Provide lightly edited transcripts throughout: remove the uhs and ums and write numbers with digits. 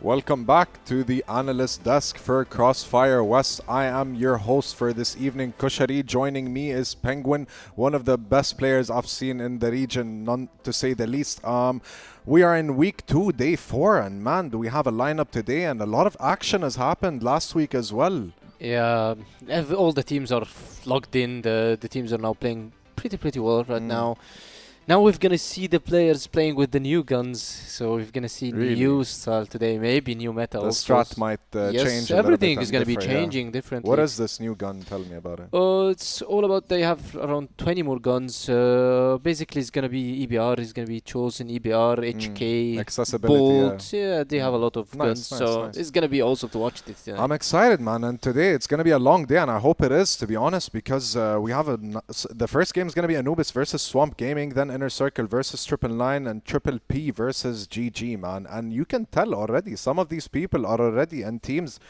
Welcome back to the analyst desk for CrossFire West. I am your host for this evening, Kushari. Joining me is Penguin, one of the best players I've seen in the region, none to say the least. We are in week 2, day 4, and man, do we have a lineup today, and a lot of action has happened last week as well. Yeah, all the teams are logged in. The teams are now playing pretty well right now. Now we're gonna see the players playing with the new guns, so we're gonna see new style today, maybe new meta. The also. strat might change. Everything is gonna be changing differently. What is this new gun? Tell me about it. It's all about they have around 20 more guns. Basically, it's gonna be EBR. It's gonna be chosen EBR, HK, accessibility. Bolt. Yeah, they have a lot of guns, so it's gonna be awesome to watch this. I'm excited, man, and today it's gonna be a long day, and I hope it is, to be honest, because we have the first game is gonna be Anubis versus Swamp Gaming, then InnerCircle versus 999 and Triple P versus GG, man. And you can tell already some of these people are already in teams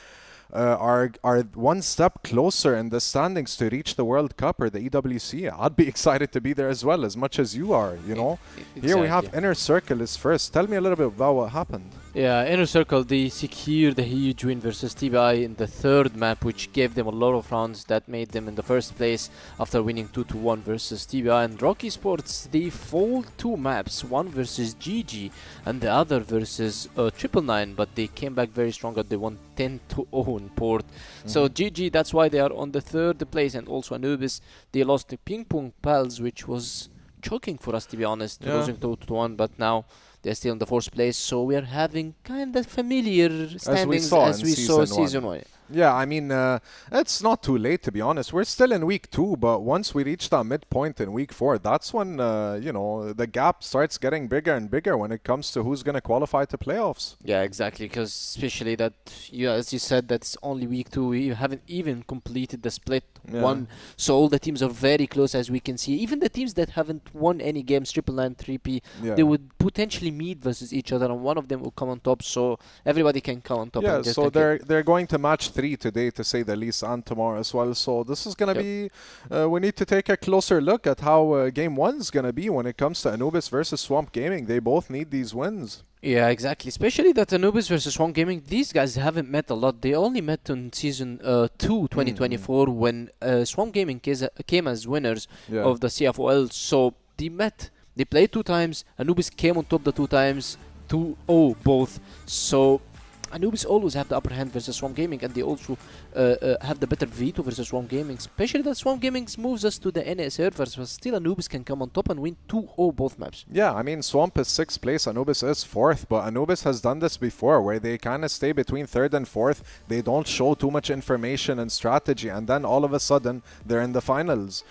are one step closer in the standings to reach the World Cup or the EWC. I'd be excited to be there as well, as much as you are, you know. Here we have InnerCircle is first. Tell me a little bit about what happened. Yeah, InnerCircle, they secured a huge win versus TBI in the third map, which gave them a lot of rounds that made them in the first place after winning 2-1 versus TBI. And ROC Esports, they fold 2 maps, one versus GG and the other versus 999, but they came back very strong and they won 10-0 in port. So GG, that's why they are on the third place, and also Anubis, they lost to PingPongPals, which was shocking for us, to be honest, losing 2-1, but now they're still in the fourth place, so we are having kind of familiar standings as we saw season 1. Yeah, I mean, it's not too late, to be honest. We're still in week 2, but once we reach that midpoint in week 4, that's when, you know, the gap starts getting bigger and bigger when it comes to who's going to qualify to playoffs. Yeah, exactly, because especially that, as you said, that's only week 2. We haven't even completed the split 1, so all the teams are very close, as we can see. Even the teams that haven't won any games, 999, 3P, they would potentially meet versus each other, and one of them will come on top, so everybody can come on top. Yeah, so they're going to match 3 today, to say the least, and tomorrow as well. So this is going to be, we need to take a closer look at how game 1 is going to be when it comes to Anubis versus Swamp Gaming. They both need these wins. Yeah, exactly. Especially that Anubis versus Swamp Gaming, these guys haven't met a lot. They only met in season 2, 2024, when Swamp Gaming came as winners of the CFOL. So they met. They played 2 times. Anubis came on top the 2 times, 2-0 both. So Anubis always have the upper hand versus Swamp Gaming, and they also have the better veto versus Swamp Gaming. Especially that Swamp Gaming moves us to the NA servers, but still Anubis can come on top and win 2-0 both maps. Yeah, I mean, Swamp is 6th place, Anubis is 4th, but Anubis has done this before, where they kind of stay between 3rd and 4th. They don't show too much information and strategy, and then all of a sudden, they're in the finals.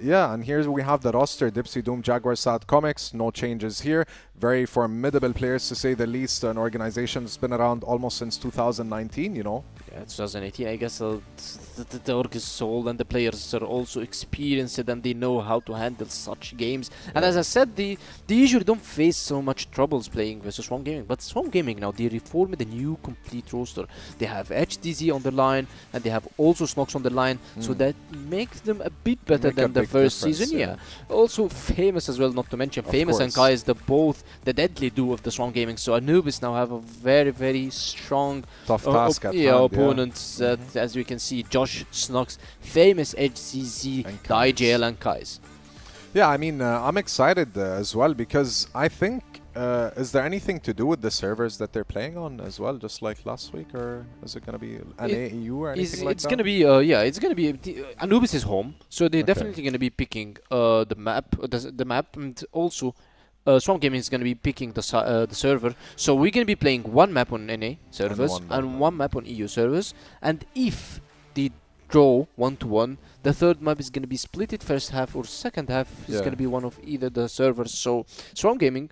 Yeah, and here we have the roster: Dipsy, Doom, Jaguar, Sad Comics. No changes here. Very formidable players, to say the least. An organization that's been around almost since 2019, you know. Yeah, 2018, I guess the org is sold, and the players are also experienced and they know how to handle such games. And as I said, they usually don't face so much troubles playing versus Swamp Gaming. But Swamp Gaming now, they reformed a new complete roster. They have HDZ on the line, and they have also Snox on the line, so that makes them a bit better than the first season. Yeah. Also Famous as well, not to mention. Famous and Kai is both the deadly duo of the Swamp Gaming. So Anubis now have a very strong tough task at hand, opponents that, as we can see, Josh, Snox, Famous, HCZ, the IJL and Kais. Yeah, I mean, I'm excited as well, because I think, is there anything to do with the servers that they're playing on as well, just like last week, or is it going to be NA, EU or anything like that? It's going to be, it's going to be, Anubis is home, so they're definitely going to be picking the map, and also Swamp Gaming is going to be picking the server. So we're going to be playing 1 map on NA servers and 1 map on EU servers. And if they draw 1-1, the third map is going to be split it first half or second half. Is going to be one of either the servers. So Swamp Gaming,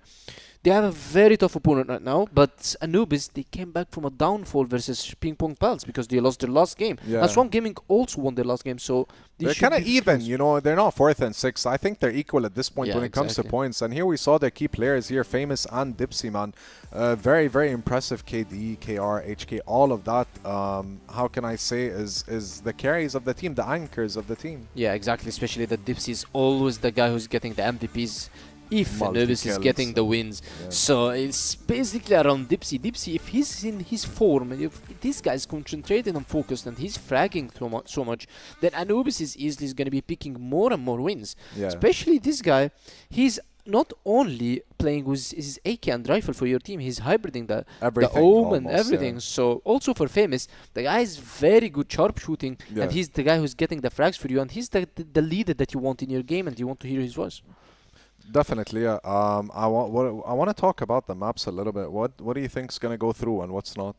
they have a very tough opponent right now, but Anubis, they came back from a downfall versus PingPongPals because they lost their last game. And Swamp Gaming also won their last game, so they're kind of even, you know. They're not 4th and 6th. I think they're equal at this point when it comes to points. And here we saw the key players here, Famous and Dipsy, man. Very impressive. KD, KR, HK, all of that. How can I say is the carries of the team, the anchors of the team. Yeah, exactly. Especially that Dipsy is always the guy who's getting the MVPs. if Anubis is getting the wins. Yeah. So it's basically around Dipsy. Dipsy, if he's in his form, if this guy's concentrated and focused and he's fragging so much, then Anubis is easily going to be picking more and more wins. Yeah. Especially this guy, he's not only playing with his AK and rifle for your team, he's hybriding the Ohm and everything. Yeah. So also for Famous, the guy is very good sharpshooting, Yeah. and he's the guy who's getting the frags for you, and he's the leader that you want in your game, and you want to hear his voice. Definitely, yeah. I want to talk about the maps a little bit. What do you think's gonna go through and what's not?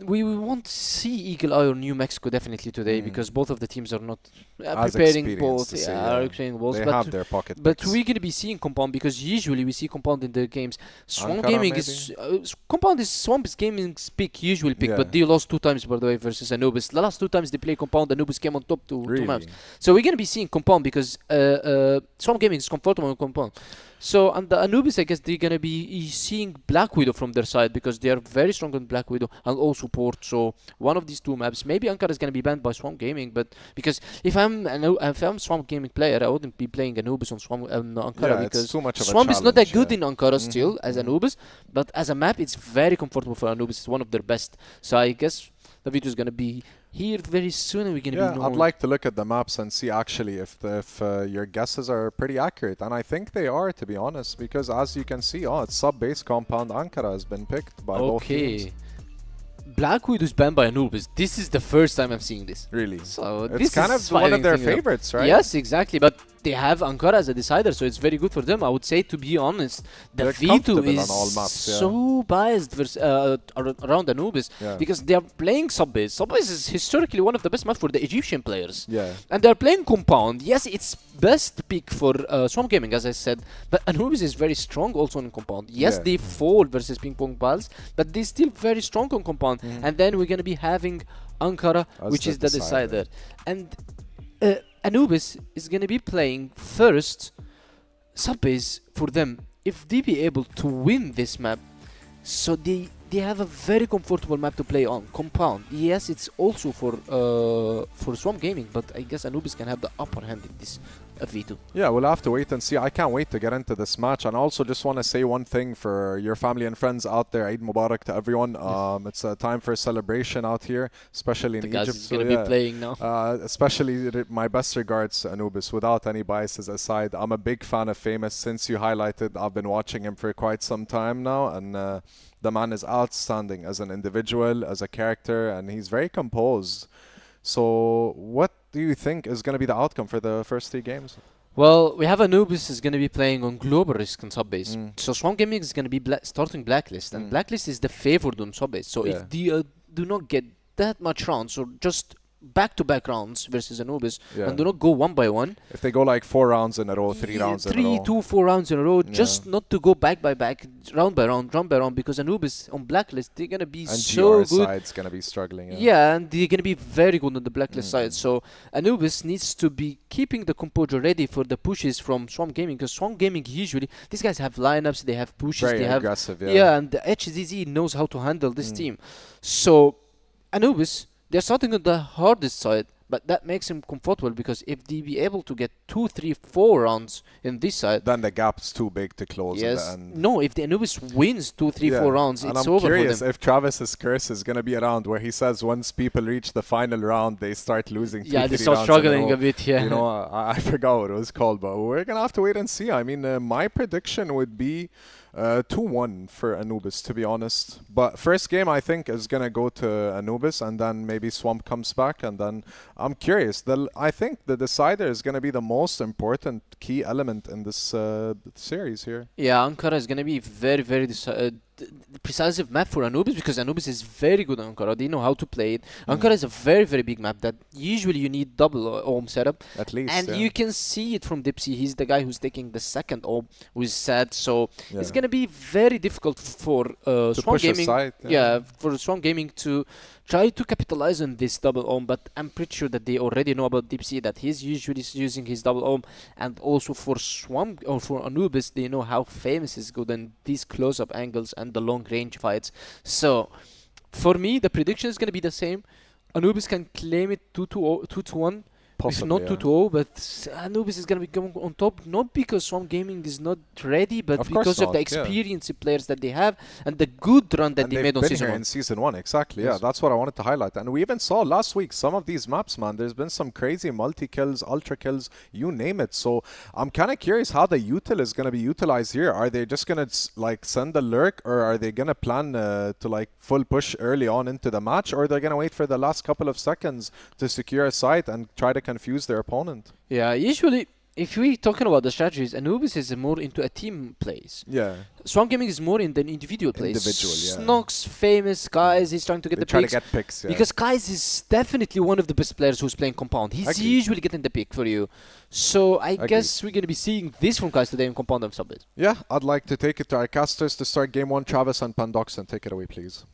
We won't see Eagle Eye or New Mexico definitely today because both of the teams are not As preparing both. experienced to say, Are preparing both. They But have their pocket but picks. we're gonna be seeing Compound because usually we see Compound in their games. Swamp Ankara Gaming maybe? is Compound is Swamp's Gaming's pick, usual pick, Yeah. but they lost 2 times by the way versus Anubis. The last 2 times they played Compound, Anubis came on top to Really? maps. So we're gonna be seeing Compound because Swamp Gaming is comfortable on Compound. So and the Anubis, I guess they're gonna be seeing Black Widow from their side because they are very strong on Black Widow and also Port. So one of these 2 maps, maybe Ankara is gonna be banned by Swamp Gaming, but because if I'm Swamp Gaming player, I wouldn't be playing Anubis on Swamp Ankara Yeah, because it's too much of a Swamp is not that challenge, good in Ankara still as Anubis, but as a map it's very comfortable for Anubis. It's one of their best. So I guess the video is gonna be here very soon and we're gonna be knowing. I'd like to look at the maps and see actually if your guesses are pretty accurate, and I think they are, to be honest, because as you can see, it's sub-base compound. Ankara has been picked by both teams. Black Widow is banned by Anubis. This is the first time I'm seeing this. Really? So It's this kind is of one of their firing things up. favorites, right? Yes, exactly. But they have Ankara as a decider, so it's very good for them. I would say, to be honest, the They're V2 comfortable is on all maps, yeah. so biased around Anubis Yeah. because they are playing Subbase. Subbase is historically one of the best maps for the Egyptian players. Yeah. And they're playing Compound. Yes, it's best pick for Swamp Gaming, as I said. But Anubis is very strong also on Compound. Yes, Yeah. they fall versus PingPongPals, but they're still very strong on Compound. And then we're going to be having Ankara, As which the is the decider. decider. And Anubis is going to be playing first Subbase for them. If they be able to win this map, so they have a very comfortable map to play on. Compound. Yes, it's also for Swamp Gaming, but I guess Anubis can have the upper hand in this V2. Yeah, we'll have to wait and see. I can't wait to get into this match. And I also just want to say one thing for your family and friends out there. Eid Mubarak to everyone. It's a time for celebration out here, especially in The guys Egypt. is going to be playing now. Especially my best regards to Anubis. Without any biases aside, I'm a big fan of Famous. Since you highlighted, I've been watching him for quite some time now, and the man is outstanding as an individual, as a character, and he's very composed. So what do you think is going to be the outcome for the first 3 games? Well, we have Anubis is going to be playing on Global Risk on Subbase. So Swamp Gaming is going to be starting Blacklist, and Blacklist is the favored on Subbase. So if they do not get that much rounds, or just back-to-back rounds versus Anubis, and do not go 1 by 1. If they go like 4 rounds in a row, 3 rounds in a row. 2, 4 rounds in a row, just not to go back by back, round by round, because Anubis on Blacklist, they're going to be And so GR good. side's going to be struggling. Yeah, and they're going to be very good on the Blacklist side. So Anubis needs to be keeping the composure ready for the pushes from Swamp Gaming, because Swamp Gaming usually, these guys have lineups, they have pushes, Very they have aggressive, and the HZZ knows how to handle this team. So Anubis, they're starting on the hardest side, but that makes him comfortable, because if they be able to get 2, 3, 4 rounds in this side, then the gap's too big to close. yes, And no, if the Anubis wins 2, 3, 4 rounds, and it's I'm over curious for them. if Travis's curse is going to be around where he says once people reach the final round, they start losing. Yeah, they 3 start rounds in a struggling row. a bit, yeah. You know, I forgot what it was called, but we're going to have to wait and see. I mean, my prediction would be 2-1 for Anubis, to be honest. But first game, I think, is going to go to Anubis, and then maybe Swamp comes back, and then I'm curious. I think the decider is going to be the most important key element in this series here. Yeah, Ankara is going to be very, very decisive map for Anubis, because Anubis is very good on Ankara. They know how to play it. Ankara is a very, very big map that usually you need double Ohm setup. At least, and you can see it from Dipsy. He's the guy who's taking the second Ohm, who is sad. So it's going to be very difficult for Swamp Gaming. Aside, for Swamp Gaming to try to capitalize on this double Ohm, but I'm pretty sure that they already know about Dipsy, that he's usually using his double Ohm, and also for Swamp or for Anubis, they know how Famous is good in these close-up angles and the long-range fights. So for me, the prediction is going to be the same. Anubis can claim it 2-1. Possibly, not yeah. 2-0, but Anubis is going to be going on top, not because Swamp Gaming is not ready, but Of course because of the not, yeah. experienced players that they have and the good run that And they they've made on been Season here 1. in Season 1, exactly, Yes. yeah. That's what I wanted to highlight. And we even saw last week some of these maps, man. There's been some crazy multi-kills, ultra-kills, you name it. So I'm kind of curious how the util is going to be utilized here. Are they just going to like send a lurk, or are they going to plan to like full push early on into the match, or they're going to wait for the last couple of seconds to secure a site and try to confuse their opponent? Yeah, usually, if we're talking about the strategies, Anubis is more into a team plays. Yeah. Swamp Gaming is more in the individual plays. Individual, yeah. Snox, famous guys, he's trying to get They the try picks. to get picks, yeah. Because Kais is definitely one of the best players who's playing Compound. He's Agreed. usually getting the pick for you. So I Agreed. guess we're going to be seeing this from Kais today in Compound of Sublet. Yeah, I'd like to take it to our casters to start game 1. Travis and Pandoxon, take it away, please.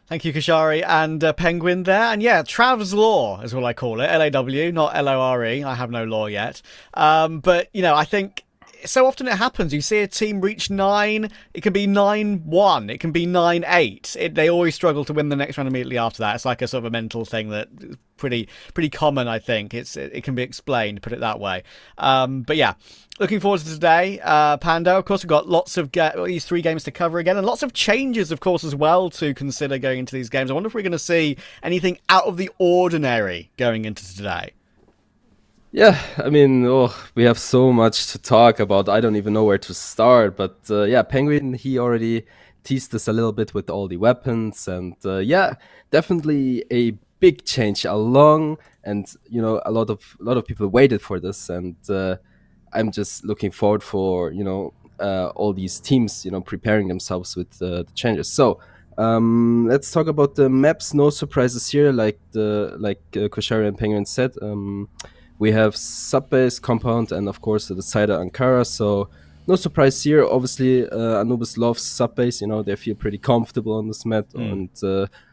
Thank you, Kashari and Penguin there. And yeah, Trav's Law is what I call it. L-A-W, not L-O-R-E. I have no law yet. But, you know, I think so often it happens. You see a team reach 9, it can be 9-1, it can be 9-8. They always struggle to win the next round immediately after that. It's like a sort of a mental thing that is pretty common, I think. It can be explained, put it that way. But yeah, looking forward to today. Pando, of course, we've got lots of these 3 games to cover again, and lots of changes, of course, as well to consider going into these games. I wonder if we're going to see anything out of the ordinary going into today. Yeah, I mean, we have so much to talk about. I don't even know where to start. But yeah, Penguin, he already teased us a little bit with all the weapons. And yeah, definitely a big change along. And, you know, a lot of people waited for this. And I'm just looking forward for, you know, all these teams, you know, preparing themselves with the changes. So let's talk about the maps. No surprises here, like Koshari and Penguin said. We have Subbase, Compound, and of course the Decider Ankara. So no surprise here. Obviously, Anubis loves Subbase. You know, they feel pretty comfortable on this map. And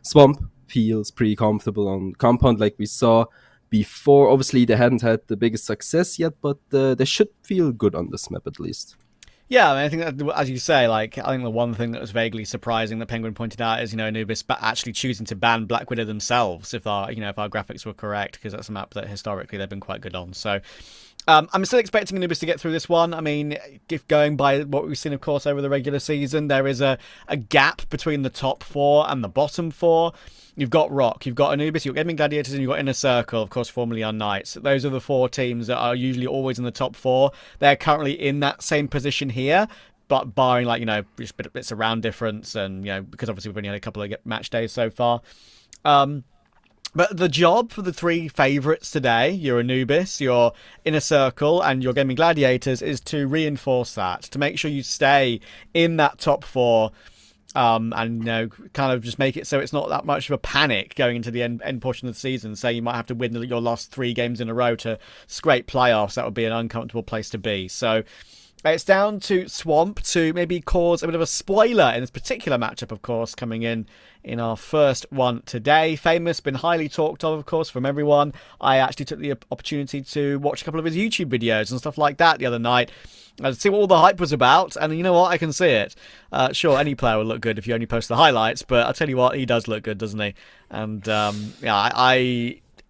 Swamp feels pretty comfortable on Compound, like we saw before. Obviously, they hadn't had the biggest success yet, but they should feel good on this map at least. Yeah, I mean, I think that, as you say, like, I think the one thing that was vaguely surprising that Penguin pointed out is, you know, Anubis actually choosing to ban Black Widow themselves if our graphics were correct, because that's a map that historically they've been quite good on. So I'm still expecting Anubis to get through this one. I mean, if going by what we've seen, of course, over the regular season, there is a gap between the top 4 and the bottom 4. You've got ROC, you've got Anubis, you've got Gaimin Gladiators, and you've got InnerCircle, of course, formerly Unknights. Those are the 4 teams that are usually always in the top 4. They're currently in that same position here, but barring, like, you know, just bits of round difference, and, you know, because obviously we've only had a couple of match days so far. But the job for the 3 favourites today, your Anubis, your InnerCircle, and your Gaimin Gladiators, is to reinforce that, to make sure you stay in that top 4. And, you know, kind of just make it so it's not that much of a panic going into the end portion of the season. Say you might have to win your last 3 games in a row to scrape playoffs. That would be an uncomfortable place to be. So it's down to Swamp to maybe cause a bit of a spoiler in this particular matchup, of course, coming in our first one today. Famous, been highly talked of course, from everyone. I actually took the opportunity to watch a couple of his YouTube videos and stuff like that the other night. To see what all the hype was about, and you know what? I can see it. Sure, any player will look good if you only post the highlights, but I'll tell you what, he does look good, doesn't he? And yeah,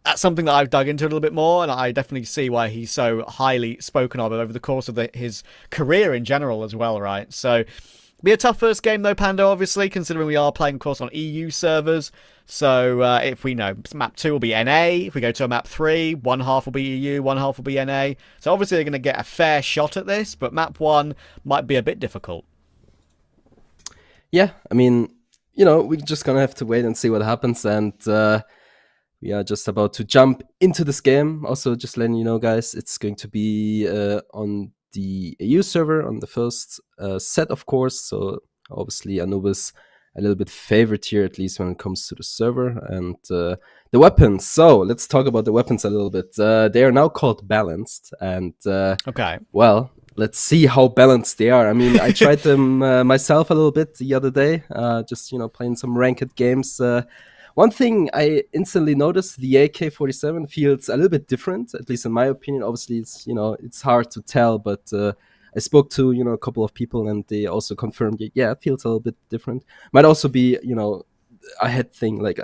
that's something that I've dug into a little bit more, and I definitely see why he's so highly spoken of over the course of his career in general as well, right? So, be a tough first game though, Pando, obviously, considering we are playing, of course, on EU servers. So if we know map 2 will be NA, if we go to a map 3, one half will be EU, one half will be NA. So obviously they're going to get a fair shot at this, but map 1 might be a bit difficult. Yeah, I mean, you know, we're just gonna have to wait and see what happens, and we are just about to jump into this game. Also, just letting you know, guys, it's going to be on the EU server on the first set, of course. So obviously Anubis a little bit favored here, at least when it comes to the server and the weapons. So let's talk about the weapons a little bit. They are now called balanced, and okay, well, let's see how balanced they are. I mean, I tried them myself a little bit the other day, just, you know, playing some ranked games. One thing I instantly noticed, the AK-47 feels a little bit different, at least in my opinion. Obviously, it's, you know, it's hard to tell, but I spoke to, you know, a couple of people, and they also confirmed, yeah, it feels a little bit different. Might also be, you know, a head thing, like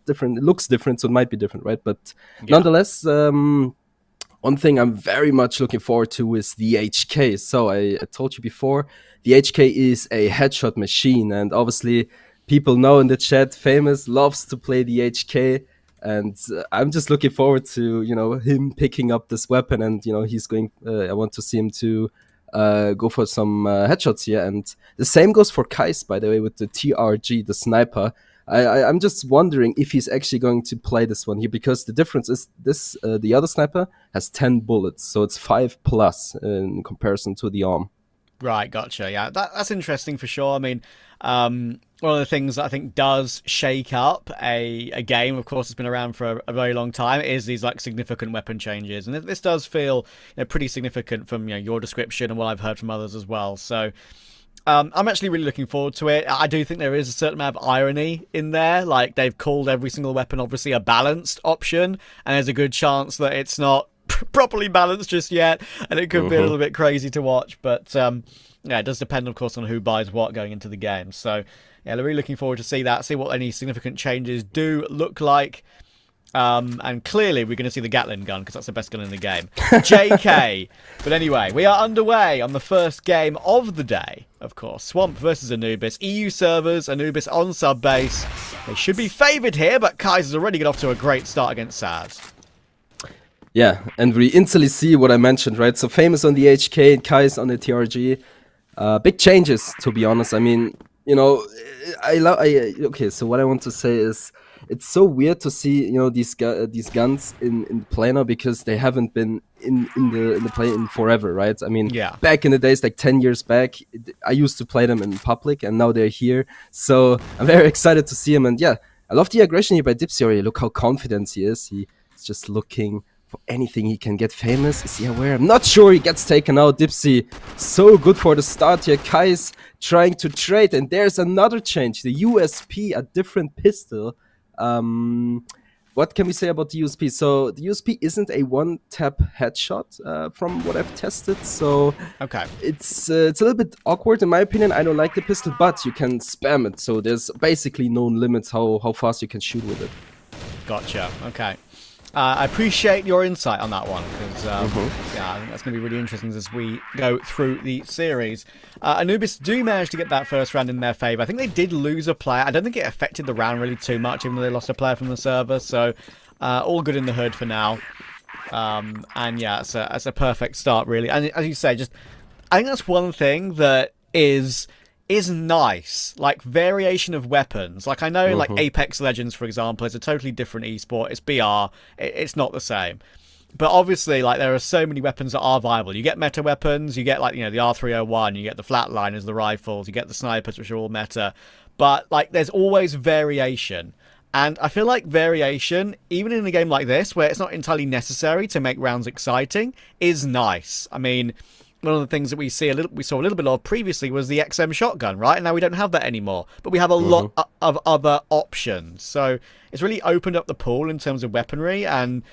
different. It looks different, so it might be different, right? But Yeah. nonetheless, one thing I'm very much looking forward to is the HK. So I told you before, the HK is a headshot machine, and obviously people know in the chat, Famous loves to play the HK, and I'm just looking forward to him picking up this weapon, and he's going. I want to see him to go for some headshots here, and the same goes for Kais, by the way, with the TRG, the sniper. I'm just wondering if he's actually going to play this one here, because the difference is this: the other sniper has 10 bullets, so it's 5 plus in comparison to the arm. Right, gotcha. Yeah, that's interesting for sure. I mean, one of the things that I think does shake up a game, of course, has been around for a very long time, is these like significant weapon changes, and this does feel pretty significant from your description and what I've heard from others as well. So. I'm actually really looking forward to it. I do think there is a certain amount of irony in there. Like, they've called every single weapon, obviously, a balanced option, and there's a good chance that it's not properly balanced just yet, and it could be a little bit crazy to watch. But, yeah, it does depend, of course, on who buys what going into the game. So, yeah, we're really looking forward to see what any significant changes do look like. And clearly we're going to see the Gatling gun, because that's the best gun in the game. JK. But anyway, we are underway on the first game of the day, of course. Swamp versus Anubis. EU servers, Anubis on sub base. They should be favoured here, but Kaiser's already got off to a great start against Saz. Yeah, and we instantly see what I mentioned, right? So Famous on the HK and Kais on the TRG. Big changes, to be honest. I mean, okay, so what I want to say is, it's so weird to see these guns in play now, because they haven't been in the play in forever, right? I mean, back in the days, like 10 years back, I used to play them in public, and now they're here. So I'm very excited to see them, and yeah, I love the aggression here by Dipsy already. Look how confident he is. He's just looking for anything he can get. Famous. Is he aware? I'm not sure. He gets taken out. Dipsy, so good for the start here. Kai's trying to trade, and there's another change. The USP, a different pistol. What can we say about the USP? So the USP isn't a one-tap headshot from what I've tested. So okay, it's a little bit awkward in my opinion. I don't like the pistol, but you can spam it. So there's basically no limits how fast you can shoot with it. Gotcha. Okay. I appreciate your insight on that one, because yeah, I think that's going to be really interesting as we go through the series. Anubis do manage to get that first round in their favour. I think they did lose a player. I don't think it affected the round really too much, even though they lost a player from the server. So all good in the hood for now. And yeah, it's a perfect start, really. And as you say, I think that's one thing that is nice, like variation of weapons. Like, I know like Apex Legends, for example, is a totally different esport. It's BR. It's not the same. But obviously, like, there are so many weapons that are viable. You get meta weapons, you get like, the R301, you get the flatliners, the rifles, you get the snipers, which are all meta. But like, there's always variation. And I feel like variation, even in a game like this, where it's not entirely necessary to make rounds exciting, is nice. I mean, one of the things that we saw a little bit of previously was the XM shotgun, right? And now we don't have that anymore, but we have a lot of other options. So it's really opened up the pool in terms of weaponry, and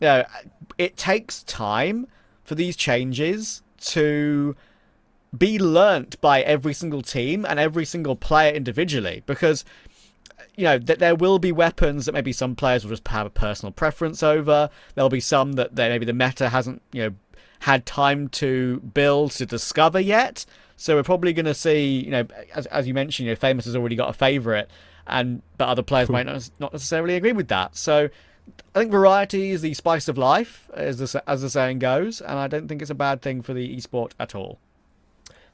it takes time for these changes to be learnt by every single team and every single player individually, because there will be weapons that maybe some players will just have a personal preference over. There'll be some that maybe the meta hasn't had time to build, to discover yet. So we're probably going to see, as you mentioned, Famous has already got a favourite, but other players might not necessarily agree with that. So I think variety is the spice of life, as the saying goes, and I don't think it's a bad thing for the esport at all.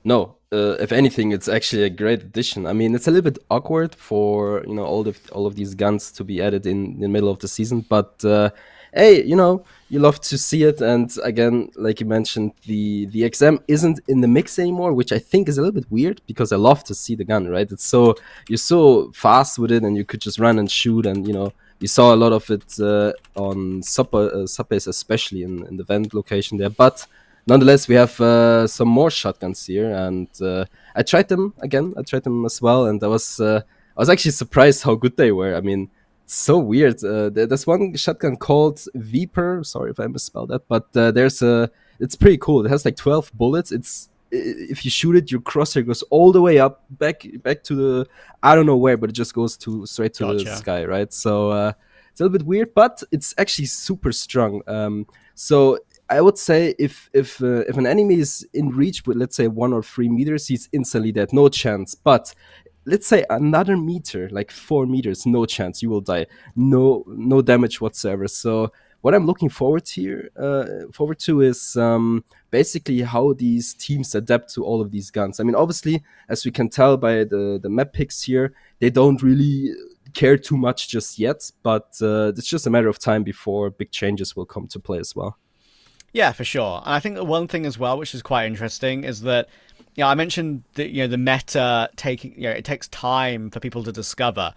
No, if anything, it's actually a great addition. I mean, it's a little bit awkward for all of these guns to be added in the middle of the season, but hey, you love to see it. And again, like you mentioned, the XM isn't in the mix anymore, which I think is a little bit weird, because I love to see the gun, right? You're so fast with it, and you could just run and shoot, and you saw a lot of it on subbase, especially in the vent location there. But nonetheless, we have some more shotguns here, and I tried them again. I tried them as well, and I was actually surprised how good they were. I mean, it's so weird. There's one shotgun called Viper. Sorry if I misspelled that, but it's pretty cool. It has like 12 bullets. It's if you shoot it, your crosshair goes all the way up, back to the, I don't know where, but it just goes straight to the sky, right? So it's a little bit weird, but it's actually super strong. So I would say if an enemy is in reach with, let's say, 1 or 3 meters, he's instantly dead, no chance. But let's say another meter, like 4 meters, no chance, you will die, no damage whatsoever. So what I'm looking forward to is basically how these teams adapt to all of these guns. I mean, obviously, as we can tell by the map picks here, they don't really care too much just yet, but it's just a matter of time before big changes will come to play as well. Yeah, for sure. And I think the one thing as well, which is quite interesting, is that, you know, I mentioned that, you know, the meta taking, you know, it takes time for people to discover.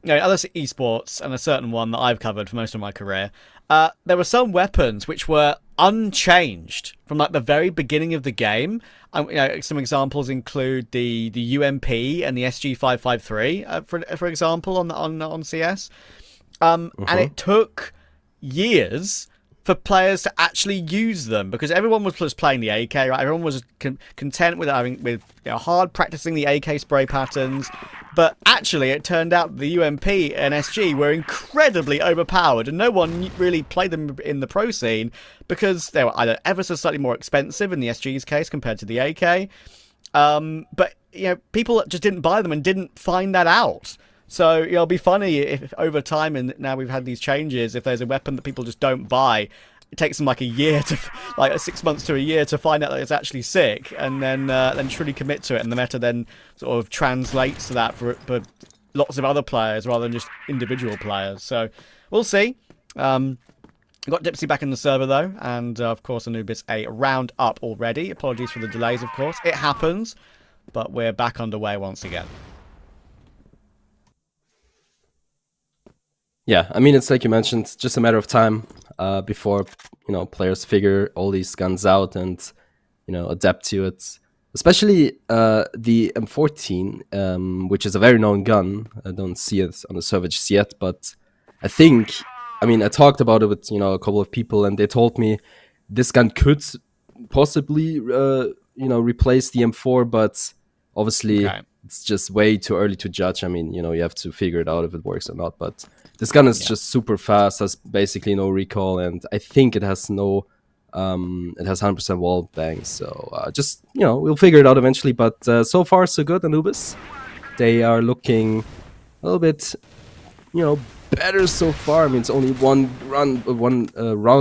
You know, other esports, and a certain one that I've covered for most of my career, there were some weapons which were unchanged from like the very beginning of the game. You know, some examples include the UMP and the SG553, for example, on CS. And it took years for players to actually use them, because everyone was just playing the AK, right? Everyone was content with you know, hard practicing the AK spray patterns. But actually, it turned out the UMP and SG were incredibly overpowered, and no one really played them in the pro scene because they were either ever so slightly more expensive in the SG's case compared to the AK. But you know, people just didn't buy them and didn't find that out. So, you know, it'll be funny if over time, and now we've had these changes, if there's a weapon that people just don't buy, it takes them like a year to, like 6 months to a year to find out that it's actually sick, and then truly commit to it, and the meta then sort of translates to that for lots of other players rather than just individual players. So we'll see. We've got Dipsy back in the server though, and of course Anubis a round up already. Apologies for the delays, of course. It happens, but we're back underway once again. Yeah, I mean, it's like you mentioned, just a matter of time before, you know, players figure all these guns out and, you know, adapt to it. Especially the M14, which is a very known gun. I don't see it on the server just yet, but I think, I mean, I talked about it with, you know, a couple of people, and they told me this gun could possibly, you know, replace the M4, but obviously it's just way too early to judge. I mean, you know, you have to figure it out if it works or not, but this gun is just super fast, has basically no recoil, and I think it has no, it has 100% wall bang. So just, you know, we'll figure it out eventually. But so far, so good, Anubis. They are looking a little bit, you know, better so far. I mean, it's only one round,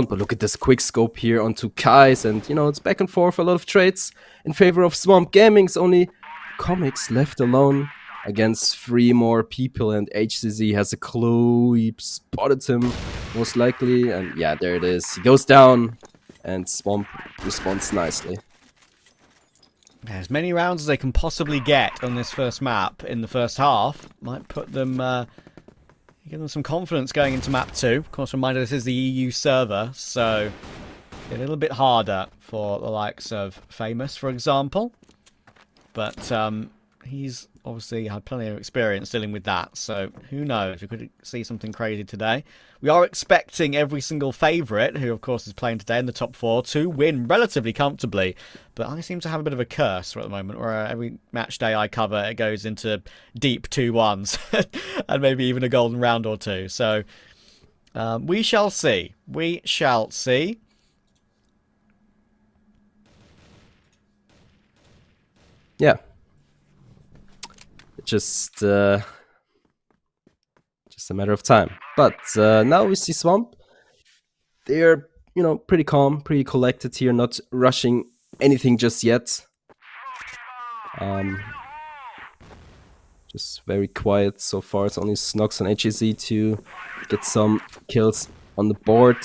but look at this quick scope here onto Kai's, and, you know, it's back and forth, a lot of trades in favor of Swamp Gaming's. Only Comics left alone against 3 more people, and HCZ has a clue. He spotted him, most likely, and yeah, there it is. He goes down, and Swamp responds nicely. As many rounds as they can possibly get on this first map in the first half might put them, give them some confidence going into map 2. Of course, reminder, this is the EU server, so a little bit harder for the likes of Famous, for example. But he's obviously had plenty of experience dealing with that, so who knows? We could see something crazy today. We are expecting every single favourite, who of course is playing today in the top 4, to win relatively comfortably. But I seem to have a bit of a curse at the moment, where every match day I cover, it goes into deep 2-1s, and maybe even a golden round or 2. So we shall see. We shall see. Yeah. Just a matter of time. But now we see Swamp. They're, you know, pretty calm, pretty collected here, not rushing anything just yet. Just very quiet so far. It's only Snox and HEZ to get some kills on the board.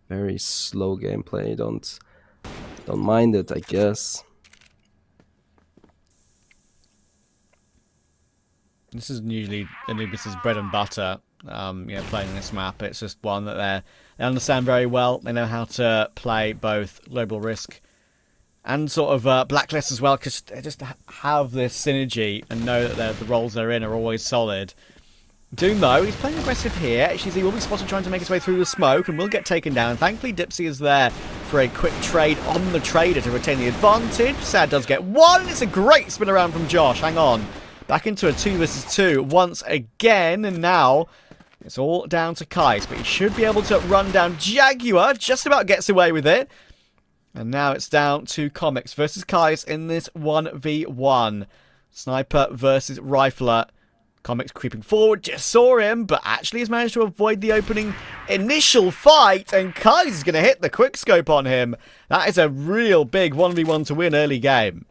Very slow gameplay. Don't mind it, I guess. This is usually Anubis' bread and butter, you know, playing this map. It's just one that they understand very well. They know how to play both Global Risk and sort of Blacklist as well, because they just have this synergy and know that the roles they're in are always solid. Doom, though, he's playing aggressive here. Actually, he will be spotted trying to make his way through the smoke and will get taken down. Thankfully, Dipsy is there for a quick trade on the trader to retain the advantage. Sad does get one. It's a great spin around from Josh. Hang on. Back into a 2 versus 2 once again. And now it's all down to Kais. But he should be able to run down Jaguar. Just about gets away with it. And now it's down to Comics versus Kais in this 1v1. Sniper versus Rifler. Comics creeping forward, just saw him, but actually has managed to avoid the opening initial fight, and Kais is going to hit the quickscope on him. That is a real big 1v1 to win early game.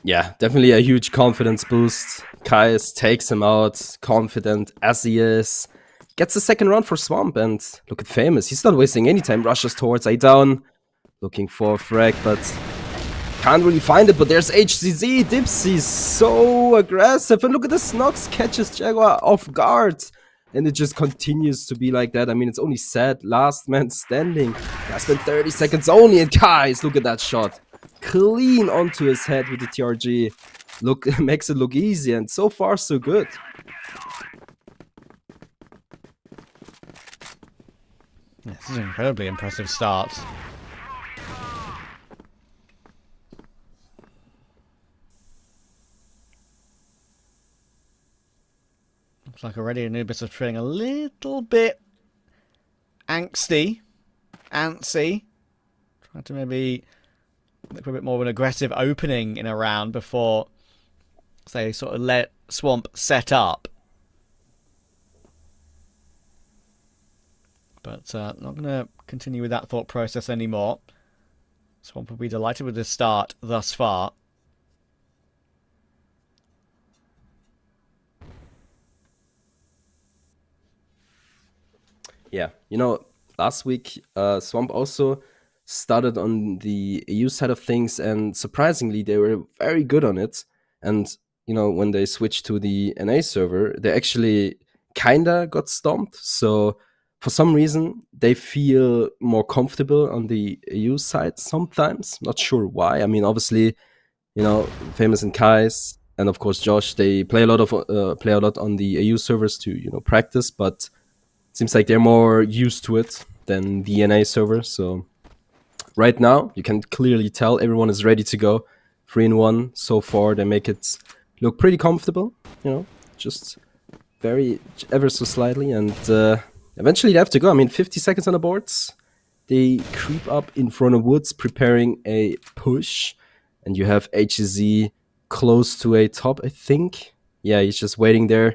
Yeah, definitely a huge confidence boost. Kais takes him out, confident as he is. Gets the second round for Swamp, and look at Famous. He's not wasting any time, rushes towards A down, looking for a frag, but can't really find it, but there's HCZ. Dipsy so aggressive. And look at this. Nox catches Jaguar off guard. And it just continues to be like that. I mean, it's only sad. Last man standing. That's been 30 seconds only. And guys, look at that shot. Clean onto his head with the TRG. Look, makes it look easy. And so far, so good. This is an incredibly impressive start. Looks like already Anubis is feeling a little bit antsy. Trying to maybe look for a bit more of an aggressive opening in a round before they sort of let Swamp set up. But not going to continue with that thought process anymore. Swamp will be delighted with this start thus far. Yeah, you know, last week Swamp also started on the EU side of things, and surprisingly they were very good on it. And you know, when they switched to the NA server, they actually kinda got stomped. So for some reason they feel more comfortable on the EU side sometimes. Not sure why. I mean, obviously, you know, Famous and Kais and of course Josh, they play a lot on the EU servers to, you know, practice, but seems like they're more used to it than the NA server. So right now, you can clearly tell everyone is ready to go. 3-1 so far. They make it look pretty comfortable, you know, just very ever so slightly. And eventually they have to go. I mean, 50 seconds on the boards. They creep up in front of Woods, preparing a push. And you have HZ close to a top, I think. Yeah, he's just waiting there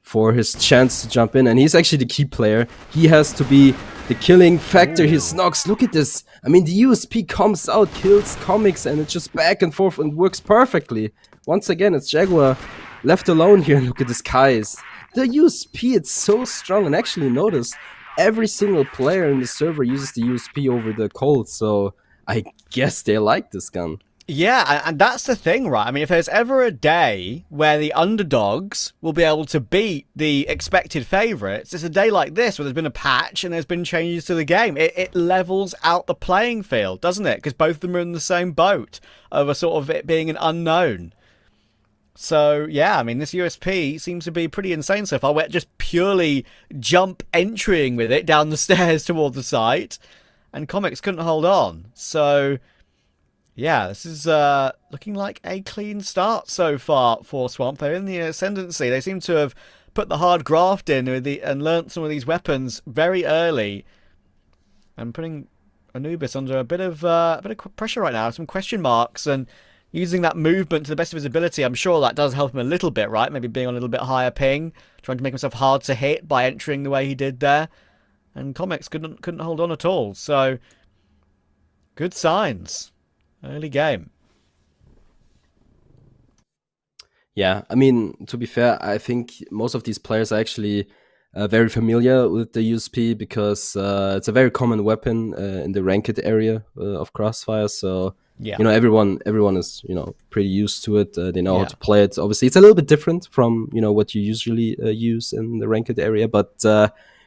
for his chance to jump in, and he's actually the key player. He has to be the killing factor. His Nox, look at this. I mean, the USP comes out, kills Comics, and it's just back and forth and works perfectly. Once again, it's Jaguar left alone here. Look at this Kais. The USP, it's so strong, and actually notice every single player in the server uses the USP over the Colt, so I guess they like this gun. Yeah, and that's the thing, right? I mean, if there's ever a day where the underdogs will be able to beat the expected favourites, it's a day like this where there's been a patch and there's been changes to the game. It levels out the playing field, doesn't it? Because both of them are in the same boat of a sort of it being an unknown. So, yeah, I mean, this USP seems to be pretty insane so far. We're just purely jump entering with it down the stairs toward the site, and Comics couldn't hold on. So yeah, this is looking like a clean start so far for Swamp. They're in the ascendancy. They seem to have put the hard graft in with and learnt some of these weapons very early, and putting Anubis under a bit of pressure right now. Some question marks, and using that movement to the best of his ability. I'm sure that does help him a little bit, right? Maybe being on a little bit higher ping, trying to make himself hard to hit by entering the way he did there. And Comics couldn't hold on at all. So good signs. Early game. Yeah, I mean, to be fair, I think most of these players are actually very familiar with the USP because it's a very common weapon in the ranked area of Crossfire. So, yeah, you know, everyone is, you know, pretty used to it. They know how to play it. Obviously, it's a little bit different from, you know, what you usually use in the ranked area, but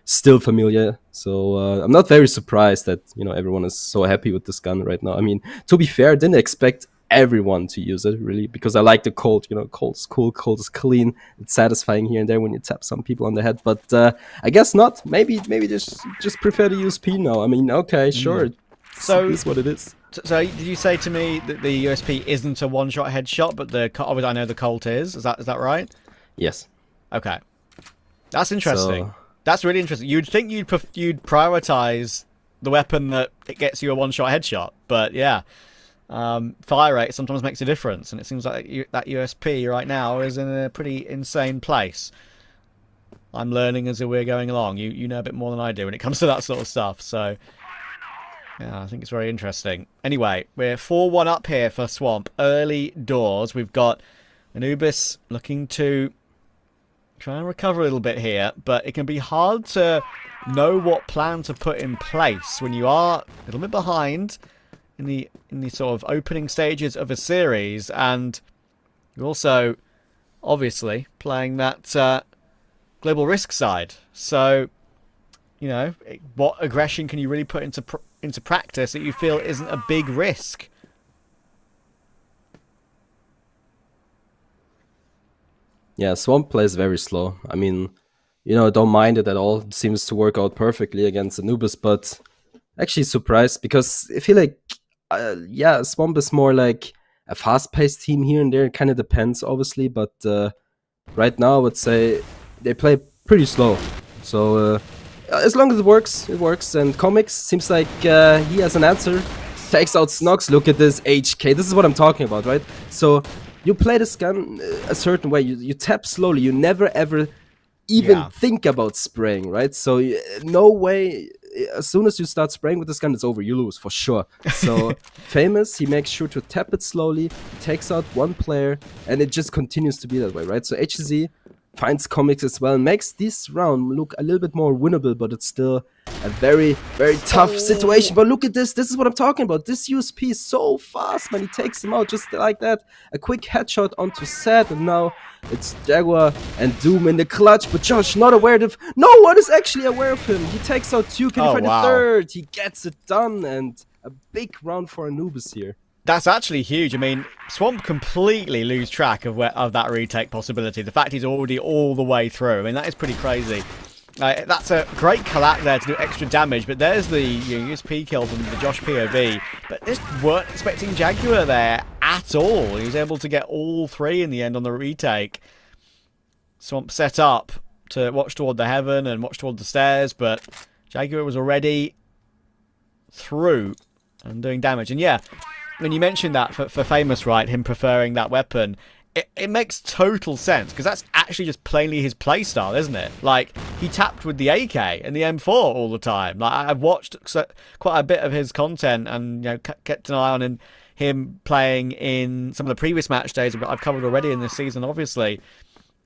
still familiar. So I'm not very surprised that, you know, everyone is so happy with this gun right now. I mean, to be fair, I didn't expect everyone to use it, really, because I like the cold. Cold's cool, cold is clean. It's satisfying here and there when you tap some people on the head. But I guess not. Maybe just prefer to use P now. I mean, okay, sure. So it's what it is. So did you say to me that the USP isn't a one-shot headshot, but obviously I know the Colt is? Is that right? Yes. Okay, that's interesting. So, that's really interesting. You'd think you'd prioritize the weapon that it gets you a one-shot headshot, but yeah, fire rate sometimes makes a difference, and it seems like that USP right now is in a pretty insane place. I'm learning as we're going along. You know a bit more than I do when it comes to that sort of stuff, so yeah, I think it's very interesting. Anyway, we're 4-1 up here for Swamp. Early doors. We've got Anubis looking to try and recover a little bit here, but it can be hard to know what plan to put in place when you are a little bit behind in the sort of opening stages of a series, and you're also obviously playing that global risk side. So, you know, what aggression can you really put into practice that you feel isn't a big risk? yeah, Swamp plays very slow. I mean, don't mind it at all. It seems to work out perfectly against Anubis, but actually surprised because I feel like, Swamp is more like a fast-paced team here and there. It kind of depends, obviously, but right now I would say they play pretty slow. So as long as it works, it works. And Comics seems like he has an answer. Takes out Snox. Look at this HK. This is what I'm talking about, right? So you play this gun a certain way. You tap slowly. You never ever even think about spraying, right? So no way. As soon as you start spraying with this gun, it's over. You lose for sure. So Famous, he makes sure to tap it slowly. He takes out one player, and it just continues to be that way, right? So HZ finds Comics as well and makes this round look a little bit more winnable, but it's still a very, very tough situation. But look at this. This is what I'm talking about. This USP is so fast, man. He takes him out just like that. A quick headshot onto Sad, and now it's Jaguar and Doom in the clutch. But Josh not aware of... No one is actually aware of him. He takes out two. Can he find the third? He gets it done, and a big round for Anubis here. That's actually huge. I mean, Swamp completely lose track of that retake possibility. The fact he's already all the way through. I mean, that is pretty crazy. That's a great collab there to do extra damage, but there's the USP kill from the Josh POV. But just weren't expecting Jaguar there at all. He was able to get all three in the end on the retake. Swamp set up to watch toward the heaven and watch toward the stairs, but Jaguar was already through and doing damage. And yeah, when you mentioned that for Famous, right, him preferring that weapon, it makes total sense, because that's actually just plainly his playstyle, isn't it? Like, he tapped with the AK and the M4 all the time. Like, I've watched quite a bit of his content and, kept an eye on him playing in some of the previous match days I've covered already in this season, obviously.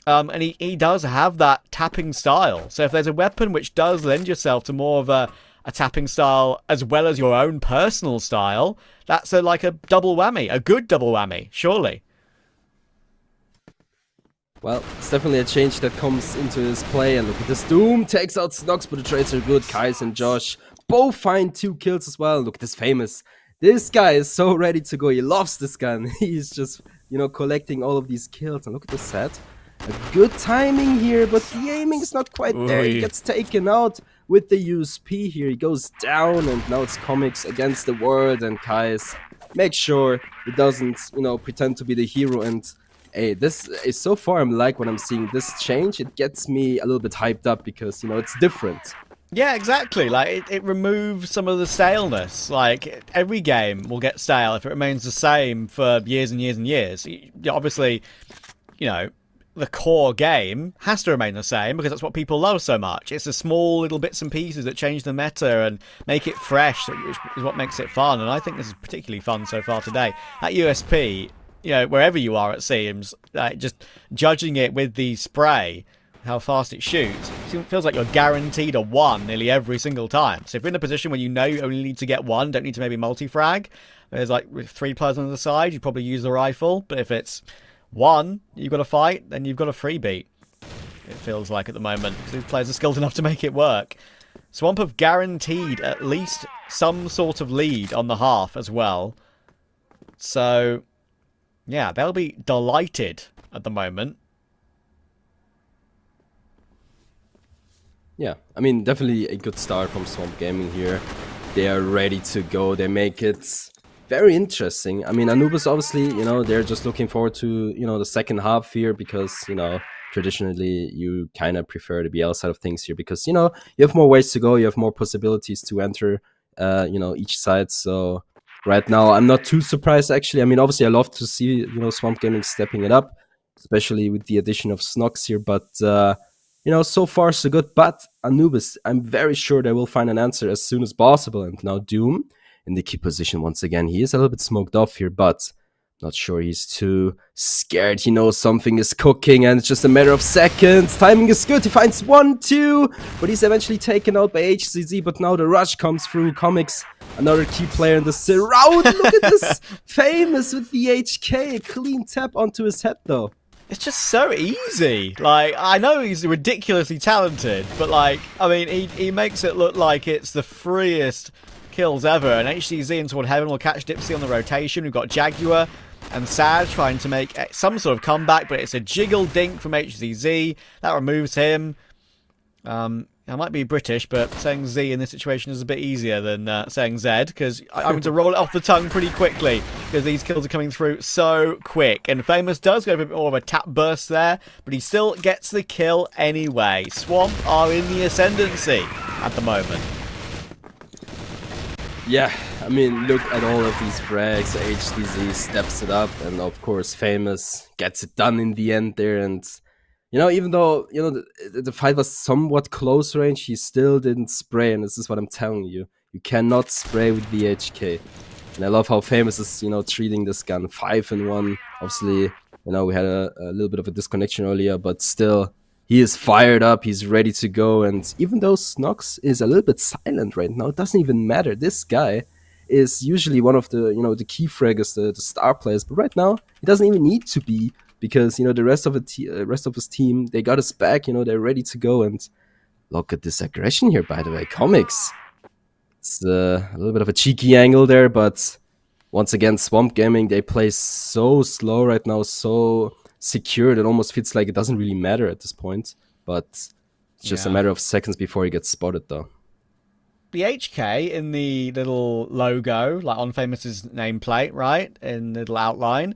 And he does have that tapping style. So if there's a weapon which does lend yourself to more of a tapping style as well as your own personal style, that's like a double whammy, a good double whammy, surely. Well, it's definitely a change that comes into his play, and look at this. Doom takes out Snox, but the trades are good. Kais and Josh both find 2 kills as well. Look at this Famous. This guy is so ready to go. He loves this gun. He's just, collecting all of these kills. And look at the set. A good timing here, but the aiming is not quite there. He gets taken out with the USP here. He goes down, and now it's Comics against the world, and Kais makes sure he doesn't, pretend to be the hero. And hey, this is so far, I'm like what I'm seeing. This change, it gets me a little bit hyped up because, it's different. Yeah, exactly. Like, it removes some of the staleness. Like, every game will get stale if it remains the same for years and years and years. Obviously, the core game has to remain the same because that's what people love so much. It's the small little bits and pieces that change the meta and make it fresh, which is what makes it fun. And I think this is particularly fun so far today. At USP, wherever you are, it seems, just judging it with the spray, how fast it shoots, it feels like you're guaranteed a 1 nearly every single time. So if you're in a position where you only need to get 1, don't need to maybe multi-frag, there's like 3 players on the side, you'd probably use the rifle. But if it's 1, you've got to fight, then you've got a freebie. It feels like at the moment, because these players are skilled enough to make it work. Swamp have guaranteed at least some sort of lead on the half as well. So Yeah, they'll be delighted at the moment. Yeah, I mean, definitely a good start from Swamp Gaming here. They are ready to go. They make it very interesting. I mean, Anubis, obviously, you know, they're just looking forward to, you know, the second half here because, you know, traditionally you kind of prefer the BL side of things here because, you know, you have more ways to go. You have more possibilities to enter, you know, each side. So right now, I'm not too surprised, actually. I mean, obviously, I love to see, you know, Swamp Gaming stepping it up, especially with the addition of Snox here. But, you know, so far so good. But Anubis, I'm very sure they will find an answer as soon as possible. And now Doom in the key position once again. He is a little bit smoked off here, but not sure he's too scared. He knows something is cooking, and it's just a matter of seconds. Timing is good. He finds 1-2, but he's eventually taken out by HCZ. But now the rush comes through. Comics, another key player in the surround. Look at this. Famous with the HK. A clean tap onto his head, though. It's just so easy. Like, I know he's ridiculously talented, but like, I mean, he makes it look like it's the freest kills ever. And HCZ in Toward Heaven will catch Dipsy on the rotation. We've got Jaguar and Sad trying to make some sort of comeback, but it's a jiggle dink from HCZ. That removes him. I might be British, but saying Z in this situation is a bit easier than saying Z, because I'm going to roll it off the tongue pretty quickly, because these kills are coming through so quick. And Famous does go a bit more of a tap burst there, but he still gets the kill anyway. Swamp are in the ascendancy at the moment. Yeah, I mean, look at all of these frags. HDZ steps it up, and of course, Famous gets it done in the end there. And, you know, even though, you know, the fight was somewhat close range, he still didn't spray. And this is what I'm telling you. You cannot spray with the HK. And I love how Famous is, you know, treating this gun 5-1. Obviously, you know, we had a little bit of a disconnection earlier, but still, he is fired up, he's ready to go, and even though Snox is a little bit silent right now, it doesn't even matter. This guy is usually one of the, you know, the key fraggers, the star players, but right now, he doesn't even need to be, because, you know, the rest of his team, they got his back, you know, they're ready to go, and look at this aggression here, by the way, Comics. It's a little bit of a cheeky angle there, but once again, Swamp Gaming, they play so slow right now, so secured. It almost feels like it doesn't really matter at this point, but it's just a matter of seconds before he gets spotted, though. The HK in the little logo, like on Famous's nameplate, right, in the little outline,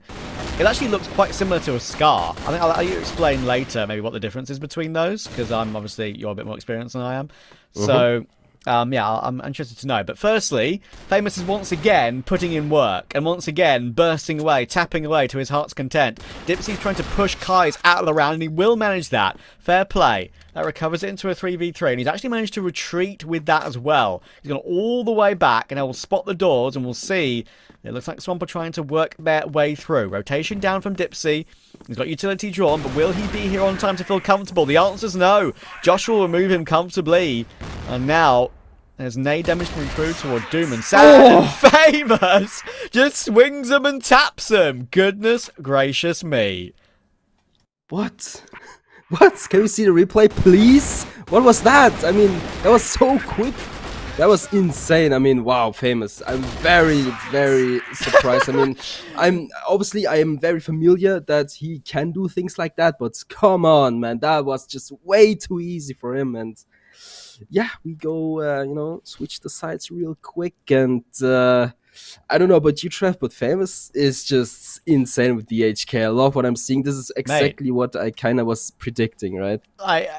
it actually looks quite similar to a scar. I think I'll let you explain later maybe what the difference is between those, because you're a bit more experienced than I am. So yeah, I'm interested to know. But firstly, Famous is once again putting in work, and once again bursting away, tapping away to his heart's content. Dipsy's trying to push Kai's out of the round, and he will manage that. Fair play. That recovers it into a 3v3, and he's actually managed to retreat with that as well. He's gone all the way back, and I will spot the doors, and we'll see. It looks like Swamp are trying to work their way through. Rotation down from Dipsy. He's got utility drawn, but will he be here on time to feel comfortable? The answer's no. Josh will remove him comfortably. And now, there's nade damage coming through toward Doom, and Sam, Famous just swings him and taps him. Goodness gracious me. What? What? Can we see the replay, please? What was that? I mean, that was so quick. That was insane. I mean, wow, Famous. I'm very, very surprised. I mean, I am very familiar that he can do things like that, but come on, man. That was just way too easy for him. And yeah, we go, you know, switch the sides real quick. And I don't know about you, Trev, but Famous is just insane with the HK. I love what I'm seeing. This is exactly what I kind of was predicting, right?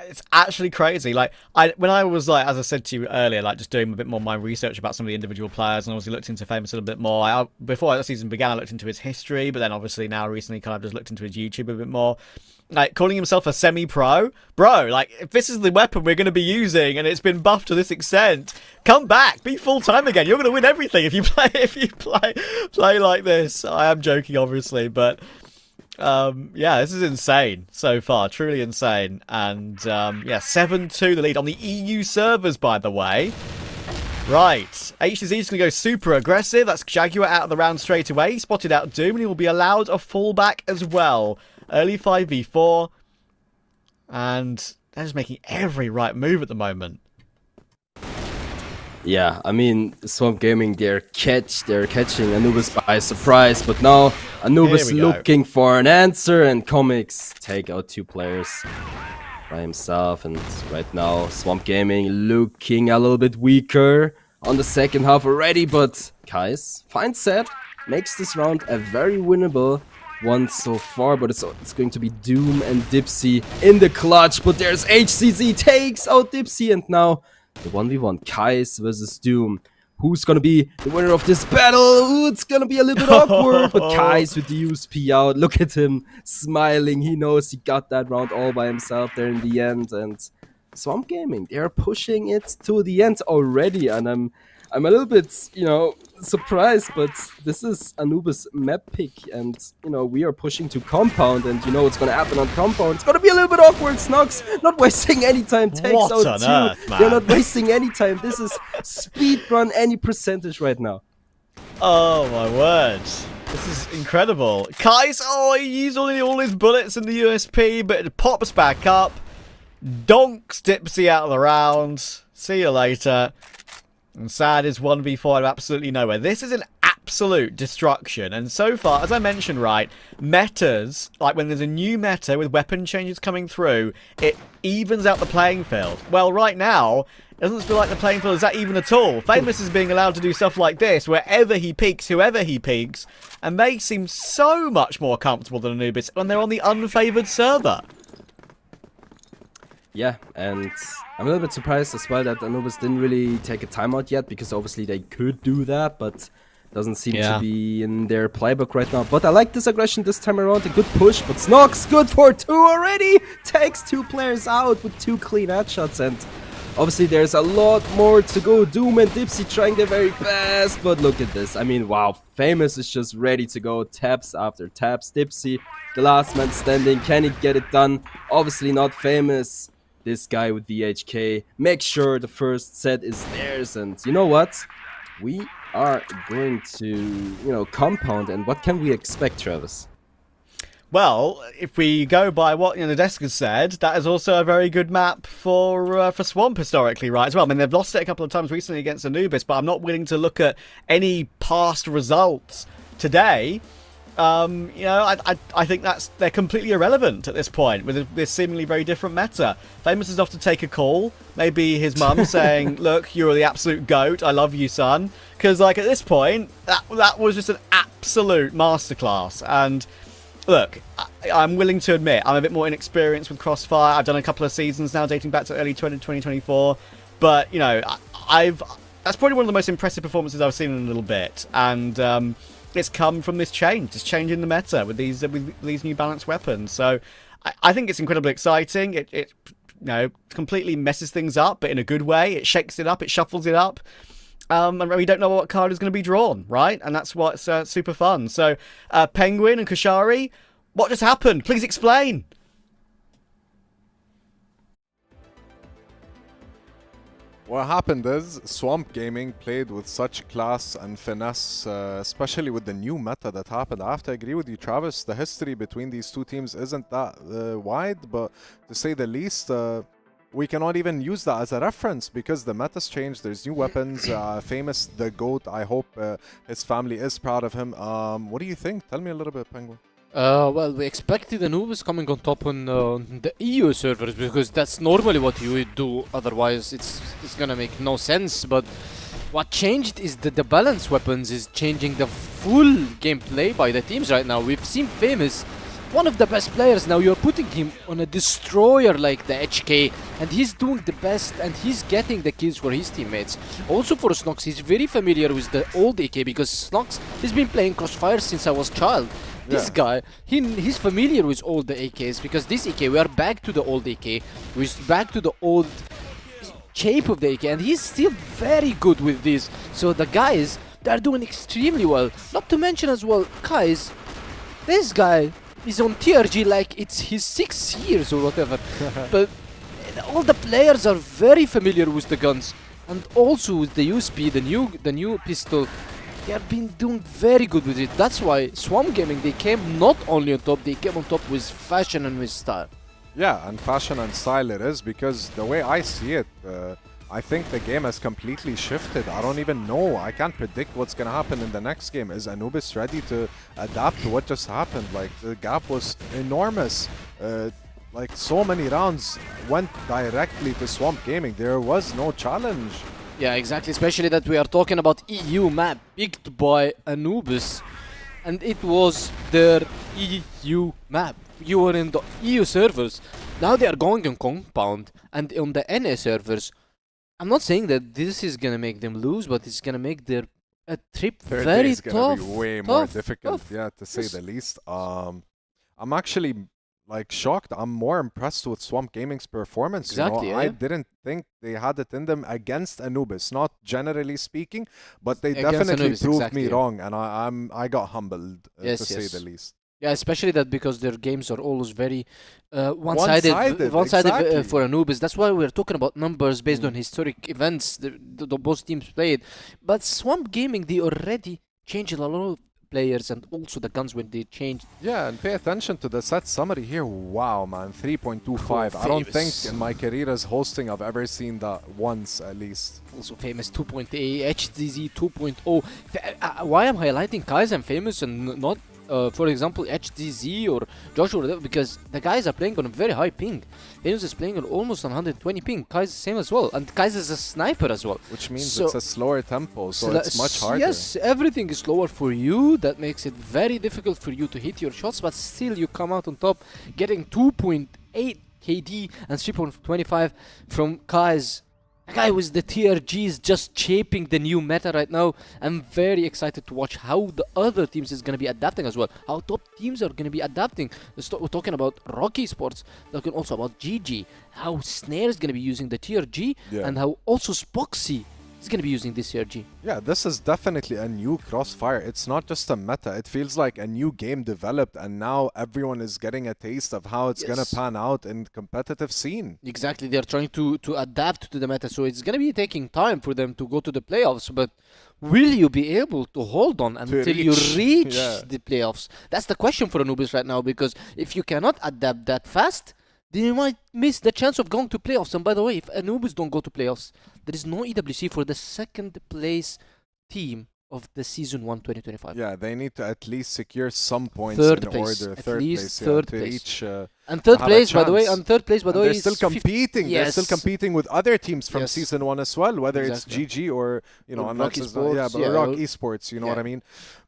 It's actually crazy. Like, when I was, like, as I said to you earlier, like, just doing a bit more of my research about some of the individual players, and obviously looked into Famous a little bit more. Before the season began, I looked into his history, but then obviously now recently kind of just looked into his YouTube a bit more. Like, calling himself a semi-pro? Bro, like, if this is the weapon we're going to be using and it's been buffed to this extent, come back, be full-time again. You're going to win everything if you play like this. I am joking, obviously, but yeah, this is insane so far. Truly insane. And yeah, 7-2 the lead on the EU servers, by the way. Right, HCZ is going to go super aggressive. That's Jaguar out of the round straight away. He spotted out Doom, and he will be allowed a fallback as well. Early 5v4. And they're just making every right move at the moment. Yeah, I mean, Swamp Gaming, they're catching Anubis by surprise, but now Anubis Here we go. looking for an answer, and Comics take out 2 players by himself, and right now Swamp Gaming looking a little bit weaker on the second half already, but Kais finds set, makes this round a very winnable one so far, but it's going to be Doom and Dipsy in the clutch, but there's HCZ, takes out Dipsy, and now the 1v1, Kais versus Doom. Who's gonna be the winner of this battle? Ooh, it's gonna be a little bit awkward, but Kais with the USP out. Look at him smiling. He knows he got that round all by himself there in the end. And Swamp Gaming, they're pushing it to the end already, and I'm a little bit, you know, surprised, but this is Anubis map pick, and you know, we are pushing to compound, and you know what's gonna happen on compound. It's gonna be a little bit awkward. Snox not wasting any time, takes What out on 2. earth, man? They're not wasting any time. This is speed run any percentage right now. Oh my word. This is incredible. Kais, oh, he used all his bullets in the USP, but it pops back up. Donks Dipsy out of the round. See you later. And Sad is 1v4 out of absolutely nowhere. This is an absolute destruction. And so far, as I mentioned, right, metas, like when there's a new meta with weapon changes coming through, it evens out the playing field. Well, right now, it doesn't feel like the playing field is that even at all. Famous is being allowed to do stuff like this, wherever he peaks, whoever he peaks, and they seem so much more comfortable than Anubis when they're on the unfavored server. Yeah, and I'm a little bit surprised as well that Anubis didn't really take a timeout yet, because obviously they could do that, but doesn't seem to be in their playbook right now. But I like this aggression this time around, a good push, but Snox good for 2 already! Takes 2 players out with 2 clean headshots, and obviously there's a lot more to go. Doom and Dipsy trying their very best, but look at this. I mean, wow, Famous is just ready to go, taps after taps. Dipsy, the last man standing, can he get it done? Obviously not Famous. This guy with the HK, make sure the first set is theirs, and you know what? We are going to, you know, compound, and what can we expect, Travis? Well, if we go by what the desk has said, that is also a very good map for Swamp historically, right, as well. I mean, they've lost it a couple of times recently against Anubis, but I'm not willing to look at any past results today. You know, I think they're completely irrelevant at this point with this seemingly very different meta. Famous is off to take a call. Maybe his mum saying, "Look, you're the absolute goat. I love you, son." Because like at this point, that was just an absolute masterclass. And look, I'm willing to admit I'm a bit more inexperienced with CrossFire. I've done a couple of seasons now, dating back to early 2024. But you know, that's probably one of the most impressive performances I've seen in a little bit. And it's come from this change, this change in the meta with these new balanced weapons. So I think it's incredibly exciting. It you know, completely messes things up, but in a good way. It shakes it up, it shuffles it up. And we don't know what card is going to be drawn, right? And that's what's super fun. So Penguin and Kashari, what just happened? Please explain. What happened is Swamp Gaming played with such class and finesse, especially with the new meta that happened after. I agree with you, Travis. The history between these two teams isn't that wide, but to say the least, we cannot even use that as a reference because the meta's changed. There's new weapons. Famous, the GOAT. I hope his family is proud of him. What do you think? Tell me a little bit, Penguin. Well, we expected Anubis coming on top on the EU servers because that's normally what you would do. Otherwise, it's gonna make no sense. But what changed is that the balance weapons is changing the full gameplay by the teams right now. We've seen Famous, one of the best players. Now you're putting him on a destroyer like the HK, and he's doing the best, and he's getting the kills for his teammates. Also for Snox, he's very familiar with the old AK because Snox has been playing CrossFire since I was a child. This guy, he's familiar with all the AKs because this AK, we are back to the old AK, we're back to the old shape of the AK, and he's still very good with this. So the guys, they're doing extremely well. Not to mention as well, guys, this guy is on TRG like it's his 6 years or whatever. But all the players are very familiar with the guns, and also with the USP, the new pistol. They have been doing very good with it. That's why Swamp Gaming, they came not only on top, they came on top with fashion and with style. Yeah, and fashion and style it is, because the way I see it, I think the game has completely shifted. I don't even know. I can't predict what's going to happen in the next game. Is Anubis ready to adapt to what just happened? Like, the gap was enormous. Like, so many rounds went directly to Swamp Gaming. There was no challenge. Yeah, exactly. Especially that we are talking about EU map picked by Anubis. And it was their EU map. You were in the EU servers. Now they are going on Compound. And on the NA servers, I'm not saying that this is gonna make them lose, but it's gonna make their trip Third very day is gonna tough. be way more difficult, tough. yeah, to say Yes. the least. I'm actually like shocked. I'm more impressed with Swamp Gaming's performance. Exactly, I yeah. didn't think they had it in them against Anubis, not generally speaking, but they Against definitely Anubis, proved exactly, me yeah. wrong, and I got humbled Yes, to say yes. the least. Yeah, especially that because their games are always very one-sided exactly. for Anubis. That's why we're talking about numbers based on historic events the both teams played. But Swamp Gaming, they already changed a lot of players and also the guns when they changed. Yeah, and pay attention to the set summary here. Wow, man, 3.25. Cool, I don't think famous. in my career as hosting I've ever seen that once at least. Also famous 2.8, HZZ 2.0. Why I'm highlighting Kai's and famous and not, for example, HDZ or Joshua, or whatever, because the guys are playing on a very high ping. Famous is playing on almost 120 ping. Kai's the same as well, and Kai's is a sniper as well. Which means So- it's a slower tempo, so that- it's much harder. Yes, everything is slower for you. That makes it very difficult for you to hit your shots, but still you come out on top, getting 2.8 KD and 3.25 from Kai's. The guy with the TRGs just shaping the new meta right now. I'm very excited to watch how the other teams is going to be adapting as well. How top teams are going to be adapting. We're talking about ROC Esports, talking also about GG, how Snare is going to be using the TRG, Yeah. and how also Spoxy is going to be using this TRG. Yeah, this is definitely a new Crossfire. It's not just a meta. It feels like a new game developed, and now everyone is getting a taste of how it's gonna Yes. pan out in competitive scene. Exactly, they're trying to adapt to the meta, so it's gonna be taking time for them to go to the playoffs. But will you be able to hold on until you reach, reach yeah. the playoffs? That's the question for Anubis right now, because if you cannot adapt that fast, then you might miss the chance of going to playoffs. And by the way, if Anubis don't go to playoffs, there is no EWC for the second place team of the season 1 2025. Yeah, they need to at least secure some points Third in place, order. at Third least place, third to place. reach. And third have a place, by the way, chance. and third place, by the And way, they're still is 50 competing. They're still Yes. competing with other teams from Yes. season 1 as well, whether Exactly. it's GG or Or and ROC that's Esports, yeah, but yeah, ROC or- Esports. You know what I mean?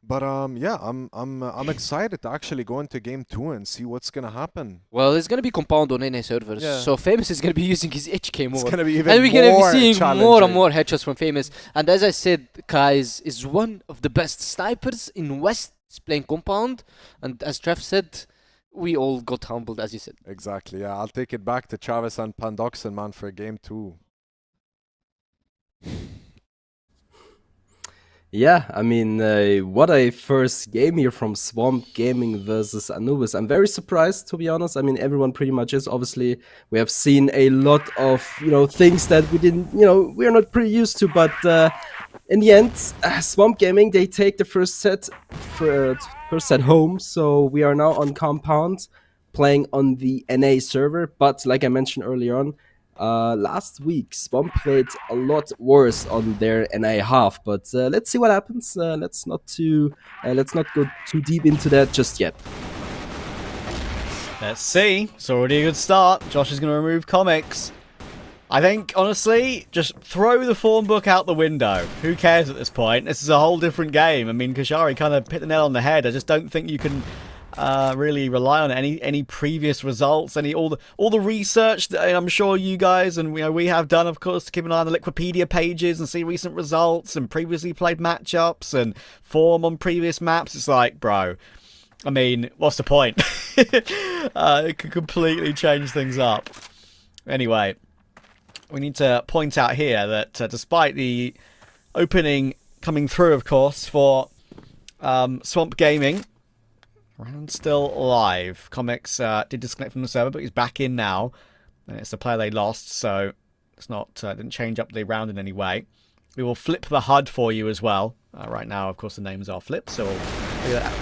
But yeah, I'm excited to actually go into game 2 and see what's gonna happen. Well, it's gonna be compound on NA servers, Yeah. so Famous is gonna be using his HK more. It's gonna be even And we're gonna more be seeing more and challenging. more headshots from Famous. And as I said, Kai's is one of the best snipers in West playing compound. And as Trev said, we all got humbled, as you said. Exactly. Yeah, I'll take it back to Travis and Pandoxin, man, for game 2. Yeah, I mean, what a first game here from Swamp Gaming versus Anubis. I'm very surprised, to be honest. I mean, everyone pretty much is. Obviously, we have seen a lot of, things that we didn't, we're not pretty used to. But in the end, Swamp Gaming, they take the first set home. So we are now on Compound, playing on the NA server. But like I mentioned earlier on, last week Swamp played a lot worse on their NA half, but let's see what happens. Let's not go too deep into that just yet. Let's see. It's already a good start. Josh is going to remove comics. I think, honestly, just throw the form book out the window. Who cares at this point? This is a whole different game. I mean, Kashari kind of hit the nail on the head. I just don't think you can really rely on any previous results, all the research that I'm sure you guys and we have done, of course, to keep an eye on the Wikipedia pages and see recent results and previously played matchups and form on previous maps. It's like, bro, I mean, what's the point? It could completely change things up. Anyway, we need to point out here that despite the opening coming through, of course, for Swamp Gaming, round still live. Comics did disconnect from the server, but he's back in now. And it's the player they lost, so it's not didn't change up the round in any way. We will flip the HUD for you as well. Right now, of course, the names are flipped, so we'll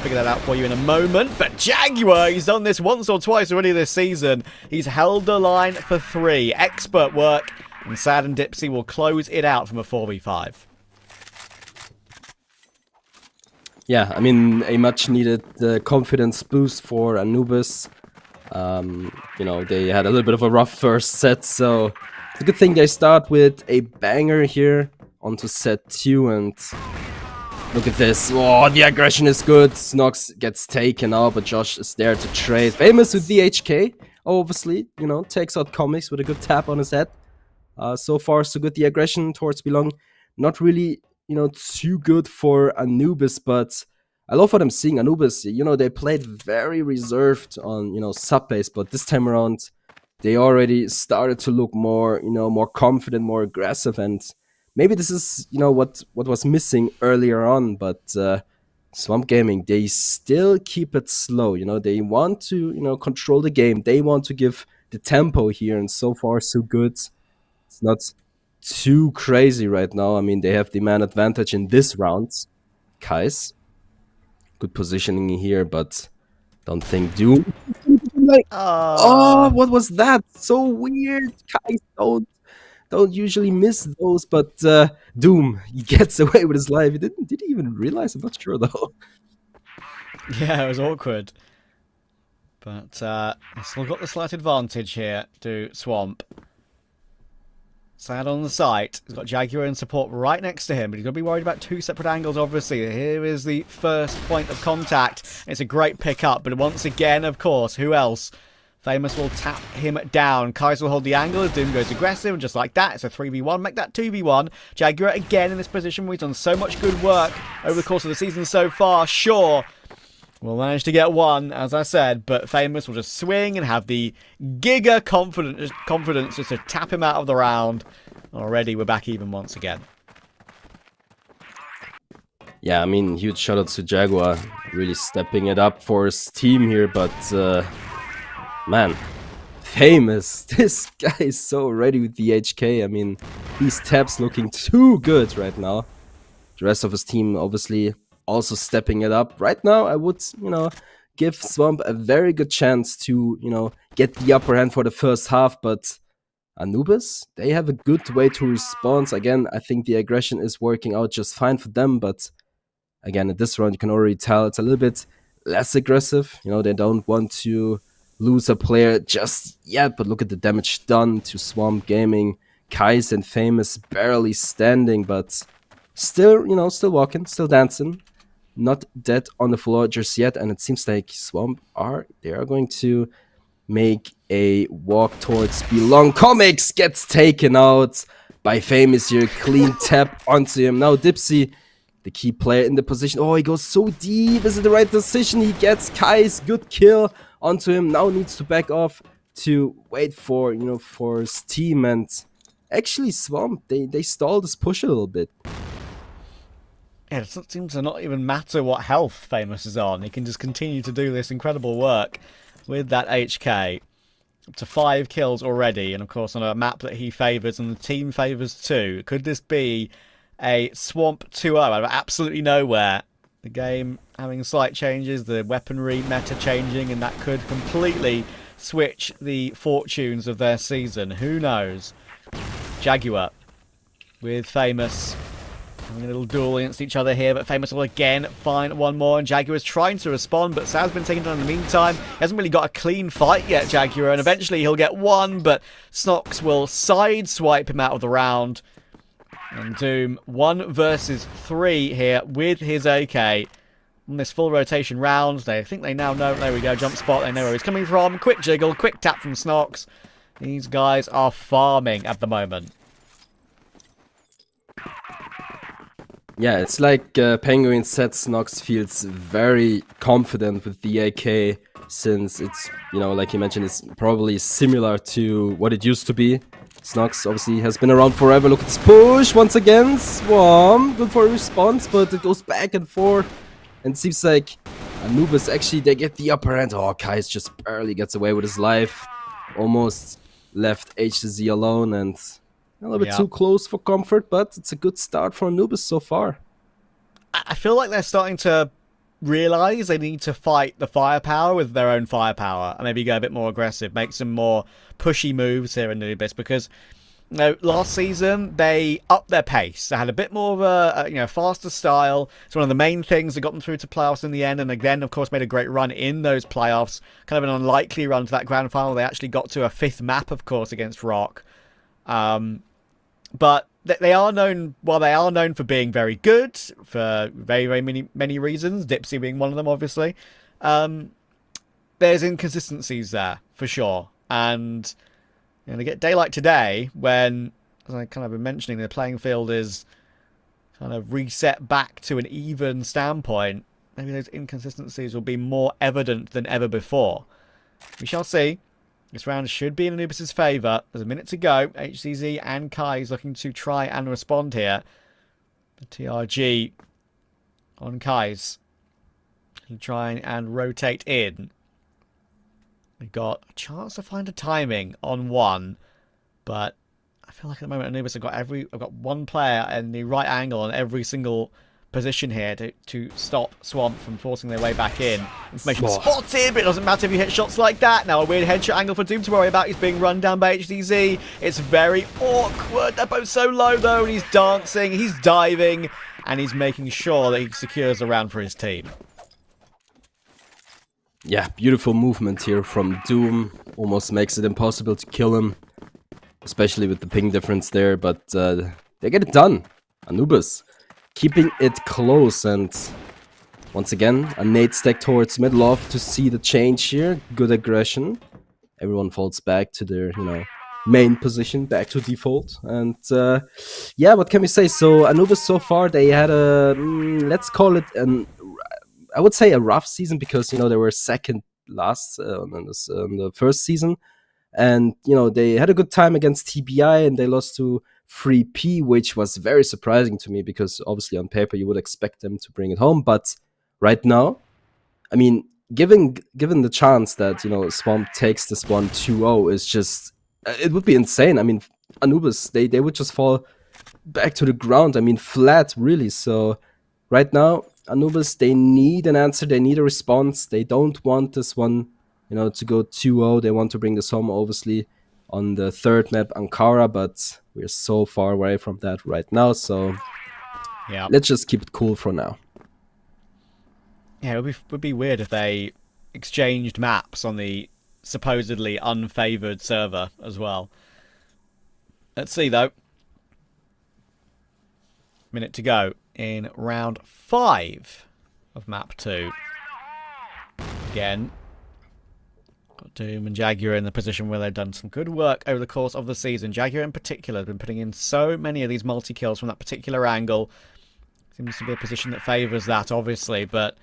figure that out for you in a moment. But Jaguar, he's done this once or twice already this season. He's held the line for 3. Expert work And Sad and Dipsy will close it out from a 4v5. Yeah, I mean, a much needed confidence boost for Anubis. You know, they had a little bit of a rough first set, so it's a good thing they start with a banger here onto set 2, and look at this. Oh, the aggression is good. Snox gets taken out, but Josh is there to trade. Famous with the HK, obviously, you know, takes out Comics with a good tap on his head. So far, so good. The aggression towards Belong, not really, you know, too good for Anubis, but I love what I'm seeing. Anubis, you know, they played very reserved on, you know, sub base, but this time around, they already started to look more, you know, more confident, more aggressive, and maybe this is, you know, what was missing earlier on, but Swamp Gaming, they still keep it slow, you know, they want to, you know, control the game, they want to give the tempo here, and so far, so good. It's not too crazy right now. I mean, they have the man advantage in this round. Kais, good positioning here, but don't think Doom. Oh, what was that? So weird. Kais don't usually miss those, but Doom, he gets away with his life. Did he even realize? I'm not sure though. Yeah, it was awkward. But still got the slight advantage here to Swamp. Sad on the site. He's got Jaguar in support right next to him, but he's going to be worried about two separate angles, obviously. Here is the first point of contact. It's a great pick-up, but once again, of course, who else? Famous will tap him down. Kais will hold the angle as Doom goes aggressive, and just like that, it's a 3v1. Make that 2v1. Jaguar again in this position where he's done so much good work over the course of the season so far. Sure, we'll manage to get one, as I said, but Famous will just swing and have the giga confidence just to tap him out of the round. Already, we're back even once again. Yeah, I mean, huge shout out to Jaguar, really stepping it up for his team here, but man, Famous, this guy is so ready with the HK. I mean, these taps looking too good right now. The rest of his team, obviously, also stepping it up. Right now, I would, you know, give Swamp a very good chance to, you know, get the upper hand for the first half, but Anubis, they have a good way to respond. Again, I think the aggression is working out just fine for them, but again, at this round, you can already tell it's a little bit less aggressive. You know, they don't want to lose a player just yet, but look at the damage done to Swamp Gaming. Kais and Famous barely standing, but still, you know, still walking, still dancing. Not dead on the floor just yet, and it seems like Swamp they are going to make a walk towards Belong. Comics gets taken out by Famous here. Clean tap onto him. Now Dipsy, the key player in the position. Oh, he goes so deep. Is it the right decision? He gets Kais. Good kill onto him. Now needs to back off to wait for, you know, for his team. And actually Swamp, they stalled this push a little bit. Yeah, it doesn't seem to not even matter what health Famous is on. He can just continue to do this incredible work with that HK. Up to 5 kills already, and of course on a map that he favours and the team favours too. Could this be a Swamp 2-0 out of absolutely nowhere? The game having slight changes, the weaponry meta changing, and that could completely switch the fortunes of their season. Who knows? Jaguar with Famous having a little duel against each other here, but Famous will again find one more, and Jaguar is trying to respond, but Sal's been taken down in the meantime. He hasn't really got a clean fight yet, Jaguar, and eventually he'll get one, but Snox will sideswipe him out of the round. And Doom, 1 versus 3 here with his AK. On this full rotation round, they think they now know, there we go, jump spot, they know where he's coming from. Quick jiggle, quick tap from Snox. These guys are farming at the moment. Yeah, it's like Penguin said, Snox feels very confident with the AK, since it's, you know, like you mentioned, it's probably similar to what it used to be. Snox obviously has been around forever. Look at this push once again. Swamp, good for a response, but it goes back and forth. And it seems like Anubis actually, they get the upper hand. Oh, Kais just barely gets away with his life. Almost left HZ alone, and a little bit too close for comfort, but it's a good start for Anubis so far. I feel like they're starting to realize they need to fight the firepower with their own firepower and maybe go a bit more aggressive, make some more pushy moves here in Anubis, because No, last season they upped their pace. They had a bit more of a faster style. It's one of the main things that got them through to playoffs in the end, and again, of course, made a great run in those playoffs. Kind of an unlikely run to that grand final. They actually got to a 5th map, of course, against ROC. But they are known. Well, they are known for being very good for very, very many reasons. Dipsy being one of them, obviously. There's inconsistencies there for sure, and. And they get day like today when, as I kind of been mentioning, the playing field is kind of reset back to an even standpoint. Maybe those inconsistencies will be more evident than ever before. We shall see. This round should be in Anubis' favour. There's a minute to go. HCZ and Kai is looking to try and respond here. The TRG on Kai's. To try and rotate in. We've got a chance to find a timing on one, but I feel like at the moment Anubis have got one player in the right angle on every single position here to stop Swamp from forcing their way back in. Information spotted, but it doesn't matter if you hit shots like that. Now a weird headshot angle for Doom to worry about. He's being run down by HDZ. It's very awkward. They're both so low though, and he's dancing, he's diving, and he's making sure that he secures the round for his team. Yeah, beautiful movement here from Doom. Almost makes it impossible to kill him. Especially with the ping difference there, but they get it done. Anubis keeping it close, and once again, a nade stack towards mid. Love to see the change here. Good aggression. Everyone falls back to their, main position, back to default. And yeah, what can we say? So Anubis so far, they had a, let's call it I would say a rough season, because they were second last on the first season, and they had a good time against TBI, and they lost to 3P, which was very surprising to me, because obviously on paper you would expect them to bring it home. But right now, I mean, given the chance that Swamp takes this one 2-0 is just, it would be insane. I mean, Anubis, they would just fall back to the ground. I mean, flat really. So right now, Anubis, they need an answer, they need a response. They don't want this one, to go 2-0. They want to bring this home, obviously, on the 3rd map, Ankara, but we're so far away from that right now, so yeah, let's just keep it cool for now. Yeah, it would be weird if they exchanged maps on the supposedly unfavoured server as well. Let's see, though. Minute to go in round 5 of map 2. Again, got Doom and Jaguar in the position where they've done some good work over the course of the season. Jaguar in particular has been putting in so many of these multi-kills from that particular angle. Seems to be a position that favours that, obviously, but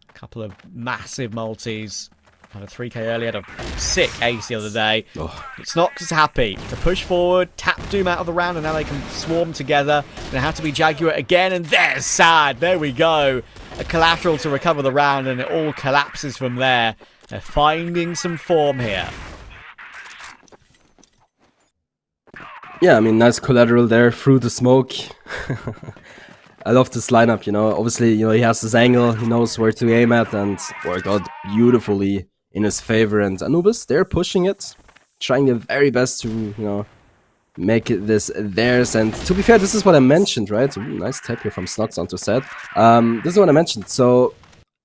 a couple of massive multis. Had a 3k earlier, had a sick ace the other day. Snox is happy to push forward, tap Doom out of the round, and now they can swarm together. They have to be Jaguar again, and there's Sad. There we go. A collateral to recover the round, and it all collapses from there. They're finding some form here. Yeah, I mean, nice collateral there through the smoke. I love this lineup, Obviously, he has this angle, he knows where to aim at, and worked out beautifully in his favor. And Anubis, they're pushing it, trying their very best to, make this theirs. And to be fair, this is what I mentioned, right? Ooh, nice tap here from Snox onto Set. This is what I mentioned. So,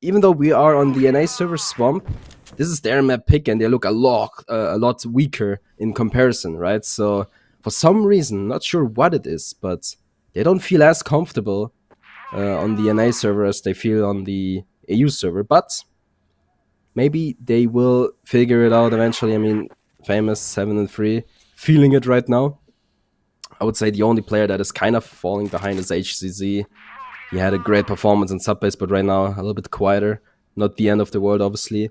even though we are on the NA server Swamp, this is their map pick, and they look a lot weaker in comparison, right? So, for some reason, not sure what it is, but they don't feel as comfortable on the NA server as they feel on the AU server, but maybe they will figure it out eventually. I mean, Famous 7-3, feeling it right now. I would say the only player that is kind of falling behind is HCZ. He had a great performance in Subbase, but right now a little bit quieter. Not the end of the world, obviously.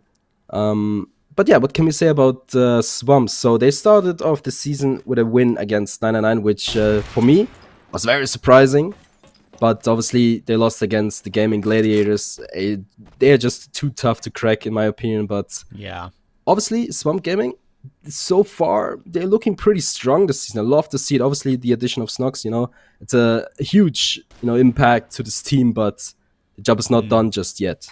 But yeah, what can we say about Swamp? So they started off the season with a win against 999, which for me was very surprising. But obviously they lost against the Gaimin Gladiators. They are just too tough to crack, in my opinion. But yeah, obviously Swamp Gaming, so far they're looking pretty strong this season. I love to see it. Obviously the addition of Snox, it's a huge impact to this team, but the job is not done just yet.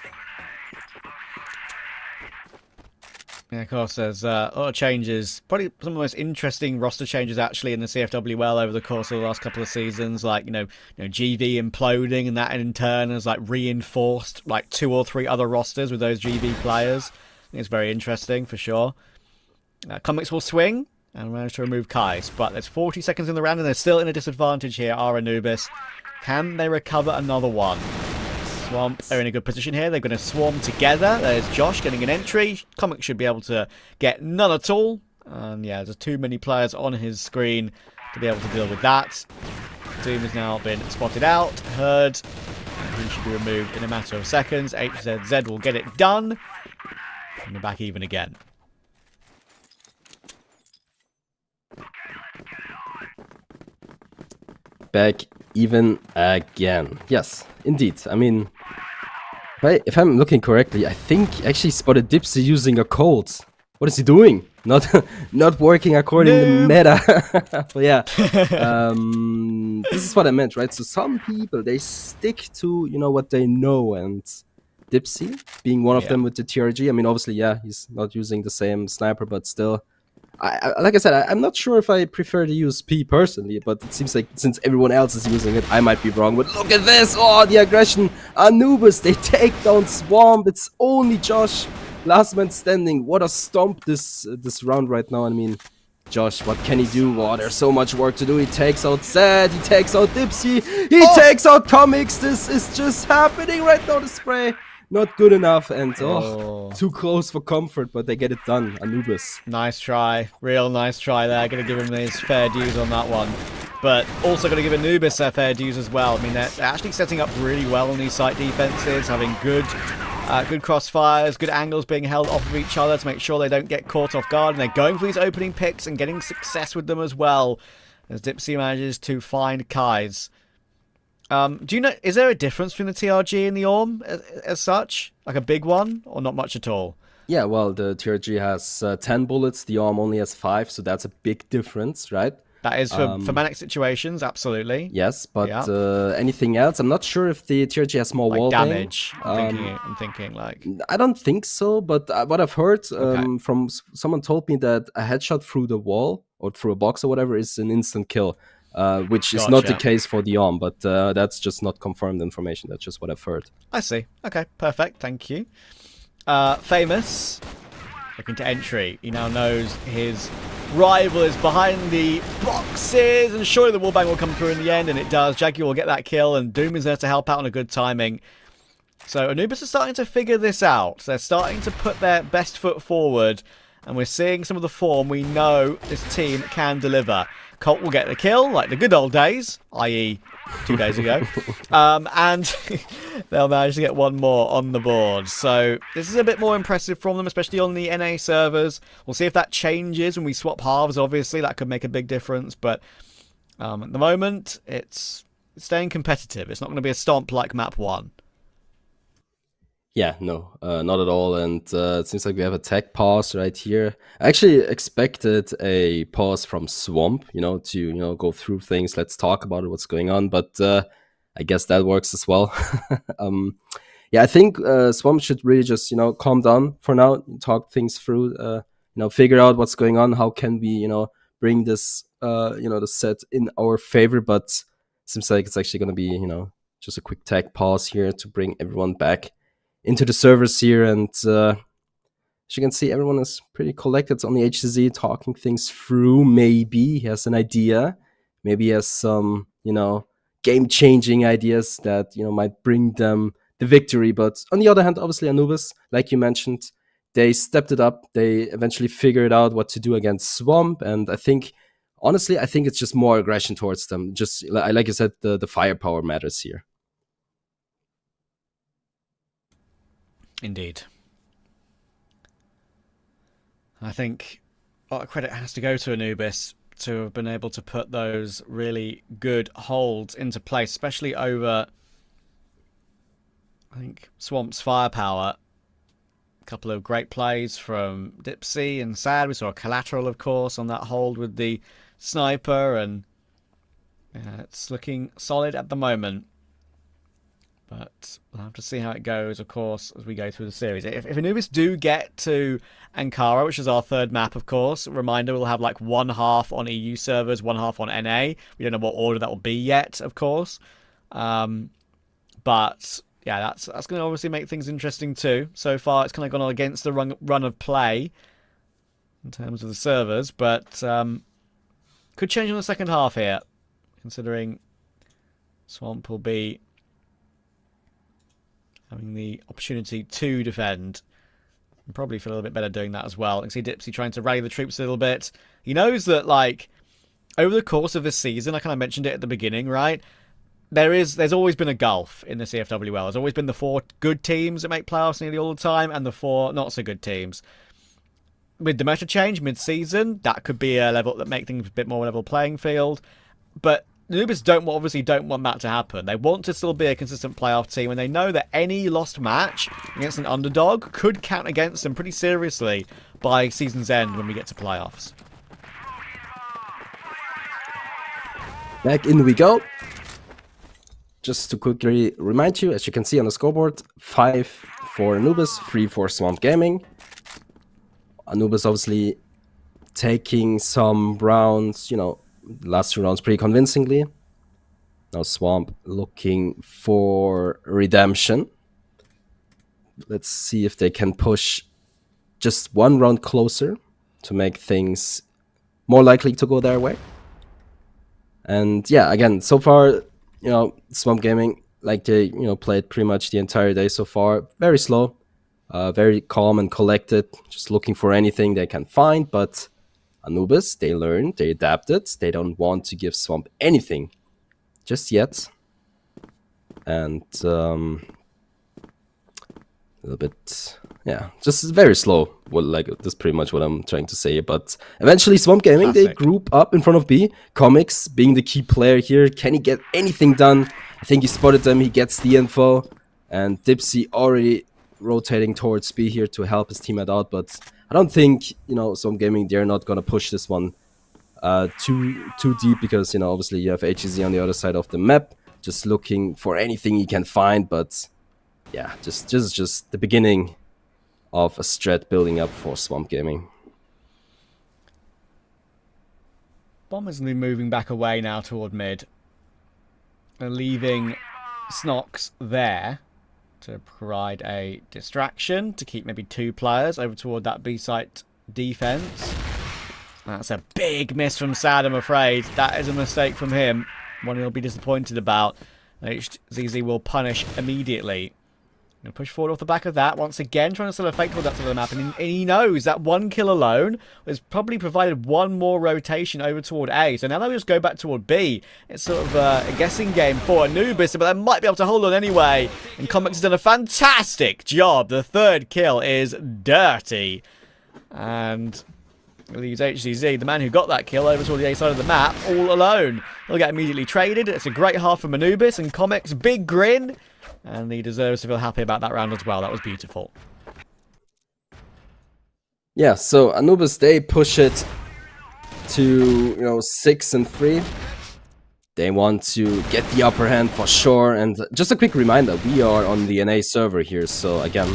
Yeah, of course, there's a lot of changes. Probably some of the most interesting roster changes actually in the CFWL over the course of the last couple of seasons. Like, GV imploding, and that in turn has like reinforced like 2 or 3 other rosters with those GV players. I think it's very interesting for sure. Comics will swing and manage to remove Kais, but there's 40 seconds in the round and they're still in a disadvantage here, are Anubis. Can they recover another one? Swamp are in a good position here. They're going to swarm together. There's Josh getting an entry. Comic should be able to get none at all. Yeah, there's too many players on his screen to be able to deal with that. Doom has now been spotted out, heard, and he should be removed in a matter of seconds. HZZ will get it done. And we're back even again. Back even again. Yes, indeed. I mean, if I'm looking correctly, I think he actually spotted Dipsy using a cold. What is he doing? Not working according to the meta. But yeah, this is what I meant, right? So some people, they stick to, what they know, and Dipsy being one of them with the TRG. I mean, obviously, yeah, he's not using the same sniper, but still. Like I said, I'm not sure if I prefer to use P personally, but it seems like since everyone else is using it, I might be wrong. But look at this! Oh, the aggression! Anubis, they take down Swamp. It's only Josh, last man standing. What a stomp this round right now. I mean, Josh, what can he do? Oh, there's so much work to do. He takes out Zed, he takes out Dipsy, he takes out Comics. This is just happening right now. The spray. Not good enough, and too close for comfort, but they get it done. Anubis. Nice try. Real nice try there. Going to give him his fair dues on that one. But also going to give Anubis their fair dues as well. I mean, they're actually setting up really well on these site defenses, having good crossfires, good angles being held off of each other to make sure they don't get caught off guard. And they're going for these opening picks and getting success with them as well, as Dipsy manages to find Kais. Do you know, is there a difference between the TRG and the ORM as such? Like a big one, or not much at all? Yeah, well, the TRG has 10 bullets, the ORM only has 5, so that's a big difference, right? That is for manic situations, absolutely. Yes, but anything else? I'm not sure if the TRG has more wall damage. I'm thinking like... I don't think so, but what I've heard from someone told me that a headshot through the wall, or through a box or whatever, is an instant kill. Which is not the case for the ORM, but that's just not confirmed information. That's just what I've heard. I see. Okay, perfect. Thank you. Famous, looking to entry. He now knows his rival is behind the boxes, and surely the wallbang will come through in the end, and it does. Jaguar will get that kill, and Doom is there to help out on a good timing. So Anubis are starting to figure this out. They're starting to put their best foot forward, and we're seeing some of the form we know this team can deliver. Colt will get the kill, like the good old days, i.e. 2 days ago. And they'll manage to get one more on the board. So this is a bit more impressive from them, especially on the NA servers. We'll see if that changes when we swap halves, obviously. That could make a big difference. But at the moment, it's staying competitive. It's not going to be a stomp like map 1. Yeah, no, not at all. And it seems like we have a tech pause right here. I actually expected a pause from Swamp, to, go through things. Let's talk about it, what's going on. But I guess that works as well. Yeah, I think Swamp should really just, calm down for now, talk things through, figure out what's going on. How can we, bring this, the set in our favor? But it seems like it's actually going to be, just a quick tech pause here to bring everyone back into the servers here, and as you can see, everyone is pretty collected on the HCZ, talking things through. Maybe he has an idea, maybe he has some, game-changing ideas that, might bring them the victory. But on the other hand, obviously Anubis, like you mentioned, they stepped it up. They eventually figured out what to do against Swamp, and honestly, I think it's just more aggression towards them. Just like you said, the firepower matters here. Indeed. I think a lot of credit has to go to Anubis to have been able to put those really good holds into place, especially over, I think, Swamp's firepower. A couple of great plays from Dipsy and Sad. We saw a collateral, of course, on that hold with the sniper, and it's looking solid at the moment. But we'll have to see how it goes, of course, as we go through the series. If Anubis do get to Ankara, which is our third map, of course, reminder, we'll have like one half on EU servers, one half on NA. We don't know what order that will be yet, of course. But yeah, that's going to obviously make things interesting too. So far, it's kind of gone against the run of play in terms of the servers, but could change in the second half here, considering Swamp will be having the opportunity to defend. And probably feel a little bit better doing that as well. You can see Dipsy trying to rally the troops a little bit. He knows that, like, over the course of this season, I kind of mentioned it at the beginning, right? There's always been a gulf in the CFWL. There's always been the 4 good teams that make playoffs nearly all the time, and the 4 not so good teams. With the meta change mid-season, that could be a level that make things a bit more level playing field. But Anubis obviously don't want that to happen. They want to still be a consistent playoff team, and they know that any lost match against an underdog could count against them pretty seriously by season's end when we get to playoffs. Back in we go. Just to quickly remind you, as you can see on the scoreboard, 5 for Anubis, 3 for Swamp Gaming. Anubis obviously taking some rounds, you know, last 2 rounds pretty convincingly. Now Swamp looking for redemption. Let's see if they can push just 1 round closer to make things more likely to go their way. And yeah, again, so far, you know, Swamp Gaming, like they, you know, played pretty much the entire day so far. Very slow, very calm and collected, just looking for anything they can find. But Anubis, they learned, they adapted. They don't want to give Swamp anything just yet. And a little bit, yeah, just very slow. Well, like, that's pretty much what I'm trying to say. But eventually Swamp Gaming, they group up in front of B. Comics being the key player here. Can he get anything done? I think he spotted them. He gets the info. And Dipsy already rotating towards B here to help his teammate out. But I don't think, you know, Swamp Gaming, they're not going to push this one too deep. Because, you know, obviously you have HEZ on the other side of the map. Just looking for anything he can find. But yeah, just the beginning of a strat building up for Swamp Gaming. Bomber's going to be moving back away now toward mid. And leaving Snox there to provide a distraction to keep maybe 2 players over toward that B-site defense. That's a big miss from Sad, I'm afraid. That is a mistake from him. One he'll be disappointed about. HZZ will punish immediately. Going to push forward off the back of that. Once again, trying to sell a fake toward that side of the map. And he knows that 1 kill alone has probably provided 1 more rotation over toward A. So now they'll just go back toward B. It's sort of a guessing game for Anubis, but they might be able to hold on anyway. And Comics has done a fantastic job. The 3rd kill is dirty. And leaves HZZ, the man who got that kill, over toward the A side of the map, all alone. He'll get immediately traded. It's a great half from Anubis, and Comics, big grin. And he deserves to feel happy about that round as well. That was beautiful. Yeah, so Anubis, they push it to, you know, 6 and 3. They want to get the upper hand for sure. And just a quick reminder, we are on the NA server here. So again,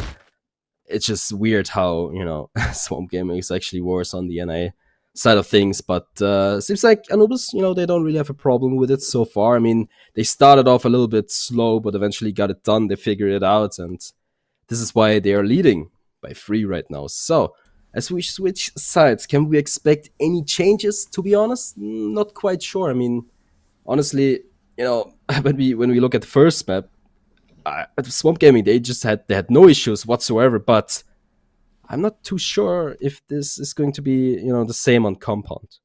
it's just weird how, you know, Swamp Gaming is actually worse on the NA side of things. But seems like Anubis, you know, they don't really have a problem with it so far. I mean, they started off a little bit slow, but eventually got it done. They figured it out, and this is why they are leading by 3 right now. So as we switch sides, can we expect any changes? To be honest, not quite sure. I mean, honestly, you know, when we look at the first map, Swamp Gaming, they had no issues whatsoever. But I'm not too sure if this is going to be, you know, the same on Compound.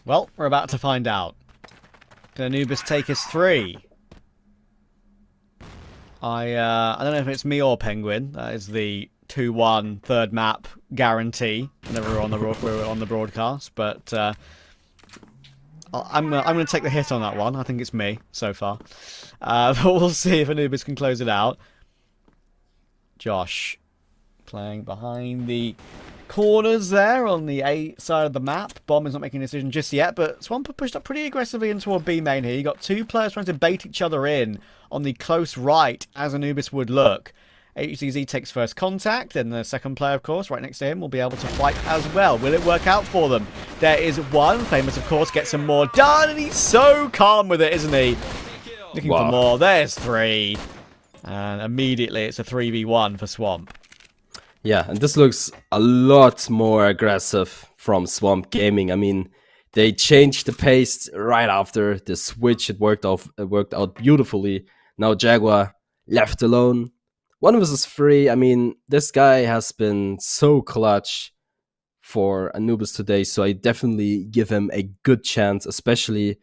Well, we're about to find out. Can Anubis take us 3? I don't know if it's me or Penguin. That is the 2-1 3rd map guarantee whenever we're on the broadcast. But I'm gonna take the hit on that one. I think it's me so far. But we'll see if Anubis can close it out. Josh playing behind the corners there on the A side of the map. Bomb is not making a decision just yet, but Swamp have pushed up pretty aggressively into a B main here. You got two players trying to bait each other in on the close right, as Anubis would look. HCZ takes first contact, and the second player, of course, right next to him, will be able to fight as well. Will it work out for them? There is one. Famous, of course, gets some more done, and he's so calm with it, isn't he? Looking for more. There's 3. And immediately it's a 3v1 for Swamp. Yeah, and this looks a lot more aggressive from Swamp Gaming. I mean, they changed the pace right after the switch. It worked out beautifully. Now Jaguar left alone. 1 versus 3. I mean, this guy has been so clutch for Anubis today, so I definitely give him a good chance, especially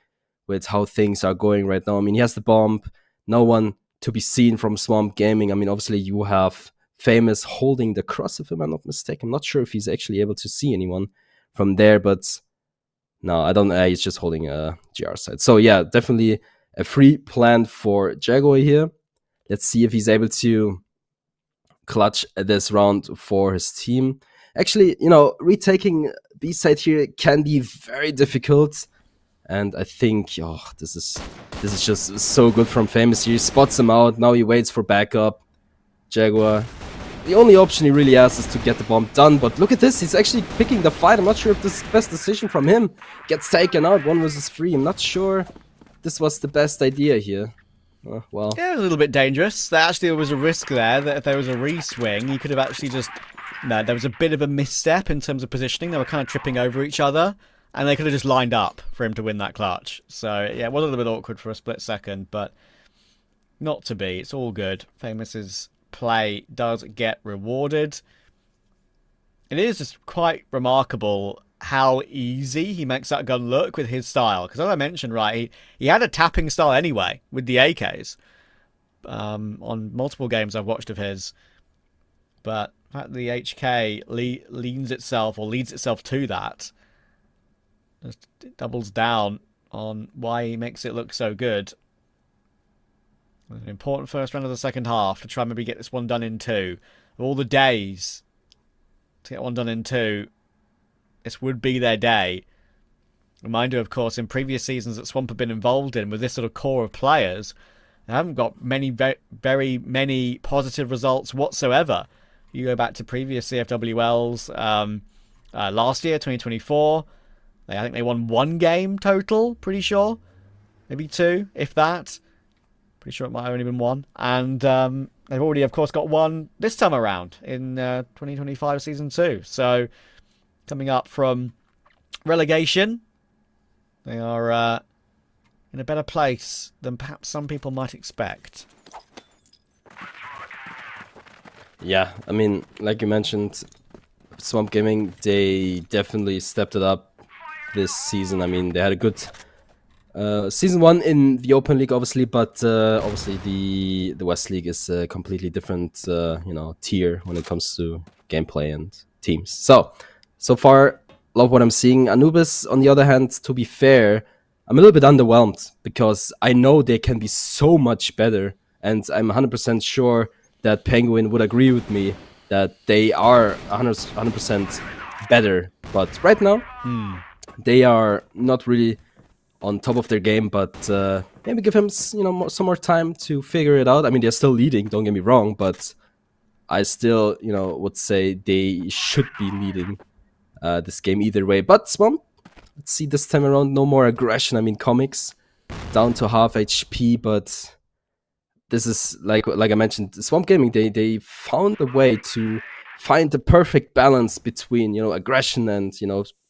with how things are going right now. I mean, he has the bomb. No one to be seen from Swamp Gaming. I mean, obviously you have Famous holding the cross, if I'm not mistaken. I'm not sure if he's actually able to see anyone from there, but no, I don't. He's just holding a GR side. So yeah, definitely a free plan for Jaguar here. Let's see if he's able to clutch this round for his team. Actually, you know, retaking B side here can be very difficult, and I think this is just so good from Famous here. He spots him out. Now he waits for backup. Jaguar, the only option he really has is to get the bomb done, but look at this, he's actually picking the fight. I'm not sure if this is the best decision from him. Gets taken out 1 versus 3. I'm not sure this was the best idea here. Well. Yeah, it was a little bit dangerous. There was a risk there that if there was a re-swing, he could have actually just... No, there was a bit of a misstep in terms of positioning. They were kind of tripping over each other, and they could have just lined up for him to win that clutch. So, yeah, it was a little bit awkward for a split second, but not to be. It's all good. Famous's play does get rewarded. It is just quite remarkable how easy he makes that gun look with his style. Because as I mentioned, right, he had a tapping style anyway with the AKs. On multiple games I've watched of his. But the fact the HK leads itself to that. Just doubles down on why he makes it look so good. An important first round of the second half to try and maybe get this one done in 2. Of all the days to get one done in 2, this would be their day. Reminder, of course, in previous seasons that Swamp have been involved in with this sort of core of players, they haven't got very many positive results whatsoever. You go back to previous CFWLs last year, 2024. I think they won 1 game total, pretty sure. Maybe 2, if that. Pretty sure it might have only been 1. And they've already, of course, got 1 this time around in 2025 Season 2. So, coming up from relegation, they are in a better place than perhaps some people might expect. Yeah, I mean, like you mentioned, Swamp Gaming, they definitely stepped it up this season. I mean, they had a good Season 1 in the Open League, obviously, but obviously the West League is a completely different, tier when it comes to gameplay and teams. So far, love what I'm seeing. Anubis, on the other hand, to be fair, I'm a little bit underwhelmed because I know they can be so much better, and I'm 100% sure that Penguin would agree with me that they are 100% better. But right now, they are not really on top of their game, but maybe give him some more time to figure it out. I mean, they're still leading, don't get me wrong, but I still would say they should be leading this game either way. But Swamp, let's see this time around, no more aggression. I mean, comics down to half HP, but this is like I mentioned, Swamp Gaming, they found a way to find the perfect balance between aggression and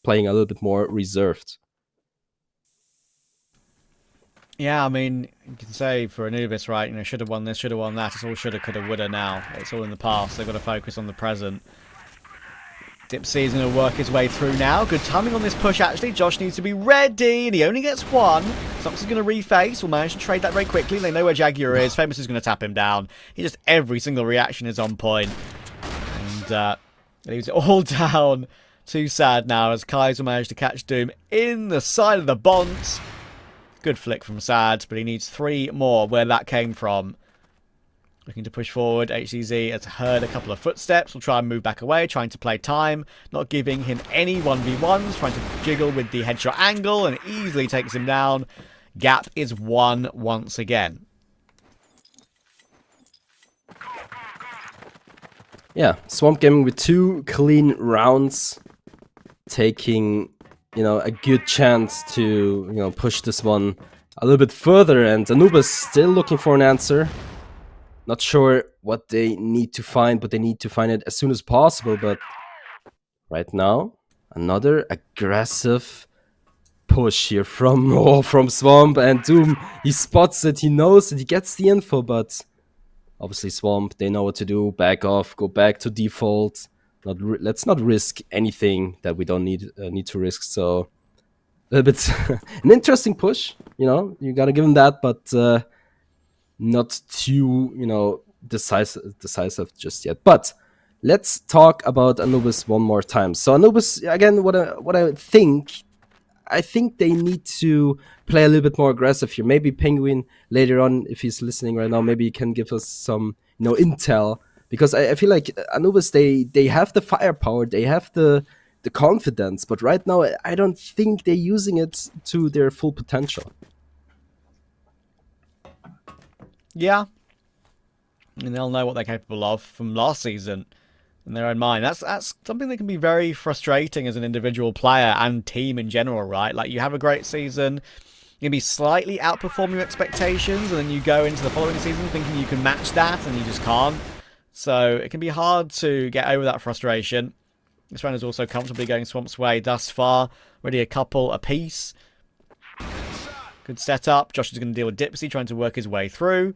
playing a little bit more reserved. Yeah, I mean, you can say for Anubis, right, should have won this, should have won that. It's all shoulda, coulda, woulda now. It's all in the past. They've got to focus on the present. Dipsy is going to work his way through now. Good timing on this push, actually. Josh needs to be ready, and he only gets 1. Something's going to reface. We'll manage to trade that very quickly. They know where Jaguar is. Famous is going to tap him down. Every single reaction is on point. And leaves it all down. Too sad now as Kaiser managed to catch Doom in the side of the bonds. Good flick from Sad, but he needs 3 more where that came from. Looking to push forward. HCZ has heard a couple of footsteps. Will try and move back away, trying to play time. Not giving him any 1v1s. Trying to jiggle with the headshot angle and easily takes him down. Gap is won once again. Yeah, Swamp Gaming with 2 clean rounds, taking, a good chance to, push this one a little bit further. And Anubis still looking for an answer. Not sure what they need to find, but they need to find it as soon as possible. But right now, another aggressive push here from Swamp, and Doom, he spots it, he knows it, he gets the info, but obviously Swamp, they know what to do. Back off, go back to default. Let's not risk anything that we don't need to risk. So a little bit an interesting push, you gotta give him that, but not too decisive just yet. But let's talk about Anubis one more time. So Anubis, again, what I think they need to play a little bit more aggressive here. Maybe Penguin later on, if he's listening right now, maybe he can give us some intel, because I feel like Anubis, they have the firepower, they have the confidence, but right now I don't think they're using it to their full potential. Yeah. And they'll know what they're capable of from last season in their own mind. That's something that can be very frustrating as an individual player and team in general, right? Like, you have a great season, you can be slightly outperforming your expectations, and then you go into the following season thinking you can match that, and you just can't. So it can be hard to get over that frustration. This round is also comfortably going Swamp's way thus far. Already a couple apiece. Good setup. Josh is going to deal with Dipsy, trying to work his way through.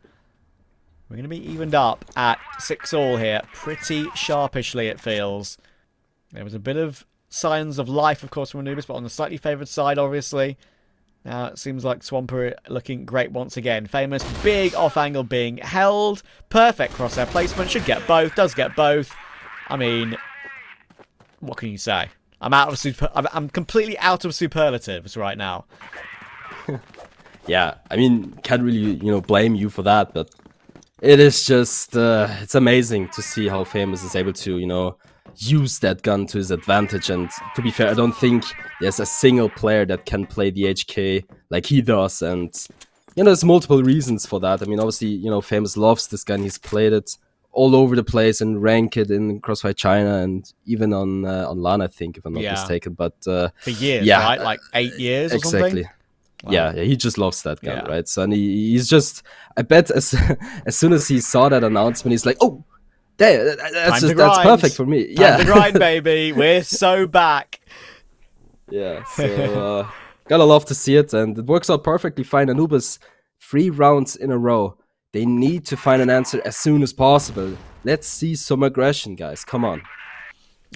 We're going to be evened up at 6-all here. Pretty sharpishly, it feels. There was a bit of signs of life, of course, from Anubis, but on the slightly favoured side, obviously. Now it seems like Swamper looking great once again. Famous big off angle being held. Perfect crosshair placement. Should get both. Does get both. I mean, what can you say? I'm completely out of superlatives right now. Yeah, I mean, can't really, blame you for that, but it is just, it's amazing to see how Famous is able to, use that gun to his advantage. And to be fair, I don't think there's a single player that can play the HK like he does. And, there's multiple reasons for that. I mean, obviously, Famous loves this gun. He's played it all over the place and ranked it in CrossFire China and even on LAN, I think, if I'm not mistaken. But for years, right? Like 8 years or exactly. something? Wow. Yeah, he just loves that gun, right? So, and he's just, I bet as soon as he saw that announcement, he's like, oh, that's perfect for me. Time to grind, baby. We're so back. Yeah, so gotta love to see it, and it works out perfectly fine. Anubis, 3 rounds in a row. They need to find an answer as soon as possible. Let's see some aggression, guys. Come on.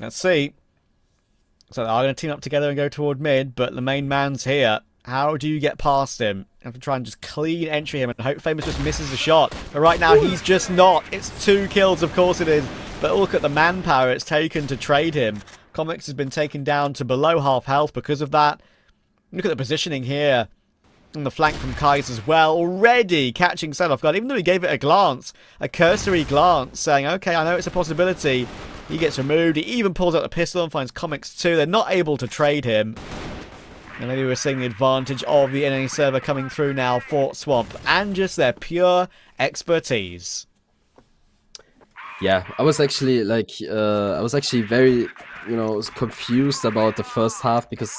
Let's see. So they are going to team up together and go toward mid, but the main man's here. How do you get past him? You have to try and just clean entry him and hope Famous just misses the shot. But right now, he's just not. It's 2 kills, of course it is. But look at the manpower it's taken to trade him. Comics has been taken down to below half health because of that. Look at the positioning here. On the flank from Kais as well. Already catching Set off guard, even though he gave it a glance. A cursory glance, saying, okay, I know it's a possibility. He gets removed. He even pulls out the pistol and finds Comics too. They're not able to trade him. And maybe we're seeing the advantage of the NA server coming through now for Swamp. And just their pure expertise. Yeah, I was actually very, confused about the first half because,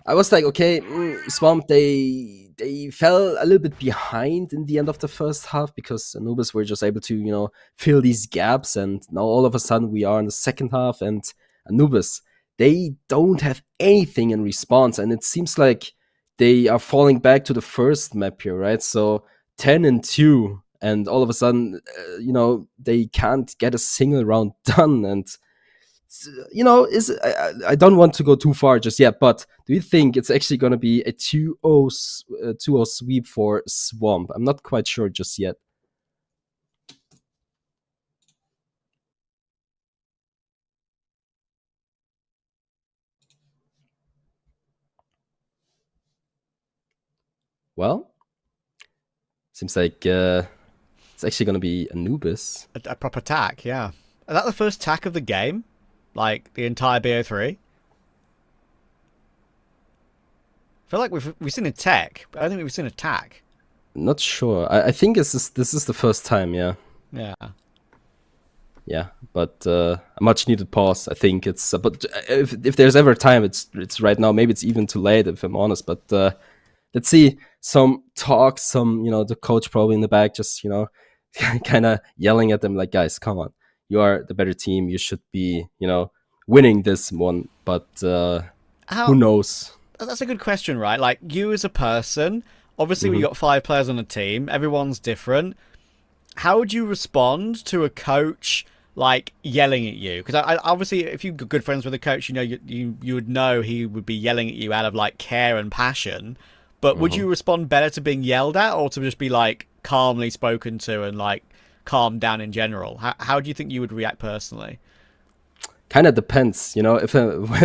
I was like, okay, Swamp, they fell a little bit behind in the end of the first half because Anubis were just able to, fill these gaps. And now all of a sudden we are in the second half and Anubis, they don't have anything in response, and it seems like they are falling back to the first map here, right? So 10-2, and all of a sudden, they can't get a single round done. And I don't want to go too far just yet, but do you think it's actually going to be a 2-0 sweep for Swamp? I'm not quite sure just yet. Well, seems like It's actually going to be Anubis. A proper tack, yeah. Is that the first tack of the game? Like, the entire BO3? I feel like we've seen a tech, but I don't think we've seen a tack. Not sure. I think this is the first time, yeah. Yeah. Yeah, but a much needed pause. I think it's. But if there's ever time, it's right now. Maybe it's even too late, if I'm honest. But let's see some talk. The coach probably in the back, just kind of yelling at them like, guys, come on, you are the better team. You should be, winning this one. But who knows? That's a good question, right? Like, you as a person, obviously, we got 5 players on a team. Everyone's different. How would you respond to a coach like yelling at you? Because I obviously, if you're good friends with a coach, you would know he would be yelling at you out of like care and passion. But would you respond better to being yelled at, or to just be like calmly spoken to and like calm down in general? How do you think you would react personally? Kind of depends, if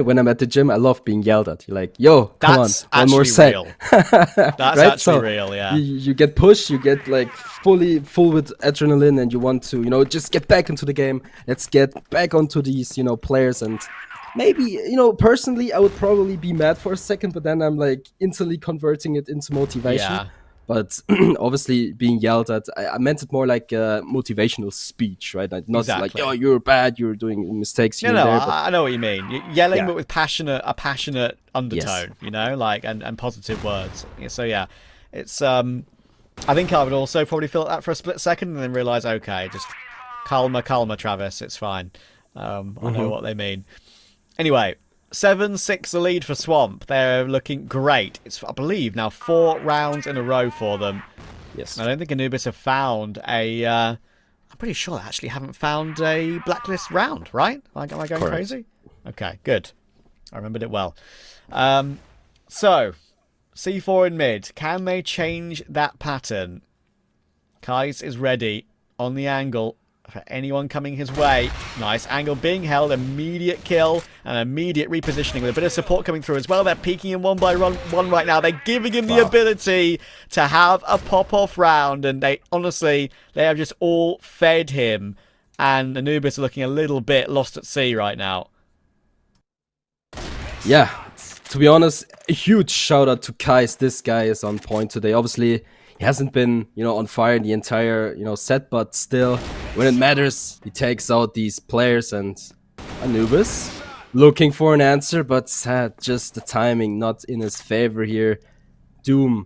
when I'm at the gym, I love being yelled at. You're like, yo, come That's on, one more set. real. That's Right? actually real, yeah. You get pushed, you get like full with adrenaline, and you want to, just get back into the game. Let's get back onto these, players. And maybe, personally, I would probably be mad for a second, but then I'm like instantly converting it into motivation. Yeah. But obviously, being yelled at, I meant it more like a motivational speech, right? Not Exactly. like, oh, you're bad, you're doing mistakes here and there. But I know what you mean. Yelling, Yeah. but with a passionate undertone, like and positive words. So yeah, it's I think I would also probably feel that for a split second and then realize, okay, just calmer, Travis, it's fine. I know what they mean. Anyway, 7-6 the lead for Swamp. They're looking great. It's, I believe, now 4 rounds in a row for them. yes. I don't think Anubis have found a... I'm pretty sure they actually haven't found a blacklist round, right? Am I going Correct. crazy? Okay, good. I remembered it well. So, C4 in mid. Can they change that pattern? Kais is ready on the angle for anyone coming his way. Nice angle being held, immediate kill and immediate repositioning with a bit of support coming through as well. They're peeking him one by one right now. They're giving him the ability to have a pop-off round, and they have just all fed him, and Anubis are looking a little bit lost at sea right now. Yeah, to be honest, a huge shout out to Kais. This guy is on point today. Obviously, he hasn't been, on fire in the entire, set, but still, when it matters, he takes out these players. And Anubis looking for an answer, but sad, just the timing not in his favor here. Doom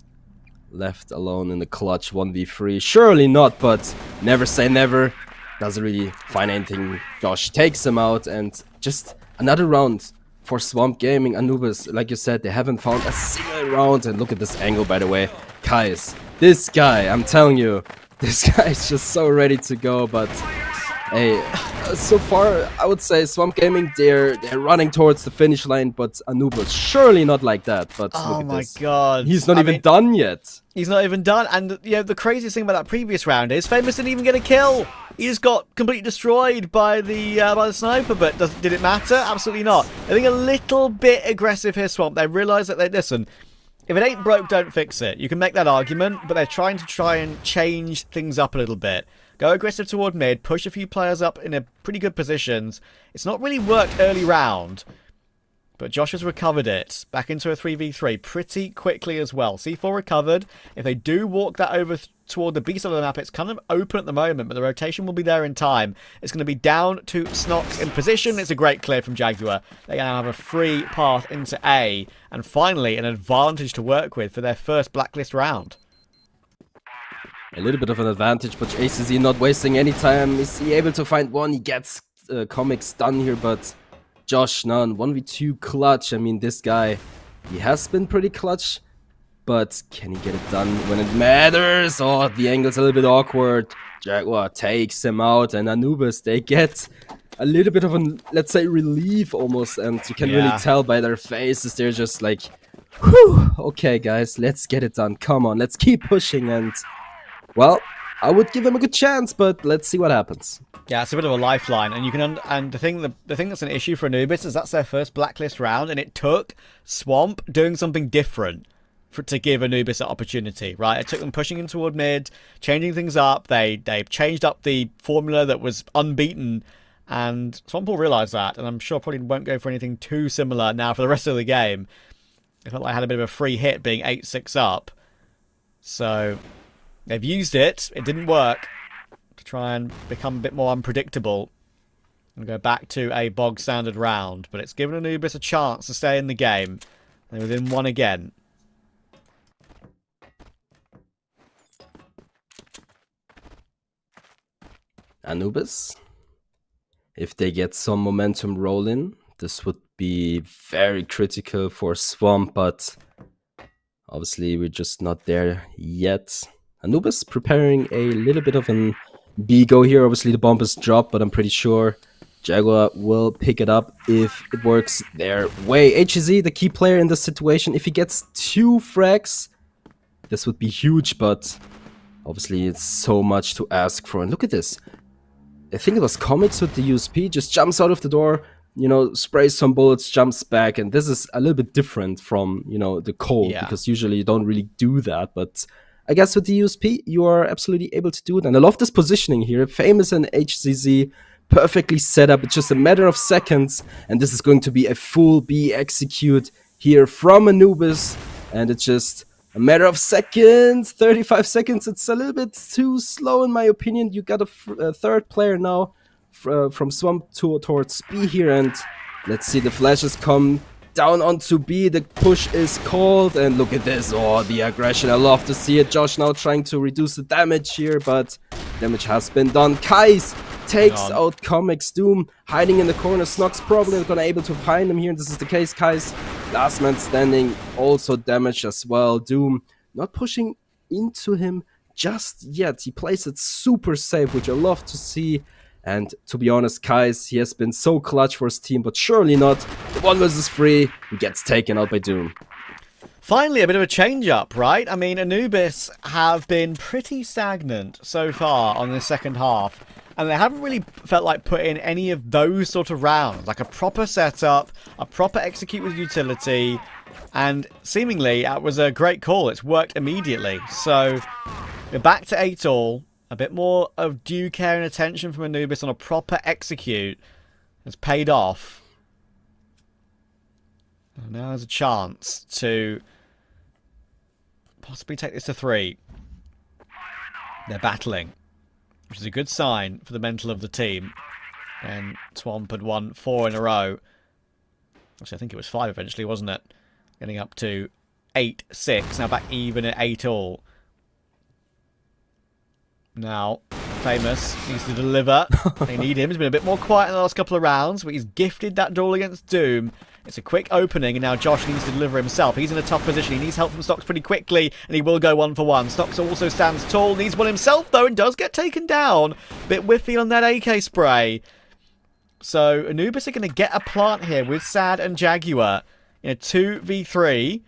left alone in the clutch 1v3. Surely not, but never say never. Doesn't really find anything. Josh takes him out, and just another round for Swamp Gaming. Anubis, like you said, they haven't found a single round. And look at this angle, by the way. Kais, this guy, I'm telling you, this guy is just so ready to go. But hey, so far, I would say Swamp Gaming, they're running towards the finish line, but Anubis, surely not like that. But Oh look at my this. god. He's not even done yet. He's not even done. And the craziest thing about that previous round is Famous didn't even get a kill. He just got completely destroyed by the sniper. But did it matter? Absolutely not. I think a little bit aggressive here, Swamp. They realise that listen. If it ain't broke, don't fix it. You can make that argument, but they're trying and change things up a little bit. Go aggressive toward mid, push a few players up in a pretty good positions. It's not really worked early round, but Josh has recovered it back into a 3v3 pretty quickly as well. C4 recovered. If they do walk that over toward the B side of the map, it's kind of open at the moment, but the rotation will be there in time. It's going to be down to Snox in position. It's a great clear from Jaguar. They now have a free path into A, and finally an advantage to work with for their first blacklist round. A little bit of an advantage, but ACZ not wasting any time. Is he able to find one? He gets comics done here, but Josh Nunn, 1v2 clutch. I mean, this guy, he has been pretty clutch, but can he get it done when it matters? Oh, the angle's a little bit awkward. Jaguar takes him out, and Anubis, they get a little bit of an, let's say, relief almost, and you can really tell by their faces, they're just like, whew, okay guys, let's get it done. Come on, let's keep pushing. And well, I would give him a good chance, but let's see what happens. Yeah, it's a bit of a lifeline, and you can and the thing that's an issue for Anubis is that's their first blacklist round, and it took Swamp doing something different to give Anubis an opportunity, right? It took them pushing in toward mid, changing things up. They changed up the formula that was unbeaten, and Swamp will realise that, and I'm sure probably won't go for anything too similar now for the rest of the game. It felt like I had a bit of a free hit being 8-6 up. So they've used it. It didn't work. To try and become a bit more unpredictable and go back to a bog standard round. But it's given Anubis a chance to stay in the game. They're within one again. Anubis, if they get some momentum rolling, this would be very critical for Swamp, but obviously we're just not there yet. Anubis preparing a little bit of an B-go here. Obviously the bomb is dropped, but I'm pretty sure Jaguar will pick it up if it works their way. HZ, the key player in this situation, if he gets 2 frags, this would be huge, but obviously it's so much to ask for. And look at this. I think it was Comics with the USP, just jumps out of the door, you know, sprays some bullets, jumps back, and this is a little bit different from, you know, the Cold, because usually you don't really do that, but I guess with the USP, you are absolutely able to do it, and I love this positioning here. Famous and HZZ, perfectly set up. It's just a matter of seconds, and this is going to be a full B execute here from Anubis, and it's just a matter of seconds, 35 seconds. It's a little bit too slow in my opinion. You got a third player now from Swamp towards B here, and let's see the flashes come down onto B. The push is called, and look at this. Oh, the aggression. I love to see it. Josh now trying to reduce the damage here, but damage has been done. Kais takes out Comics. Doom hiding in the corner. Snox probably not gonna able to find him here, and this is the case. Kais, last man standing, also damaged as well. Doom not pushing into him just yet. He plays it super safe, which I love to see. And to be honest, Kais, he has been so clutch for his team, but surely not. The 1 versus 3, he gets taken out by Doom. Finally, a bit of a change-up, right? I mean, Anubis have been pretty stagnant so far on the second half, and they haven't really felt like putting any of those sort of rounds, like a proper setup, a proper execute with utility, and seemingly it was a great call. It's worked immediately. So we're back to 8-all. A bit more of due care and attention from Anubis on a proper execute has paid off. And now there's a chance to possibly take this to 3. They're battling, which is a good sign for the mental of the team. And Swamp had won 4 in a row. Actually, I think it was 5 eventually, wasn't it? Getting up to 8-6. Now back even at 8-all. Now, Famous needs to deliver. They need him. He's been a bit more quiet in the last couple of rounds, but he's gifted that duel against Doom. It's a quick opening, and now Josh needs to deliver himself. He's in a tough position. He needs help from Snox pretty quickly, and he will go 1 for 1. Snox also stands tall, needs one himself, though, and does get taken down. Bit whiffy on that AK spray. So, Anubis are going to get a plant here with Sad and Jaguar in a 2v3.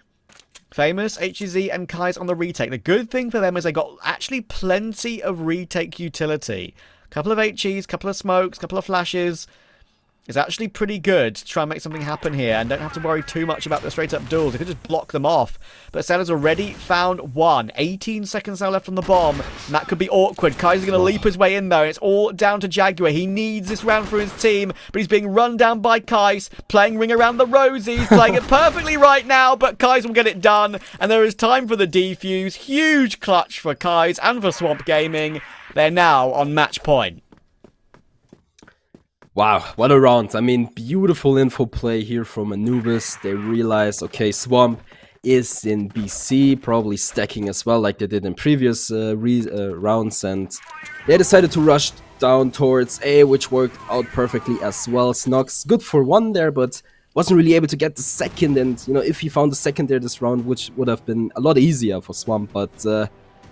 Famous, HZ, and Kai's on the retake. The good thing for them is they got actually plenty of retake utility. Couple of HEs, couple of smokes, couple of flashes. It's actually pretty good to try and make something happen here and don't have to worry too much about the straight-up duels. They could just block them off. But Sad has already found 1. 18 seconds now left on the bomb, and that could be awkward. Kai's going to leap his way in, though. It's all down to Jaguar. He needs this round for his team, but he's being run down by Kais, playing Ring Around the Rosies, playing it perfectly right now, but Kais will get it done, and there is time for the defuse. Huge clutch for Kais and for Swamp Gaming. They're now on match point. Wow, what a round. I mean, beautiful info play here from Anubis. They realize, okay, Swamp is in BC, probably stacking as well like they did in previous rounds, and they decided to rush down towards A, which worked out perfectly as well. Snox, good for 1 there, but wasn't really able to get the second, and, you know, if he found the second there this round, which would have been a lot easier for Swamp, but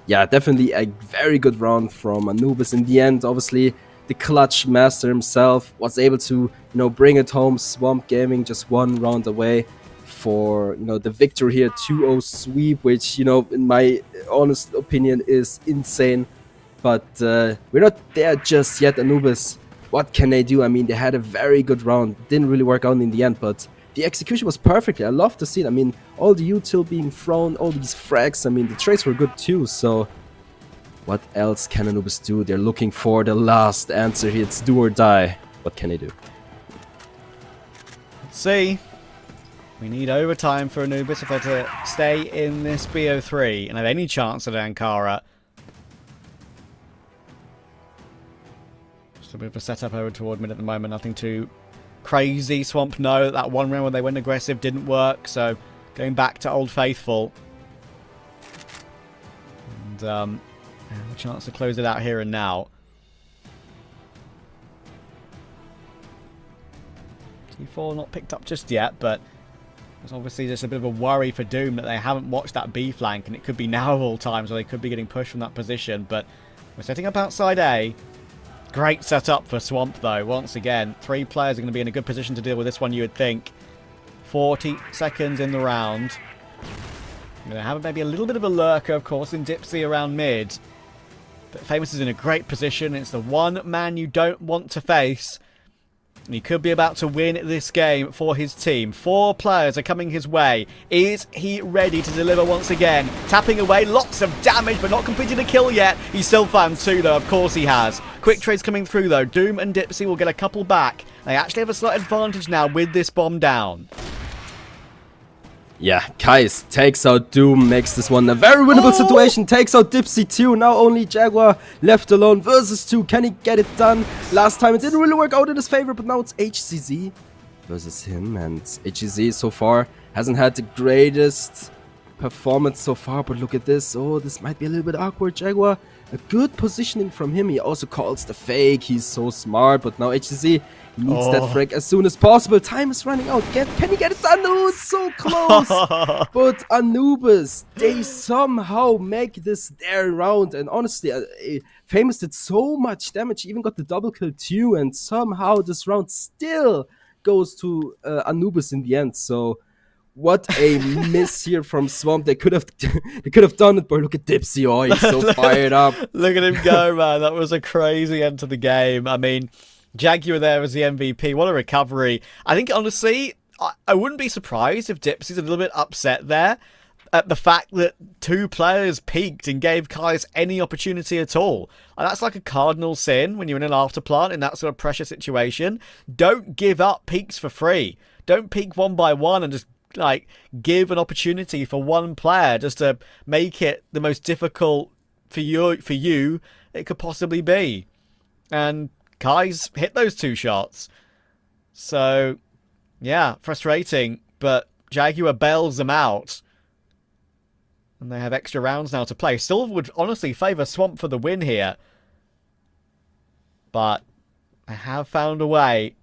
yeah, definitely a very good round from Anubis in the end. Obviously, the clutch master himself was able to, you know, bring it home. Swamp Gaming just 1 round away for, you know, the victory here. 2-0 sweep, which, you know, in my honest opinion is insane. But we're not there just yet. Anubis, what can they do? I mean, they had a very good round. Didn't really work out in the end, but the execution was perfect. I love to see it. I mean, all the util being thrown, all these frags. I mean, the trades were good too. So what else can Anubis do? They're looking for the last answer here. It's do or die. What can he do? Let's see. We need overtime for Anubis if they're to stay in this BO3 and have any chance at Ankara. Just a bit of a setup over toward mid at the moment. Nothing too crazy. Swamp know that one round when they went aggressive didn't work, so going back to Old Faithful. And have a chance to close it out here and now. T4 not picked up just yet, but there's obviously just a bit of a worry for Doom that they haven't watched that B flank, and it could be now of all times where they could be getting pushed from that position. But we're setting up outside A. Great setup for Swamp, though. Once again, 3 players are going to be in a good position to deal with this one, you would think. 40 seconds in the round. Going to have maybe a little bit of a lurker, of course, in Dipsy around mid. But Famous is in a great position. It's the one man you don't want to face. And he could be about to win this game for his team. 4 players are coming his way. Is he ready to deliver once again? Tapping away, lots of damage, but not completed a kill yet. He's still found 2, though. Of course he has. Quick trades coming through, though. Doom and Dipsy will get a couple back. They actually have a slight advantage now with this bomb down. Yeah, Kais takes out Doom, makes this one a very winnable situation, takes out Dipsy too. Now only Jaguar left alone versus 2. Can he get it done? Last time it didn't really work out in his favor, but now it's HCZ versus him. And HCZ so far hasn't had the greatest performance so far, but look at this. Oh, this might be a little bit awkward. Jaguar, a good positioning from him. He also calls the fake. He's so smart, but now HCZ needs that frag as soon as possible. Time is running out. Can he get it done? No, it's so close. But Anubis, they somehow make this their round. And honestly, Famous did so much damage. He even got the double kill too. And somehow this round still goes to Anubis in the end. So what a miss here from Swamp. They could have done it, but look at Dipsy. Oh, he's so fired up. Look at him go, man. That was a crazy end to the game. I mean, Jaguar there as the MVP. What a recovery. I think, honestly, I wouldn't be surprised if Dipsy's a little bit upset there at the fact that 2 players peaked and gave Kais any opportunity at all. And that's like a cardinal sin when you're in an afterplant in that sort of pressure situation. Don't give up peaks for free. Don't peak one by one and just like give an opportunity for one player just to make it the most difficult for you it could possibly be. And Kai's hit those 2 shots. So, yeah, frustrating. But Jaguar bails them out. And they have extra rounds now to play. Still would honestly favour Swamp for the win here. But they have found a way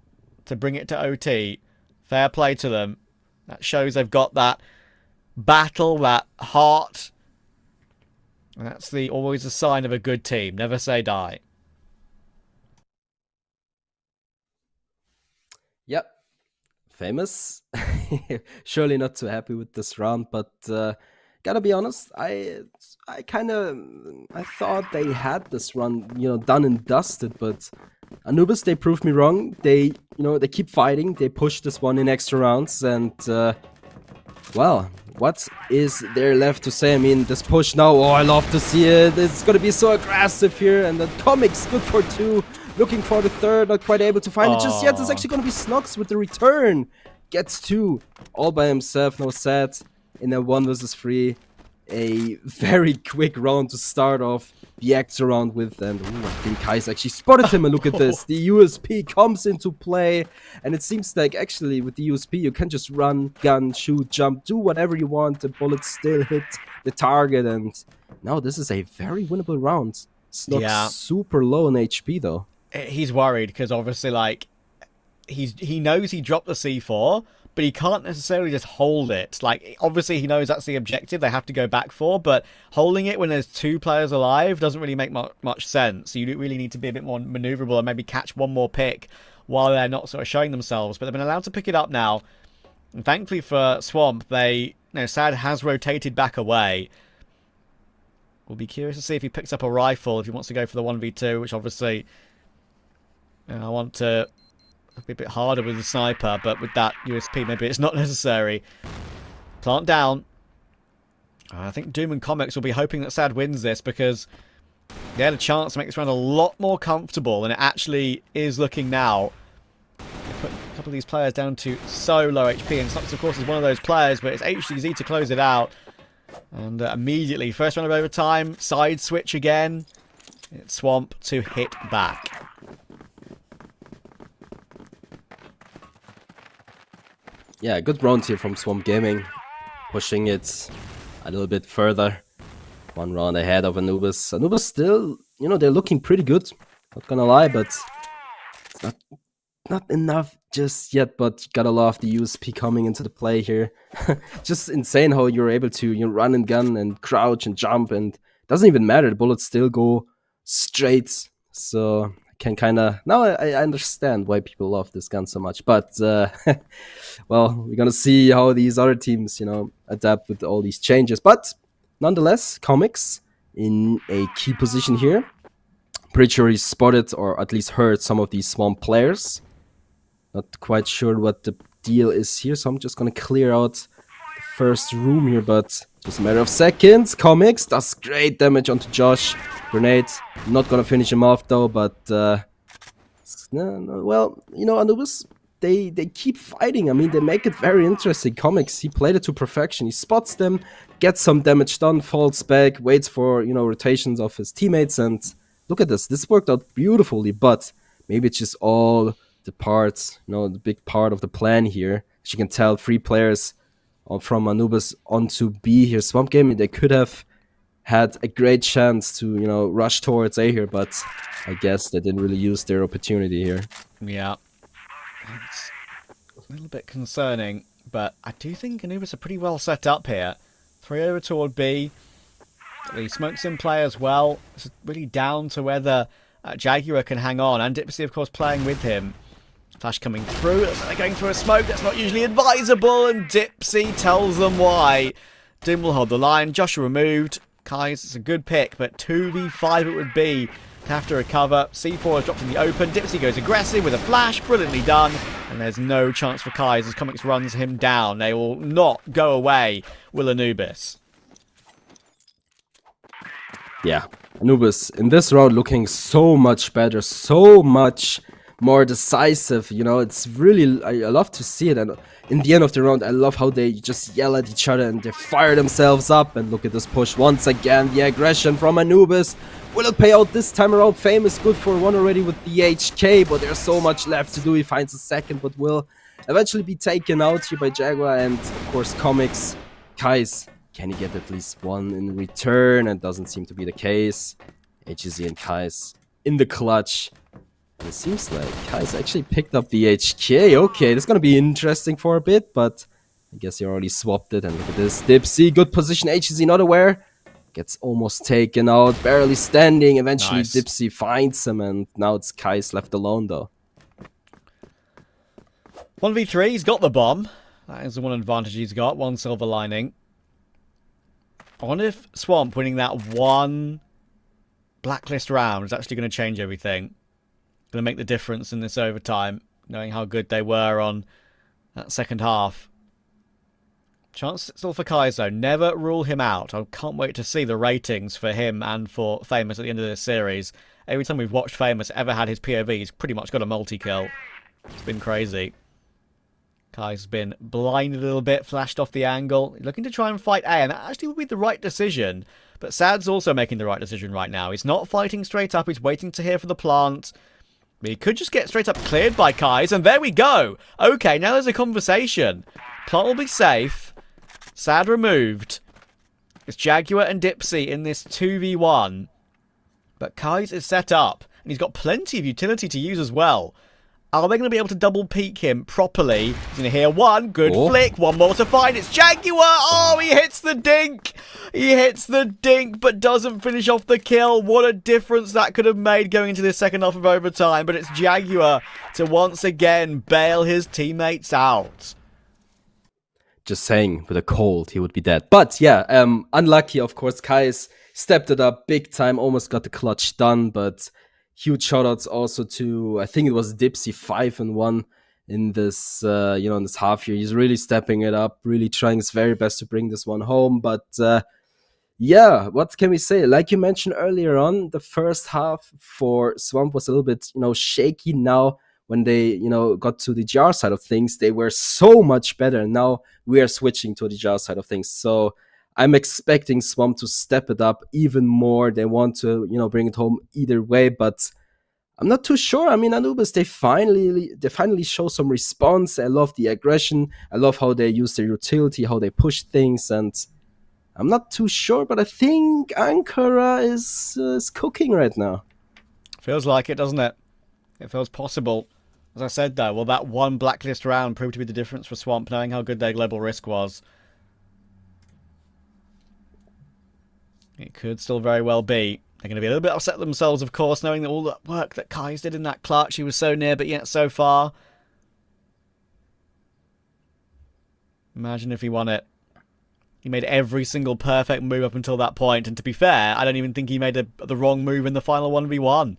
to bring it to OT. Fair play to them. That shows they've got that battle, that heart. And that's always a sign of a good team. Never say die. Yep. Famous. Surely not too happy with this round, but gotta be honest, I thought they had this run, done and dusted, but Anubis, they proved me wrong. They keep fighting. They push this one in extra rounds, and well, what is there left to say? I mean, this push now, oh, I love to see it. It's gonna be so aggressive here, and the Comics good for 2. Looking for the 3rd, not quite able to find it just yet. It's actually gonna be Snox with the return. Gets 2 all by himself, no set in a 1 versus 3. A very quick round to start off the extra round with, and I think Kai's actually spotted him, and look at this. The USP comes into play, and it seems like actually with the USP you can just run, gun, shoot, jump, do whatever you want. The bullets still hit the target, and now this is a very winnable round. Snox super low in HP though. He's worried because obviously, like, he knows he dropped the C4, but he can't necessarily just hold it. Like, obviously he knows that's the objective they have to go back for, but holding it when there's 2 players alive doesn't really make much sense. You really need to be a bit more maneuverable and maybe catch one more pick while they're not sort of showing themselves. But they've been allowed to pick it up now. And thankfully for Swamp, Sad has rotated back away. We'll be curious to see if he picks up a rifle, if he wants to go for the 1v2, which obviously I want to Could be a bit harder with the sniper, but with that USP, maybe it's not necessary. Plant down. I think Doom and Comics will be hoping that Sad wins this because they had a chance to make this round a lot more comfortable than it actually is looking now. They put a couple of these players down to so low HP, and Snux, of course, is one of those players, but it's HTZ to close it out. And immediately, first round of overtime, side switch again. It's Swamp to hit back. Yeah, good round here from Swamp Gaming, pushing it a little bit further. One round ahead of Anubis. Anubis still, you know, they're looking pretty good. Not gonna lie, but it's not enough just yet. But you gotta love the USP coming into the play here. Just insane how you're able to, you know, run and gun and crouch and jump, and it doesn't even matter. The bullets still go straight. So I can kind of now I understand why people love this gun so much. But well, we're gonna see how these other teams, you know, adapt with all these changes. But nonetheless, Comics in a key position here. Pretty sure he spotted or at least heard some of these Swamp players. Not quite sure what the deal is here, so I'm just gonna clear out the first room here, but just a matter of seconds. Comics does great damage onto Josh. Grenade, not gonna finish him off though, but well, you know, Anubis, they keep fighting. I mean, they make it very interesting. Comics, he played it to perfection. He spots them, gets some damage done, falls back, waits for, you know, rotations of his teammates, and look at this. This worked out beautifully, but maybe it's just all the parts, you know, the big part of the plan here. As you can tell, 3 players from Anubis onto B here. Swamp Gaming, they could have had a great chance to, you know, rush towards A here, but I guess they didn't really use their opportunity here. Yeah. It's a little bit concerning, but I do think Anubis are pretty well set up here. 3 over toward B. The Smokesim play as well. It's really down to whether Jaguar can hang on, and Dipsy, of course, playing with him. Flash coming through. They're going through a smoke. That's not usually advisable, and Dipsy tells them why. Doom will hold the line. Joshua removed. Kai's, it's a good pick, but 2v5 it would be to have to recover. C4 is dropped in the open. Dipsy goes aggressive with a flash. Brilliantly done. And there's no chance for Kai's as Comics runs him down. They will not go away, will Anubis. Yeah, Anubis in this round looking so much better, so much more decisive. You know, it's really, I love to see it. And in the end of the round, I love how they just yell at each other and they fire themselves up. And look at this push once again, the aggression from Anubis. Will it pay out this time around? Famous good for one already with the HK, but there's so much left to do. He finds a second, but will eventually be taken out here by Jaguar. And of course, Comics, Kai's. Can he get at least one in return? And doesn't seem to be the case. HZ and Kai's in the clutch. And it seems like Kai's actually picked up the HK. Okay, this is going to be interesting for a bit, but I guess he already swapped it. And look at this. Dipsy, good position. HZ not aware. Gets almost taken out. Barely standing. Eventually Nice. Dipsy finds him, and now it's Kai's left alone though. 1v3, he's got the bomb. That is the one advantage he's got. One silver lining. I wonder if Swamp winning that one blacklist round is actually going to change everything. Going to make the difference in this overtime, knowing how good they were on that second half. Chance still for Kaizo. Never rule him out. I can't wait to see the ratings for him and for Famous at the end of this series. Every time we've watched Famous ever had his POV, he's pretty much got a multi-kill. It's been crazy. Kai's been blinded a little bit, flashed off the angle, looking to try and fight A, and that actually would be the right decision. But Sad's also making the right decision right now. He's not fighting straight up, he's waiting to hear for the plant. He could just get straight up cleared by Kai's, and there we go! Okay, now there's a conversation. Plant will be safe. Sad removed. It's Jaguar and Dipsy in this 2v1. But Kai's is set up, and he's got plenty of utility to use as well. Are they going to be able to double peek him properly? He's going to hear one. Good flick. One more to find. It's Jaguar. Oh, he hits the dink. He hits the dink, but doesn't finish off the kill. What a difference that could have made going into this second half of overtime. But it's Jaguar to once again bail his teammates out. Just saying, with a cold, he would be dead. But yeah, unlucky, of course. Kai's stepped it up big time. Almost got the clutch done, but huge shoutouts also to, I think it was Dipsy 5-1 in this, in this half year. He's really stepping it up, really trying his very best to bring this one home. But yeah, what can we say? Like you mentioned earlier on, the first half for Swamp was a little bit, shaky. Now, when they, got to the GR side of things, they were so much better. And now we are switching to the GR side of things. So I'm expecting Swamp to step it up even more. They want to, bring it home either way, but I'm not too sure. I mean, Anubis, they finally show some response. I love the aggression. I love how they use their utility, how they push things, and I'm not too sure, but I think Ankara is cooking right now. Feels like it, doesn't it? It feels possible. As I said, though, will that one blacklist round prove to be the difference for Swamp, knowing how good their global risk was? It could still very well be. They're going to be a little bit upset themselves, of course, knowing that all that work that Kai's did in that clutch. He was so near, but yet so far. Imagine if he won it. He made every single perfect move up until that point, and to be fair, I don't even think he made the wrong move in the final 1v1.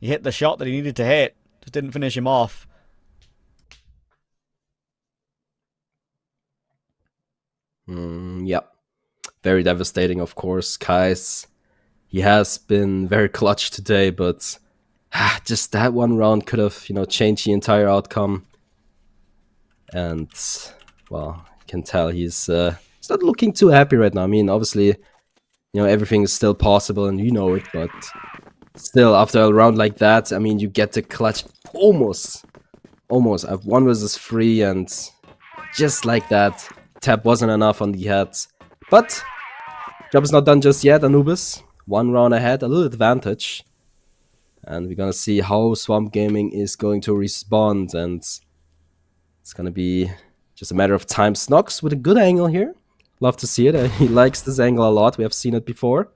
He hit the shot that he needed to hit, just didn't finish him off. Yep. Very devastating, of course. Kai's, he has been very clutch today, but just that one round could have, changed the entire outcome. And, well, you can tell he's not looking too happy right now. I mean, obviously, everything is still possible and you know it, but still, after a round like that, I mean, you get the clutch almost. I have 1 versus 3, and just like that, tap wasn't enough on the head. But job is not done just yet. Anubis, 1 round ahead, a little advantage. And we're going to see how Swamp Gaming is going to respond, and it's going to be just a matter of time. Snox with a good angle here. Love to see it. He likes this angle a lot. We have seen it before.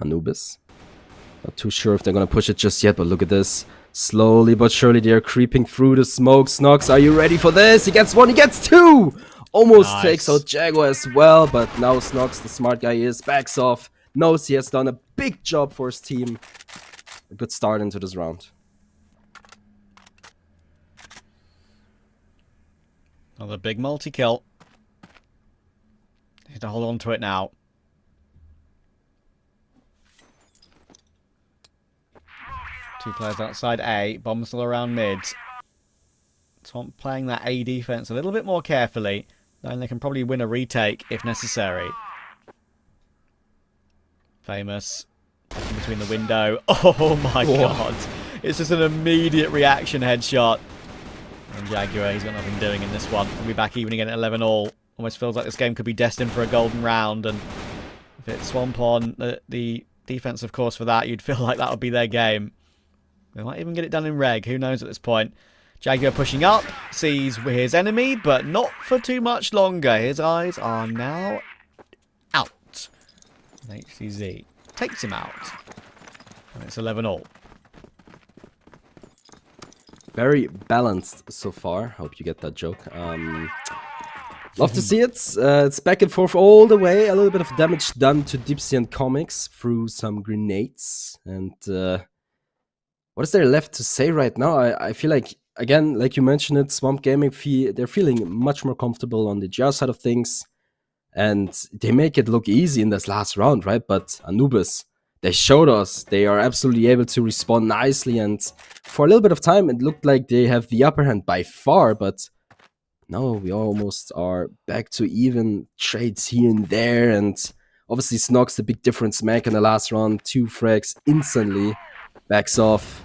Anubis. Not too sure if they're going to push it just yet, but look at this. Slowly but surely they are creeping through the smoke. Snox, are you ready for this? He gets 1, he gets 2! Almost Nice. takes out Jaguar as well, but now Snox, the smart guy he is, backs off. Knows he has done a big job for his team. A good start into this round. Another big multi-kill. Need to hold on to it now. Two players outside A. Bomb still around mid. Swamp playing that A defense a little bit more carefully. Then they can probably win a retake if necessary. Famous. In between the window. Oh my god. It's just an immediate reaction headshot. And Jaguar, he's got nothing doing in this one. We'll be back even again at 11 all. Almost feels like this game could be destined for a golden round. And if it's Swamp on the defense, of course, for that, you'd feel like that would be their game. They might even get it done in reg. Who knows at this point. Jaguar pushing up, sees his enemy, but not for too much longer. His eyes are now out. And HCZ takes him out. And it's 11 all. Very balanced so far. Hope you get that joke. Love to see it. It's back and forth all the way. A little bit of damage done to Dipsy and Comics through some grenades. And what is there left to say right now? I feel like, again, like you mentioned it, Swamp Gaming, they're feeling much more comfortable on the GR side of things. And they make it look easy in this last round, right? But Anubis, they showed us they are absolutely able to respond nicely. And for a little bit of time, it looked like they have the upper hand by far. But no, we almost are back to even trades here and there. And obviously, Snox, the big difference maker in the last round. 2 frags instantly. Backs off.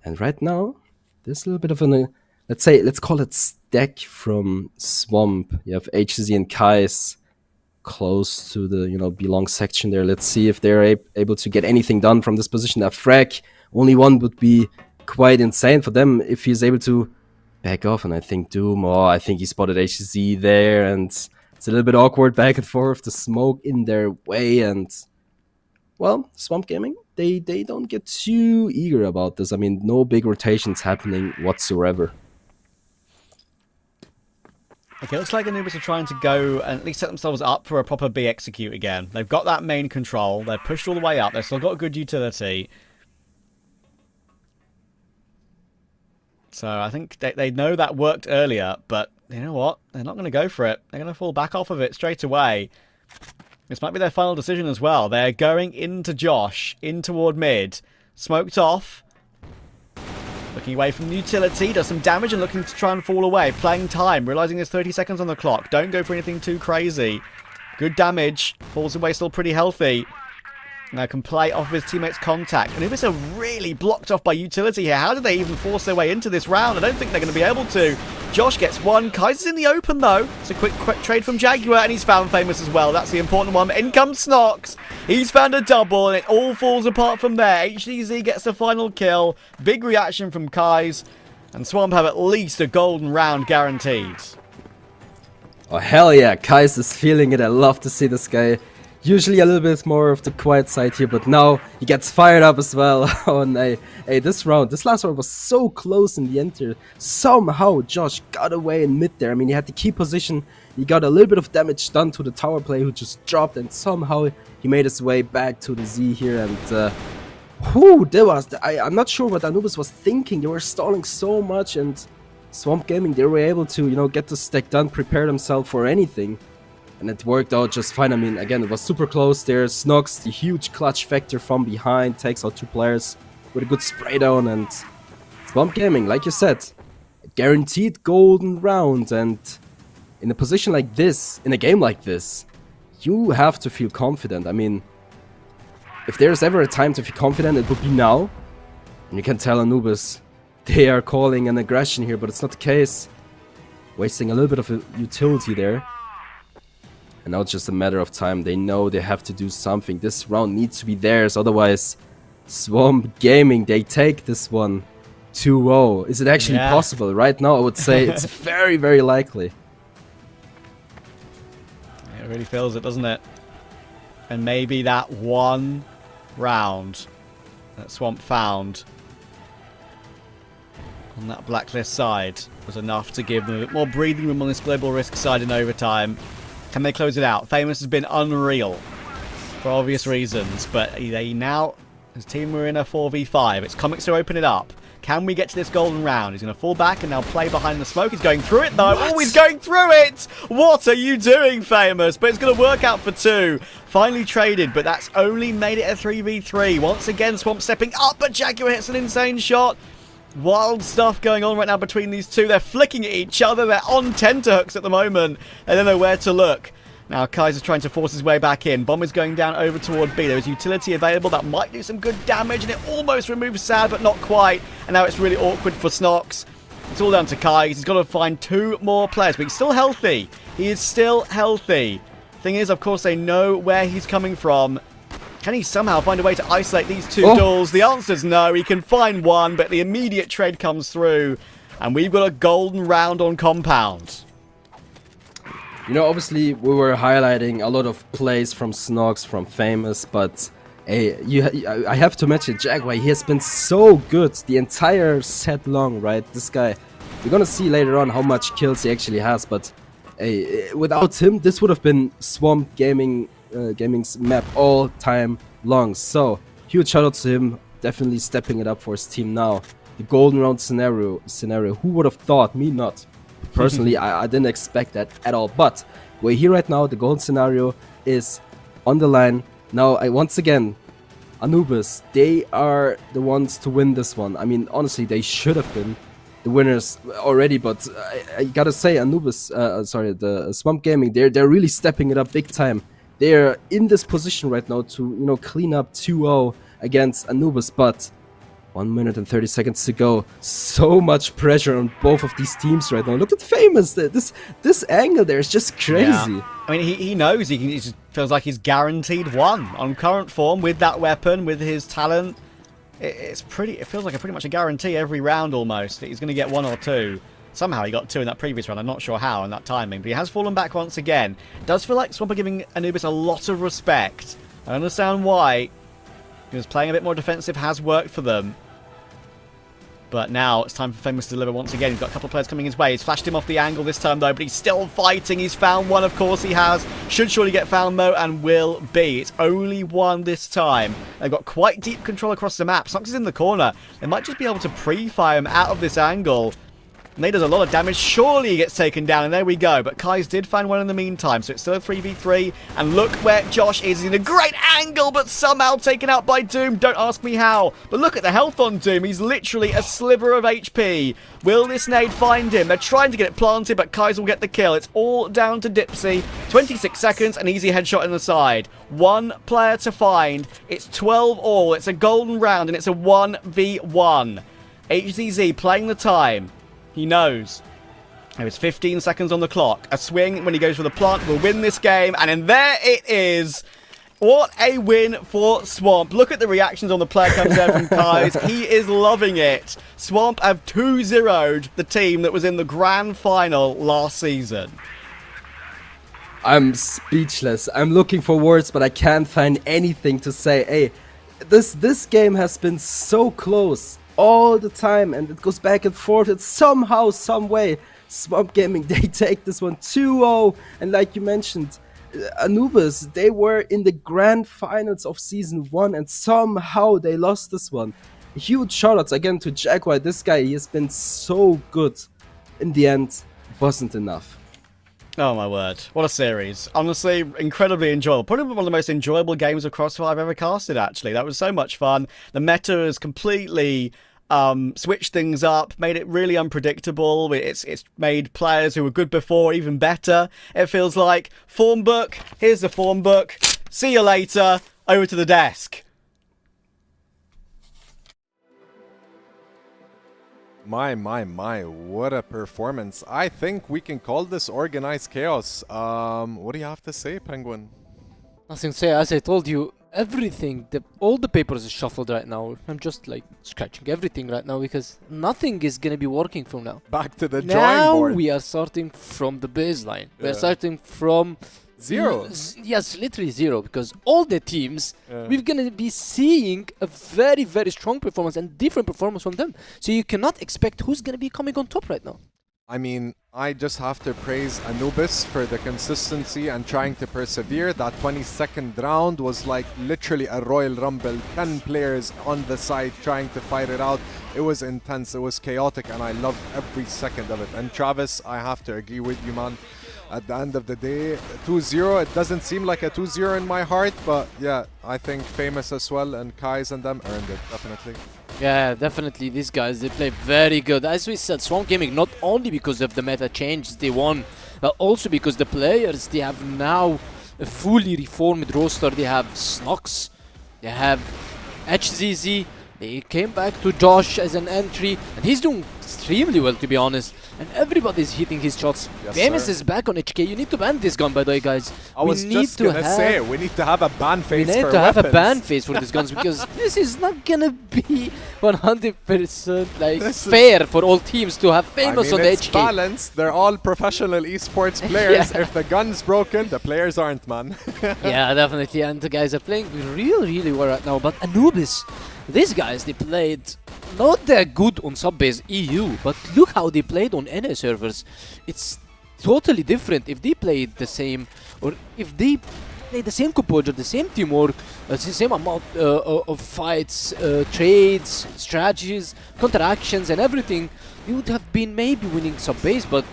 And right now, there's a little bit of an, let's call it stack from Swamp. You have HCZ and Kai's close to the, belong section there. Let's see if they're able to get anything done from this position. That frag, only one would be quite insane for them if he's able to back off. And I think Doom, I think he spotted HCZ there. And it's a little bit awkward back and forth. The smoke in their way. And, well, Swamp Gaming, they don't get too eager about this. I mean, no big rotations happening whatsoever. Okay, looks like Anubis are trying to go and at least set themselves up for a proper B execute again. They've got that main control. They're pushed all the way up. They've still got good utility. So I think they know that worked earlier, but you know what? They're not going to go for it. They're going to fall back off of it straight away. This might be their final decision as well. They're going into Josh, in toward mid. Smoked off. Looking away from the utility, does some damage and looking to try and fall away. Playing time, realizing there's 30 seconds on the clock. Don't go for anything too crazy. Good damage. Falls away still pretty healthy. Now can play off of his teammate's contact. Anubis are really blocked off by utility here. How did they even force their way into this round? I don't think they're going to be able to. Josh gets one. Kaiser's in the open though. It's a quick trade from Jaguar and he's found Famous as well. That's the important one. In comes Snox. He's found a double and it all falls apart from there. HDZ gets the final kill. Big reaction from Kais. And Swamp have at least a golden round guaranteed. Oh, hell yeah. Kais is feeling it. I love to see this guy. Usually a little bit more of the quiet side here, but now he gets fired up as well. Oh, and hey, this last round was so close in the end here. Somehow Josh got away in mid there. I mean, he had the key position. He got a little bit of damage done to the tower player who just dropped, and somehow he made his way back to the Z here. And I'm not sure what Anubis was thinking. They were stalling so much, and Swamp Gaming, they were able to, you know, get the stack done, prepare themselves for anything. And it worked out just fine. I mean, again, it was super close there. Snox, the huge clutch factor from behind, takes out two players with a good spray down. And Swamp Gaming, like you said, a guaranteed golden round. And in a position like this, in a game like this, you have to feel confident. I mean, if there's ever a time to feel confident, it would be now. And you can tell Anubis, they are calling an aggression here, but it's not the case. Wasting a little bit of a utility there. And now it's just a matter of time. They know they have to do something. This round needs to be theirs. Otherwise, Swamp Gaming, they take this one 2-0. Is it actually possible? Right now, I would say it's very, very likely. It really feels it, doesn't it? And maybe that one round that Swamp found on that blacklist side was enough to give them a bit more breathing room on this global risk side in overtime. Can they close it out? Famous has been unreal for obvious reasons, but they now, his team were in a 4v5. It's Comics to open it up. Can we get to this golden round? He's going to fall back and now play behind the smoke. He's going through it though. What? Oh, he's going through it! What are you doing, Famous? But it's going to work out for two. Finally traded, but that's only made it a 3v3. Once again, Swamp stepping up, but Jaguar hits an insane shot. Wild stuff going on right now between these two. They're flicking at each other. They're on tenterhooks at the moment. They don't know where to look. Now Kaiser's trying to force his way back in. Bomb is going down over toward B. There is utility available that might do some good damage, and it almost removes Sad, but not quite. And now it's really awkward for Snox. It's all down to Kais. He's got to find two more players, but he's still healthy. He is still healthy. Thing is, of course, they know where he's coming from. Can he somehow find a way to isolate these two duels? The answer is no. He can find one, but the immediate trade comes through. And we've got a golden round on Compound. You know, obviously, we were highlighting a lot of plays from Snox, from Famous, but hey, I have to mention Jaguar. He has been so good the entire set long, right? This guy, we're gonna see later on how much kills he actually has, but hey, without him, this would have been Swamp Gaming's map all time long. So huge shout out to him, definitely stepping it up for his team now. The golden round scenario, who would have thought? Me not. Personally, I didn't expect that at all, but we're here right now. The golden scenario is on the line now. Once again, Anubis, they are the ones to win this one. I mean, honestly, they should have been the winners already, but I gotta say, Anubis, the Swamp Gaming, they're really stepping it up big time. They're in this position right now to, you know, clean up 2-0 against Anubis, but 1 minute and 30 seconds to go. So much pressure on both of these teams right now. Look at Famous. This angle there is just crazy. Yeah. I mean, he knows he just feels like he's guaranteed one on current form with that weapon, with his talent. It feels like pretty much a guarantee every round almost. He's going to get one or two. Somehow he got two in that previous round. I'm not sure how in that timing, but he has fallen back once again. It does feel like Swamp are giving Anubis a lot of respect. I understand why. Because playing a bit more defensive has worked for them. But now it's time for Famous to deliver once again. He's got a couple of players coming his way. He's flashed him off the angle this time, though, but he's still fighting. He's found one, of course he has. Should surely get found, though, and will be. It's only one this time. They've got quite deep control across the map. Snox is in the corner. They might just be able to pre-fire him out of this angle. And he does a lot of damage. Surely he gets taken down, and there we go. But Kai's did find one in the meantime, so it's still a 3v3. And look where Josh is. He's in a great angle, but somehow taken out by Doom. Don't ask me how. But look at the health on Doom. He's literally a sliver of HP. Will this nade find him? They're trying to get it planted, but Kai's will get the kill. It's all down to Dipsy. 26 seconds, an easy headshot in the side. One player to find. It's 12 all. It's a golden round, and it's a 1v1. HZZ playing the time. He knows. There is 15 seconds on the clock. A swing when he goes for the plant will win this game. And then there it is. What a win for Swamp. Look at the reactions on the player comes there from Kai's. He is loving it. Swamp have 2-0'd the team that was in the grand final last season. I'm speechless. I'm looking for words, but I can't find anything to say. Hey, this game has been so close all the time, and it goes back and forth. It's somehow, some way, Swamp Gaming, they take this one 2-0. And like you mentioned, Anubis, they were in the grand finals of season 1, and somehow they lost this one. Huge shoutouts again to Jaguar. This guy, he has been so good. In the end, it wasn't enough. Oh my word, what a series. Honestly, incredibly enjoyable. Probably one of the most enjoyable games of CrossFire I've ever casted, actually. That was so much fun. The meta has completely switched things up, made it really unpredictable. It's made players who were good before even better. It feels like form book, here's the form book, see you later, over to the desk. My, what a performance. I think we can call this organized chaos. What do you have to say, Penguin? Nothing to say. As I told you, everything, all the papers is shuffled right now. I'm just like scratching everything right now because nothing is gonna be working from now. Back to the drawing board. Now we are starting from the baseline. We are starting from zero. Yes, literally zero, because all the teams, we're gonna be seeing a very, very strong performance and different performance from them. So you cannot expect who's gonna be coming on top right now. I mean, I just have to praise Anubis for the consistency and trying to persevere. That 22nd round was like literally a Royal Rumble. 10 players on the side trying to fight it out. It was intense, it was chaotic, and I loved every second of it. And Travis, I have to agree with you, man. At the end of the day, 2-0, it doesn't seem like a 2-0 in my heart, but yeah, I think Famous as well and Kai's and them earned it, definitely. Yeah, definitely. These guys, they play very good. As we said, Swamp Gaming, not only because of the meta changes they won, but also because the players, they have now a fully reformed roster. They have Snox, they have HZZ, they came back to Josh as an entry, and he's doing extremely well, to be honest. And everybody's hitting his shots. Yes, Famous sir. is back on HK. You need to ban this gun, by the way, guys. I was just gonna say, we need to have a ban phase for We need to weapons. have a ban phase for these guns because this is not gonna be 100% like fair for all teams to have Famous I mean, on the it's HK. balanced. They're all professional esports players. Yeah. If the gun's broken, the players aren't, man. Yeah, definitely. And the guys are playing really well right now. But Anubis, these guys, they played not that good on sub-base EU, but look how they played on NA servers. It's totally different if they played the same, or if they played the same composure, the same teamwork, the same amount of fights, trades, strategies, counteractions and everything. You would have been maybe winning sub-base, but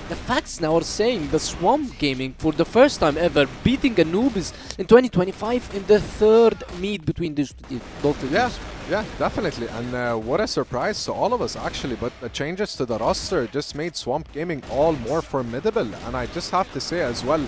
the facts now are saying the Swamp Gaming, for the first time ever, beating Anubis in 2025 in the third meet between these both teams. Yeah, definitely. And what a surprise to all of us, actually. But the changes to the roster just made Swamp Gaming all more formidable. And I just have to say as well,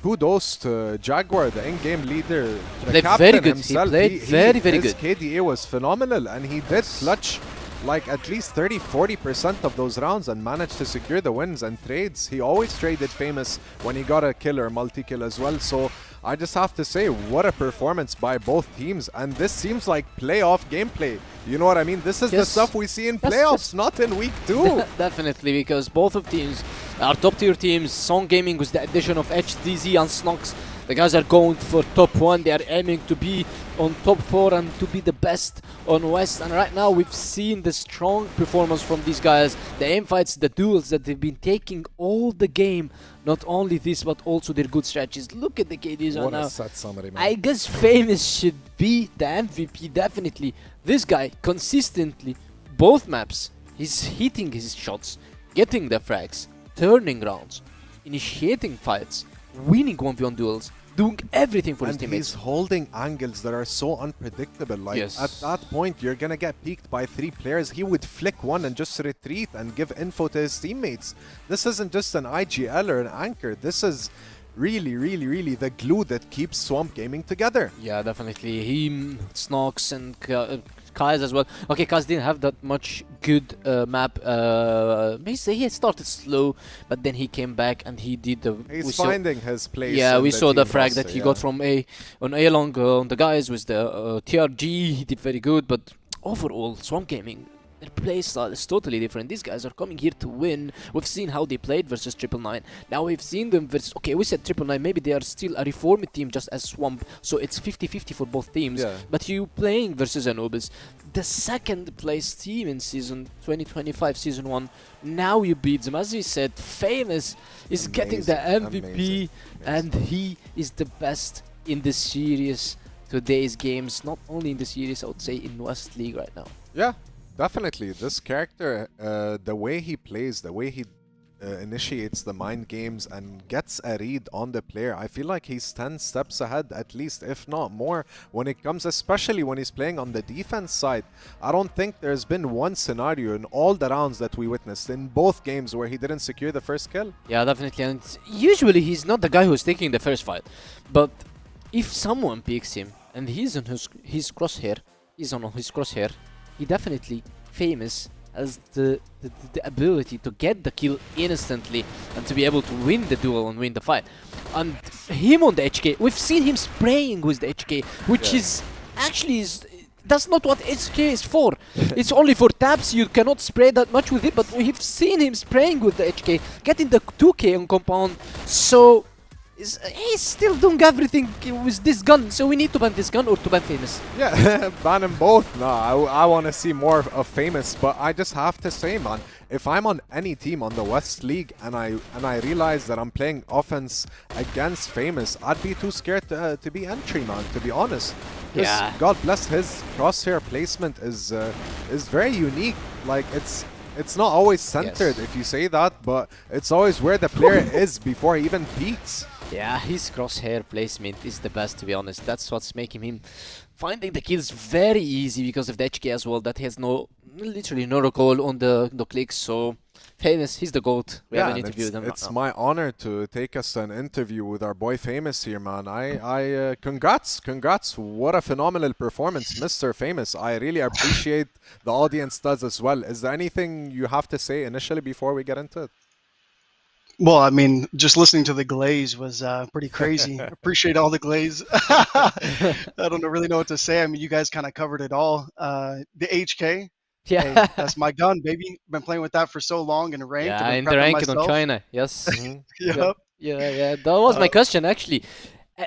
kudos to Jaguar, the in-game leader, the Played captain very good. himself. He played very his good. KDA was phenomenal, and he did clutch like at least 30-40% of those rounds and managed to secure the wins and trades. He always traded Famous when he got a kill or multi-kill as well. So I just have to say, what a performance by both teams. And this seems like playoff gameplay. You know what I mean? This is the stuff we see in playoffs, not in week 2. Definitely, because both of teams are top tier teams. Song Gaming with the addition of HDZ and Snox. The guys are going for top 1. They are aiming to be on top 4 and to be the best on West. And right now we've seen the strong performance from these guys. The aim fights, the duels that they've been taking all the game. Not only this, but also their good strategies. Look at the KDs right What now. a set summary, man. I guess Famous should be the MVP, definitely. This guy, consistently, both maps, he's hitting his shots, getting the frags, turning rounds, initiating fights, winning 1v1 duels, doing everything for his And teammates. he's holding angles that are so unpredictable. Like, Yes. at that point, you're gonna get peeked by 3 players. He would flick one and just retreat and give info to his teammates. This isn't just an IGL or an anchor. This is really the glue that keeps Swamp Gaming together. Yeah, definitely. Him, Snox, and Kai's as well. Okay, Kai's didn't have that much good map. He started slow, but then he came back and he did the... He's finding his place. Yeah, in we the saw the team frag roster, that he yeah. got from on A long on the guys with the TRG. He did very good, but overall, Swamp Gaming, their play style is totally different. These guys are coming here to win. We've seen how they played versus 999. Now we've seen them versus... Okay, we said 999, maybe they are still a reformed team just as Swamp, so it's 50-50 for both teams. Yeah. But you playing versus Anubis, the second place team in season 2025, season 1. Now you beat them. As we said, Famous is getting the MVP, amazing. and he is the best in the series today's games. Not only in the series, I would say in West League right now. Yeah, definitely. This character, the way he plays, the way he initiates the mind games and gets a read on the player, I feel like he's 10 steps ahead at least, if not more, when it comes, especially when he's playing on the defense side. I don't think there's been one scenario in all the rounds that we witnessed in both games where he didn't secure the first kill. Yeah, definitely. And usually he's not the guy who's taking the first fight. But if someone picks him and he's on his crosshair, he definitely Famous has the ability to get the kill instantly and to be able to win the duel and win the fight. And him on the HK, we've seen him spraying with the HK, which is actually that's not what HK is for. It's only for taps. You cannot spray that much with it, but we've seen him spraying with the HK, getting the 2k on compound. So he's still doing everything with this gun, so we need to ban this gun or to ban Famous. Yeah, ban them both. No, I want to see more of Famous, but I just have to say, man, if I'm on any team on the West League and I realize that I'm playing offense against Famous, I'd be too scared to be entry, man, to be honest. Yeah. God bless, his crosshair placement is very unique. Like, it's not always centered, if you say that, but it's always where the player is before he even peeks. Yeah, his crosshair placement is the best, to be honest. That's what's making him finding the kills very easy because of the HK as well. That has literally no recoil on the clicks. So Famous, he's the GOAT. We have an interview with him. It's my honor to take us an interview with our boy Famous here, man. I congrats. What a phenomenal performance, Mr. Famous. I really appreciate the audience does as well. Is there anything you have to say initially before we get into it? Well, I mean, just listening to the glaze was pretty crazy. Appreciate all the glaze. I don't really know what to say. I mean, you guys kind of covered it all. The HK, Yeah, hey, that's my gun, baby. Been playing with that for so long in ranked. yeah, I've been in the prepping ranked on myself. China. Yes. Yep. Yeah. That was my question, actually.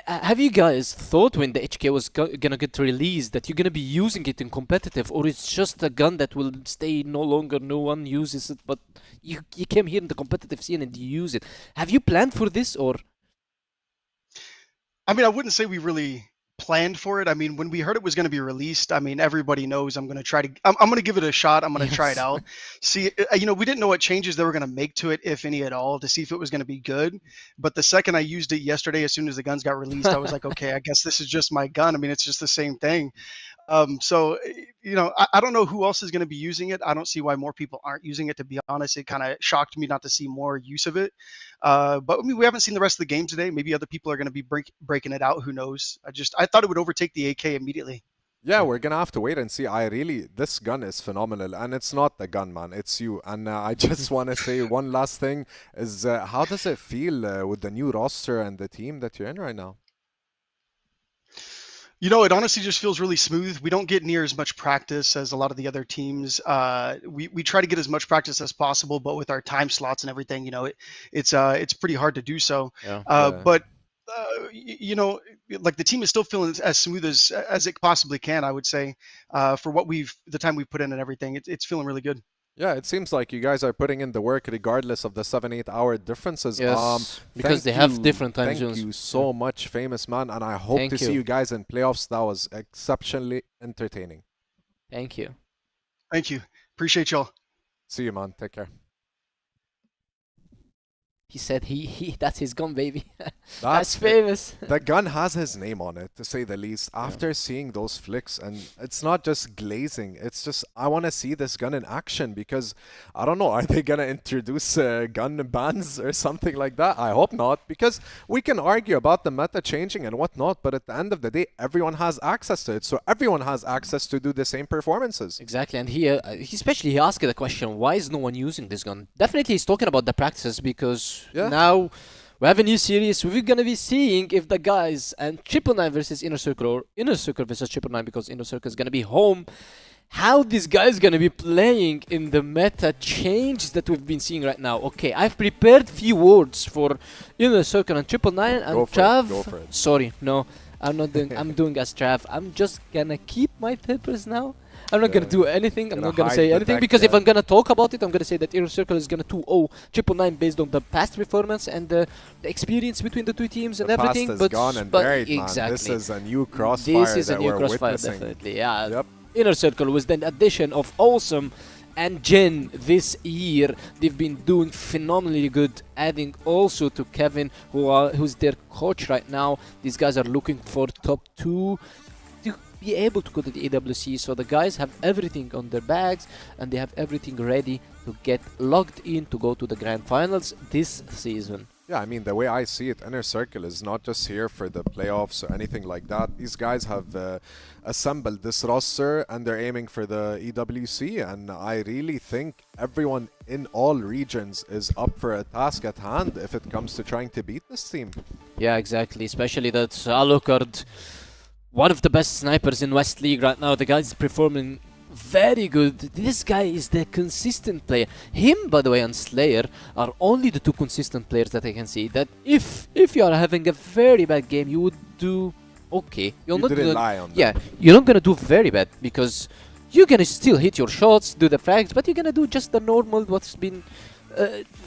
Have you guys thought when the HK was gonna get released that you're gonna be using it in competitive, or it's just a gun that will stay no longer, no one uses it, but you came here in the competitive scene and you use it? Have you planned for this, or? I mean, I wouldn't say we really planned for it. I mean, when we heard it was going to be released, I mean, everybody knows I'm going to try to, I'm going to give it a shot. I'm going to try it out. See, we didn't know what changes they were going to make to it, if any at all, to see if it was going to be good. But the second I used it yesterday, as soon as the guns got released, I was like, okay, I guess this is just my gun. I mean, it's just the same thing. So, I don't know who else is going to be using it. I don't see why more people aren't using it, to be honest. It kind of shocked me not to see more use of it. But I mean, we haven't seen the rest of the game today. Maybe other people are going to be breaking it out. Who knows? I thought it would overtake the AK immediately. Yeah, we're gonna have to wait and see. This gun is phenomenal, and it's not the gun, man. It's you. And I just want to say one last thing is, how does it feel with the new roster and the team that you're in right now? It honestly just feels really smooth. We don't get near as much practice as a lot of the other teams. We try to get as much practice as possible, but with our time slots and everything, it's pretty hard to do so. Yeah. But you know, like the team is still feeling as smooth as it possibly can. I would say, for what the time we've put in and everything, it's feeling really good. Yeah, it seems like you guys are putting in the work regardless of the 7-8 hour differences. Yes, because Thank they have you- different time zones. Thank you so much, famous man, and I hope Thank to see you. you guys in playoffs. That was exceptionally entertaining. Thank you. Thank you. Appreciate y'all. See you, man. Take care. He said he that's his gun, baby. That's That's famous. The gun has his name on it, to say the least. After seeing those flicks, and it's not just glazing, it's just I want to see this gun in action because I don't know, are they gonna introduce gun bans or something like that? I hope not, because we can argue about the meta changing and whatnot, but at the end of the day, everyone has access to it, so everyone has access to do the same performances. Exactly, and he especially he asked the question, why is no one using this gun? Definitely, he's talking about the practices because now we have a new series. We're gonna be seeing if the guys and Triple Nine versus InnerCircle or InnerCircle versus Triple Nine, because InnerCircle is gonna be home. How these guys gonna be playing in the meta change that we've been seeing right now. Okay, I've prepared few words for InnerCircle and Triple Nine and Go for Trav. it, go for it. Sorry, no, I'm not doing. I'm doing as Trav. I'm just gonna keep my peppers now. I'm not gonna do anything. I'm Gonna not gonna hide say the anything deck, because if yeah. I'm gonna talk about it, I'm gonna say that InnerCircle is gonna 2-0 Triple Nine based on the past performance and the experience between the two teams and The past everything. is but gone and but buried, man. exactly, This is a new crossfire this is a that new we're crossfire, witnessing. definitely. Yeah. Yep. InnerCircle with the addition of Awesome and Jen this year, they've been doing phenomenally good. Adding also to Kevin, who's their coach right now. These guys are looking for top 2 to be able to go to the AWC. So the guys have everything on their bags and they have everything ready to get logged in to go to the grand finals this season. Yeah, I mean, the way I see it, InnerCircle is not just here for the playoffs or anything like that. These guys have assembled this roster and they're aiming for the EWC, and I really think everyone in all regions is up for a task at hand if it comes to trying to beat this team. Yeah, exactly. Especially that Alucard, one of the best snipers in West League right now. The guy's performing very good. This guy is the consistent player. Him, by the way, and Slayer are only the two consistent players that I can see. That if you are having a very bad game, you would do okay. You not didn't gonna, lie on yeah, them. you're not gonna do very bad because you're gonna still hit your shots, do the frags, but you're gonna do just the normal what's been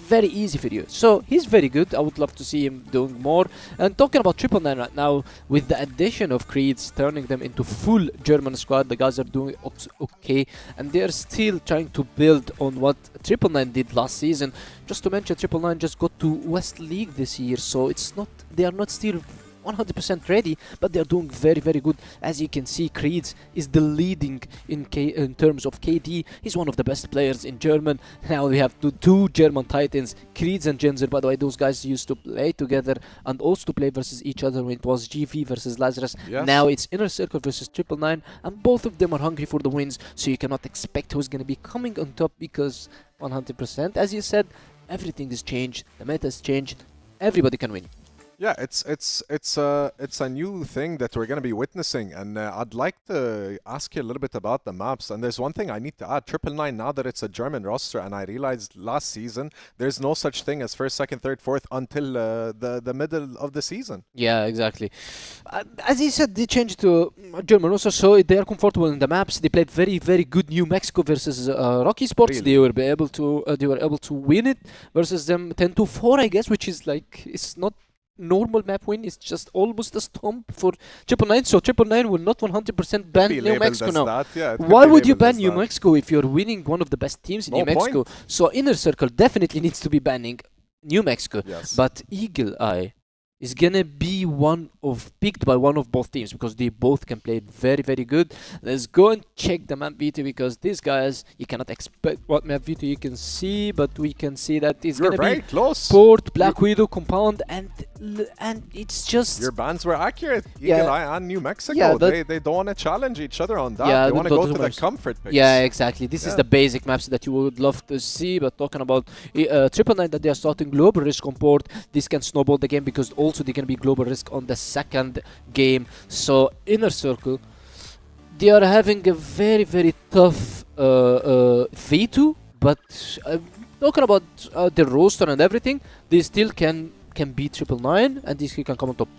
very easy for you. So he's very good. I would love to see him doing more. And talking about Triple Nine right now, with the addition of Creeds, turning them into full German squad, the guys are doing okay, and they are still trying to build on what Triple Nine did last season. Just to mention, Triple Nine just got to West League this year, so it's not, they are not still 100% ready, but they are doing very, very good. As you can see, Creeds is the leading in terms of KD. He's one of the best players in German. Now we have two German titans, Creeds and Genzer. By the way, those guys used to play together and also to play versus each other when it was GV versus Lazarus. Yes. Now it's InnerCircle versus Triple Nine, and both of them are hungry for the wins, so you cannot expect who's going to be coming on top because 100%, as you said, everything has changed, the meta has changed, everybody can win. Yeah, it's a new thing that we're going to be witnessing, and I'd like to ask you a little bit about the maps. And there's one thing I need to add: Triple Nine, now that it's a German roster, and I realized last season there's no such thing as first, second, third, fourth until the middle of the season. Yeah, exactly. As he said, they changed to German roster, so they are comfortable in the maps. They played very, very good New Mexico versus ROC Esports. Really? They were able to win it versus them 10-4, I guess, which is like, it's not normal map win, it's just almost a stomp for Triple Nine. So Triple Nine will not 100% ban Be New labeled Mexico as now. that, yeah, it could Why be would you labeled ban as New that. Mexico if you're winning one of the best teams in No New Mexico? point. So InnerCircle definitely needs to be banning New Mexico. Yes. But Eagle Eye is gonna be picked by one of both teams because they both can play very, very good. Let's go and check the map VT because these guys, you cannot expect what map VT you can see, but we can see that it's You're gonna very be close. Port, Black Widow, Compound, and it's just Your bans were accurate. Yeah. Eagle Eye and New Mexico. Yeah, that- they don't want to challenge each other on that. Yeah, they want to those go to the maps. comfort picks. yeah, exactly. This is Yeah. the basic maps that you would love to see. But talking about Triple Nine, that they are starting global risk on Port, this can snowball the game because also they can be global risk on the second game. So InnerCircle, they are having a very, very tough V2, but talking about the roster and everything, they still can beat Triple Nine and they still can come on top.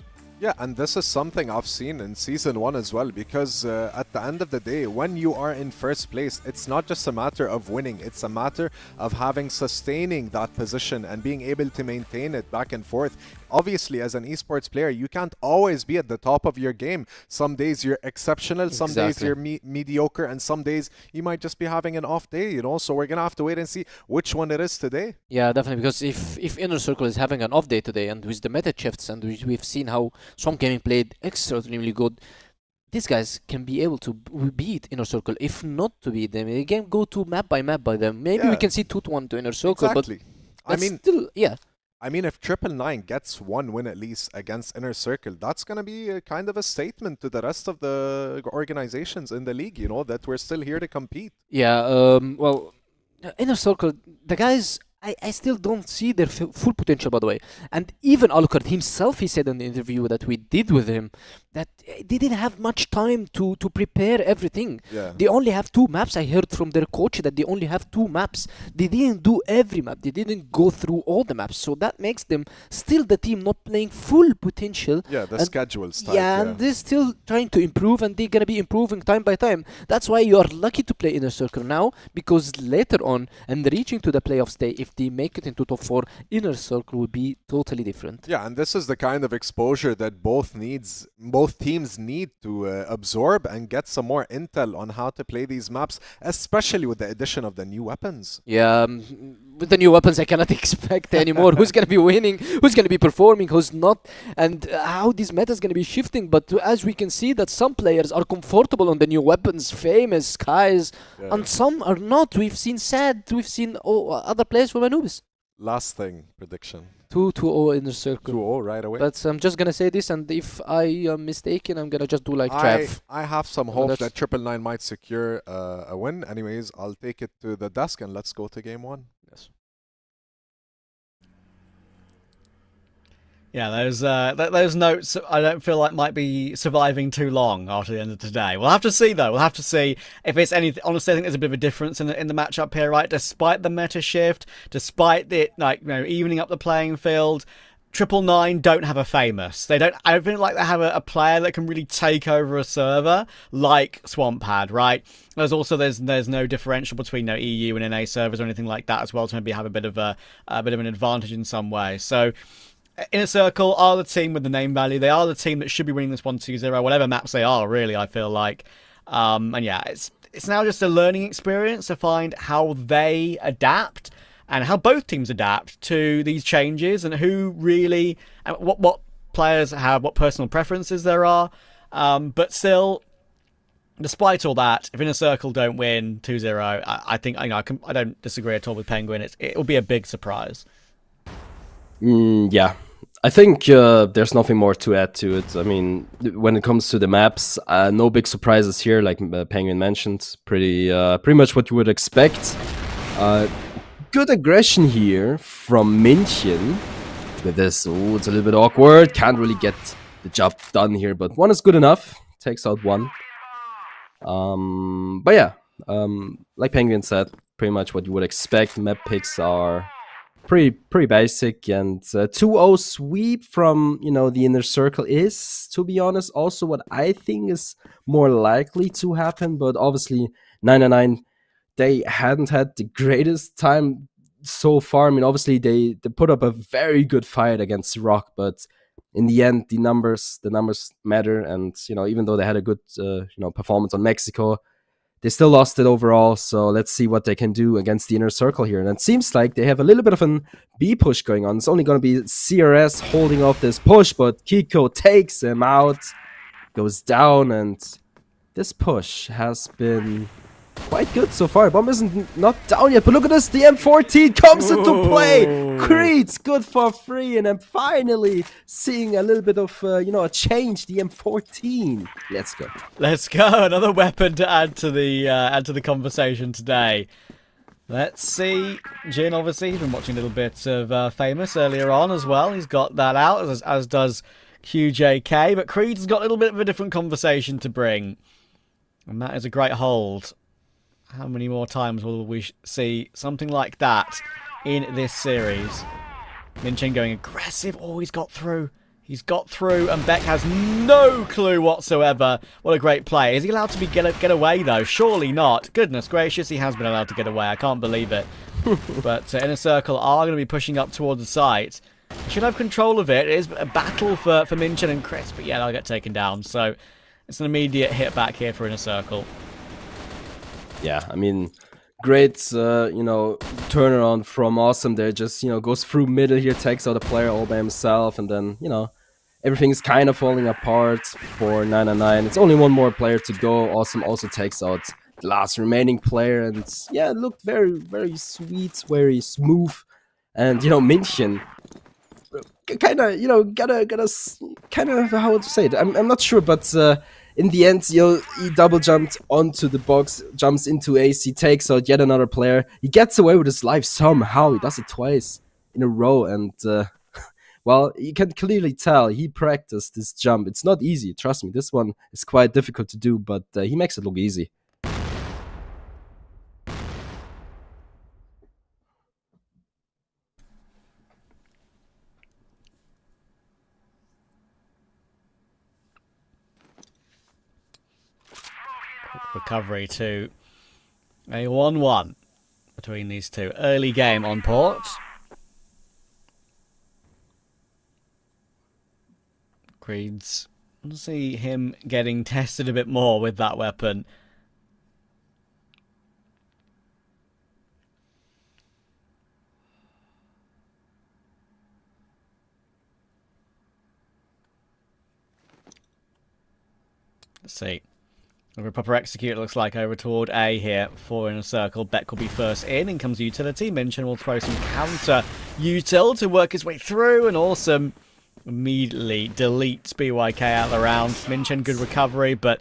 Yeah, and this is something I've seen in Season 1 as well, because at the end of the day, when you are in first place, it's not just a matter of winning, it's a matter of sustaining that position and being able to maintain it back and forth. Obviously, as an esports player, you can't always be at the top of your game. Some days you're exceptional, some days you're mediocre, and some days you might just be having an off day, you know? So we're going to have to wait and see which one it is today. Yeah, definitely, because if InnerCircle is having an off day today, and with the meta shifts, and we've seen how Swamp Gaming played extraordinarily good, these guys can be able to beat InnerCircle. If not to beat them, they can go to map by them. Maybe we can see 2-1 to InnerCircle, Exactly. but still, yeah. I mean, if 999 gets one win at least against InnerCircle, that's going to be a kind of a statement to the rest of the organizations in the league, you know, that we're still here to compete. Yeah, well, InnerCircle, the guys, I still don't see their full potential, by the way. And even Alucard himself, he said in the interview that we did with him, that they didn't have much time to prepare everything. Yeah. They only have 2 maps. I heard from their coach that they only have 2 maps. They didn't do every map. They didn't go through all the maps. So that makes them still the team not playing full potential. Yeah, the schedule's tight. Yeah, and they're still trying to improve, and they're going to be improving time by time. That's why you are lucky to play InnerCircle now, because later on, and reaching to the playoff stage, if they make it into top 4, InnerCircle will be totally different. Yeah, and this is the kind of exposure that both teams need to absorb and get some more intel on how to play these maps, especially with the addition of the new weapons. Yeah, with the new weapons, I cannot expect anymore who's going to be winning, who's going to be performing, who's not, and how this meta is going to be shifting. But as we can see that some players are comfortable on the new weapons, Famous, Skies, and some are not. We've seen Sad, we've seen other players from Anubis. Last thing, prediction. 2-0 InnerCircle. 2-0 right away. But I'm just going to say this, and if I am mistaken, I'm going to just do like Trav. I have some hope that 999 might secure a win. Anyways, I'll take it to the desk and let's go to game 1. Yes. Yeah, those notes I don't feel like might be surviving too long after the end of today. We'll have to see, though. We'll have to see if it's anything. Honestly, I think there's a bit of a difference in the matchup here, right? Despite the meta shift, despite the evening up the playing field, 999 don't have a Famous. They don't. I don't feel like they have a player that can really take over a server like Swamp had, right? There's no differential between EU and NA servers or anything like that as well to maybe have a bit of an advantage in some way. So InnerCircle are the team with the name value. They are the team that should be winning this 1-2-0, whatever maps they are, really, I feel like. And yeah, it's now just a learning experience to find how they adapt and how both teams adapt to these changes and who really, and what players have, what personal preferences there are. But still, despite all that, if InnerCircle don't win 2-0, I think I don't disagree at all with Penguin. It'll be a big surprise. Yeah, I think there's nothing more to add to it. I mean, when it comes to the maps, no big surprises here, like Penguin mentioned. Pretty much what you would expect. Good aggression here from München. With this, it's a little bit awkward. Can't really get the job done here, but 1 is good enough. Takes out 1. But yeah, like Penguin said, pretty much what you would expect. Map picks are pretty basic, and 2-0 sweep from the InnerCircle is, to be honest, also what I think is more likely to happen. But obviously 999, they hadn't had the greatest time so far. I mean, obviously they put up a very good fight against ROC, but in the end the numbers matter, and even though they had a good performance on Mexico, they still lost it overall. So let's see what they can do against the InnerCircle here. And it seems like they have a little bit of an B push going on. It's only going to be CRS holding off this push, but Kiko takes him out, goes down, and this push has been quite good so far. Bomb isn't not down yet, but look at this. The M14 comes into play. Creed's good for free, and I'm finally seeing a little bit of a change. The M14. Let's go. Let's go. Another weapon to add to the conversation today. Let's see. Jin, obviously, he's been watching a little bit of Famous earlier on as well. He's got that out, as does QJK. But Creed's got a little bit of a different conversation to bring, and that is a great hold. How many more times will we see something like that in this series? Minchin going aggressive. Oh, he's got through. He's got through, and Beck has no clue whatsoever. What a great play. Is he allowed to get away, though? Surely not. Goodness gracious, he has been allowed to get away. I can't believe it. But InnerCircle are going to be pushing up towards the site. Should have control of it. It is a battle for Minchin and Chris, but yeah, they'll get taken down. So it's an immediate hit back here for InnerCircle. Yeah, I mean, great, turnaround from Awesome there. Just, goes through middle here, takes out a player all by himself, and then, everything is kind of falling apart for 999. It's only one more player to go. Awesome also takes out the last remaining player, and yeah, it looked very, very sweet, very smooth. And, Minchin kind of, kind of, how to say it? I'm not sure, but in the end, he double jumped onto the box, jumps into AC, takes out yet another player. He gets away with his life somehow. He does it twice in a row, and well, you can clearly tell he practiced this jump. It's not easy, trust me. This one is quite difficult to do, but he makes it look easy. Recovery to a 1-1 between these two. Early game on port. Creed's, let's see him getting tested a bit more with that weapon. Let's see. Over a proper execute, it looks like, over toward A here for InnerCircle. Beck will be first in comes Utility. Minchin will throw some counter util to work his way through, and Awesome immediately deletes BYK out of the round. Minchin, good recovery, but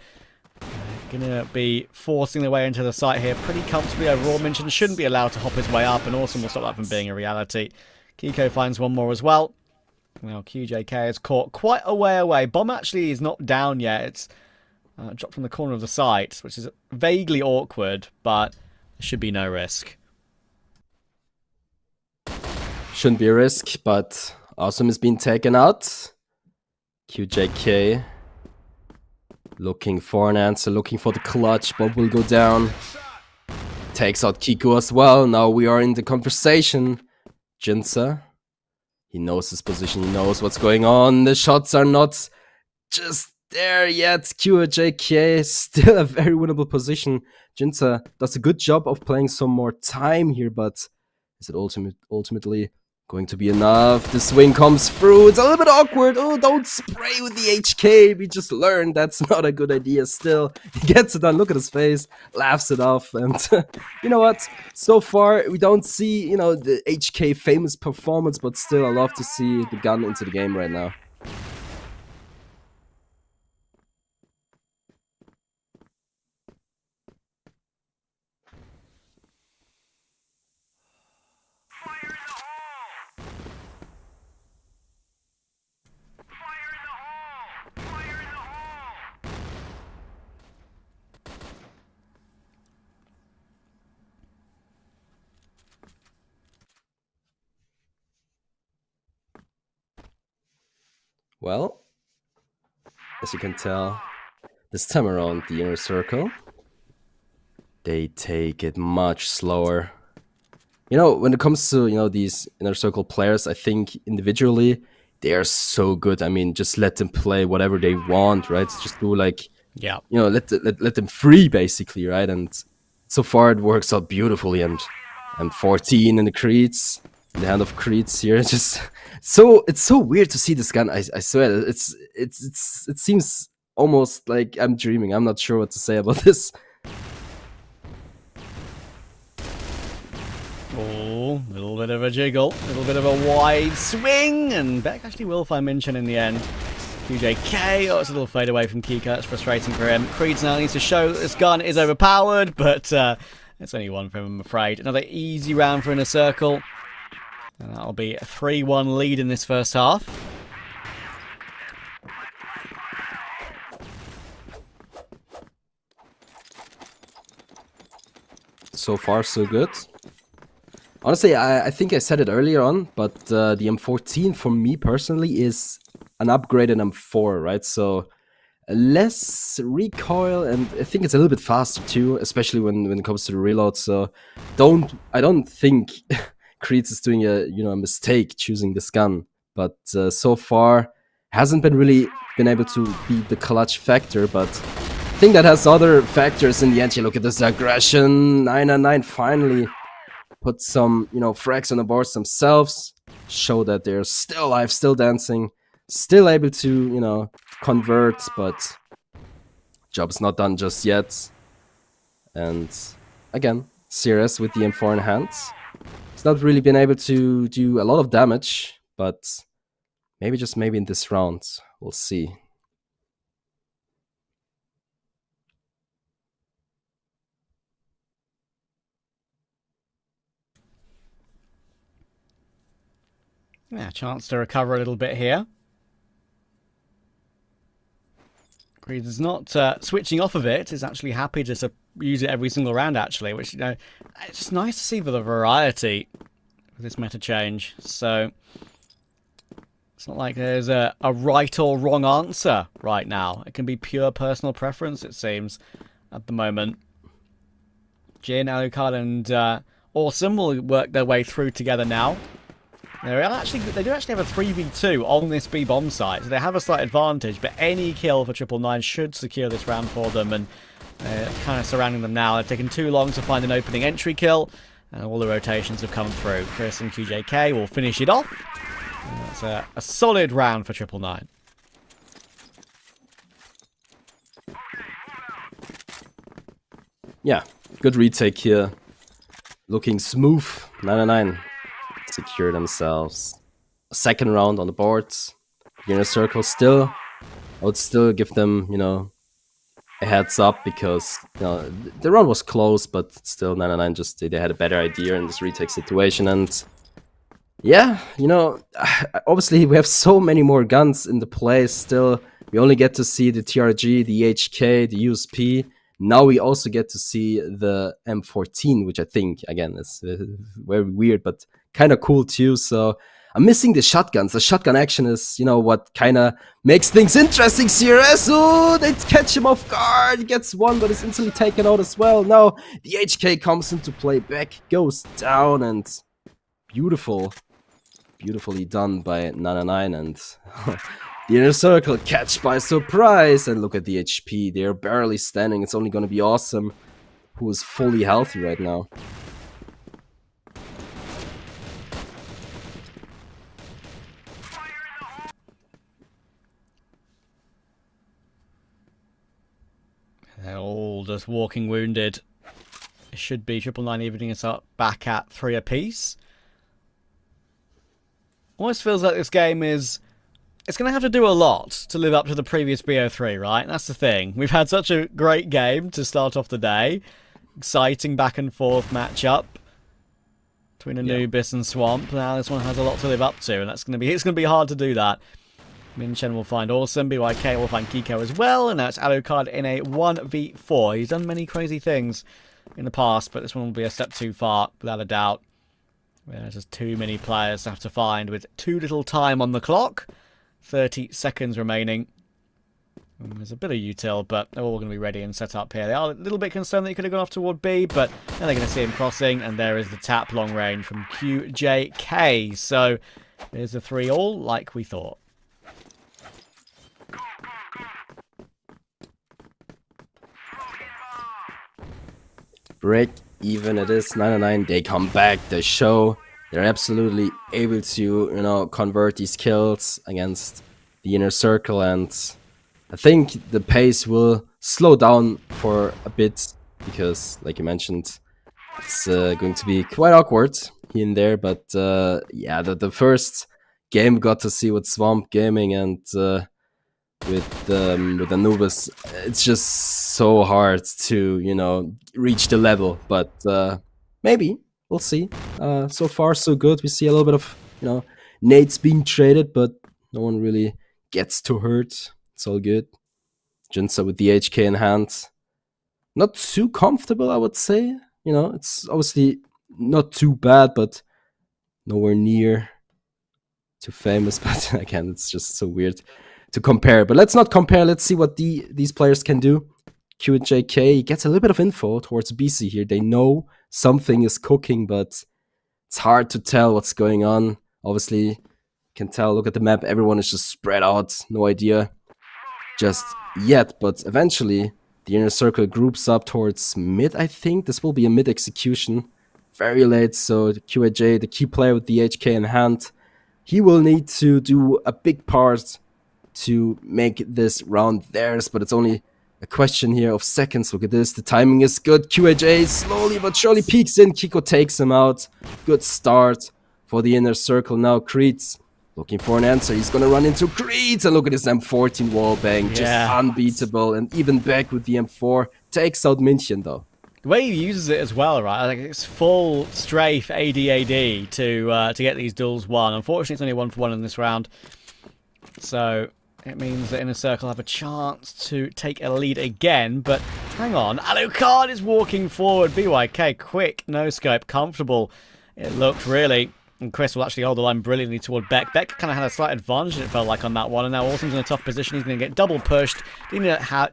gonna be forcing their way into the site here pretty comfortably overall. Minchin shouldn't be allowed to hop his way up, and Awesome will stop that from being a reality. Kiko finds one more as well. Now QJK is caught quite a way away. Bomb actually is not down yet. It's dropped from the corner of the site, which is vaguely awkward, but there should be no risk. Shouldn't be a risk, but Awesome is being taken out. QJK looking for an answer, looking for the clutch. Bob will go down. Takes out Kiko as well. Now we are in the conversation. Jinza, he knows his position, he knows what's going on. The shots are not just there yet. QJK still a very winnable position. Jinza does a good job of playing some more time here, but is it ultimately going to be enough? The swing comes through. It's a little bit awkward. Oh, don't spray with the HK. We just learned that's not a good idea still. He gets it done. Look at his face. Laughs it off. And you know what? So far, we don't see, the HK famous performance, but still, I love to see the gun into the game right now. Well, as you can tell, this time around, the InnerCircle, they take it much slower. When it comes to, these InnerCircle players, I think individually, they are so good. I mean, just let them play whatever they want, right? Just do yeah, let them free, basically, right? And so far, it works out beautifully. And 14 in the Creeds. In the hand of Creeds here, it's so weird to see this gun. I swear, it seems almost like I'm dreaming. I'm not sure what to say about this. Oh, a little bit of a jiggle, a little bit of a wide swing, and Beck actually will find Minchin in the end. QJK, it's a little fade away from Kika. It's frustrating for him. Creeds now needs to show that this gun is overpowered, but it's only one for him, I'm afraid. Another easy round for InnerCircle. And that'll be a 3-1 lead in this first half. So far, so good. Honestly, I think I said it earlier on, but the M14 for me personally is an upgraded M4, right? So less recoil, and I think it's a little bit faster too, especially when it comes to the reload. So I don't think Creeds is doing a mistake choosing this gun, but so far hasn't been able to beat the clutch factor. But I think that has other factors in the end. You look at this aggression. 999 finally put some frags on the boards themselves, show that they're still alive, still dancing, still able to convert, but job's not done just yet. And again, Cirrus with the M4 in hands. He's not really been able to do a lot of damage, but maybe in this round, we'll see. Yeah, chance to recover a little bit here. Creed is not switching off of it. Is actually happy to use it every single round, actually, which, it's just nice to see for the variety of this meta change. So it's not like there's a right or wrong answer right now. It can be pure personal preference, it seems, at the moment. Jin, Alucard, and Awesome will work their way through together now. They do actually have a 3v2 on this B bomb site, so they have a slight advantage, but any kill for 999 should secure this round for them, and kind of surrounding them now. They've taken too long to find an opening entry kill, and all the rotations have come through. Chris and QJK will finish it off. That's a solid round for 999. Yeah, good retake here. Looking smooth. 999 secure themselves a second round on the boards. InnerCircle still, I would still give them, a heads up, because the round was close, but still 999 just they had a better idea in this retake situation. And yeah, obviously we have so many more guns in the play still. We only get to see the TRG, the HK, the USP. Now we also get to see the M14, which I think, again, is very weird, but kind of cool too. So I'm missing the shotguns. The shotgun action is, what kind of makes things interesting. CRS, oh, they catch him off guard. He gets one, but is instantly taken out as well. Now the HK comes into play. Back goes down, and beautifully done by 999. And the InnerCircle catch by surprise. And look at the HP. They're barely standing. It's only going to be Awesome, who is fully healthy right now. They're all just walking wounded. It should be 999 evening us up back at 3 apiece. Almost feels like this game is... It's going to have to do a lot to live up to the previous BO3, right? That's the thing. We've had such a great game to start off the day. Exciting back and forth matchup between Anubis and Swamp. Now this one has a lot to live up to, and it's going to be hard to do that. Minchen will find Awesome, BYK will find Kiko as well, and that's Alucard in a 1v4. He's done many crazy things in the past, but this one will be a step too far, without a doubt. There's just too many players to have to find with too little time on the clock. 30 seconds remaining. There's a bit of util, but they're all going to be ready and set up here. They are a little bit concerned that he could have gone off toward B, but now they're going to see him crossing, and there is the tap long range from QJK. So there's the 3-all like we thought. Break even it is. 999, they come back, they show they're absolutely able to convert these kills against the InnerCircle, and I think the pace will slow down for a bit, because like you mentioned, it's going to be quite awkward here and there. But yeah, the first game got to see with Swamp Gaming and with Anubis, it's just so hard to reach the level, but maybe we'll see. So far so good. We see a little bit of nades being traded, but no one really gets too hurt. It's all good. Jinsa with the HK in hand, not too comfortable, I would say. It's obviously not too bad, but nowhere near too famous, but again, it's just so weird to compare. But let's not compare. Let's see what these players can do. QJK gets a little bit of info towards BC here. They know something is cooking, but it's hard to tell what's going on. Obviously, you can tell, look at the map, everyone is just spread out. No idea just yet, but eventually the InnerCircle groups up towards mid, I think. This will be a mid execution. Very late, so the QAJ, the key player with the HK in hand, he will need to do a big part to make this round theirs, but it's only a question here of seconds. Look at this, the timing is good. QAJ slowly but surely peeks in. Kiko takes him out. Good start for the InnerCircle. Now Creeds looking for an answer. He's gonna run into Creeds, and look at his M14 wallbang, just unbeatable. And even back with the M4, takes out München though. The way he uses it as well, right? Like it's full strafe AD to get these duels won. Unfortunately, it's only 1-for-1 in this round, so it means that InnerCircle have a chance to take a lead again. But hang on, Alucard is walking forward. BYK, quick, no scope, comfortable. It looked really. And Chris will actually hold the line brilliantly toward Beck. Beck kind of had a slight advantage, it felt like, on that one. And now Awesome's in a tough position. He's going to get double pushed. Didn't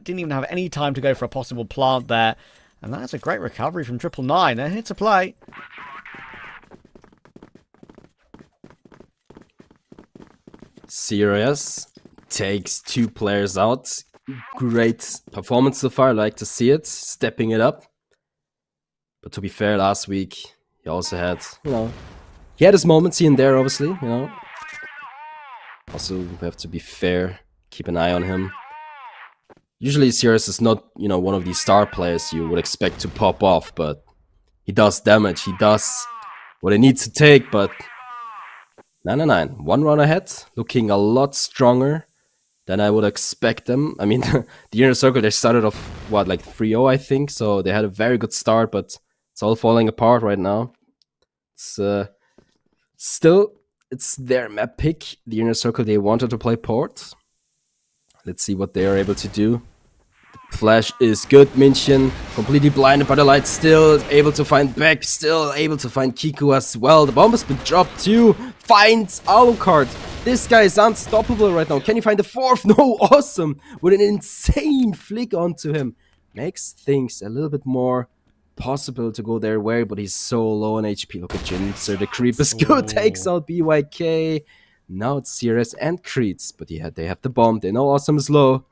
even have any time to go for a possible plant there. And that's a great recovery from 999. They're here to play. Serious takes 2 players out. Great performance so far. I like to see it. Stepping it up. But to be fair, last week he also had, he had his moments here and there, obviously, Also, we have to be fair. Keep an eye on him. Usually Sirius is not, one of these star players you would expect to pop off, but he does damage. He does what he needs to take, but 999, 1 run ahead, looking a lot stronger than I would expect them. I mean, the InnerCircle, they started off, like 3-0, I think, so they had a very good start, but it's all falling apart right now. It's still, it's their map pick. The InnerCircle, they wanted to play Port. Let's see what they are able to do. Flash is good. München completely blinded by the light, still able to find Beck, still able to find Kiku as well. The bomb has been dropped too. Finds Alucard. This guy is unstoppable right now. Can he find the 4th? No, Awesome with an insane flick onto him. Makes things a little bit more possible to go their way, but he's so low on HP. Look at Jinzer, the creep is good. Takes out BYK. Now it's Sirius and Creeds, but yeah, they have the bomb. They know Awesome is low.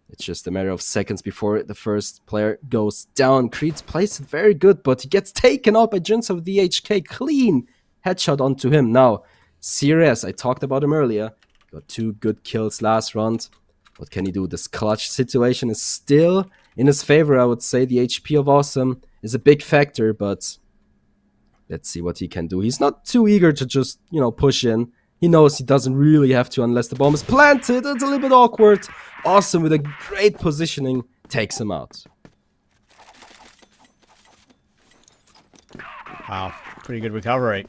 It's just a matter of seconds before the first player goes down. Creeds plays it very good, but he gets taken out by Jinzer with the HK. Clean headshot onto him. Now, Sirius, I talked about him earlier. Got 2 good kills last round. What can he do? This clutch situation is still in his favor, I would say. The HP of Awesome is a big factor, but let's see what he can do. He's not too eager to just, push in. He knows he doesn't really have to unless the bomb is planted. It's a little bit awkward. Awesome with a great positioning takes him out. Wow, pretty good recovery.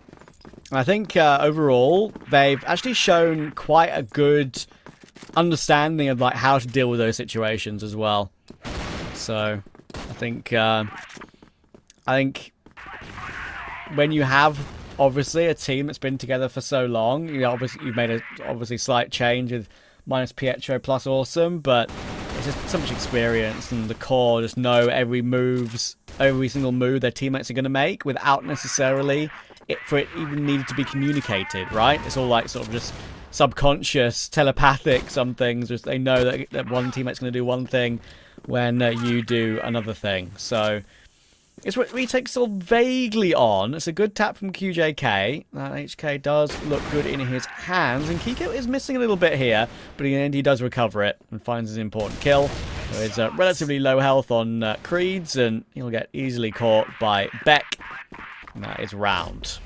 I think overall they've actually shown quite a good understanding of how to deal with those situations as well. So I think when you have obviously a team that's been together for so long, you've made a slight change with minus Pietro plus Awesome, but it's just so much experience, and the core just know every single move their teammates are going to make without necessarily for it even needed to be communicated, right? It's all sort of just subconscious, telepathic. Some things just they know that one teammate's going to do one thing when you do another thing. So it's what retakes still vaguely on. It's a good tap from QJK. That HK does look good in his hands. And Kiko is missing a little bit here, but in the end he does recover it and finds his important kill. So it's relatively low health on Creeds, and he'll get easily caught by Beck. And that is round.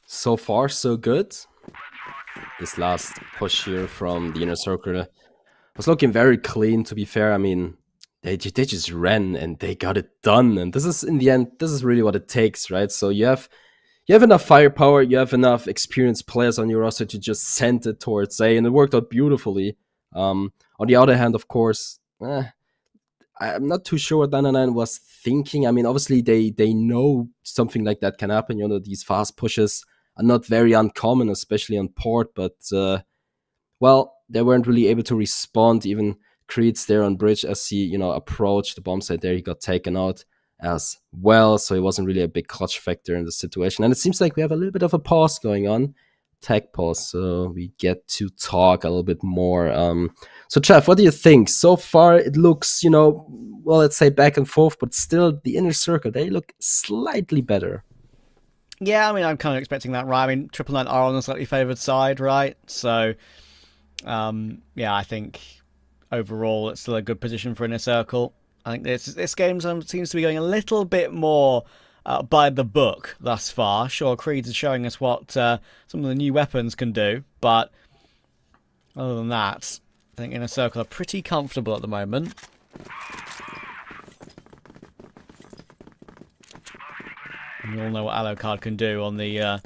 So far, so good. This last push here from the InnerCircle was looking very clean, to be fair. I mean, they just ran and they got it done. And this is, in the end, this is really what it takes, right? So you have enough firepower, you have enough experienced players on your roster to just send it towards A, and it worked out beautifully. On the other hand, of course, I'm not too sure what 999 was thinking. I mean, obviously they know something like that can happen. You know, these fast pushes are not very uncommon, especially on port. But well, they weren't really able to respond. Even Creed's there on bridge as he, you know, approached the bomb site there. He got taken out as well, so it wasn't really a big clutch factor in the situation. And it seems like we have a little bit of a pause going on, tech pause, so we get to talk a little bit more. So, Jeff, what do you think? So far, it looks, you know, well, let's say back and forth, but still the InnerCircle, they look slightly better. Yeah, I mean, I'm kind of expecting that, right? I mean, Triple Nine are on the slightly favoured side, right? So, yeah, I think overall it's still a good position for InnerCircle. I think this game seems to be going a little bit more by the book thus far. Sure, Creed is showing us what some of the new weapons can do, but other than that, I think InnerCircle are pretty comfortable at the moment. And you all know what Alucard can do on the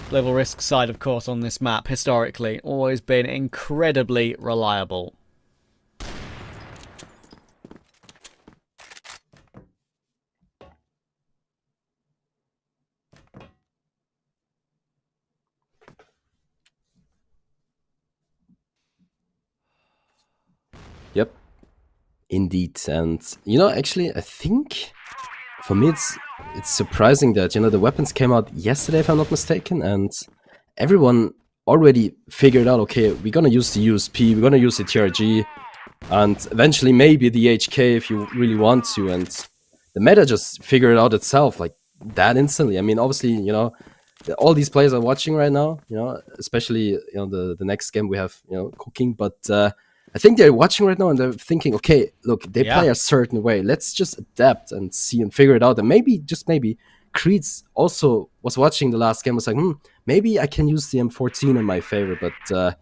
global risk side, of course, on this map. Historically, always been incredibly reliable. Yep, indeed. And, you know, actually, I think for me it's surprising that, you know, the weapons came out yesterday, if I'm not mistaken, and everyone already figured out, okay, we're gonna use the USP, we're gonna use the TRG, and eventually maybe the HK if you really want to, and the meta just figured it out itself like that instantly. I mean, obviously, you know, all these players are watching right now, you know, especially, you know, the next game we have, you know, cooking, but I think they're watching right now and they're thinking, okay, look, they play a certain way. Let's just adapt and see and figure it out. And maybe, just maybe, Creed's also was watching the last game, was like, maybe I can use the M14 in my favor. But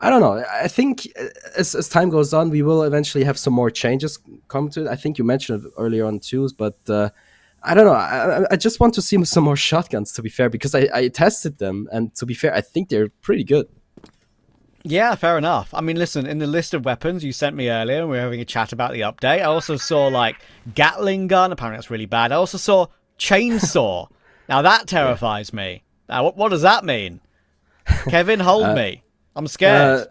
I don't know. I think as time goes on, we will eventually have some more changes come to it. I think you mentioned it earlier on too, but I don't know. I just want to see some more shotguns, to be fair, because I tested them. And to be fair, I think they're pretty good. Yeah, fair enough. I mean, listen, in the list of weapons you sent me earlier, and we were having a chat about the update, I also saw, like, Gatling gun. Apparently that's really bad. I also saw chainsaw. Now, that terrifies me. Now, what does that mean? Kevin, hold me. I'm scared.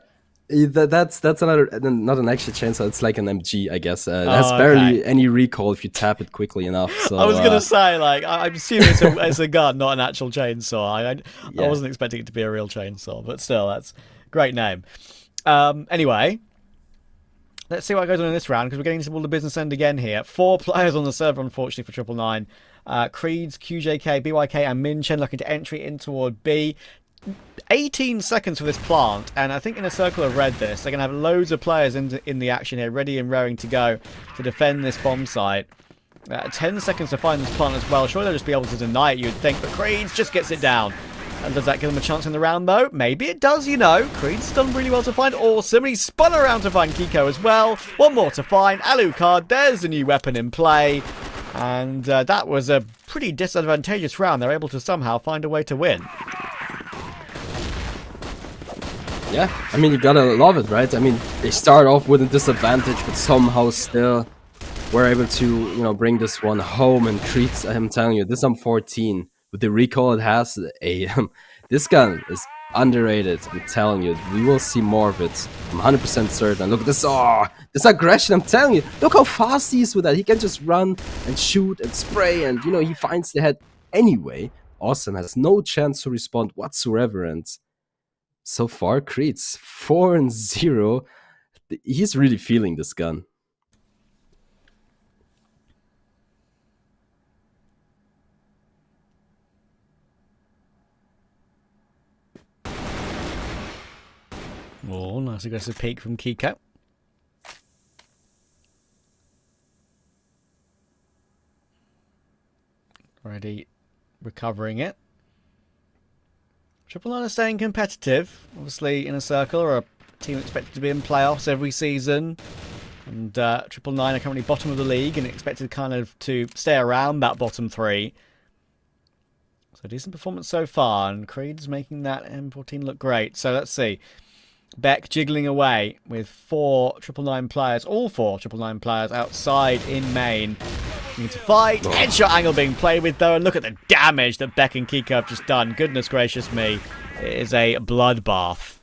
That's another, not an actual chainsaw. It's like an MG, I guess. It has barely any recoil if you tap it quickly enough. So I was gonna say, like, I'm assuming it's a gun, not an actual chainsaw. I wasn't expecting it to be a real chainsaw, but still, that's a great name. Anyway, let's see what goes on in this round, because we're getting to all the business end again here. 4 players on the server, unfortunately, for 999. Creeds, QJK, BYK, and Minchen looking to entry in toward B. 18 seconds for this plant, and I think InnerCircle have read this. They're going to have loads of players in the action here, ready and raring to go to defend this bomb site. 10 seconds to find this plant as well. Sure, they'll just be able to deny it, you'd think, but Creeds just gets it down. And does that give them a chance in the round, though? Maybe it does, you know. Creed's done really well to find Awesome, and he's spun around to find Kiko as well. One more to find. Alucard, there's a new weapon in play. And that was a pretty disadvantageous round. They're able to somehow find a way to win. Yeah, I mean, you gotta love it, right? I mean, they start off with a disadvantage, but somehow still were able to, you know, bring this one home. And Creeds, I'm telling you, this M14, with the recoil it has, this gun is underrated. I'm telling you, we will see more of it. I'm 100% certain. Look at this, this aggression, I'm telling you. Look how fast he is with that. He can just run and shoot and spray, and, you know, he finds the head anyway. Awesome, has no chance to respond whatsoever, and so far, Creed's 4-0. He's really feeling this gun. Oh, nice aggressive peek from Kiko. Already recovering it. 999 are staying competitive. Obviously, InnerCircle are a team expected to be in playoffs every season. And 999 are currently bottom of the league and expected kind of to stay around that bottom 3. So decent performance so far, and Creed's making that M14 look great. So let's see. Beck jiggling away with 4 999 players, all 4 999 players outside in main. Need to fight. Headshot angle being played with though, and look at the damage that Beck and Kiko have just done. Goodness gracious me. It is a bloodbath.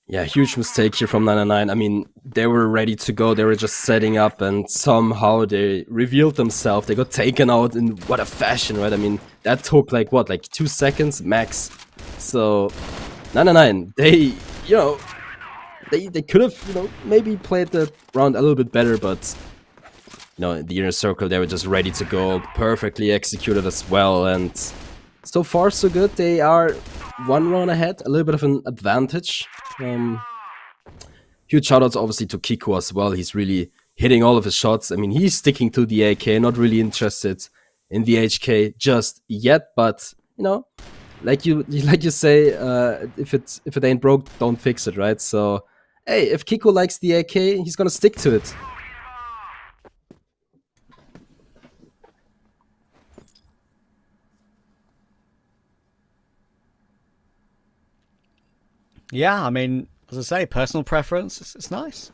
Yeah, huge mistake here from 999. I mean, they were ready to go. They were just setting up, and somehow they revealed themselves. They got taken out in what a fashion, right? I mean, that took like 2 seconds max. So 999, they, they could have, maybe played the round a little bit better, but in the InnerCircle, they were just ready to go, perfectly executed as well, and so far so good. They are 1 round ahead, a little bit of an advantage. Huge shoutouts obviously to Kiko as well. He's really hitting all of his shots. I mean, he's sticking to the AK, not really interested in the HK just yet, but like you say, if it ain't broke, don't fix it, right? So hey, if Kiko likes the AK, he's gonna stick to it. Yeah, I mean, as I say, personal preference, it's nice.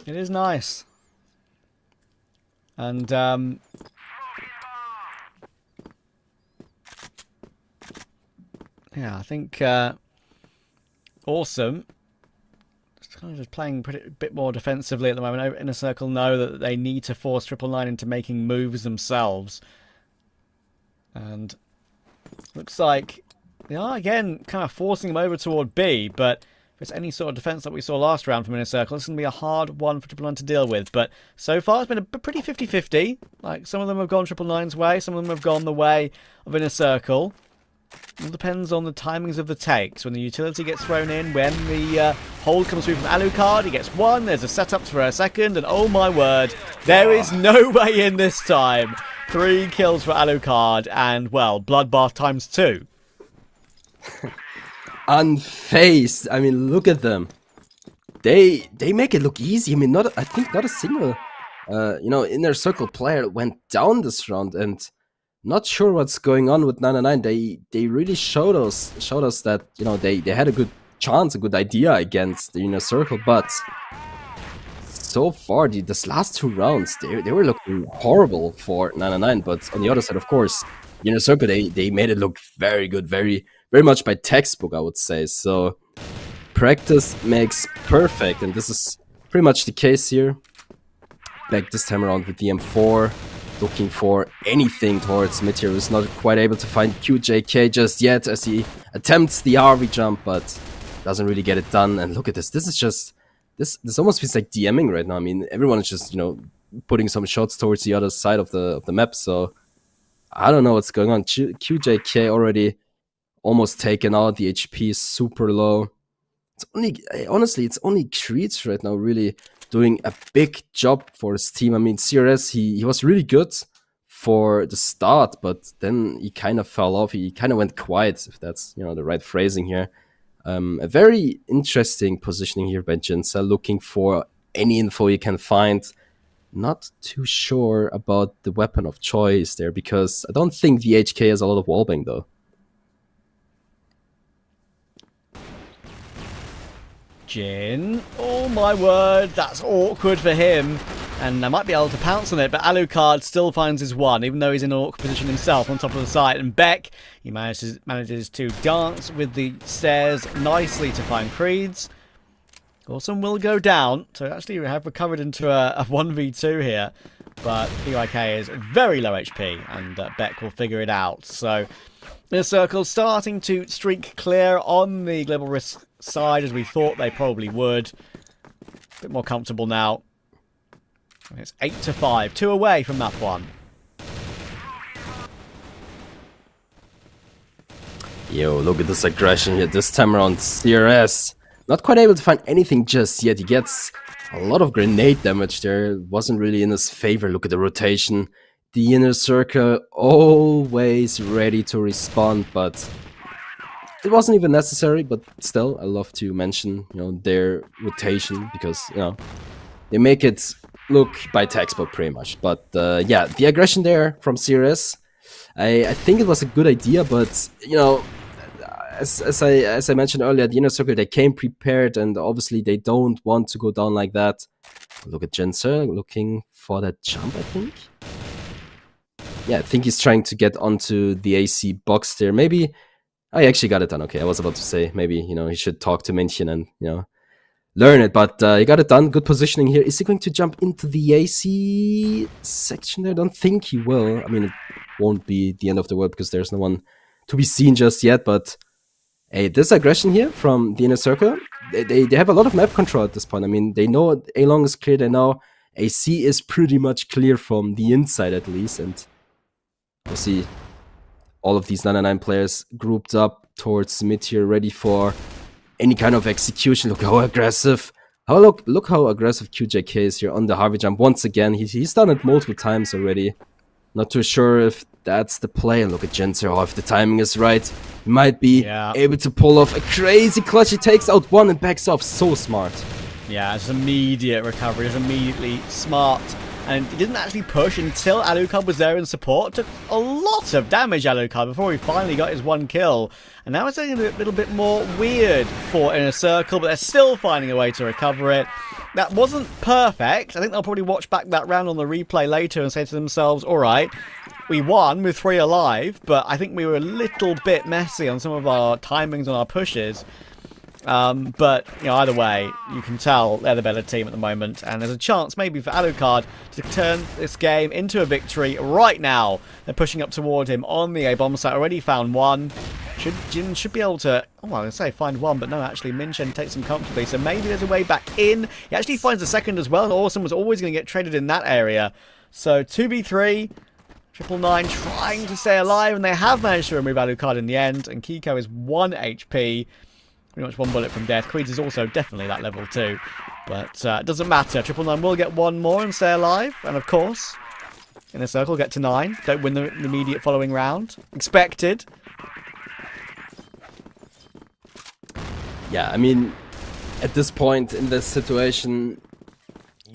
It is nice. And, yeah, I think, awesome. Just playing a bit more defensively at the moment. InnerCircle know that they need to force 999 into making moves themselves. And looks like they are, again, kind of forcing him over toward B, but if it's any sort of defense that we saw last round from InnerCircle, it's going to be a hard one for 999 to deal with. But so far, it's been a pretty 50-50. Like, some of them have gone 999's way, some of them have gone the way of InnerCircle. It all depends on the timings of the takes. When the utility gets thrown in, when the hold comes through from Alucard, he gets 1, there's a setup for a second, and oh my word, there is no way in this time. 3 kills for Alucard, and, well, bloodbath times 2. Unfazed. I mean, look at them. They make it look easy. I mean, I think not a single InnerCircle player went down this round, and not sure what's going on with 999. They really showed us that they had a good chance, a good idea against the InnerCircle, but so far this last 2 rounds they were looking horrible for 999. But on the other side, of course, InnerCircle they made it look very good, very much by textbook, I would say. So practice makes perfect, and this is pretty much the case here. Back this time around with the M4, looking for anything towards mid here. Was not quite able to find QJK just yet as he attempts the RV jump, but doesn't really get it done. And look at this. This is just this almost feels like DMing right now. I mean, everyone is just putting some shots towards the other side of the map. So I don't know what's going on. QJK already almost taken out. The HP is super low. It's only Creeds right now really doing a big job for his team. I mean, CRS, he was really good for the start, but then he kind of fell off. He kind of went quiet, if that's the right phrasing here. A very interesting positioning here by Jinsel, looking for any info he can find. Not too sure about the weapon of choice there, because I don't think the HK has a lot of wallbang though. Jin, oh my word, that's awkward for him. And I might be able to pounce on it, but Alucard still finds his 1, even though he's in an awkward position himself on top of the site. And Beck, he manages to dance with the stairs nicely to find Creeds. Awesome will go down, so actually we have recovered into a 1v2 here. But PYK is very low HP, and Beck will figure it out. So InnerCircle starting to streak clear on the global risk side, as we thought they probably would. A bit more comfortable now. It's 8-5, 2 away from map 1. Yo, look at this aggression here. This time around, CRS not quite able to find anything just yet. He gets a lot of grenade damage there. Wasn't really in his favor. Look at the rotation. The InnerCircle always ready to respond, but it wasn't even necessary. But still, I love to mention their rotation, because they make it look by textbook pretty much. But yeah, the aggression there from CRS, I think it was a good idea, but as I mentioned earlier, the InnerCircle, they came prepared, and obviously they don't want to go down like that. Look at Jenser looking for that jump, I think. Yeah, I think he's trying to get onto the AC box there. Maybe I actually got it done. Okay, I was about to say maybe, he should talk to München and, learn it, but he got it done. Good positioning here. Is he going to jump into the AC section there? I don't think he will. I mean, it won't be the end of the world because there's no one to be seen just yet, but hey, this aggression here from the InnerCircle, they have a lot of map control at this point. I mean, they know A-Long is clear. They know AC is pretty much clear from the inside at least, and we'll see all of these 99 players grouped up towards mid here, ready for any kind of execution. Look how aggressive. Look how aggressive QJK is here on the Harvey jump. Once again, he's done it multiple times already. Not too sure if that's the play. And look at Jenser. Oh, if the timing is right, he might be able to pull off a crazy clutch. He takes out one and backs off. So smart. Yeah, it's immediate recovery. It's immediately smart. And he didn't actually push until Alucard was there in support. Took a lot of damage, Alucard, before he finally got his one kill. And now it's getting a little bit more weird for InnerCircle, but they're still finding a way to recover it. That wasn't perfect. I think they'll probably watch back that round on the replay later and say to themselves, all right, we won with 3 alive, but I think we were a little bit messy on some of our timings on our pushes. But, either way, you can tell they're the better team at the moment, and there's a chance maybe for Alucard to turn this game into a victory right now. They're pushing up toward him on the A-bomb site, already found one. Jin should be able to, I was going to say find one, but no, actually, Minchen takes him comfortably, so maybe there's a way back in. He actually finds a second as well, and Awesome was always going to get traded in that area. So, 2v3, 999 trying to stay alive, and they have managed to remove Alucard in the end, and Kiko is 1 HP. Pretty much 1 bullet from death. Queens is also definitely that level too. But it doesn't matter. 999 will get 1 more and stay alive. And of course, InnerCircle get to 9. Don't win the immediate following round. Expected. Yeah, I mean, at this point in this situation,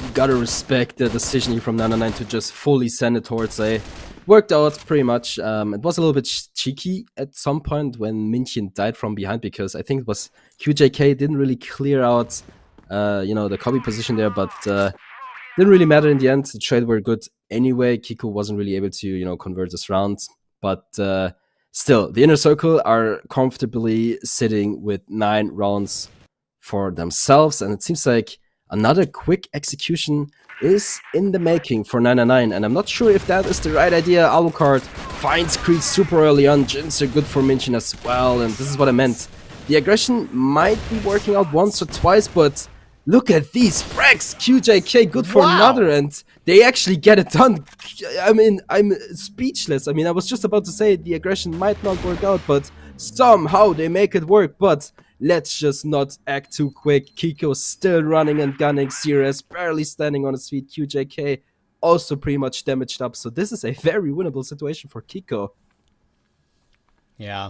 you gotta respect the decision here from 999 to just fully send it towards A. Worked out pretty much. It was a little bit cheeky at some point when München died from behind, because I think it was QJK didn't really clear out, the copy position there, but didn't really matter in the end. The trade were good anyway. Kiko wasn't really able to, convert this round, but still, the InnerCircle are comfortably sitting with 9 rounds for themselves, and it seems like another quick execution is in the making for 999, and I'm not sure if that is the right idea. Alucard finds Creed super early on. Jins are good for München as well, and this is what I meant. The aggression might be working out once or twice, but look at these frags. QJK good for another, and they actually get it done. I mean, I'm speechless. I mean, I was just about to say the aggression might not work out, but somehow they make it work. But let's just not act too quick. Kiko still running and gunning. Sirius barely standing on his feet. QJK also pretty much damaged up. So this is a very winnable situation for Kiko. Yeah.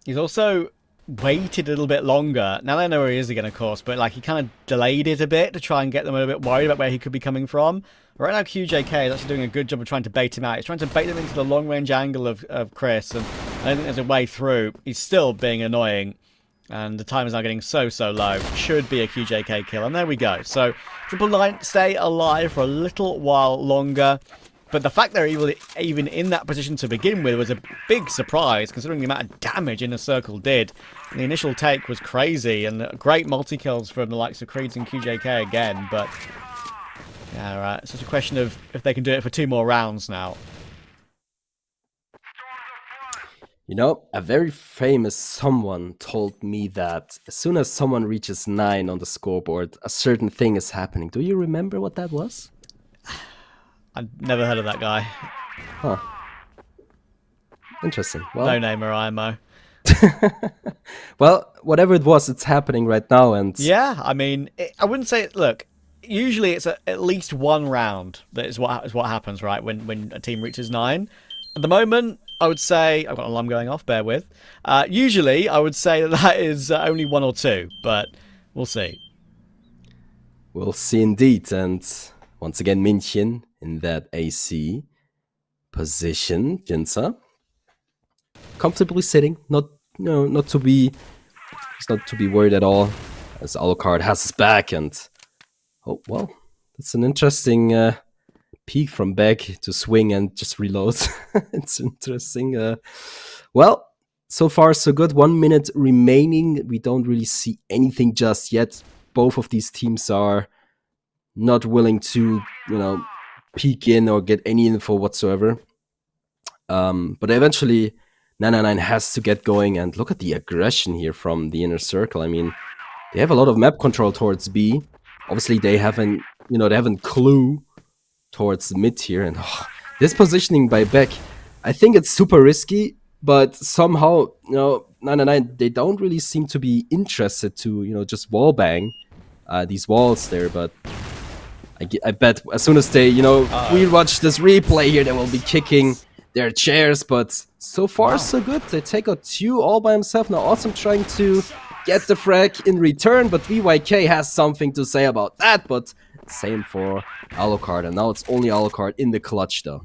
He's also waited a little bit longer. Now they know where he is again, of course, but he kind of delayed it a bit to try and get them a little bit worried about where he could be coming from. Right now, QJK is actually doing a good job of trying to bait him out. He's trying to bait them into the long-range angle of Chris, and I don't think there's a way through. He's still being annoying. And the time is now getting so low. Should be a QJK kill. And there we go. So, 999 stay alive for a little while longer. But the fact they're even in that position to begin with was a big surprise, considering the amount of damage InnerCircle did. And the initial take was crazy, and great multi-kills from the likes of Creeds and QJK again. But, yeah, right. It's just a question of if they can do it for 2 more rounds now. A very famous someone told me that as soon as someone reaches 9 on the scoreboard, a certain thing is happening. Do you remember what that was? I've never heard of that guy. Huh. Interesting. Well, No name or IMO. well, whatever it was, it's happening right now. And yeah, I mean, I wouldn't say it. Look, usually it's at least 1 round that is what happens, right? When a team reaches 9. At the moment, I would say I've got an alarm going off. Bear with. Usually, I would say that is only 1 or 2, but we'll see. We'll see indeed. And once again, München in that AC position. Jinsa comfortably sitting, not not to be worried at all, as Alucard has his back. And oh well, that's an interesting peek from back to swing and just reload. It's interesting. Well, so far so good. 1 minute remaining. We don't really see anything just yet. Both of these teams are not willing to, peek in or get any info whatsoever. But eventually, 999 has to get going. And look at the aggression here from the InnerCircle. I mean, they have a lot of map control towards B. Obviously, they haven't clue towards mid here. And this positioning by Beck, I think it's super risky. But somehow, 999, they don't really seem to be interested to, just wall bang these walls there. But I bet as soon as they, we watch this replay here, they will be kicking their chairs. But so far, so good. They take out 2 all by himself. Now, Awesome trying to get the frag in return. But BYK has something to say about that. But same for Alucard. And now it's only Alucard in the clutch, though.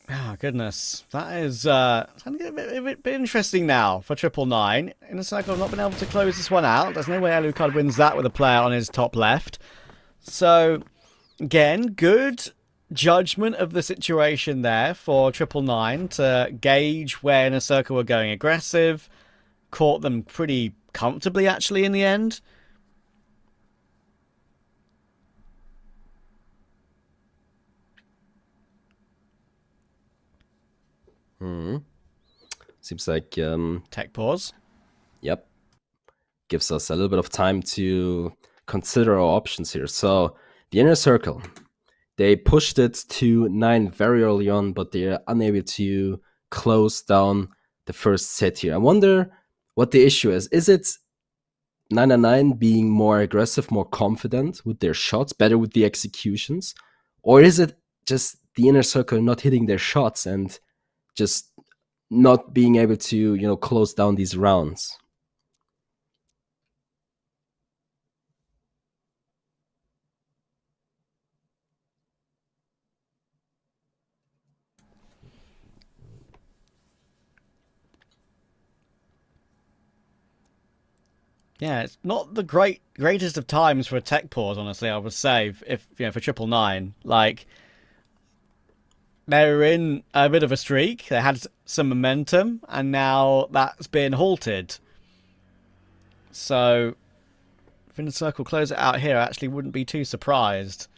Oh, goodness. That is starting to get a bit interesting now for 999. InnerCircle have not been able to close this one out. There's no way Alucard wins that with a player on his top left. So, again, good judgment of the situation there for 999 to gauge where InnerCircle were going aggressive. Caught them pretty comfortably, actually, in the end. Seems like tech pause. Yep, gives us a little bit of time to consider our options here. So the InnerCircle, they pushed it to 9 very early on, but they are unable to close down the first set here. I wonder what the issue is. Is it 999 being more aggressive, more confident with their shots, better with the executions, or is it just the InnerCircle not hitting their shots and just not being able to, close down these rounds? Yeah, it's not the greatest of times for a tech pause, honestly, I would say, if for 999. Like, they were in a bit of a streak, they had some momentum, and now that's been halted. So, if InnerCircle close it out here, I actually wouldn't be too surprised.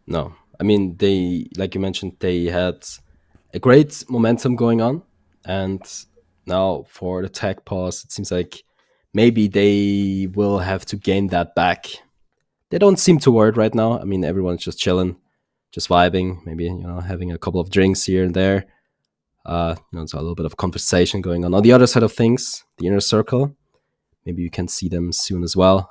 No. I mean, they, like you mentioned, they had a great momentum going on. And now for the tech pause, it seems like maybe they will have to gain that back. They don't seem too worried right now. I mean, everyone's just chilling, just vibing, maybe, having a couple of drinks here and there. There's a little bit of conversation going on. On the other side of things, the InnerCircle, maybe you can see them soon as well.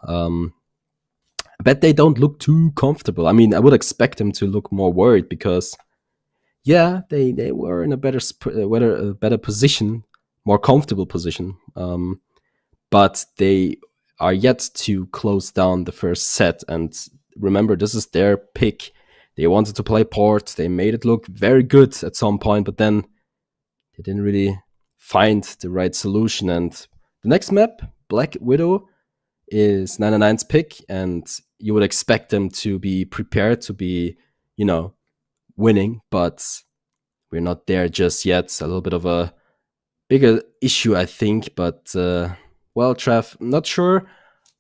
I bet they don't look too comfortable. I mean, I would expect them to look more worried because, yeah, they were in a better position, more comfortable position. But they are yet to close down the first set. And remember, this is their pick. They wanted to play port. They made it look very good at some point, but then they didn't really find the right solution. And the next map, Black Widow, is 999's pick, and you would expect them to be prepared to be, winning, but we're not there just yet. It's a little bit of a bigger issue, I think. But, well, Trev, I'm not sure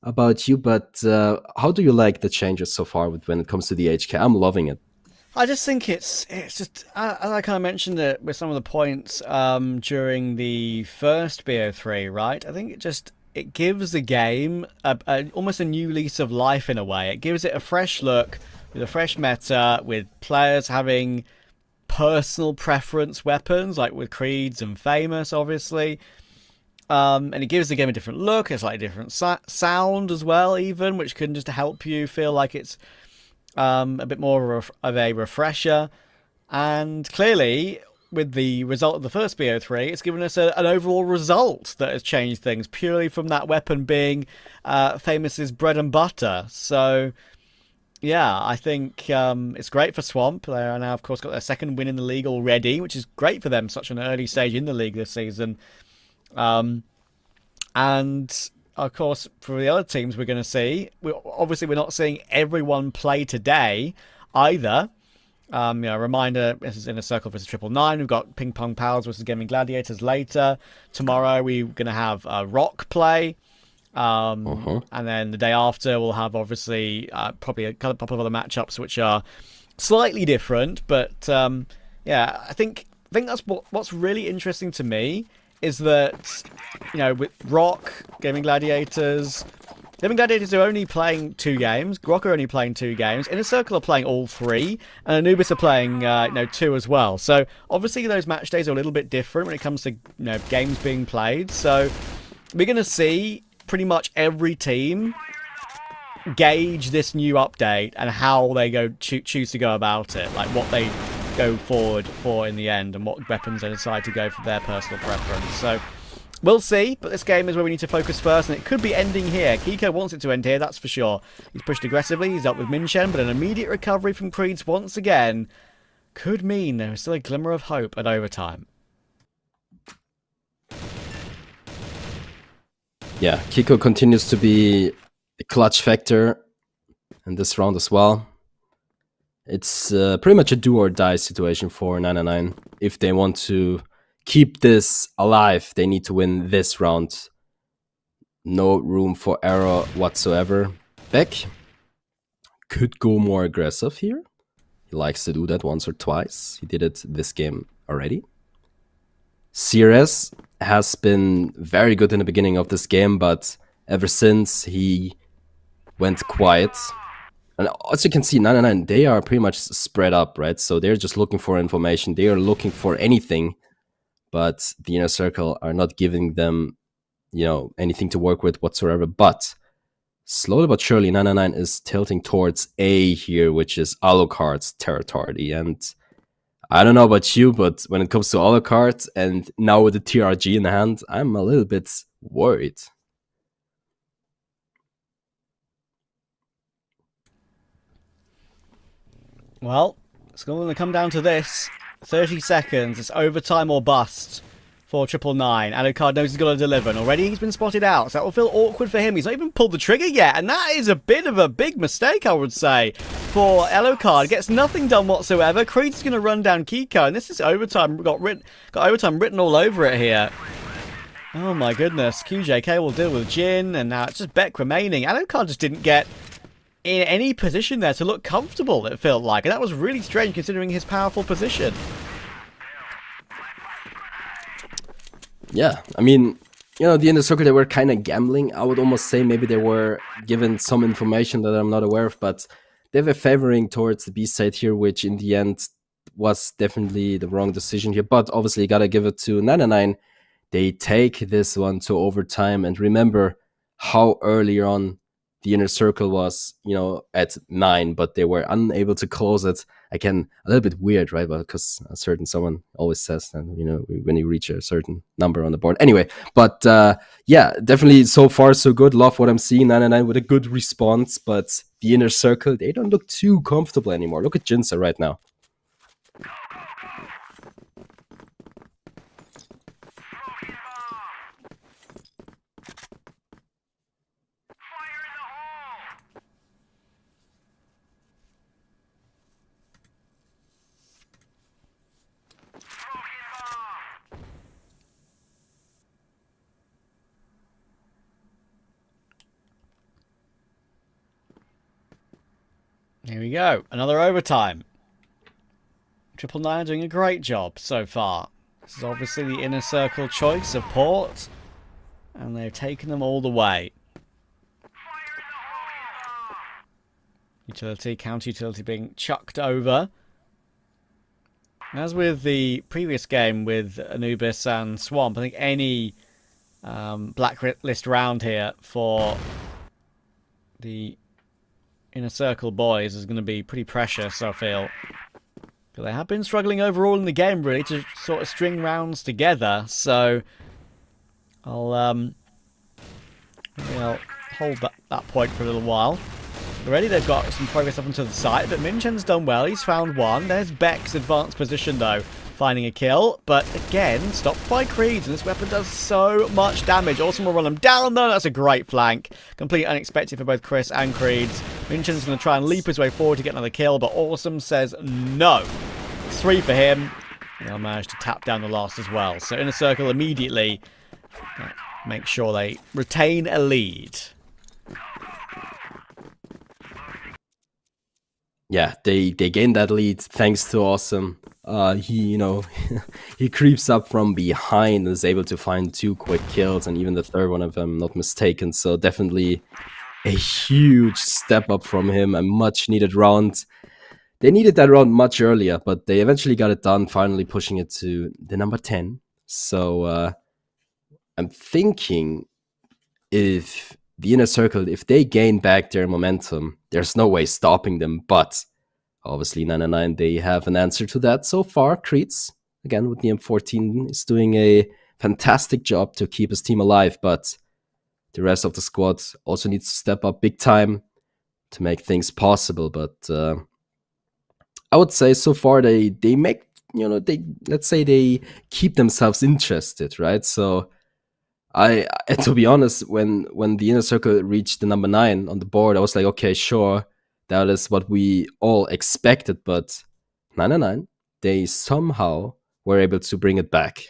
about you, but how do you like the changes so far when it comes to the HK? I'm loving it. I just think it's just, as I kind of mentioned it with some of the points during the first BO3, right? I think it gives the game almost a new lease of life in a way. It gives it a fresh look with a fresh meta, with players having personal preference weapons, like with Creeds and Famous, obviously. And it gives the game a different look. It's like a different sound as well, even, which can just help you feel like it's a bit more of a refresher. And clearly, with the result of the first BO3, it's given us an overall result that has changed things purely from that weapon being Famous's bread and butter. So Yeah, I think it's great for Swamp. They are now, of course, got their second win in the league already, which is great for them, such an early stage in the league this season. And, of course, for the other teams we're going to see, obviously we're not seeing everyone play today either. Reminder, this is InnerCircle versus 999. We've got PingPongPals versus Gaimin Gladiators later. Tomorrow we're going to have ROC play. And then the day after we'll have obviously probably a couple of other matchups which are slightly different, but yeah, I think that's what's really interesting to me is that, you know, with ROC, Gaimin Gladiators are only playing 2 games, ROC are only playing 2 games, InnerCircle are playing all 3, and Anubis are playing 2 as well. So obviously those match days are a little bit different when it comes to games being played. So we're going to see pretty much every team gauge this new update and how they choose to go about it, like what they go forward for in the end and what weapons they decide to go for their personal preference. So we'll see, but this game is where we need to focus first, and it could be ending here. Kiko wants it to end here, that's for sure. He's pushed aggressively, he's up with Minchen, but an immediate recovery from Creeds once again could mean there is still a glimmer of hope at overtime. Yeah, Kiko continues to be a clutch factor in this round as well. It's pretty much a do or die situation for 999. If they want to keep this alive, they need to win this round. No room for error whatsoever. Beck could go more aggressive here. He likes to do that once or twice. He did it this game already. CRS has been very good in the beginning of this game, but ever since he went quiet. And as you can see, 999, they are pretty much spread up, right? So they're just looking for information. They are looking for anything, but the InnerCircle are not giving them, anything to work with whatsoever. But slowly but surely, 999 is tilting towards A here, which is Alucard's territory. And I don't know about you, but when it comes to Alucard, and now with the TRG in the hand, I'm a little bit worried. Well, it's going to come down to this. 30 seconds. It's overtime or bust for 999. Alucard knows he's got to deliver, and already he's been spotted out, so that will feel awkward for him. He's not even pulled the trigger yet, and that is a bit of a big mistake, I would say, for Alucard. Gets nothing done whatsoever. Creed's going to run down Kiko, and this is overtime. Got overtime written all over it here. Oh my goodness. QJK will deal with Jin, and now it's just Beck remaining. Alucard just didn't get in any position there to look comfortable, it felt like, and that was really strange considering his powerful position. Yeah, I mean, the InnerCircle, they were kind of gambling. I would almost say maybe they were given some information that I'm not aware of, but they were favoring towards the B side here, which in the end was definitely the wrong decision here. But obviously, you gotta give it to 999. They take this one to overtime, and remember how earlier on the InnerCircle was, at 9, but they were unable to close it. Again, a little bit weird, right? But because someone always says that, when you reach a certain number on the board. Anyway, but yeah, definitely so far so good. Love what I'm seeing. 999 with a good response, but the InnerCircle, they don't look too comfortable anymore. Look at Jinsa right now. Here we go. Another overtime. 999 doing a great job so far. This is obviously the InnerCircle choice of port, and they've taken them all the way. Utility, counter utility being chucked over. As with the previous game with Anubis and Swamp, I think any blacklist round here for the InnerCircle boys is going to be pretty precious, I feel. But they have been struggling overall in the game, really, to sort of string rounds together. So I'll hold that point for a little while. Already they've got some progress up onto the side, but Minchen's done well. He's found one. There's Beck's advanced position, though, finding a kill. But again, stopped by Creeds, and this weapon does so much damage. Awesome will run them down, though. That's a great flank. Completely unexpected for both Chris and Creeds. Minchen's going to try and leap his way forward to get another kill, but Awesome says no. 3 for him. They'll manage to tap down the last as well. So InnerCircle immediately make sure they retain a lead. Yeah, they gained that lead thanks to Awesome. He he creeps up from behind and is able to find 2 quick kills, and even the third one, if I'm not mistaken. So definitely a huge step up from him, a much needed round. They needed that round much earlier, but they eventually got it done, finally pushing it to the number 10. So I'm thinking if the InnerCircle, if they gain back their momentum, there's no way stopping them. But obviously 999, they have an answer to that so far. Creeds, again with the M14, is doing a fantastic job to keep his team alive, but the rest of the squad also needs to step up big time to make things possible. But I would say so far they make, let's say they keep themselves interested, right? So to be honest, when the InnerCircle reached the number 9 on the board, I was like, okay, sure, that is what we all expected. But 999, they somehow were able to bring it back.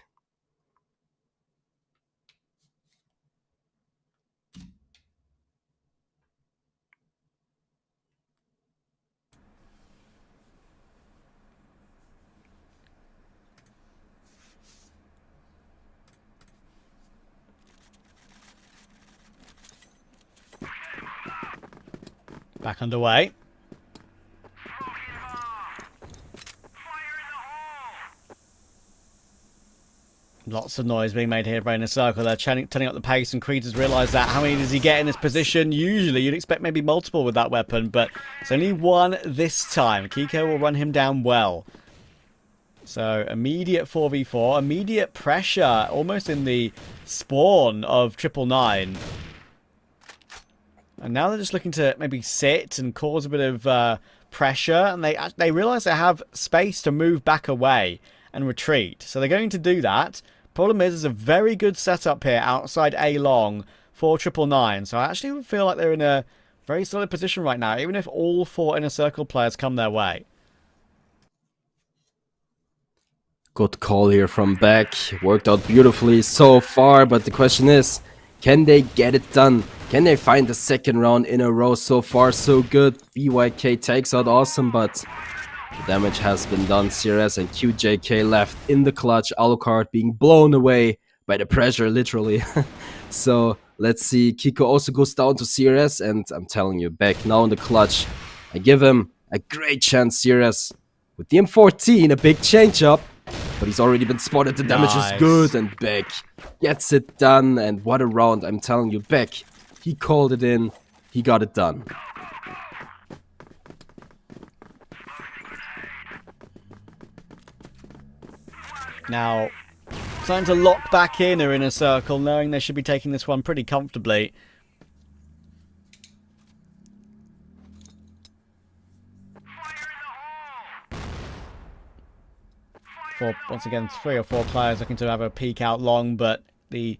Back underway. Lots of noise being made here by InnerCircle. They're turning up the pace, and Creed has realised that. How many does he get in this position? Usually you'd expect maybe multiple with that weapon, but it's only 1 this time. Kiko will run him down well. So immediate 4v4, immediate pressure, almost in the spawn of 999. And now they're just looking to maybe sit and cause a bit of pressure, and they realise they have space to move back away and retreat. So they're going to do that. Problem is, there's a very good setup here outside A long for 999. So I actually feel like they're in a very solid position right now, even if all 4 InnerCircle players come their way. Good call here from Beck. Worked out beautifully so far, but the question is, can they get it done? Can they find the second round in a row? So far, so good. BYK takes out Awesome, but the damage has been done. CRS and QJK left in the clutch. Alucard being blown away by the pressure, literally. So let's see. Kiko also goes down to CRS, and I'm telling you, Beck now in the clutch. I give him a great chance, CRS. With the M14, a big change up. But he's already been spotted. The damage is good, and Beck gets it done. And what a round, I'm telling you. Beck, he called it in. He got it done. Now, time to lock back in or InnerCircle, knowing they should be taking this one pretty comfortably. Once again, 3 or 4 players looking to have a peek out long, but the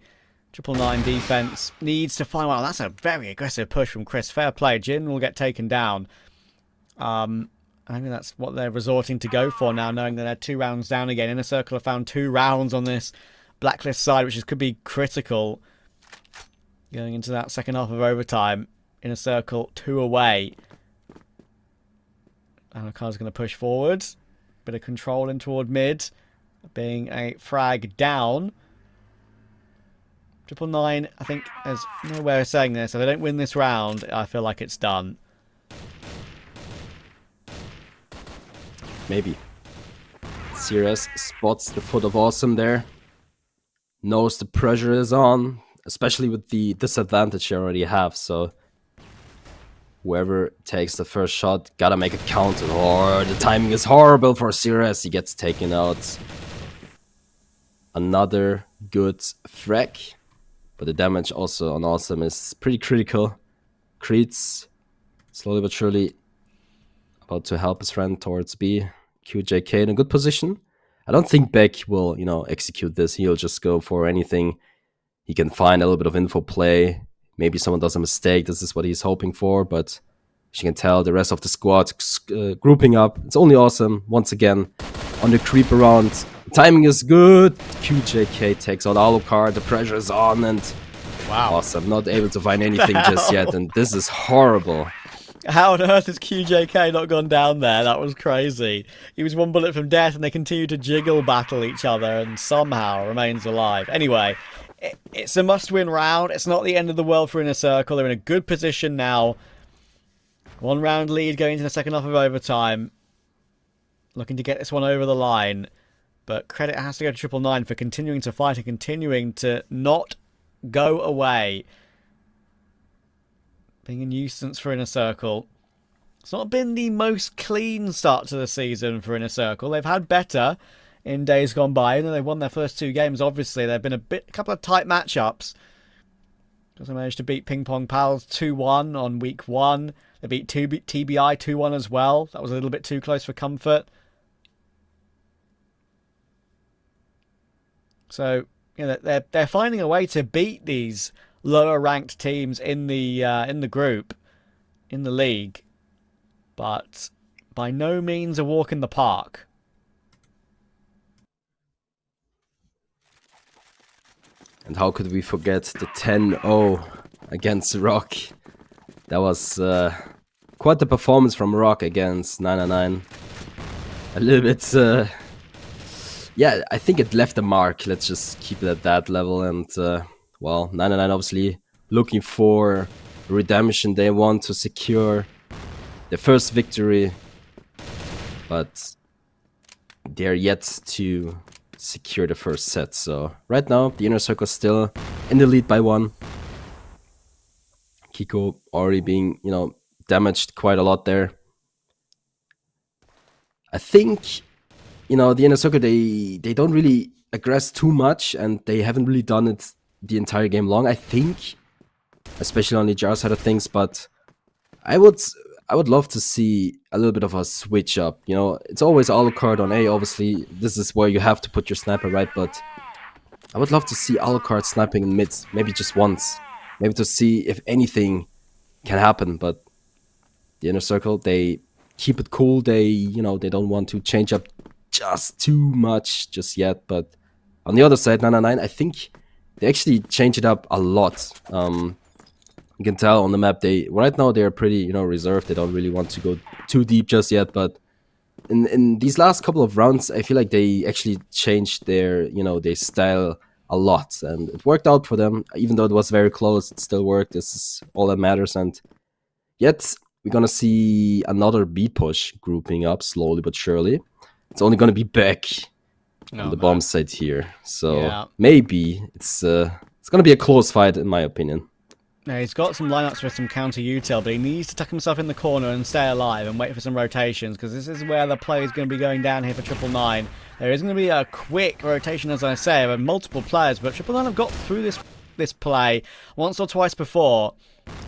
999 defense needs to find one. That's a very aggressive push from Chris. Fair play. Jin will get taken down. I think that's what they're resorting to go for now, knowing that they're 2 rounds down again. InnerCircle have found 2 rounds on this Blacklist side, which could be critical going into that second half of overtime. InnerCircle 2 away. Alucard's going to push forward. Bit of control in toward mid, being a frag down. 999, I think there's no way of saying this. If they don't win this round, I feel like it's done. Maybe. CRS spots the foot of Awesome there. Knows the pressure is on, especially with the disadvantage you already have. So whoever takes the first shot, gotta make it count. Or the timing is horrible for CRS. He gets taken out. Another good frag. But the damage also on Awesome is pretty critical. Creeds slowly but surely about to help his friend towards B. QJK in a good position. I don't think Beck will, execute this. He'll just go for anything he can find, a little bit of info play. Maybe someone does a mistake. This is what he's hoping for, but as you can tell, the rest of the squad grouping up. It's only awesome. Once again, on the creep around. The timing is good. QJK takes out Alucard. The pressure is on, and Wow. awesome. Not able to find anything just yet, and this is horrible. How on earth has QJK not gone down there? That was crazy. He was one bullet from death, and they continue to jiggle battle each other and somehow remains alive. Anyway, it's a must-win round. It's not the end of the world for InnerCircle. They're in a good position now. 1 round lead going into the second half of overtime. Looking to get this one over the line. But credit has to go to 999 for continuing to fight and continuing to not go away. Being a nuisance for InnerCircle. It's not been the most clean start to the season for InnerCircle. They've had better in days gone by. And they've won their first 2 games, obviously. There have been a couple of tight matchups. Because they managed to beat PingPongPals 2-1 on week 1. They beat TBI 2-1 as well. That was a little bit too close for comfort. So, they're finding a way to beat these lower ranked teams in the group, in the league, but by no means a walk in the park. And how could we forget the 10-0 against ROC? That was quite the performance from ROC against 999. A little bit, yeah, I think it left a mark. Let's just keep it at that level. And, well, 999 obviously looking for redemption. They want to secure the first victory, but they're yet to secure the first set. So right now, the InnerCircle is still in the lead by 1. Kiko already being, damaged quite a lot there. I think, the InnerCircle, they don't really aggress too much, and they haven't really done it the entire game long, I think. Especially on the Jar side of things, but I would love to see a little bit of a switch up. It's always Alucard on A, obviously. This is where you have to put your sniper, right? But I would love to see Alucard sniping in mid, maybe just once. Maybe to see if anything can happen, but the InnerCircle, they keep it cool. They, they don't want to change up just too much just yet. But on the other side, 999, I think they actually change it up a lot. You can tell on the map, right now they're pretty, reserved. They don't really want to go too deep just yet. But in these last couple of rounds, I feel like they actually changed their, their style a lot, and it worked out for them. Even though it was very close, it still worked. This is all that matters. And yet we're gonna see another B push grouping up slowly but surely. It's only gonna be back on the bomb side here, so maybe it's gonna be a close fight in my opinion. Now, he's got some lineups for some counter util, but he needs to tuck himself in the corner and stay alive and wait for some rotations, because this is where the play is going to be going down here for 999. There is going to be a quick rotation, as I say, of multiple players, but 999 have got through this play once or twice before.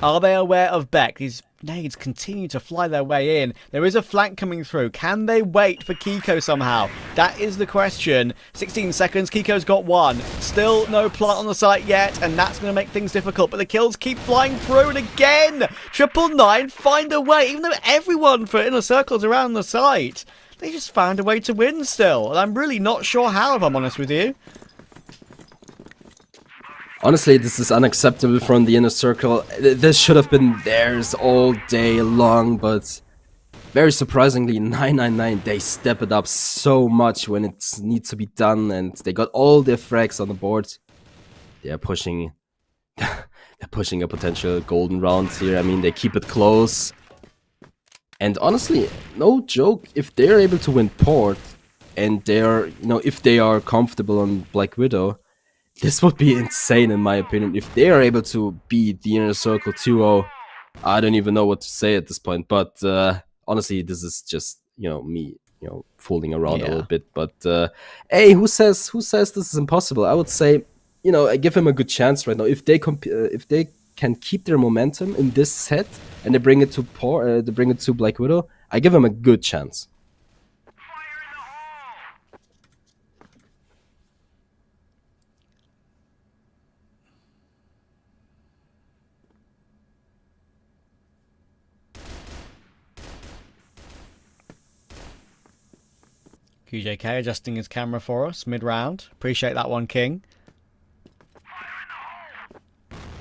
Are they aware of Beck? These nades continue to fly their way in. There is a flank coming through. Can they wait for Kiko somehow? That is the question. 16 seconds. Kiko's got 1. Still no plant on the site yet, and that's going to make things difficult. But the kills keep flying through, and again, 999 find a way. Even though everyone for InnerCircle's around the site, they just found a way to win still. And I'm really not sure how, if I'm honest with you. Honestly, this is unacceptable from the InnerCircle. This should have been theirs all day long, but very surprisingly, 999, they step it up so much when it needs to be done, and they got all their frags on the board. They are pushing, they're pushing a potential golden round here. I mean, they keep it close. And honestly, no joke, if they're able to win port, and they're, if they are comfortable on Black Widow, this would be insane in my opinion. If they are able to beat the InnerCircle 2-0, I don't even know what to say at this point. But honestly, this is just, me, fooling around a little bit. But hey, who says this is impossible? I would say, I give him a good chance right now. If they can keep their momentum in this set and they bring it to Black Widow, I give them a good chance. QJK adjusting his camera for us mid-round. Appreciate that one, King.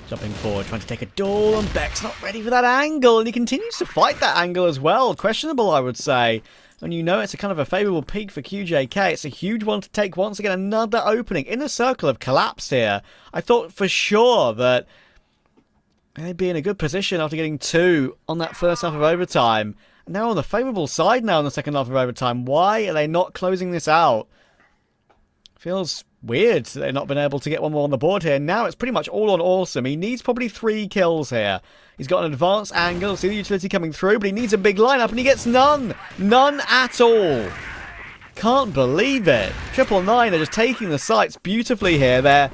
Jumping forward, trying to take a duel, and Beck's not ready for that angle, and he continues to fight that angle as well. Questionable, I would say. And you know it's a kind of a favourable peak for QJK. It's a huge one to take once again. Another opening. InnerCircle have collapsed here. I thought for sure that they'd be in a good position after getting 2 on that first half of overtime. And they're on the favourable side now in the second half of overtime. Why are they not closing this out? Feels weird that they've not been able to get one more on the board here. Now it's pretty much all on Awesome. He needs probably 3 kills here. He's got an advanced angle, see the utility coming through, but he needs a big lineup and he gets none. None at all. Can't believe it. 999 are just taking the sites beautifully here. Their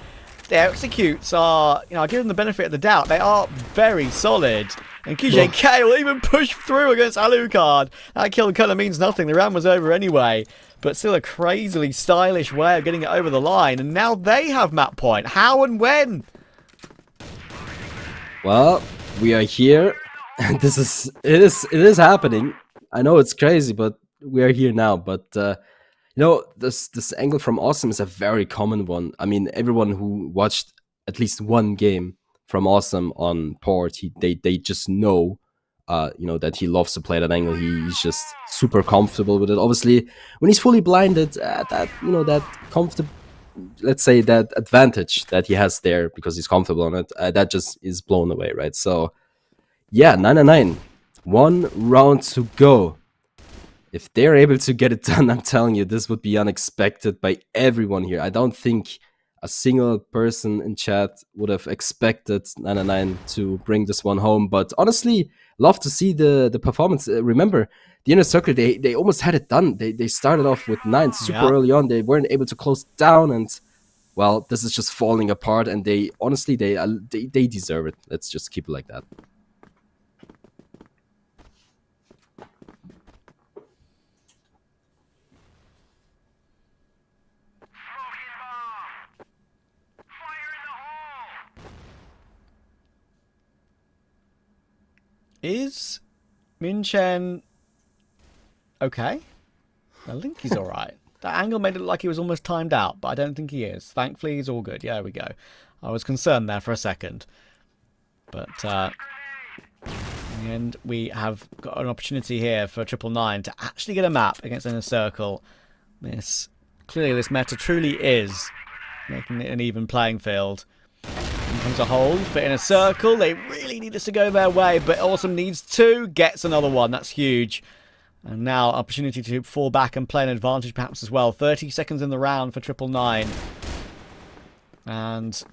executes are, I give them the benefit of the doubt. They are very solid. And QJK will even push through against Alucard. That kill kind of means nothing. The round was over anyway. But still a crazily stylish way of getting it over the line. And now they have map point. How and when? Well, we are here. And it is happening. I know it's crazy, but we are here now. But this angle from Awesome is a very common one. I mean, everyone who watched at least one game from Awesome on port, they just know, that he loves to play that angle. He's just super comfortable with it. Obviously, when he's fully blinded, that comfortable, let's say that advantage that he has there because he's comfortable on it, that just is blown away, right? So, yeah, 999, 1 round to go. If they're able to get it done, I'm telling you, this would be unexpected by everyone here. I don't think a single person in chat would have expected 999 to bring this one home. But honestly, love to see the performance. Remember, the InnerCircle, they almost had it done. They started off with 9 super early on. They weren't able to close down. And, well, this is just falling apart. And they deserve it. Let's just keep it like that. Is Minchen okay? I think he's alright. That angle made it look like he was almost timed out, but I don't think he is. Thankfully, he's all good. Yeah, there we go. I was concerned there for a second. But, in the end, we have got an opportunity here for 999 to actually get a map against InnerCircle. Clearly, this meta truly is making it an even playing field. Comes a hold for InnerCircle. They really need this to go their way, but Awesome needs 2, gets another one. That's huge. And now opportunity to fall back and play an advantage perhaps as well. 30 seconds in the round for 999. And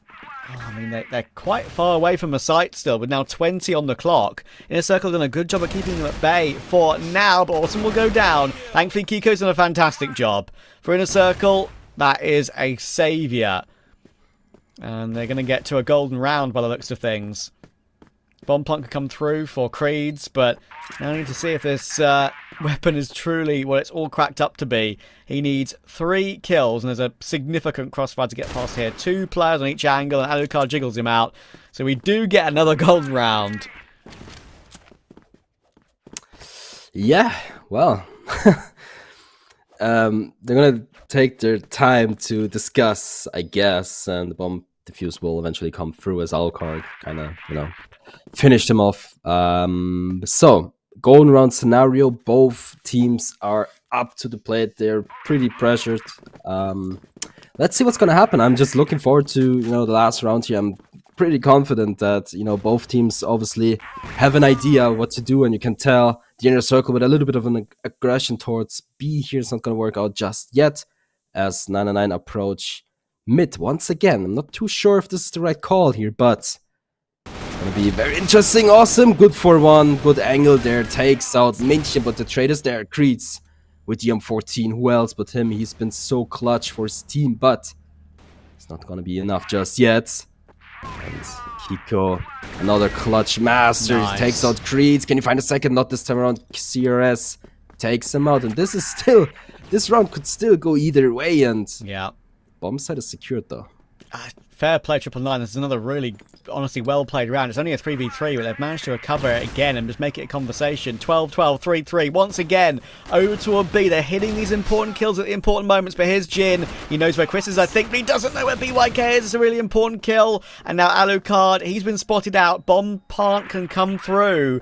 they're quite far away from the site still, with now 20 on the clock. InnerCircle done a good job of keeping them at bay for now, but Awesome will go down. Thankfully, Kiko's done a fantastic job. For InnerCircle, that is a saviour. And they're going to get to a golden round by the looks of things. Bomb Plant can come through for Creeds, but now I need to see if this weapon is truly what it's all cracked up to be. He needs 3 kills, and there's a significant crossfire to get past here. 2 players on each angle, and Alucard jiggles him out. So we do get another golden round. Yeah, well, they're going to take their time to discuss, I guess, and the bomb defuse will eventually come through as Alucard kind of, finished him off. So, golden round scenario, both teams are up to the plate. They're pretty pressured. Let's see what's going to happen. I'm just looking forward to, the last round here. I'm pretty confident that, both teams obviously have an idea what to do, and you can tell the InnerCircle with a little bit of an aggression towards B here is not going to work out just yet as 999 approach mid once again. I'm not too sure if this is the right call here, but it's going to be very interesting. Awesome. Good for 1. Good angle there. Takes out Minchen, but the trade is there. Creeds with the M14. Who else but him? He's been so clutch for his team, but it's not going to be enough just yet. And Kiko, another clutch master, Nice. takes out Creeds. Can you find a second? Not this time around. CRS takes him out, and this is still, this round could still go either way, and Yeah. bomb side is secured though. Fair play, 999. This is another really, honestly, well-played round. It's only a 3v3, but they've managed to recover it again and just make it a conversation. 12-12, 3-3. Once again, over toward B. They're hitting these important kills at the important moments, but here's Jin. He knows where Chris is, I think, but he doesn't know where BYK is. It's a really important kill. And now Alucard, he's been spotted out. Bomb plant can come through.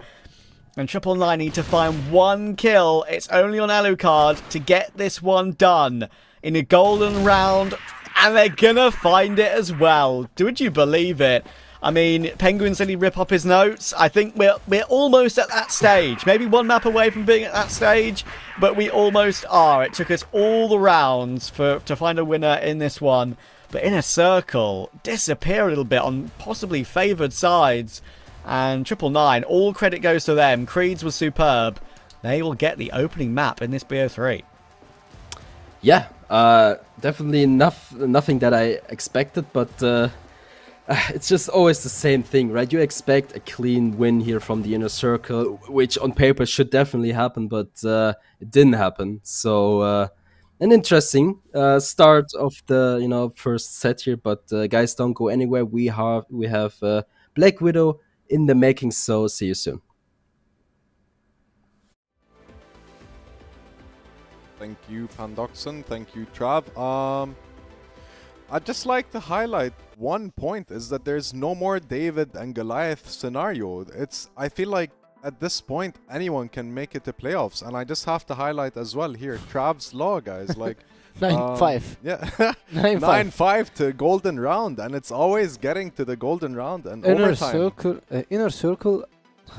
And 999 need to find one kill. It's only on Alucard to get this one done in a golden round. And they're gonna find it as well. Would you believe it? I mean, Penguin said he'd rip up his notes. I think we're almost at that stage. Maybe one map away from being at that stage, but we almost are. It took us all the rounds to find a winner in this one. But InnerCircle disappear a little bit on possibly favoured sides. And 999, all credit goes to them. Creeds was superb. They will get the opening map in this BO3. Yeah, definitely nothing that I expected, but it's just always the same thing, right? You expect a clean win here from the InnerCircle, which on paper should definitely happen, but it didn't happen. So an interesting start of the first set here, but guys, don't go anywhere. We have Black Widow in the making, so see you soon. Thank you, Pandoxon. Thank you, Trav. I'd just like to highlight one point is that there's no more David and Goliath scenario. I feel like at this point anyone can make it to playoffs, and I just have to highlight as well here Trav's law, guys. Like 9-5. Yeah, 9-5. 9-5 to golden round, and it's always getting to the golden round and overtime. InnerCircle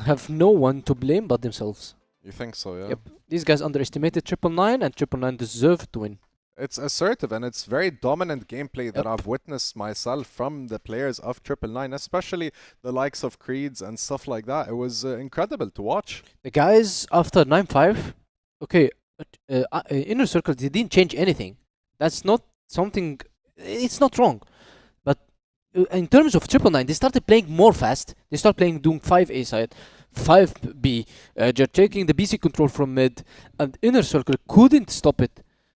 have no one to blame but themselves. You think so? Yeah. Yep. These guys underestimated 999, and 999 deserved to win. It's assertive and it's very dominant gameplay that Yep. I've witnessed myself from the players of 999, especially the likes of Creeds and stuff like that. It was incredible to watch. The guys after 9-5, okay, InnerCircle, they didn't change anything. That's not something, it's not wrong. But in terms of 999, they started playing more fast. They started doing 5A side, 5B, just taking the BC control from mid, and InnerCircle couldn't stop it.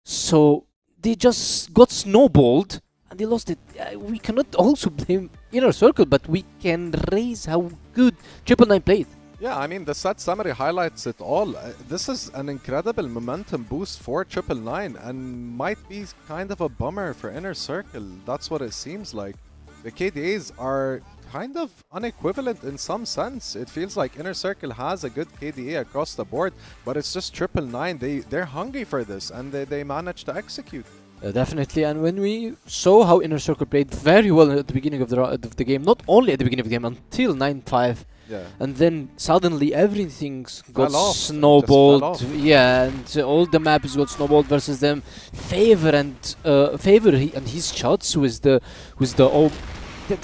So they just got snowballed and they lost it. We cannot also blame InnerCircle, but we can raise how good 999 played. Yeah, I mean, the set summary highlights it all. This is an incredible momentum boost for 999 and might be kind of a bummer for InnerCircle. That's what it seems like. The KDAs are kind of unequivalent in some sense. It feels like InnerCircle has a good KDA across the board, but it's just 999. They're hungry for this, and they managed to execute. Definitely, and when we saw how InnerCircle played very well at the beginning of the game, not only at the beginning of the game, until 9-5, Yeah. and then suddenly everything got Fell off. snowballed. Just fell off. Yeah, and all the maps got snowballed versus them. Favor and his shots with the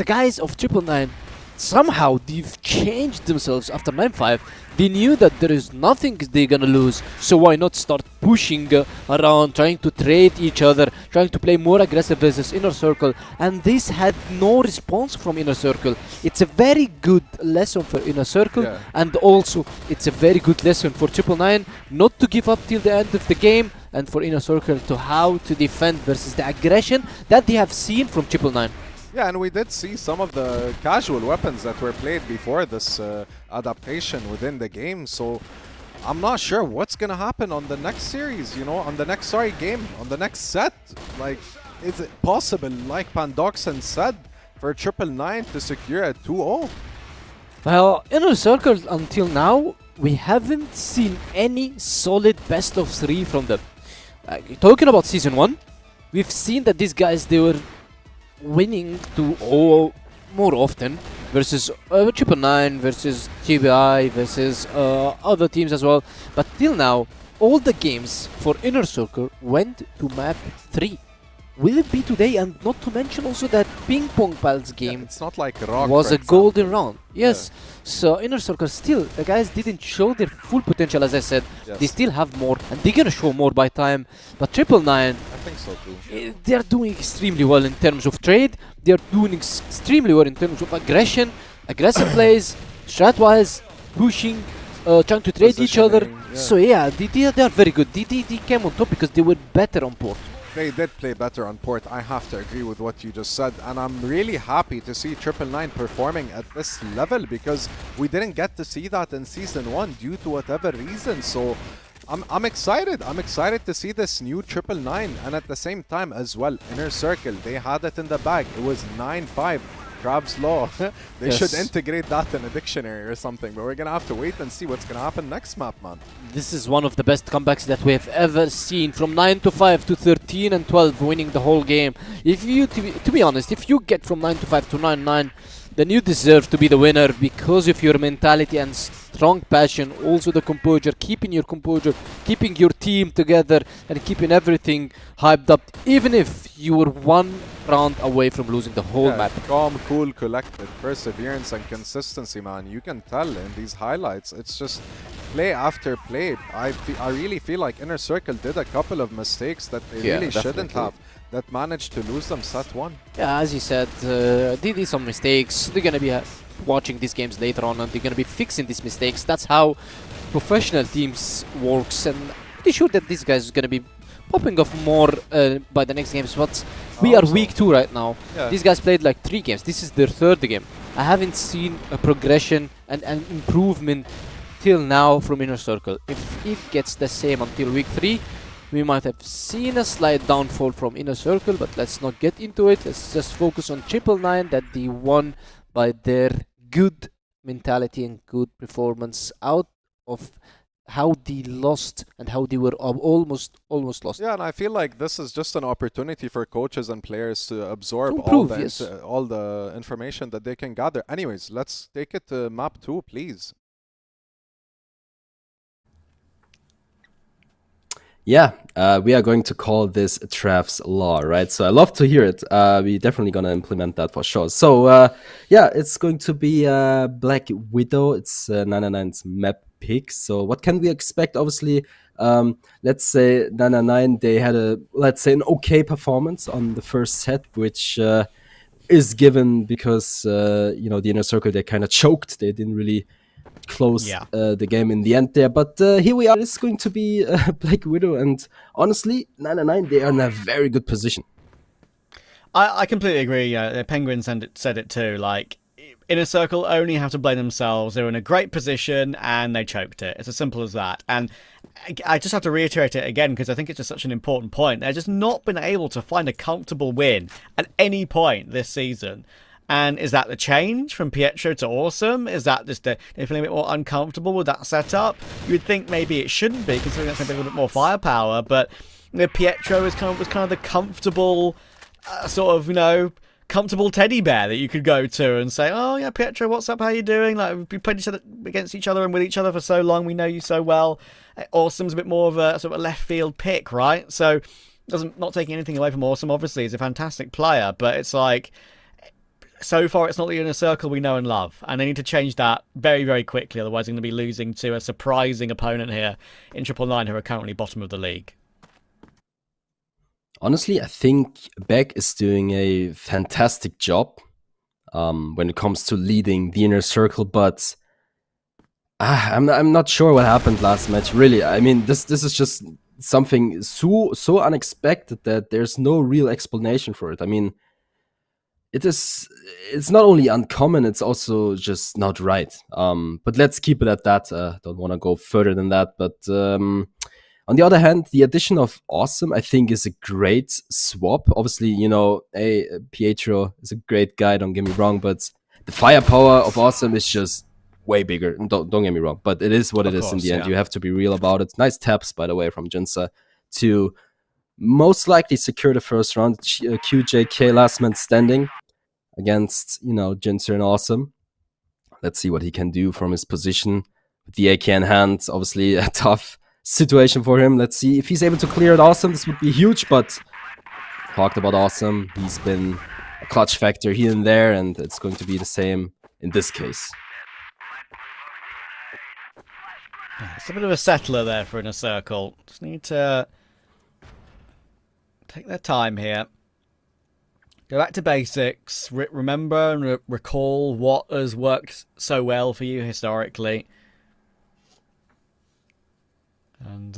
guys of 999. Somehow they've changed themselves after 9-5. They knew that there is nothing they're gonna lose, so why not start pushing around, trying to trade each other, trying to play more aggressive versus InnerCircle, and this had no response from InnerCircle. It's a very good lesson for InnerCircle, Yeah. and also it's a very good lesson for 999 not to give up till the end of the game, and for InnerCircle to how to defend versus the aggression that they have seen from 999. Yeah, and we did see some of the casual weapons that were played before this adaptation within the game, so I'm not sure what's gonna happen on the next series, on the next game, on the next set. Like, is it possible, like Pandoxon said, for 999 to secure a 2-0? Well, InnerCircle until now, we haven't seen any solid best of 3 from them. Talking about Season 1, we've seen that these guys, they were winning 2-0 more often versus 999 versus TBI versus other teams as well. But till now, all the games for InnerCircle went to map 3. Will it be today? And not to mention also that PingPongPals game It's not like ROC was for a example. golden round. Yes. So InnerCircle still, the guys didn't show their full potential, as I said. Yes. They still have more, and they're gonna show more by time. But 999, I think so too. They're doing extremely well in terms of trade. They're doing extremely well in terms of aggression, aggressive plays, strat-wise, pushing, trying to trade each other. Positioning, yeah. So yeah, they are very good. They came on top because they were better on port. They did play better on port. I have to agree with what you just said, and I'm really happy to see 999 performing at this level because we didn't get to see that in Season 1 due to whatever reason. So I'm excited. I'm excited to see this new 999, and at the same time as well, InnerCircle, they had it in the bag. It was 9-5. Crab's Law. They should Yes. integrate that in a dictionary or something, but we're gonna have to wait and see what's gonna happen next map, man. This is one of the best comebacks that we have ever seen. From 9-5 to 13-12, winning the whole game. If you, to be honest, if you get from 9-5 to 9-9, then you deserve to be the winner because of your mentality and strong passion. Also the composure, keeping your composure, keeping your team together, and keeping everything hyped up. Even if you were one round away from losing the whole map. Calm, cool, collected, perseverance and consistency, man. You can tell in these highlights. It's just play after play. I really feel like InnerCircle did a couple of mistakes that they really shouldn't have, that managed to lose them set 1. Yeah, as you said, they did some mistakes. They're gonna be watching these games later on, and they're gonna be fixing these mistakes. That's how professional teams works, and I'm pretty sure that these guys are gonna be popping off more by the next games. But we are week 2 right now. Yeah. These guys played like 3 games. This is their 3rd game. I haven't seen a progression and an improvement till now from InnerCircle. If it gets the same until week 3, we might have seen a slight downfall from InnerCircle, but let's not get into it. Let's just focus on 999 that they won by their good mentality and good performance out of how they lost and how they were almost lost. Yeah, and I feel like this is just an opportunity for coaches and players to absorb To improve, yes. all the information that they can gather. Anyways, let's take it to map 2, please. Yeah, we are going to call this Trav's Law, right? So I love to hear it. We definitely gonna implement that for sure. So yeah, it's going to be Black Widow. It's 999's map pick. So what can we expect? Obviously, let's say 999, they had an okay performance on the first set, which is given because you know, the InnerCircle, they kind of choked. They didn't really close the game in the end there, but here we are. It's going to be Black Widow, and honestly, 999, they are in a very good position. I completely agree. Penguin said it too. Like, InnerCircle only have to blame themselves. They were in a great position and they choked it. It's as simple as that. And I just have to reiterate it again because I think it's just such an important point. They've just not been able to find a comfortable win at any point this season. And is that the change from Pietro to Awesome? Is that just they're feeling a bit more uncomfortable with that setup? You would think maybe it shouldn't be, considering that's maybe a little bit more firepower. But you know, Pietro was kind of the comfortable sort of, you know, comfortable teddy bear that you could go to and say, "Oh yeah, Pietro, what's up? How you doing? Like, we played against each other and with each other for so long. We know you so well." Awesome's a bit more of a sort of a left field pick, right? So, not taking anything away from Awesome. Obviously, he's a fantastic player, but it's like, so far, it's not the InnerCircle we know and love, and they need to change that very, very quickly. Otherwise, they're going to be losing to a surprising opponent here in 999, who are currently bottom of the league. Honestly, I think Beck is doing a fantastic job when it comes to leading the InnerCircle, but I'm not sure what happened last match. Really, I mean, this is just something so unexpected that there's no real explanation for it. I mean, it's not only uncommon, it's also just not right. But let's keep it at that. Don't want to go further than that. But on the other hand, the addition of Awesome, I think, is a great swap. Obviously, you know, Pietro is a great guy, don't get me wrong, but the firepower of Awesome is just way bigger. Don't get me wrong, but it is what it is in the end. You have to be real about it. Nice taps, by the way, from Jinsa to most likely secure the first round. QJK, last man standing against, you know, Jinser and Awesome. Let's see what he can do from his position with the AK in hand. Obviously a tough situation for him. Let's see if he's able to clear it. Awesome, this would be huge, but talked about Awesome. He's been a clutch factor here and there, and it's going to be the same in this case. It's a bit of a settler there for InnerCircle. Just need to Take their time here. Go back to basics. Remember and recall what has worked so well for you historically. And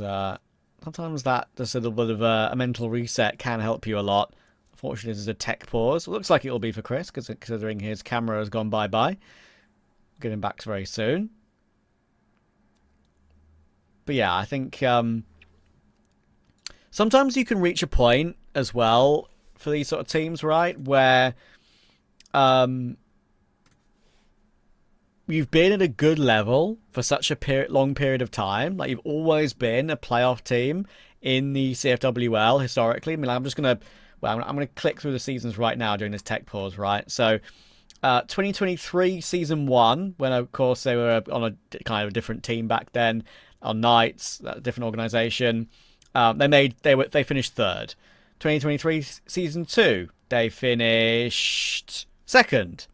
sometimes that just a little bit of a mental reset can help you a lot. Unfortunately, there's a tech pause. It looks like it will be for Chris, considering his camera has gone bye-bye. Getting back very soon. But yeah, I think sometimes you can reach a point as well for these sort of teams, right, where you've been at a good level for such a long period of time. Like, you've always been a playoff team in the CFWL historically. I mean, I'm gonna click through the seasons right now during this tech pause, right? So 2023 season 1, when of course they were on a kind of a different team back then, on Knights, a different organization. They finished 3rd. 2023 season 2, they finished 2nd.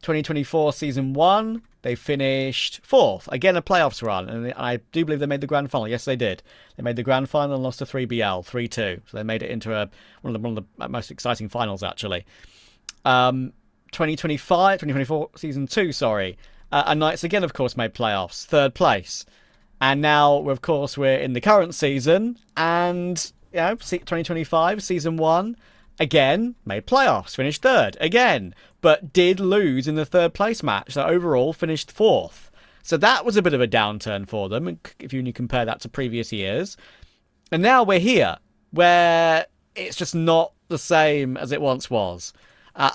2024 season 1, they finished 4th. Again, a playoffs run, and I do believe they made the grand final. Yes, they did. They made the grand final and lost to 3BL 3-2. So they made it into one of the most exciting finals, actually. 2024 season 2, sorry. And Knights again, of course, made playoffs, 3rd place. And now, of course, we're in the current season, and 2025 season 1 again made playoffs, finished 3rd again, but did lose in the 3rd place match. So overall, finished 4th. So that was a bit of a downturn for them, if you compare that to previous years. And now we're here, where it's just not the same as it once was.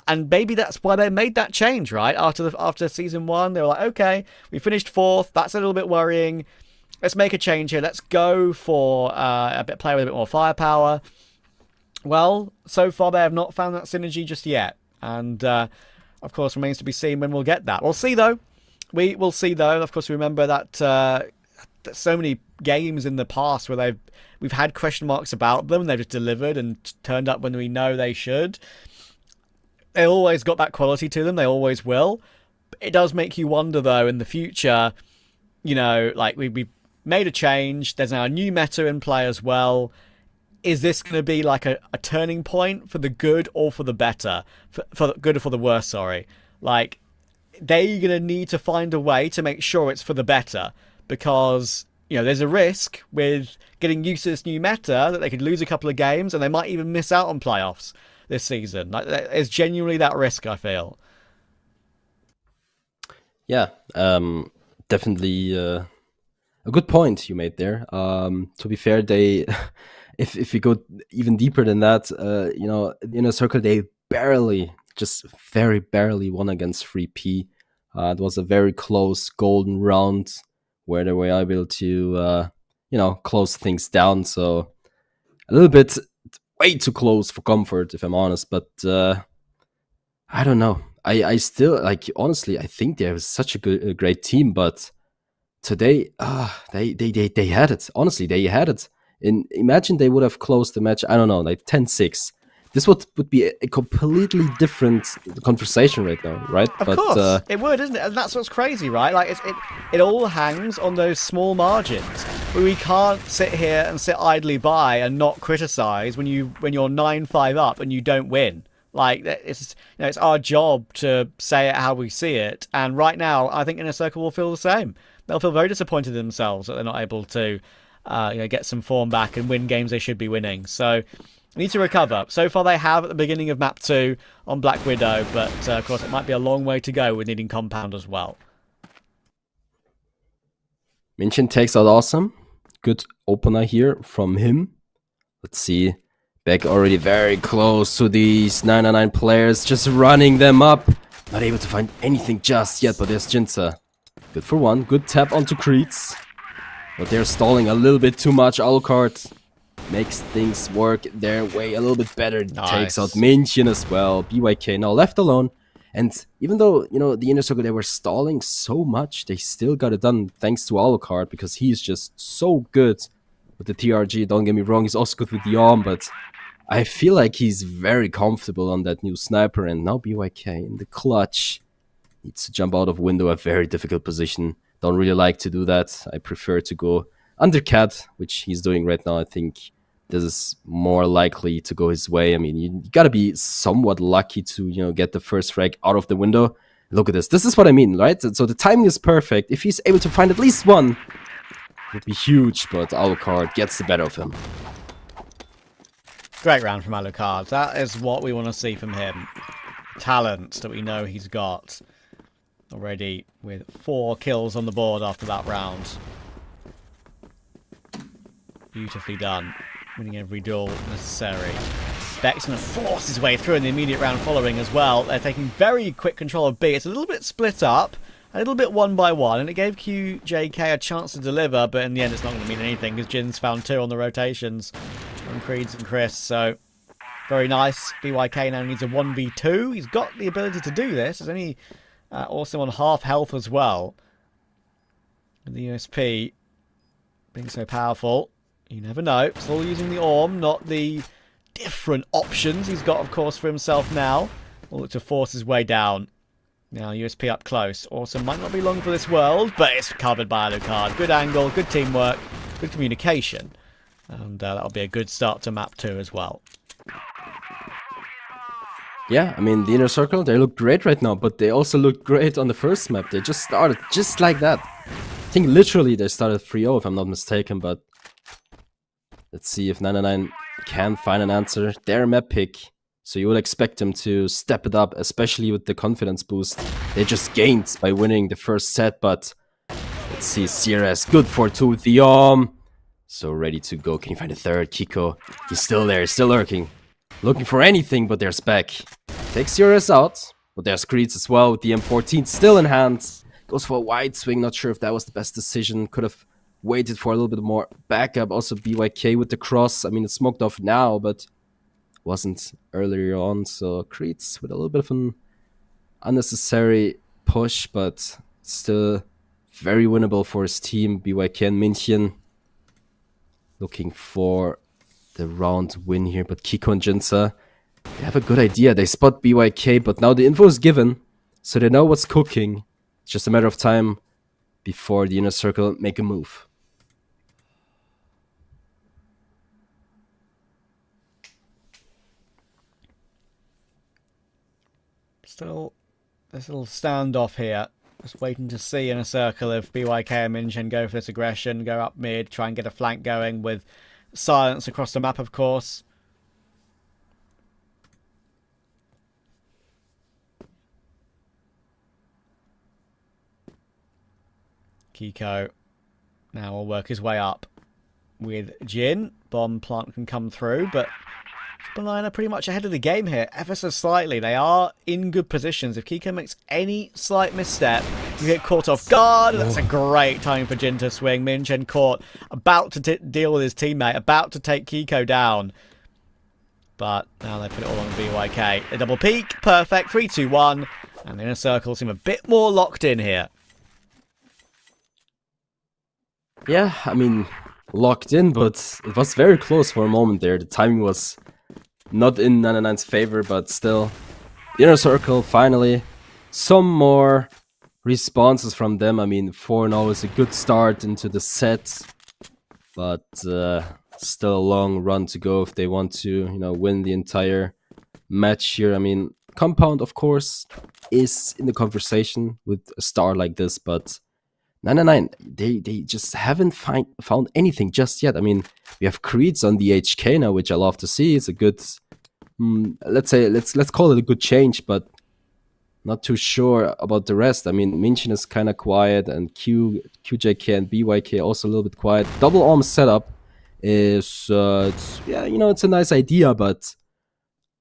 And maybe that's why they made that change, right? After season 1, they were like, okay, we finished 4th. That's a little bit worrying. Let's make a change here. Let's go for a player with a bit more firepower. Well, so far they have not found that synergy just yet. And, of course, remains to be seen when we'll get that. We'll see, though. We will see, though. Of course, remember that so many games in the past where we've had question marks about them, and they've just delivered and turned up when we know they should. They always got that quality to them. They always will. It does make you wonder, though, in the future, like we made a change. There's now a new meta in play as well. Is this going to be like a turning point for the good or for the better? For the good or for the worse, sorry. Like, they're going to need to find a way to make sure it's for the better. Because, there's a risk with getting used to this new meta that they could lose a couple of games and they might even miss out on playoffs this season. Like, there's genuinely that risk, I feel. Yeah, definitely a good point you made there. To be fair, they, if we go even deeper than that, InnerCircle, they very barely won against 3P. It was a very close golden round where they were able to, close things down. So a little bit way too close for comfort, if I'm honest. But I don't know. I still, honestly, I think they have such a great team, but today, they had it. Honestly, they had it. Imagine they would have closed the match, I don't know, like 10-6. This would be a completely different conversation right now, right? Of course, it would, isn't it? And that's what's crazy, right? Like, it all hangs on those small margins. We can't sit here and sit idly by and not criticize when you're 9-5 up and you don't win. Like, it's our job to say it how we see it. And right now, I think InnerCircle will feel the same. They'll feel very disappointed in themselves that they're not able to, get some form back and win games they should be winning. So, need to recover. So far, they have at the beginning of map 2 on Black Widow, but of course, it might be a long way to go with needing Compound as well. Minchin takes out Awesome. Good opener here from him. Let's see. Beck already very close to these 999 players, just running them up. Not able to find anything just yet, but there's Jinza. Good for one. Good tap onto Creeds. But they're stalling a little bit too much. Alucard makes things work their way a little bit better. Nice. Takes out Minchin as well. BYK now left alone. And even though, the InnerCircle, they were stalling so much, they still got it done thanks to Alucard, because he's just so good with the TRG. Don't get me wrong, he's also good with the arm, but I feel like he's very comfortable on that new sniper. And now BYK in the clutch needs to jump out of window, a very difficult position. Don't really like to do that. I prefer to go under cat, which he's doing right now. I think this is more likely to go his way. I mean, you gotta be somewhat lucky to, you know, get the first frag out of the window. Look at this. This is what I mean, right? So the timing is perfect. If he's able to find at least one, it would be huge, but Alucard gets the better of him. Great round from Alucard. That is what we want to see from him. Talent that we know he's got. Already with 4 kills on the board after that round. Beautifully done. Winning every duel necessary. Beck's going to force his way through in the immediate round following as well. They're taking very quick control of B. It's a little bit split up. A little bit 1 by 1. And it gave QJK a chance to deliver. But in the end, it's not going to mean anything because Jin's found 2 on the rotations from Creeds and Chris. So, very nice. BYK now needs a 1v2. He's got the ability to do this. He's only also on half health as well. And the USP being so powerful. You never know. It's all using the Orm, not the different options he's got, of course, for himself now. All to force his way down. Now, USP up close. Also, might not be long for this world, but it's covered by Alucard. Good angle, good teamwork, good communication. And that'll be a good start to map 2 as well. Yeah, I mean, the InnerCircle, they look great right now, but they also looked great on the first map. They just started just like that. I think literally they started 3-0, if I'm not mistaken, but let's see if 99 can find an answer. Their map pick, so you would expect them to step it up, especially with the confidence boost they just gained by winning the first set, but let's see, CRS, good for 2 with the so ready to go. Can you find a third? Kiko, he's still there, still lurking. Looking for anything, but there's Beck. Takes CRS out, but there's Creeds as well with the M14 still in hand. Goes for a wide swing, not sure if that was the best decision. Could have waited for a little bit more backup. Also BYK with the cross. I mean, it's smoked off now, but wasn't earlier on. So Creeds with a little bit of an unnecessary push, but still very winnable for his team. BYK and München looking for the round win here, but Kiko and Jinza, they have a good idea. They spot BYK, but now the info is given, so they know what's cooking. It's just a matter of time before the InnerCircle make a move. Still, this little standoff here. Just waiting to see InnerCircle if BYK and Minchen go for this aggression, go up mid, try and get a flank going with silence across the map, of course. Kiko now will work his way up with Jin. Bomb plant can come through, but Spinline are pretty much ahead of the game here, ever so slightly. They are in good positions. If Kiko makes any slight misstep, you get caught off guard. That's a great time for Jin to swing. Minchen caught, about to deal with his teammate, about to take Kiko down. But now they put it all on BYK. A double peek, perfect, 3-2-1. And the InnerCircle seem a bit more locked in here. Yeah, I mean, locked in, but it was very close for a moment there. The timing was not in 99's favor, but still. The InnerCircle, finally. Some more responses from them. I mean, 4-0 is a good start into the set, but still a long run to go if they want to, you know, win the entire match here. I mean, Compound, of course, is in the conversation with a star like this, but 99, they just haven't found anything just yet. I mean, we have Creeds on the HK now, which I love to see. It's a good, let's call it a good change, but not too sure about the rest. I mean, Minchen is kind of quiet, and QJK and BYK also a little bit quiet. Double arm setup is, yeah, you know, it's a nice idea, but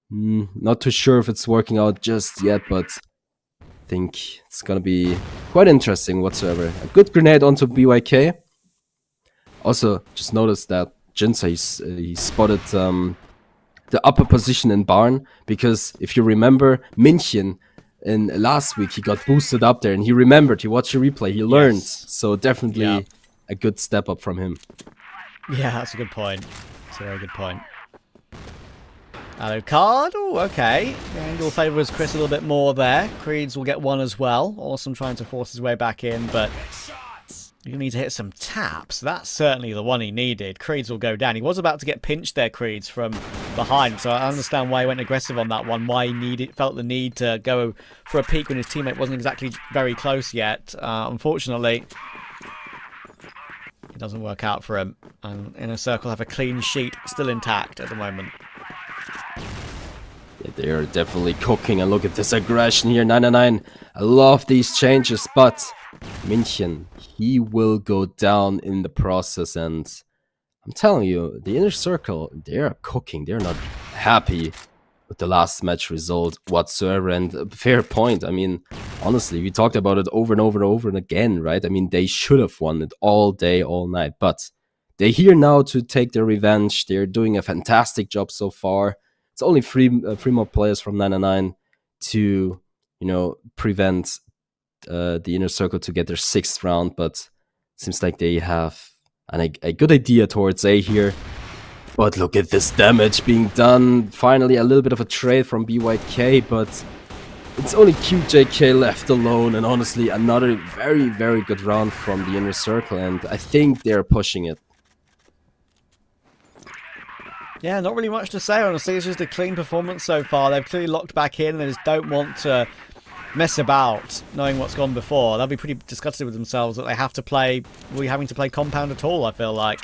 not too sure if it's working out just yet, but I think it's gonna be quite interesting whatsoever. A good grenade onto BYK. Also, just noticed that Jinza, he spotted the upper position in Barn, because if you remember, Minchen in last week, he got boosted up there, and he remembered, he watched the replay, he learned. Yes. So definitely a good step up from him. Yeah, that's a good point. That's a very good point. Alucard, oh, okay. The angle favours Chris a little bit more there. Creeds will get one as well. Awesome trying to force his way back in, but You need to hit some taps. That's certainly the one he needed. Creeds will go down. He was about to get pinched there, Creeds, from behind. So I understand why he went aggressive on that one. Why he felt the need to go for a peek when his teammate wasn't exactly very close yet. Unfortunately, it doesn't work out for him. And InnerCircle have a clean sheet still intact at the moment. Yeah, they are definitely cooking. And look at this aggression here. 999. I love these changes, but München, he will go down in the process, and I'm telling you, the InnerCircle, they are cooking. They're not happy with the last match result whatsoever, and a fair point. I mean, honestly, we talked about it over and over and over and again, right? I mean, they should have won it all day, all night, but they're here now to take their revenge. They're doing a fantastic job so far. It's only three more players from 999 to, prevent the InnerCircle to get their 6th round, but seems like they have a good idea towards A here. But look at this damage being done. Finally, a little bit of a trade from BYK, but it's only QJK left alone, and honestly, another very, very good round from the InnerCircle, and I think they're pushing it. Yeah, not really much to say, honestly. It's just a clean performance so far. They've clearly locked back in, and they just don't want to mess about knowing what's gone before. They'll be pretty disgusted with themselves that they have to play, we're having to play Compound at all, I feel like.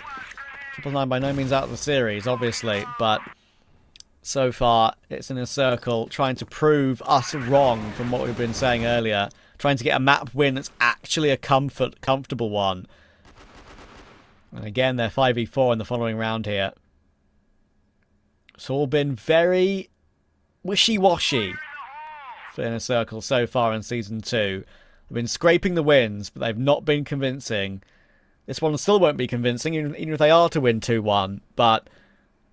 999 by no means out of the series, obviously, but so far it's InnerCircle trying to prove us wrong from what we've been saying earlier, trying to get a map win that's actually a comfortable one. And again, they're 5v4 in the following round here. It's all been very wishy-washy for InnerCircle so far in Season 2. They've been scraping the wins, but they've not been convincing. This one still won't be convincing, even if they are to win 2-1, but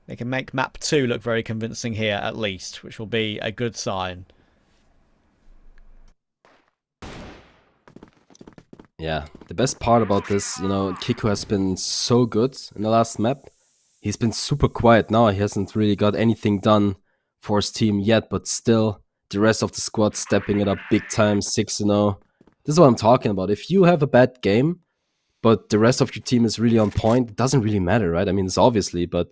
they can make Map 2 look very convincing here, at least, which will be a good sign. Yeah, the best part about this, Kiku has been so good in the last map. He's been super quiet now. He hasn't really got anything done for his team yet, but still, the rest of the squad stepping it up big time, 6-0. This is what I'm talking about. If you have a bad game, but the rest of your team is really on point, it doesn't really matter, right? I mean, it's obviously, but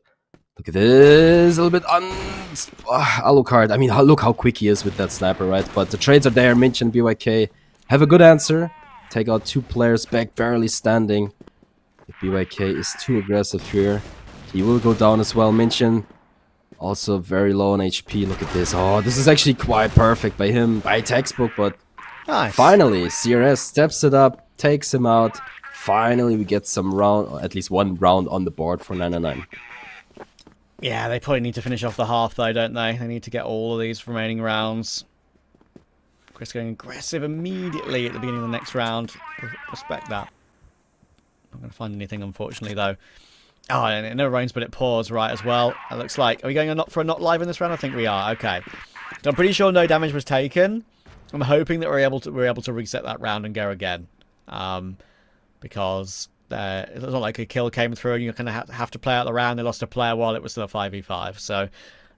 look at this, a little bit Alucard. I mean, look how quick he is with that sniper, right? But the trades are there. Mention BYK have a good answer. Take out 2 players back, barely standing. If BYK is too aggressive here, he will go down as well. Mention also very low on HP. Look at this. Oh, this is actually quite perfect by him, by textbook, but Nice. Finally, CRS steps it up, takes him out. Finally, we get some round, or at least 1 round on the board for 999. Yeah, they probably need to finish off the half, though, don't they? They need to get all of these remaining rounds. Chris going aggressive immediately at the beginning of the next round. Respect that. Not going to find anything, unfortunately, though. Oh, and no range, but it pours right as well. It looks like... Are we going for a not live in this round? I think we are. Okay. So I'm pretty sure no damage was taken. I'm hoping that we're able to reset that round and go again. Because it's not like a kill came through and you're going to have to play out the round. They lost a player while it was still a 5v5. So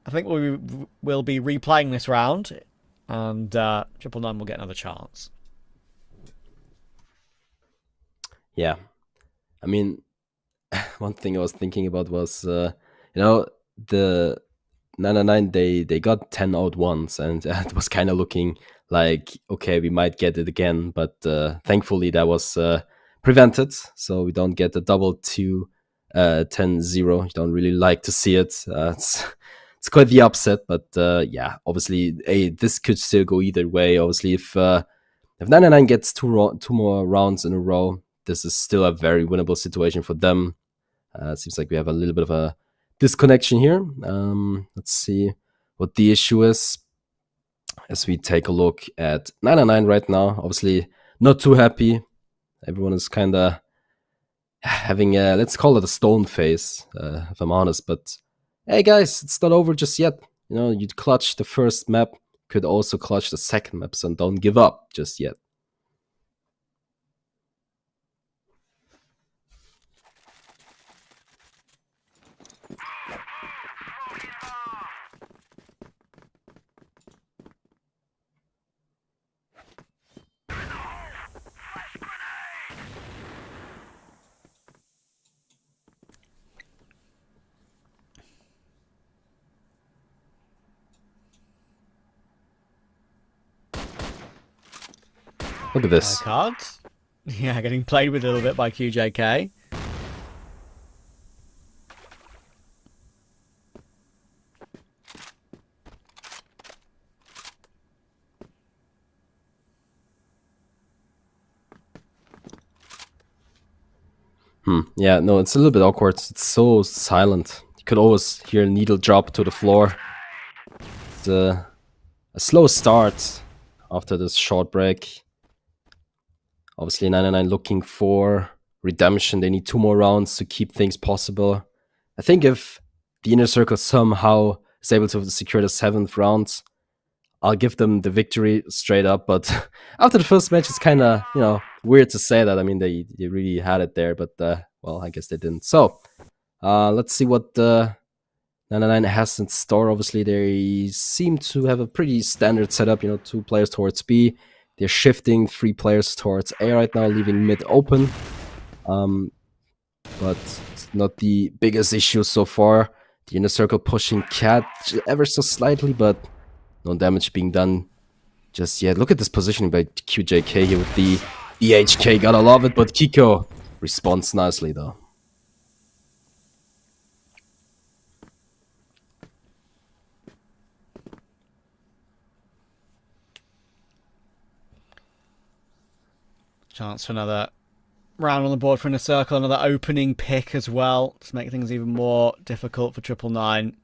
I think we'll be replaying this round, and 999 will get another chance. Yeah. I mean, one thing I was thinking about was, the 999, they got 10 out once, and it was kind of looking like, okay, we might get it again, but thankfully that was prevented, so we don't get the double 10-0. You don't really like to see it. It's quite the upset, but yeah, obviously, this could still go either way. Obviously, if 999 gets two more rounds in a row, this is still a very winnable situation for them. It seems like we have a little bit of a disconnection here. Let's see what the issue is as we take a look at 999 right now. Obviously, not too happy. Everyone is kind of having a, let's call it a stone face, if I'm honest. But hey, guys, it's not over just yet. You clutch the first map, could also clutch the second map, so don't give up just yet. Look at this. Cards. Yeah, getting played with a little bit by QJK. Yeah, no, it's a little bit awkward. It's so silent. You could always hear a needle drop to the floor. It's a slow start after this short break. Obviously, 99 looking for redemption. They need 2 more rounds to keep things possible. I think if the InnerCircle somehow is able to secure the 7th round, I'll give them the victory straight up. But after the first match, it's kind of, weird to say that. I mean, they really had it there, but, well, I guess they didn't. So, let's see what 99 has in store. Obviously, they seem to have a pretty standard setup, 2 players towards B. They're shifting 3 players towards A right now, leaving mid open. But it's not the biggest issue so far. The InnerCircle pushing Cat ever so slightly, but no damage being done just yet. Look at this positioning by QJK here with the EHK. Gotta love it, but Kiko responds nicely though. Chance for another round on the board for InnerCircle, another opening pick as well to make things even more difficult for 999.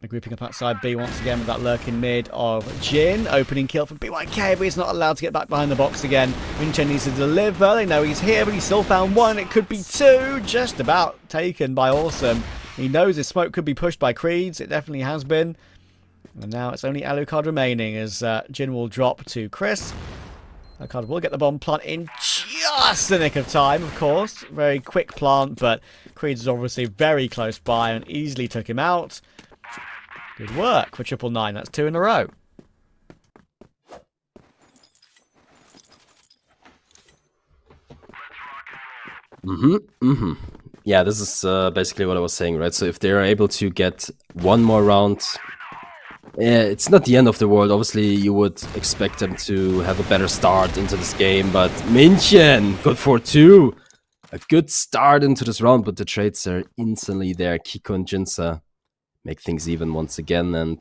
They're grouping up outside B once again with that lurking mid of Jin. Opening kill from BYK, but he's not allowed to get back behind the box again. Minchen needs to deliver. They know he's here, but he still found 1. It could be 2. Just about taken by Awesome. He knows his smoke could be pushed by Creeds. It definitely has been. And now it's only Alucard remaining as Jin will drop to Chris. Alucard will get the bomb plant in just the nick of time, of course. Very quick plant, but Creeds is obviously very close by and easily took him out. Good work for 999. That's 2 in a row. Yeah, this is basically what I was saying, right? So if they're able to get 1 more round, it's not the end of the world. Obviously, you would expect them to have a better start into this game, but Minchen, good for 2. A good start into this round, but the trades are instantly there. Kiko and Jinsa make things even once again, and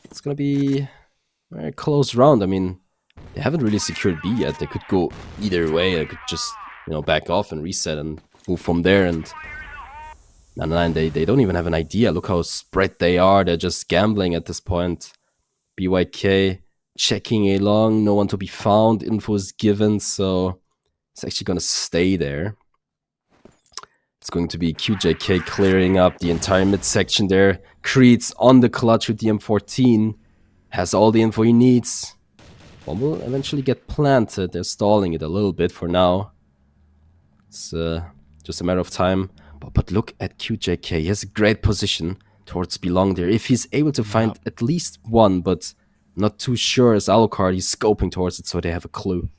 it's gonna be a very close round. I mean, they haven't really secured B yet. They could go either way. They could just, back off and reset and move from there. And 99, they don't even have an idea. Look how spread they are. They're just gambling at this point. BYK checking A long, no one to be found. Info is given, so it's actually gonna stay there. It's going to be QJK clearing up the entire midsection there. Creed's on the clutch with the M14. Has all the info he needs. Bomb will eventually get planted. They're stalling it a little bit for now. It's just a matter of time. But look at QJK. He has a great position towards belong there. If he's able to find at least 1, but not too sure as Alucard, he's scoping towards it so they have a clue.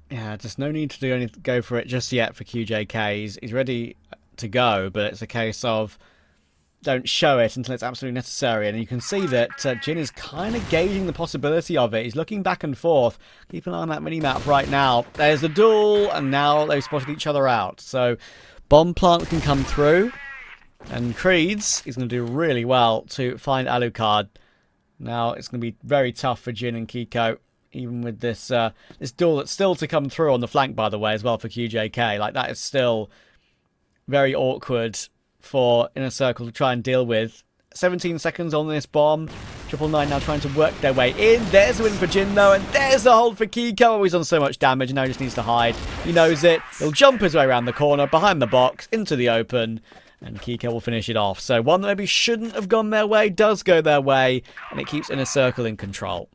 Yeah, just no need to go for it just yet for QJK. He's ready to go, but it's a case of don't show it until it's absolutely necessary. And you can see that Jin is kind of gauging the possibility of it. He's looking back and forth. Keep an eye on that mini-map right now. There's a duel, and now they've spotted each other out. So bomb plant can come through, and Creeds is going to do really well to find Alucard. Now it's going to be very tough for Jin and Kiko. Even with this this duel that's still to come through on the flank, by the way, as well for QJK. Like, that is still very awkward for InnerCircle to try and deal with. 17 seconds on this bomb. 999 now trying to work their way in. There's a win for Jin, though, and there's a hold for Kiko. Oh, he's on so much damage, and now he just needs to hide. He knows it. He'll jump his way around the corner, behind the box, into the open, and Kiko will finish it off. So one that maybe shouldn't have gone their way does go their way, and it keeps InnerCircle in control.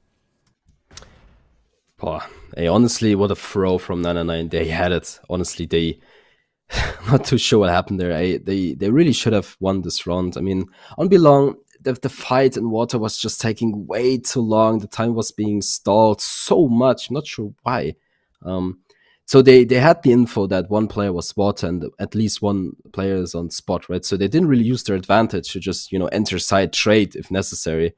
Oh, hey, honestly, what a throw from 99. They had it. Honestly, not too sure what happened there. They really should have won this round. I mean, on Belong, the fight in water was just taking way too long. The time was being stalled so much. I'm not sure why. So they had the info that one player was spot and at least one player is on spot, right? So they didn't really use their advantage to just, enter side trade if necessary.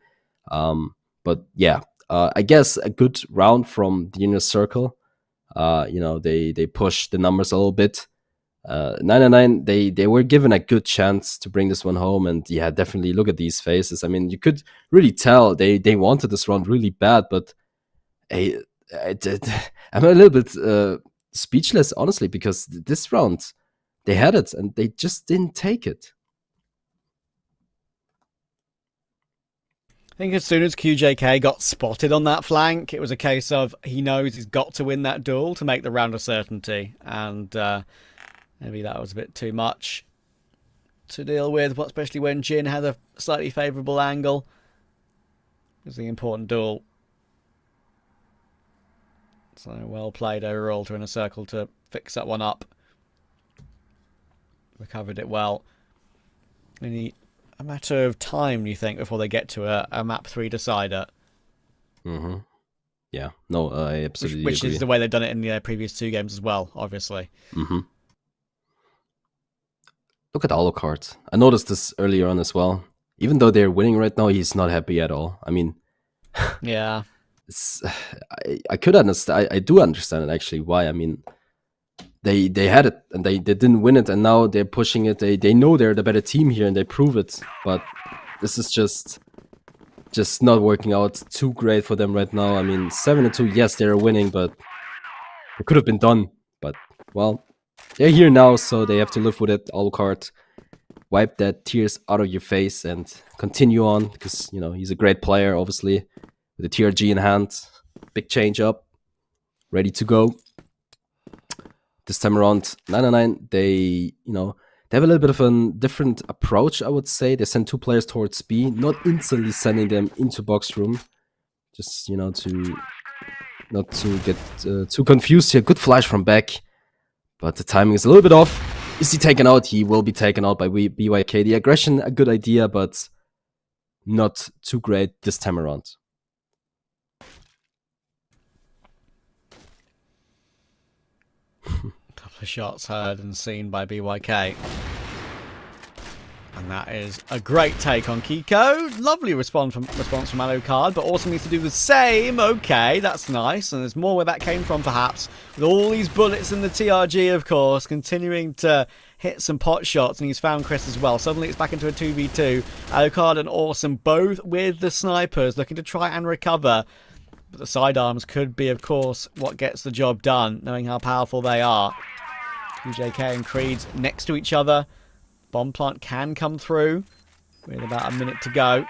But yeah, I guess a good round from the InnerCircle. They pushed the numbers a little bit. 999, they were given a good chance to bring this one home, and yeah, definitely look at these faces. I mean, you could really tell they wanted this round really bad, but I'm a little bit speechless, honestly, because this round they had it and they just didn't take it. I think as soon as QJK got spotted on that flank, it was a case of he knows he's got to win that duel to make the round a certainty, and maybe that was a bit too much to deal with, especially when Jin had a slightly favourable angle. It was the important duel. So well played overall to InnerCircle to fix that one up. Recovered it well. Only a matter of time, you think, before they get to a map 3 decider. Mm-hmm. Yeah, no, I absolutely which agree. Is the way they've done it in the previous 2 games as well, obviously. Mm-hmm. Look at Alucard. I noticed this earlier on as well. Even though they're winning right now, he's not happy at all. I mean, yeah, I could understand. I do understand it actually. Why? I mean, they had it and they didn't win it, and now they're pushing it. They know they're the better team here and they prove it. But this is just not working out too great for them right now. I mean, 7-2. Yes, they're winning, but it could have been done. But well, they're here now, so they have to live with it. Alucard, wipe that tears out of your face and continue on, because he's a great player, obviously, with the TRG in hand. Big change up, ready to go. This time around, 999, they have a little bit of a different approach, I would say. They send 2 players towards B, not instantly sending them into box room, just to not to get too confused here. Good flash from back, but the timing is a little bit off. Is he taken out? He will be taken out by BYK. The aggression, a good idea, but not too great this time around. couple of shots heard and seen by BYK. And that is a great take on Kiko. Lovely response from Alucard, but also needs to do the same. Okay, that's nice. And there's more where that came from, perhaps. With all these bullets in the TRG, of course, continuing to hit some pot shots, and he's found Chris as well. Suddenly it's back into a 2v2. Alucard and Awesome, both with the snipers, looking to try and recover. But the sidearms could be, of course, what gets the job done, knowing how powerful they are. UJK and Creed's next to each other. Bomb plant can come through with about a minute to go.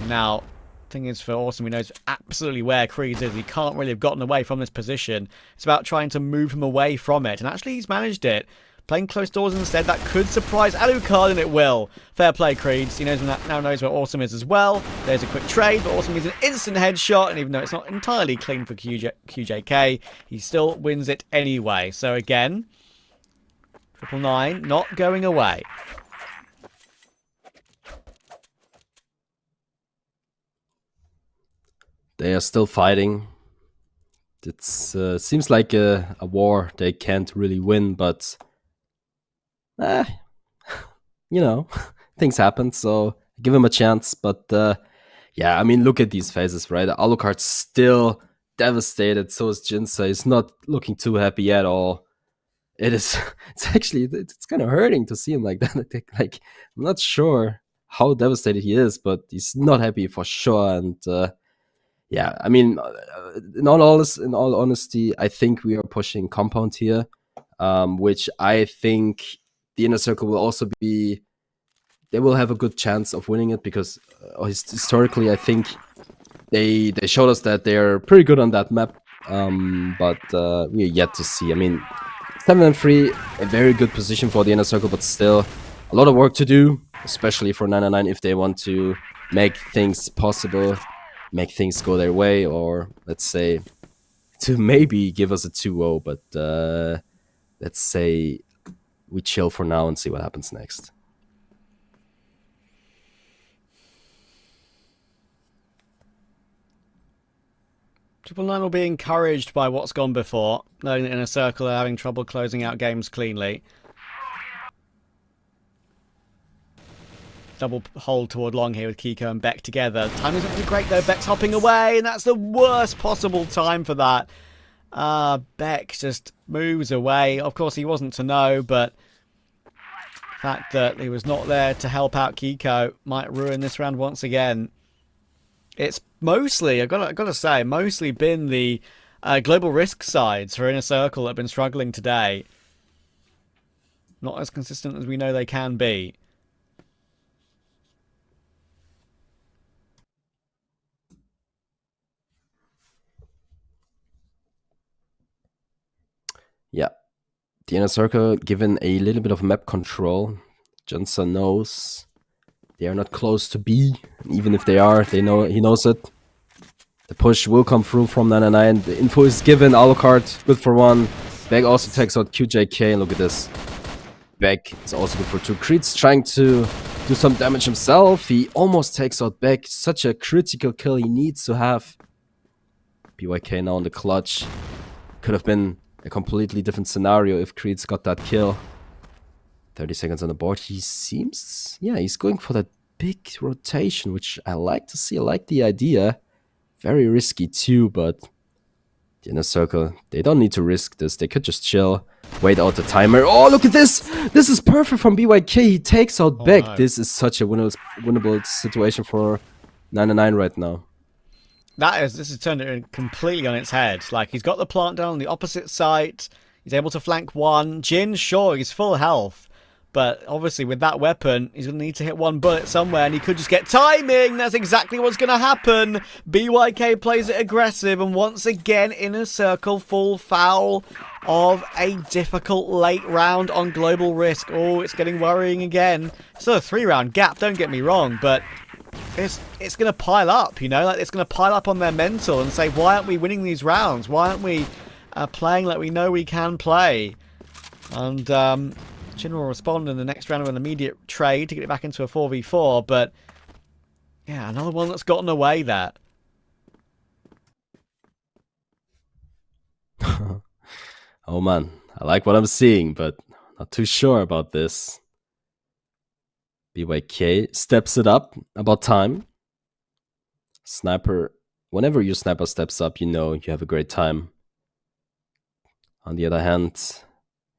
Now, thing is for Awesome, he knows absolutely where Creed is. He can't really have gotten away from this position. It's about trying to move him away from it. And actually, he's managed it. Playing close doors instead, that could surprise Alucard, and it will. Fair play, Creeds. He knows now knows where Awesome is as well. There's a quick trade, but Awesome needs an instant headshot, and even though it's not entirely clean for QJK, he still wins it anyway. So again, 999 not going away. They are still fighting. It seems like a war they can't really win, but things happen, so give him a chance. But yeah, I mean, look at these faces, right? Alucard's still devastated, so is Jinsa. He's not looking too happy at all. It's kind of hurting to see him like that. Like, I'm not sure how devastated he is, but he's not happy for sure. And yeah, I mean, in all honesty, I think we are pushing Compound here, which I think the InnerCircle will also be. They will have a good chance of winning it because historically, I think they showed us that they're pretty good on that map. But we're yet to see. I mean, 7-3, a very good position for the InnerCircle, but still a lot of work to do, especially for 999 if they want to make things possible, make things go their way, or let's say to maybe give us a 2-0. But let's say we chill for now and see what happens next. Triple Nine will be encouraged by what's gone before, knowing that InnerCircle are having trouble closing out games cleanly. Double hold toward long here with Kiko and Beck together. Time isn't really great though. Beck's hopping away, and that's the worst possible time for that. Beck just moves away. Of course, he wasn't to know, but the fact that he was not there to help out Kiko might ruin this round once again. It's mostly, I've got to say, mostly been the global risk sides for InnerCircle that have been struggling today. Not as consistent as we know they can be. Yeah, the InnerCircle given a little bit of map control. Johnson knows they are not close to B. Even if they are, he knows it. The push will come through from 99. The info is given. Alucard, good for 1. Beck also takes out QJK, and look at this. Beck is also good for 2. Creed's trying to do some damage himself. He almost takes out Beck. Such a critical kill he needs to have. BYK now in the clutch. Could have been a completely different scenario if Creed's got that kill. 30 seconds on the board. He seems, yeah, he's going for that big rotation, which I like to see. I like the idea. Very risky too, but the InnerCircle, they don't need to risk this. They could just chill, wait out the timer. Oh, look at this! This is perfect from BYK. He takes out Beck. No. This is such a winnable situation for 99 right now. This has turned it completely on its head. Like, he's got the plant down on the opposite side. He's able to flank 1. Jin, sure, he's full health. But obviously, with that weapon, he's going to need to hit 1 bullet somewhere, and he could just get timing. That's exactly what's going to happen. BYK plays it aggressive, and once again, InnerCircle full foul of a difficult late round on Global Risk. Oh, it's getting worrying again. Still a 3-round gap, don't get me wrong, but it's going to pile up, you know? Like, it's going to pile up on their mental and say, why aren't we winning these rounds? Why aren't we playing like we know we can play? And Jin will respond in the next round with an immediate trade to get it back into a 4v4, but yeah, another one that's gotten away there. Oh man, I like what I'm seeing, but not too sure about this. BYK steps it up, about time. Sniper, whenever your sniper steps up, you know you have a great time. On the other hand,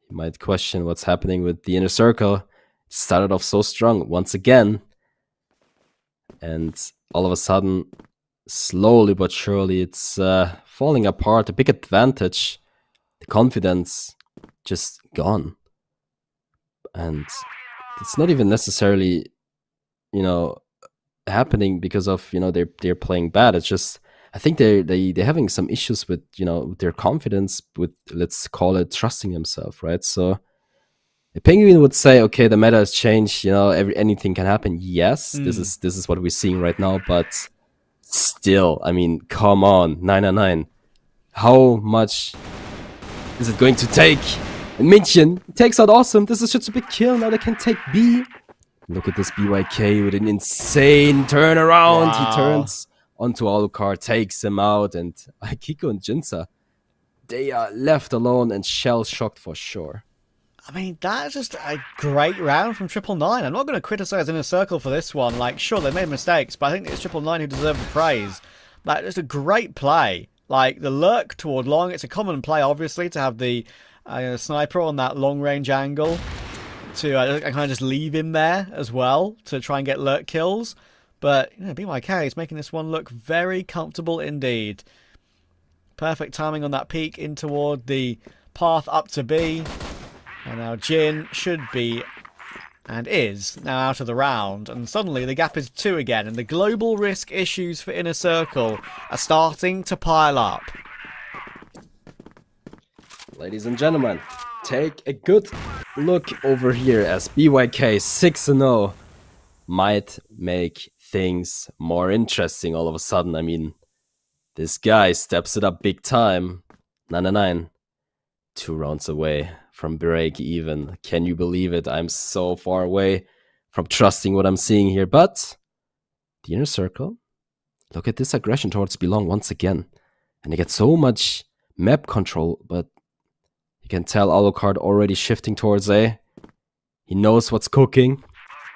you might question what's happening with the InnerCircle. It started off so strong once again, and all of a sudden, slowly but surely, it's falling apart. A big advantage, the confidence just gone, and it's not even necessarily, you know, happening because of, you know, they're playing bad. It's just, I think they're having some issues with, you know, with their confidence, with, let's call it, trusting themselves, right? So the Penguin would say, okay, the meta has changed, you know, anything can happen. Yes, this is what we're seeing right now, but still, I mean, come on, 999. How much is it going to take? And München takes out Awesome. This is such a big kill. Now they can take B. Look at this BYK with an insane turnaround. Wow. He turns onto Alucard, takes him out, and Kiko and Jinza, they are left alone and shell-shocked for sure. I mean, that's just a great round from Triple Nine. I'm not going to criticize InnerCircle for this one. Like, sure, they made mistakes, but I think it's Triple Nine who deserve the praise. Like, it's a great play. Like, the lurk toward long, it's a common play, obviously, to have the sniper on that long-range angle to kind of just leave him there as well to try and get lurk kills. But, you know, BYK is making this one look very comfortable indeed. Perfect timing on that peek in toward the path up to B. And now Jin should be, and is, now out of the round. And suddenly the gap is 2 again. And the global risk issues for InnerCircle are starting to pile up. Ladies and gentlemen, take a good look over here as BYK 6-0 might make things more interesting all of a sudden. I mean, this guy steps it up big time. 9-9, 2 rounds away from break even. Can you believe it? I'm so far away from trusting what I'm seeing here. But the InnerCircle, look at this aggression towards Belong once again. And they get so much map control, but you can tell Alucard already shifting towards A. He knows what's cooking.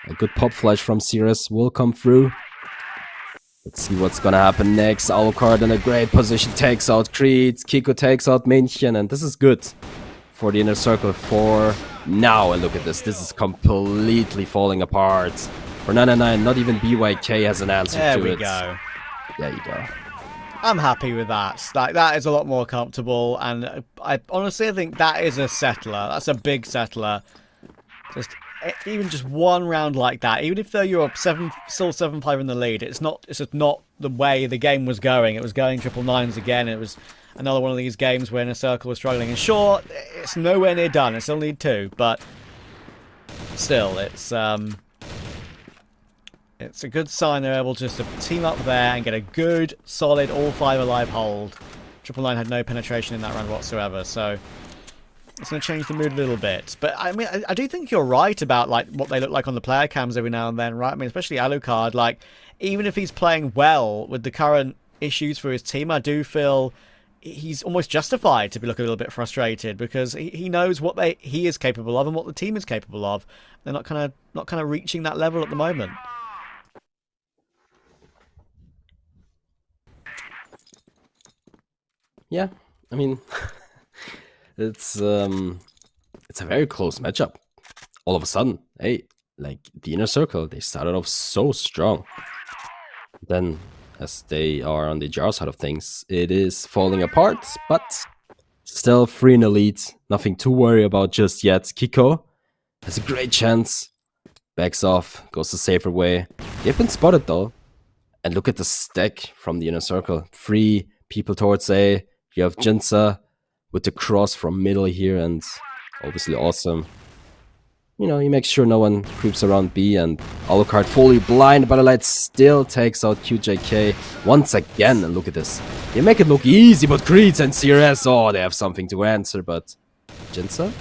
A good pop flash from Cirrus will come through. Let's see what's gonna happen next. Alucard in a great position takes out Creed. Kiko takes out Männchen, and this is good for the InnerCircle for now. And look at this. This is completely falling apart. For 999, not even BYK has an answer to it. There we go. There you go. I'm happy with that. Like, that is a lot more comfortable, and I honestly think that is a settler. That's a big settler. Even just one round like that, even if though you're still 7-5 in the lead, it's just not the way the game was going. It was going 999s again. It was another one of these games where InnerCircle was struggling. And sure, it's nowhere near done. It's only 2, but still, it's a good sign they're able just to team up there and get a good, solid, all 5 alive hold. 999 had no penetration in that round whatsoever, so it's going to change the mood a little bit. But I mean, I do think you're right about like what they look like on the player cams every now and then, right? I mean, especially Alucard. Like, even if he's playing well with the current issues for his team, I do feel he's almost justified to be looking a little bit frustrated, because he knows what he is capable of and what the team is capable of. They're not kind of reaching that level at the moment. Yeah, I mean, it's a very close matchup. All of a sudden, hey, like the InnerCircle, they started off so strong. Then, as they are on the jar side of things, it is falling apart, but still 3 in the lead. Nothing to worry about just yet. Kiko has a great chance. Backs off, goes the safer way. They've been spotted though. And look at the stack from the InnerCircle. 3 people towards A. You have Jinza with the cross from middle here, and obviously awesome. You know, he makes sure no one creeps around B, and Alucard fully blind, but the light still takes out QJK once again. And look at this. They make it look easy, but Creeds and CRS, oh, they have something to answer, but Jinza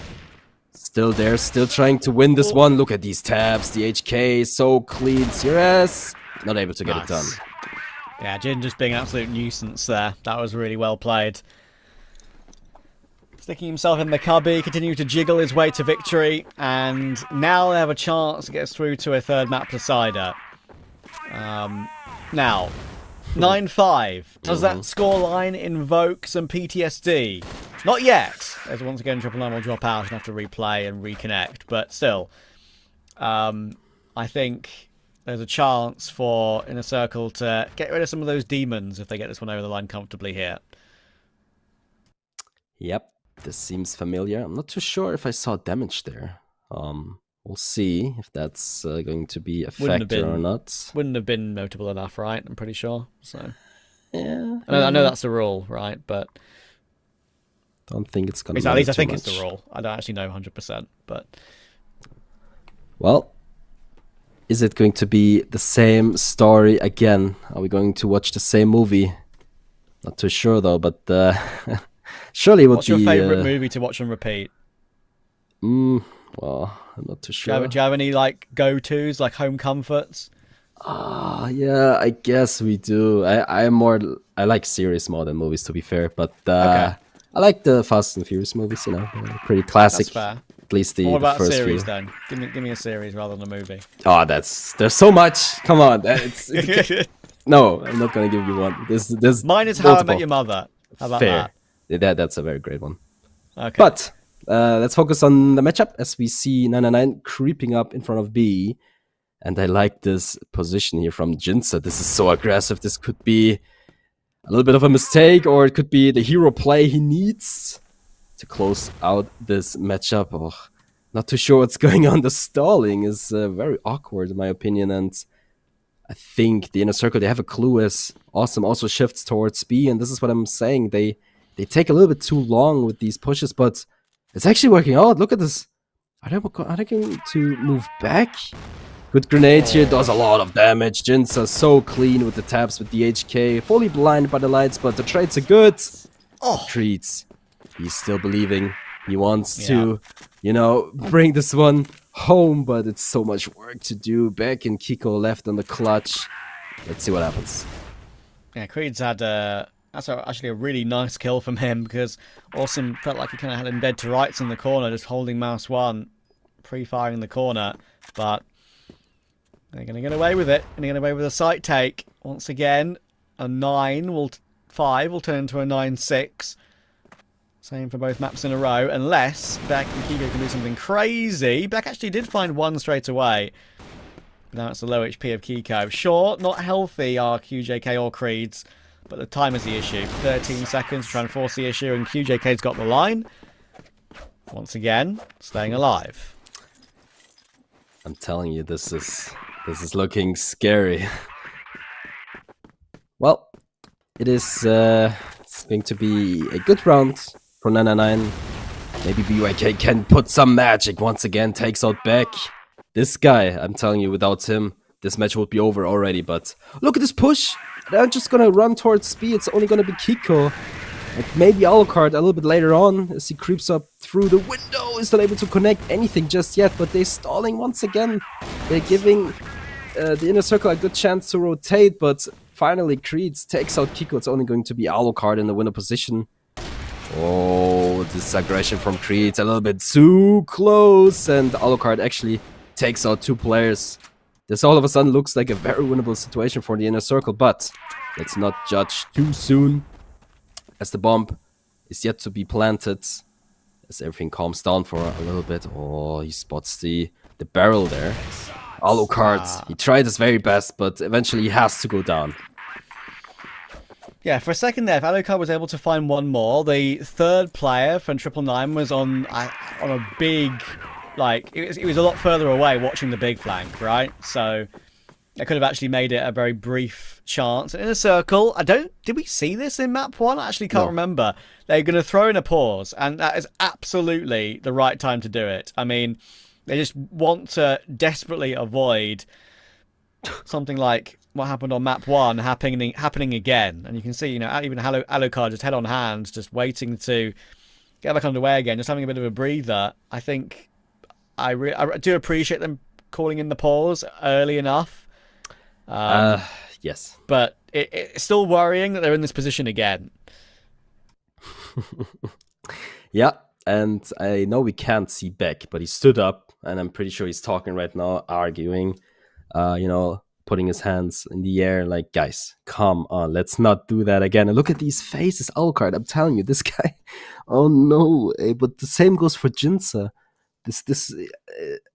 still there, still trying to win this one. Look at these tabs, the HK, so clean. CRS, not able to get it done. Yeah, Jin just being an absolute nuisance there. That was really well played. Sticking himself in the cubby, continuing to jiggle his way to victory, and now they have a chance to get through to a 3rd map decider. Now, 9-5. Does that scoreline invoke some PTSD? Not yet, as once again 999 will drop out and have to replay and reconnect, but still. I think there's a chance for InnerCircle to get rid of some of those demons if they get this one over the line comfortably here. Yep, this seems familiar. I'm not too sure if I saw damage there. We'll see if that's going to be a factor or not. Wouldn't have been notable enough, right? I'm pretty sure. So yeah, I know that's the rule, right? But don't think it's going to. At least I think it's the rule. I don't actually know 100%, but well. Is it going to be the same story again? Are we going to watch the same movie? Not too sure though, but surely it would be... What's your favourite movie to watch and repeat? Well, I'm not too sure. Do you have any like go-tos, like home comforts? Yeah, I guess we do. I like series more than movies, to be fair, but okay. I like the Fast and Furious movies, you know, pretty classic. That's fair. At least the what about first a series few. then? Give me a series rather than a movie. Oh, there's so much. Come on, no, I'm not gonna give you one. There's mine is multiple. How I Met Your Mother. How about fair. that? That's a very great one. Okay. But let's focus on the matchup as we see 999 creeping up in front of B, and I like this position here from Jinza. This is so aggressive. This could be a little bit of a mistake, or it could be the hero play he needs to close out this matchup. Oh, not too sure what's going on. The stalling is very awkward in my opinion, and I think the InnerCircle, they have a clue as Awesome also shifts towards B, and this is what I'm saying. They take a little bit too long with these pushes, but it's actually working out. Look at this. Are they going to move back? Good grenade here, does a lot of damage. Jinza so clean with the taps with the HK. Fully blind by the lights, but the trades are good. Treats. He's still believing. He wants to, you know, bring this one home, but it's so much work to do. Beck and Kiko left on the clutch. Let's see what happens. Yeah, Creed's had a That's actually a really nice kill from him, because Awesome felt like he kind of had him dead to rights in the corner, just holding mouse 1, pre-firing the corner. But they're going to get away with it. Going to get away with a site take. Once again, a 5 will turn into a 9-6. Same for both maps in a row, unless Beck and Kiko can do something crazy. Beck actually did find one straight away. But now it's the low HP of Kiko. Sure, not healthy are QJK or Creeds, but the time is the issue. 13 seconds to try and force the issue, and QJK's got the line. Once again, staying alive. I'm telling you, this is looking scary. Well, it is it's going to be a good round for 999. Maybe BYK can put some magic once again, takes out Beck. This guy, I'm telling you, without him, this match would be over already. But look at this push. They're just gonna run towards speed. It's only gonna be Kiko. And maybe Alucard a little bit later on as he creeps up through the window. Is not able to connect anything just yet, but they're stalling once again. They're giving the InnerCircle a good chance to rotate, but finally Creeds takes out Kiko. It's only going to be Alucard in the winner position. Oh, this aggression from Creeds a little bit too close, and Alucard actually takes out 2 players. This all of a sudden looks like a very winnable situation for the InnerCircle, but let's not judge too soon, as the bomb is yet to be planted, as everything calms down for a little bit. Oh, he spots the barrel there. Alucard, he tried his very best, but eventually he has to go down. Yeah, for a second there, if Alucard was able to find one more, the third player from 999 was on a big, like, it was a lot further away watching the big flank, right? So it could have actually made it a very brief chance. In a circle, did we see this in map 1? I actually can't remember. They're going to throw in a pause, and that is absolutely the right time to do it. I mean, they just want to desperately avoid something like what happened on map 1 happening again. And you can see, you know, even Alucard just head on hands, just waiting to get back underway again, just having a bit of a breather. I think I do appreciate them calling in the pause early enough. Yes. But it's still worrying that they're in this position again. Yeah, and I know we can't see Beck, but he stood up, and I'm pretty sure he's talking right now, arguing, you know, putting his hands in the air like, guys, come on, let's not do that again. And look at these faces, Alucard, I'm telling you, this guy, oh no. But the same goes for Jinza.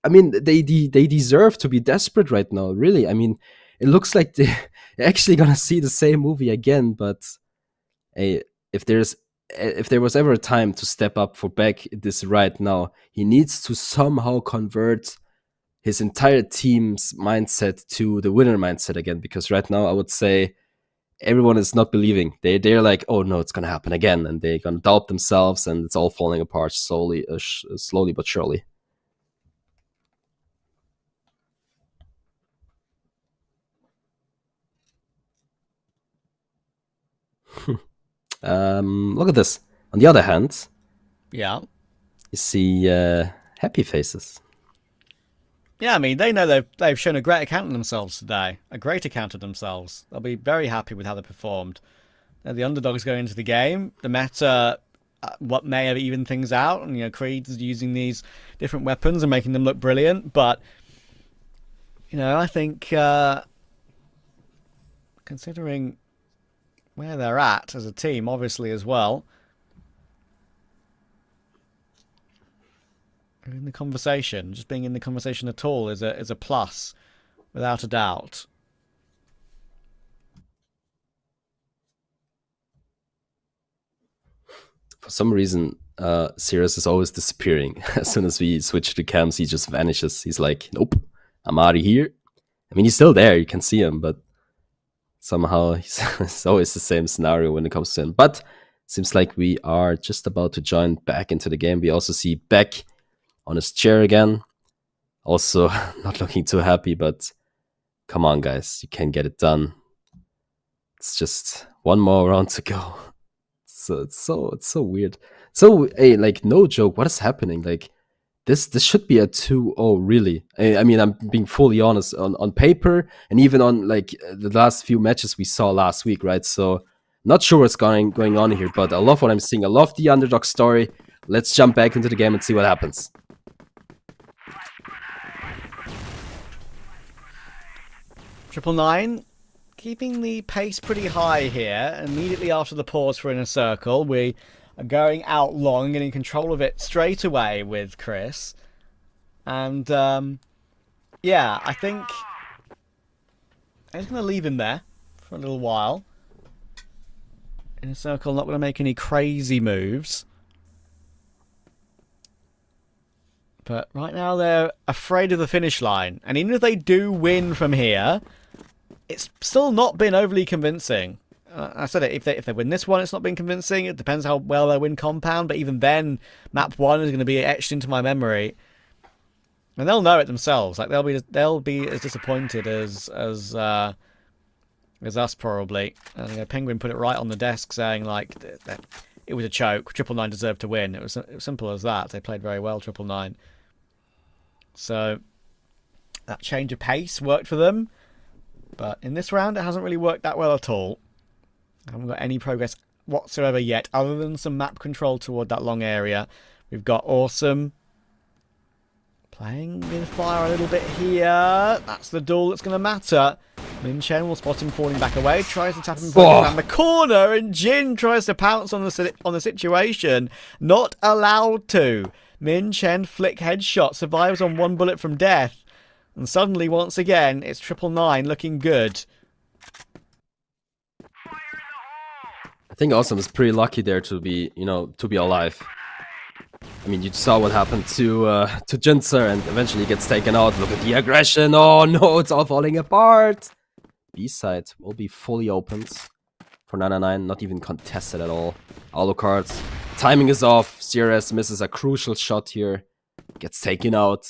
I mean, they deserve to be desperate right now, really. I mean, it looks like they're actually gonna see the same movie again, but hey, if there was ever a time to step up for Beck, it is right now. He needs to somehow convert his entire team's mindset to the winner mindset again, because right now I would say everyone is not believing. They're like, oh no, it's gonna happen again, and they're gonna doubt themselves, and it's all falling apart slowly but surely. Look at this. On the other hand, Yeah. you see happy faces. Yeah, I mean, they know they've shown a great account of themselves today. A great account of themselves. They'll be very happy with how they performed. They're the underdogs going into the game. The meta, what may have evened things out. And, you know, Creed is using these different weapons and making them look brilliant. But, you know, I think considering where they're at as a team, obviously, as well, in the conversation, just being in the conversation at all is a plus, without a doubt. For some reason, Sirius is always disappearing. As soon as we switch to cams, he just vanishes. He's like, nope, I'm out of here. I mean, he's still there. You can see him, but somehow it's always the same scenario when it comes to him. But seems like we are just about to join back into the game. We also see Beck on his chair again. Also, not looking too happy, but come on, guys. You can get it done. It's just one more round to go. So it's so weird. So, hey, like, no joke. What is happening? Like, this should be a 2-0, really. I mean, I'm being fully honest. On paper, and even on, like, the last few matches we saw last week, right? So Not sure what's going on here, but I love what I'm seeing. I love the underdog story. Let's jump back into the game and see what happens. Triple Nine keeping the pace pretty high here. Immediately after the pause for InnerCircle, we are going out long, getting control of it straight away with Chris. And yeah, I think I'm just going to leave him there for a little while. InnerCircle not going to make any crazy moves. But right now they're afraid of the finish line. And even if they do win from here, it's still not been overly convincing. I said it, if they win this one, it's not been convincing. It depends how well they win Compound. But even then, map 1 is going to be etched into my memory. And they'll know it themselves. Like they'll be as disappointed as us probably. And, you know, Penguin put it right on the desk, saying like that it was a choke. Triple Nine deserved to win. It was simple as that. They played very well, Triple Nine. So that change of pace worked for them. But in this round, it hasn't really worked that well at all. I haven't got any progress whatsoever yet, other than some map control toward that long area. We've got Awesome playing with fire a little bit here. That's the duel that's going to matter. Min Chen will spot him falling back away, tries to tap him around the corner, and Jin tries to pounce on the situation. Not allowed to. Min Chen flick headshot, survives on 1 bullet from death. And suddenly, once again, it's Triple Nine looking good. I think Awesome is pretty lucky there to be, alive. I mean, you saw what happened to Jinzer, and eventually gets taken out. Look at the aggression. Oh no, it's all falling apart. B-side will be fully opened for 999, not even contested at all. Alucard, timing is off. CRS misses a crucial shot here. Gets taken out.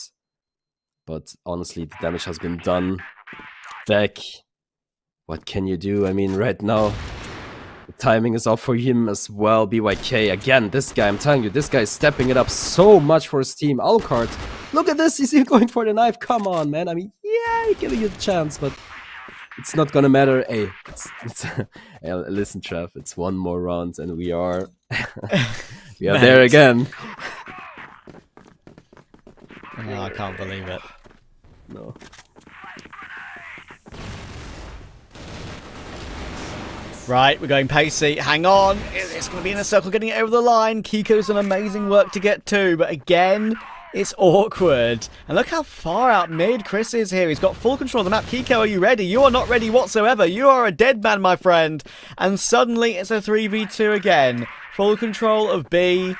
But honestly, the damage has been done. Beck, what can you do? I mean, right now, the timing is off for him as well. BYK, again, this guy, I'm telling you, this guy is stepping it up so much for his team. Alucard, look at this, he's going for the knife. Come on, man. I mean, yeah, he's giving you the chance, but it's not gonna matter. Hey, hey, listen, Trev, it's one more round and we are there again. Oh, I can't believe it. No. Right, we're going pacey. Hang on. It's going to be InnerCircle getting it over the line. Kiko's done amazing work to get to, but again, it's awkward. And look how far out mid Chris is here. He's got full control of the map. Kiko, are you ready? You are not ready whatsoever. You are a dead man, my friend. And suddenly it's a 3v2 again. Full control of B.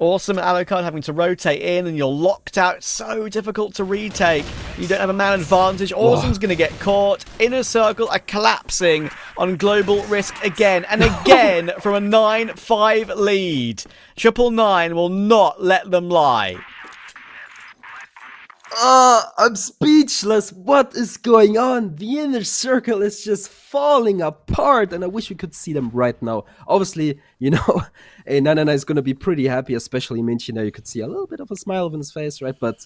Awesome and Alucard having to rotate in, and you're locked out. It's so difficult to retake. You don't have a man advantage. Awesome's going to get caught. InnerCircle are collapsing on global risk again and again from a 9-5 lead. Triple Nine will not let them lie. I'm speechless. What is going on? The InnerCircle is just falling apart, and I wish we could see them right now. Obviously, a Nanana is going to be pretty happy, especially Minchi. Now you could see a little bit of a smile on his face, right? But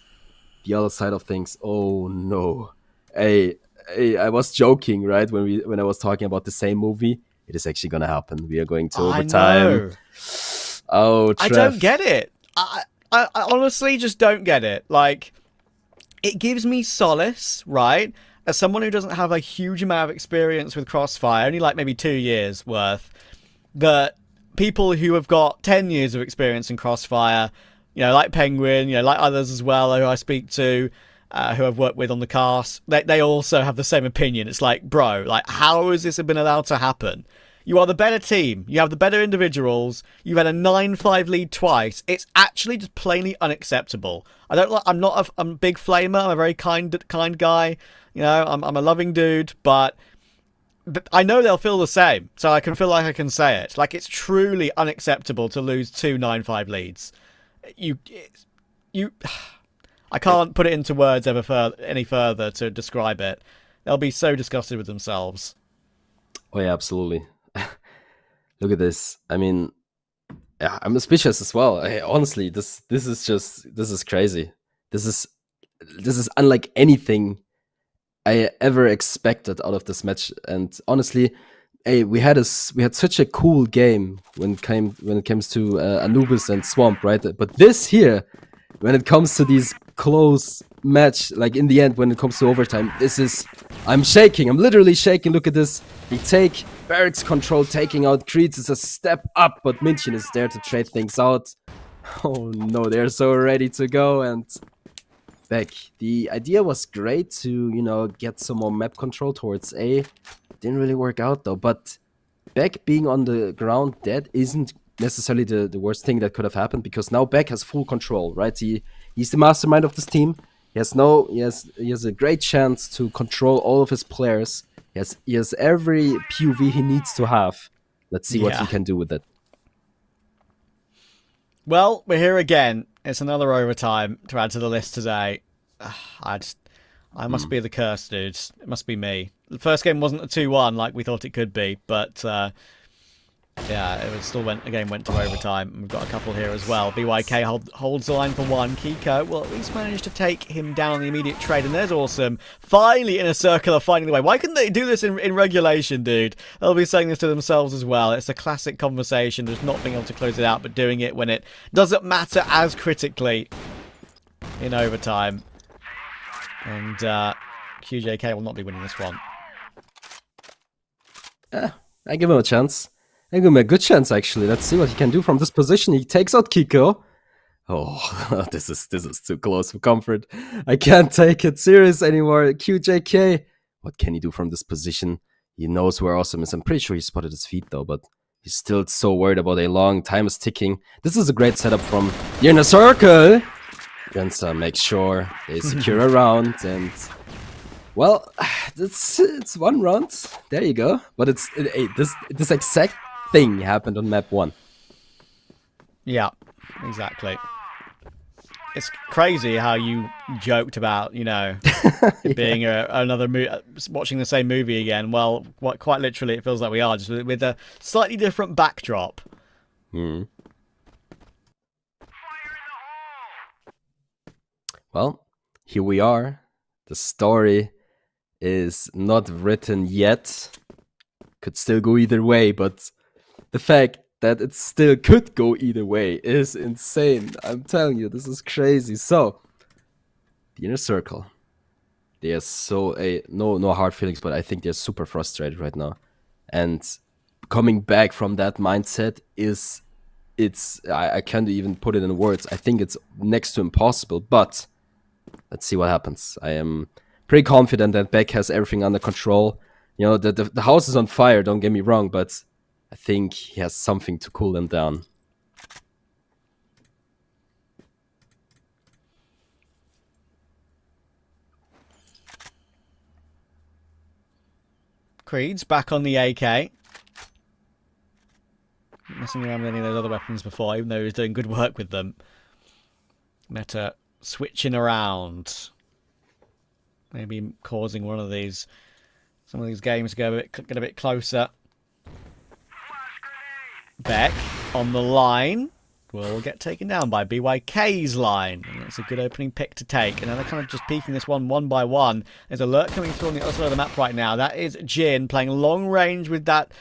the other side of things, oh no. I was joking, right? When I was talking about the same movie, it is actually going to happen. We are going to overtime. Oh, Trev. I don't get it. I honestly just don't get it. Like, it gives me solace, right? As someone who doesn't have a huge amount of experience with Crossfire, only like maybe 2 years worth, that people who have got 10 years of experience in Crossfire, like Penguin, like others as well who I speak to, who I've worked with on the cast, they also have the same opinion. It's like, bro, like, how has this been allowed to happen? You are the better team. You have the better individuals. You've had a 9-5 lead twice. It's actually just plainly unacceptable. I'm not a big flamer. I'm a very kind guy. I'm a loving dude, but I know they'll feel the same. So I can feel like I can say it. Like, it's truly unacceptable to lose 2 9-5 leads. I can't put it into words any further to describe it. They'll be so disgusted with themselves. Oh yeah, absolutely. Look at this. I mean, yeah, I'm speechless as well. Honestly, this is crazy. This is unlike anything I ever expected out of this match. And honestly, hey, we had such a cool game when it comes to Anubis and Swamp, right? But this here, when it comes to these close match, like in the end, when it comes to overtime, I'm shaking. I'm literally shaking. Look at this. They take Barracks control, taking out Creeds is a step up, but München is there to trade things out. Oh no, they're so ready to go. And Beck, the idea was great to, get some more map control towards A. Didn't really work out though. But Beck being on the ground dead isn't necessarily the worst thing that could have happened, because now Beck has full control, right? He's the mastermind of this team. He has a great chance to control all of his players. He has every POV he needs to have. Let's see what he can do with it. Well, we're here again. It's another overtime to add to the list today. I must be the curse, dudes. It must be me. The first game wasn't a 2-1 like we thought it could be, but yeah, the game went to overtime. We've got a couple here as well. BYK holds the line for one. Kiko will at least manage to take him down on the immediate trade, and there's awesome. Finally, InnerCircle are finding the way. Why couldn't they do this in regulation, dude? They'll be saying this to themselves as well. It's a classic conversation, just not being able to close it out, but doing it when it doesn't matter as critically in overtime. And QJK will not be winning this one. I give him a chance. I give him a good chance, actually. Let's see what he can do from this position. He takes out Kiko. Oh, this is too close for comfort. I can't take it serious anymore. QJK. What can he do from this position? He knows where Awesome is. I'm pretty sure he spotted his feet, though, but he's still so worried about a long time is ticking. This is a great setup from the InnerCircle. Gensa makes sure they secure a round, and well, it's one round. There you go. But this exact thing happened on map 1. Yeah, exactly. It's crazy how you joked about, it being another watching the same movie again. Well, quite literally, it feels like we are, just with a slightly different backdrop. Well, here we are. The story is not written yet. Could still go either way, but the fact that it still could go either way is insane. I'm telling you, this is crazy. So, the InnerCircle. They are so no hard feelings, but I think they're super frustrated right now. And coming back from that mindset I can't even put it in words. I think it's next to impossible, but let's see what happens. I am pretty confident that Beck has everything under control. The house is on fire, don't get me wrong, but I think he has something to cool them down. Creed's back on the AK. Messing around with any of those other weapons before, even though he was doing good work with them. Meta switching around. Maybe causing some of these games to get a bit closer. Beck on the line will get taken down by BYK's line. And that's a good opening pick to take. And now they're kind of just peeking this one by one. There's an alert coming through on the other side of the map right now. That is Jin playing long range with that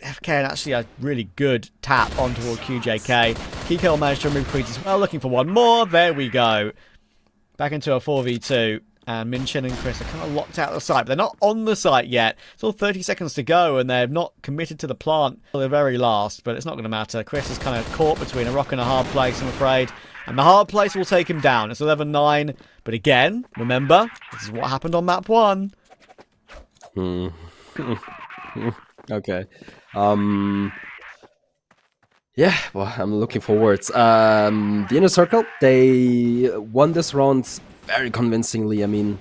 FK, and actually a really good tap on toward QJK. Kiko managed to remove Creeds as well, looking for one more. There we go. Back into a 4v2. And München and Chris are kind of locked out of the site, but they're not on the site yet. Still 30 seconds to go, and they've not committed to the plant till the very last, but it's not going to matter. Chris is kind of caught between a rock and a hard place, I'm afraid. And the hard place will take him down. It's 11-9, but again, remember, this is what happened on map 1. Okay. Yeah, well, I'm looking for words. The InnerCircle, they won this round very convincingly. I mean,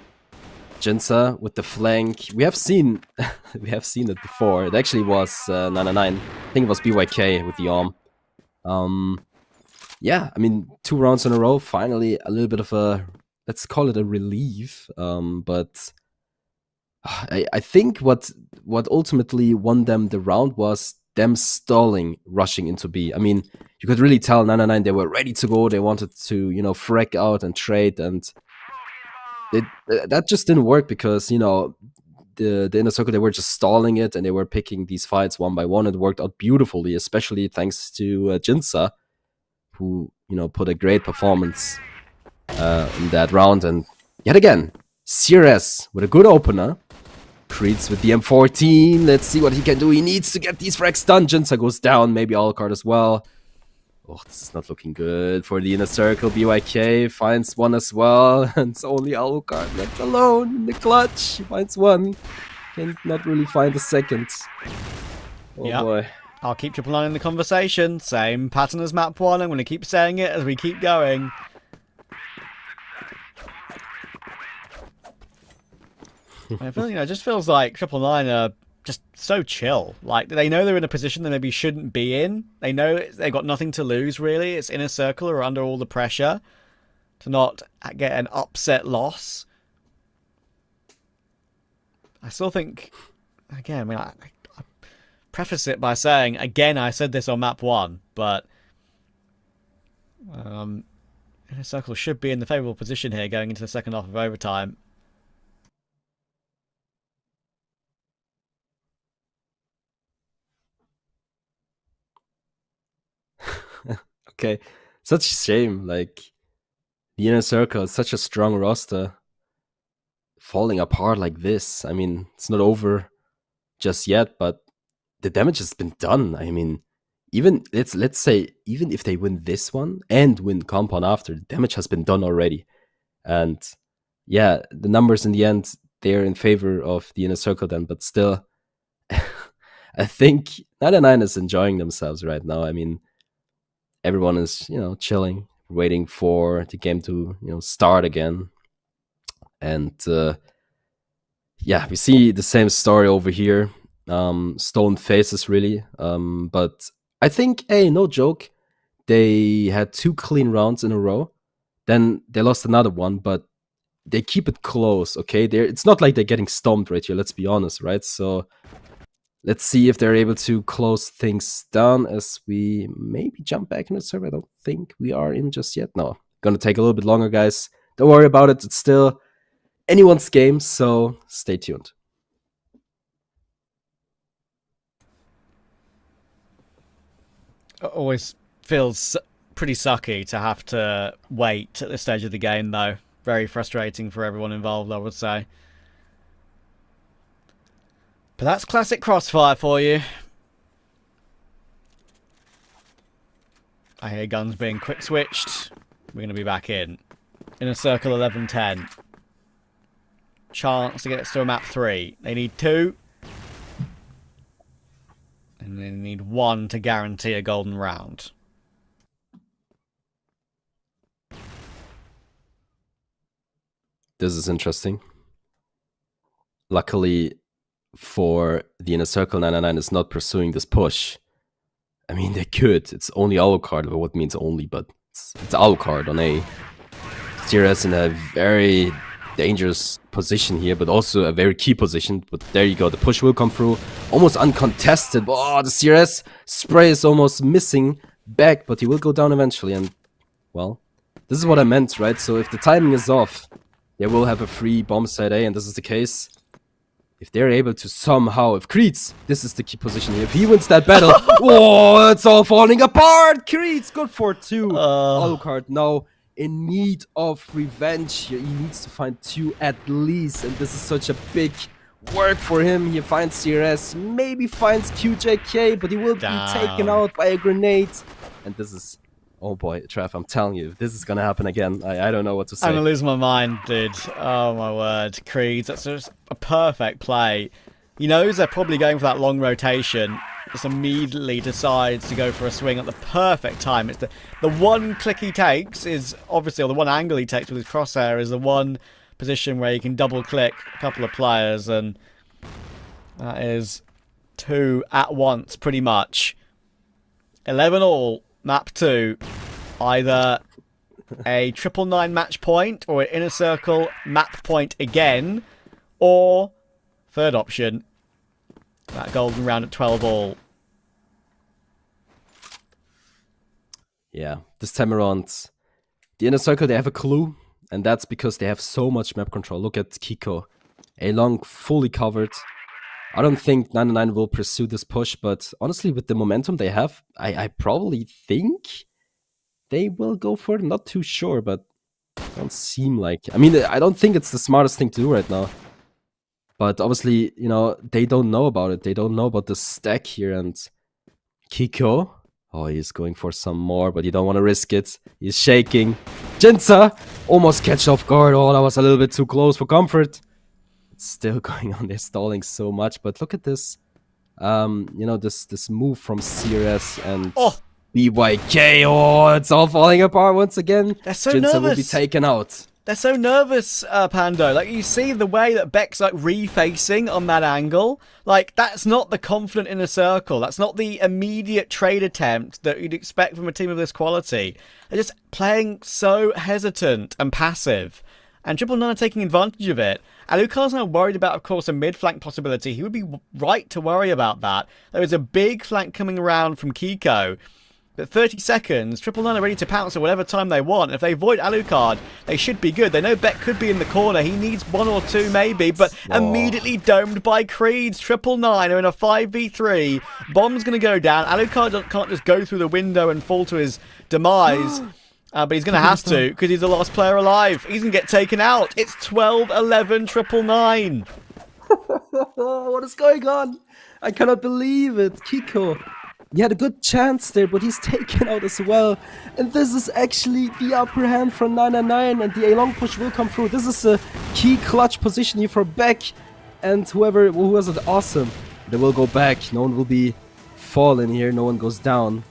Jinsa with the flank. We have seen it before. It actually was 999. I think it was BYK with the arm. Yeah, I mean, 2 rounds in a row. Finally, a little bit of a, let's call it a relief. But I think what ultimately won them the round was them stalling, rushing into B. I mean, you could really tell 999, they were ready to go. They wanted to, frag out and trade, and that just didn't work because, the InnerCircle, they were just stalling it, and they were picking these fights one by one. It worked out beautifully, especially thanks to Jinsa, who, you know, put a great performance in that round. And yet again, CRS with a good opener. Creeds with the M14. Let's see what he can do. He needs to get these frags done. Jinsa goes down, maybe Alucard as well. Oh, this is not looking good for the InnerCircle. BYK finds one as well, and it's only Alucard left alone in the clutch. He finds one, can not really find a second. Oh boy. I'll keep Triple Nine in the conversation. Same pattern as map 1. I'm going to keep saying it as we keep going. I feel, you know, it just feels like Triple Nine are just so chill. Like, they know they're in a position they maybe shouldn't be in. They know they've got nothing to lose, really. It's InnerCircle or under all the pressure to not get an upset loss. I still think, again, I mean, I preface it by saying, again, I said this on map 1, but InnerCircle should be in the favourable position here going into the second half of overtime. Okay, such a shame. Like, the InnerCircle is such a strong roster, falling apart like this. I mean, it's not over just yet, but the damage has been done. I mean, even let's say even if they win this one and win compound after, the damage has been done already. And yeah, the numbers in the end, they're in favor of the InnerCircle then, but still, I think 99 is enjoying themselves right now. I mean, everyone is, you know, chilling, waiting for the game to, you know, start again. And yeah, we see the same story over here. Stone faces, really. But I think, hey, no joke, they had 2 clean rounds in a row. Then they lost another one, but they keep it close, okay? It's not like they're getting stomped right here, let's be honest, right? So let's see if they're able to close things down as we maybe jump back in the server. I don't think we are in just yet. No, gonna take a little bit longer, guys. Don't worry about it. It's still anyone's game, so stay tuned. It always feels pretty sucky to have to wait at this stage of the game, though. Very frustrating for everyone involved, I would say. But that's classic Crossfire for you. I hear guns being quick switched. We're going to be back in. InnerCircle 11-10. Chance to get it to a map 3. They need 2. And they need 1 to guarantee a golden round. This is interesting. Luckily for the InnerCircle, 99 is not pursuing this push. I mean, they could. It's only Alucard, what means only, but it's Alucard on A. CRS in a very dangerous position here, but also a very key position. But there you go, the push will come through. Almost uncontested. Oh, the CRS spray is almost missing back, but he will go down eventually. And, well, this is what I meant, right? So if the timing is off, they will have a free bomb site A, and this is the case. If they're able to somehow, if Creeds, this is the key position here, if he wins that battle, oh, it's all falling apart. Creeds, good for 2. Alucard now in need of revenge here. He needs to find 2 at least, and this is such a big work for him. He finds CRS, maybe finds QJK, but he will be taken out by a grenade. And this is, oh boy, Trev, I'm telling you, if this is gonna happen again, I don't know what to say. I'm gonna lose my mind, dude. Oh my word. Creeds, that's just a perfect play. He knows they're probably going for that long rotation. Just immediately decides to go for a swing at the perfect time. It's the one click he takes is obviously, or the one angle he takes with his crosshair is the one position where you can double click a couple of players, and that is 2 at once pretty much. 11 all. Map 2, either a 999 match point or an InnerCircle map point again, or third option, that golden round at 12 all. Yeah, this time around, the InnerCircle, they have a clue, and that's because they have so much map control. Look at Kiko A long fully covered. I don't think 99 will pursue this push, but honestly, with the momentum they have, I probably think they will go for it. Not too sure, but don't seem like. I mean, I don't think it's the smartest thing to do right now. But obviously, you know, they don't know about it. They don't know about the stack here. And Kiko, oh, he's going for some more, but you don't want to risk it. He's shaking. Jinza almost catch off guard. Oh, that was a little bit too close for comfort. It's still going on. They're stalling so much, but look at this. You know, this move from CRS and BYK. Oh, it's all falling apart once again. They're so Jinza nervous. will be taken out. They're so nervous, Pando. Like, you see the way that Beck's, like, refacing on that angle? Like, that's not the confident InnerCircle. That's not the immediate trade attempt that you'd expect from a team of this quality. They're just playing so hesitant and passive. And Triple Nine are taking advantage of it. Alucard's now worried about, of course, a mid-flank possibility. He would be right to worry about that. There is a big flank coming around from Kiko. But 30 seconds, Triple Nine are ready to pounce at whatever time they want. If they avoid Alucard, they should be good. They know Beck could be in the corner. He needs 1 or 2 maybe, but immediately domed by Creeds. Triple Nine are in a 5v3. Bomb's going to go down. Alucard can't just go through the window and fall to his demise. But he's going to have to, because he's the last player alive. He's going to get taken out. It's 12-11 Triple Nine. What is going on? I cannot believe it. Kiko. He had a good chance there, but he's taken out as well. And this is actually the upper hand from 999, and the A-long push will come through. This is a key clutch position here for Beck. And who has it awesome. They will go back. No one will be falling here. No one goes down.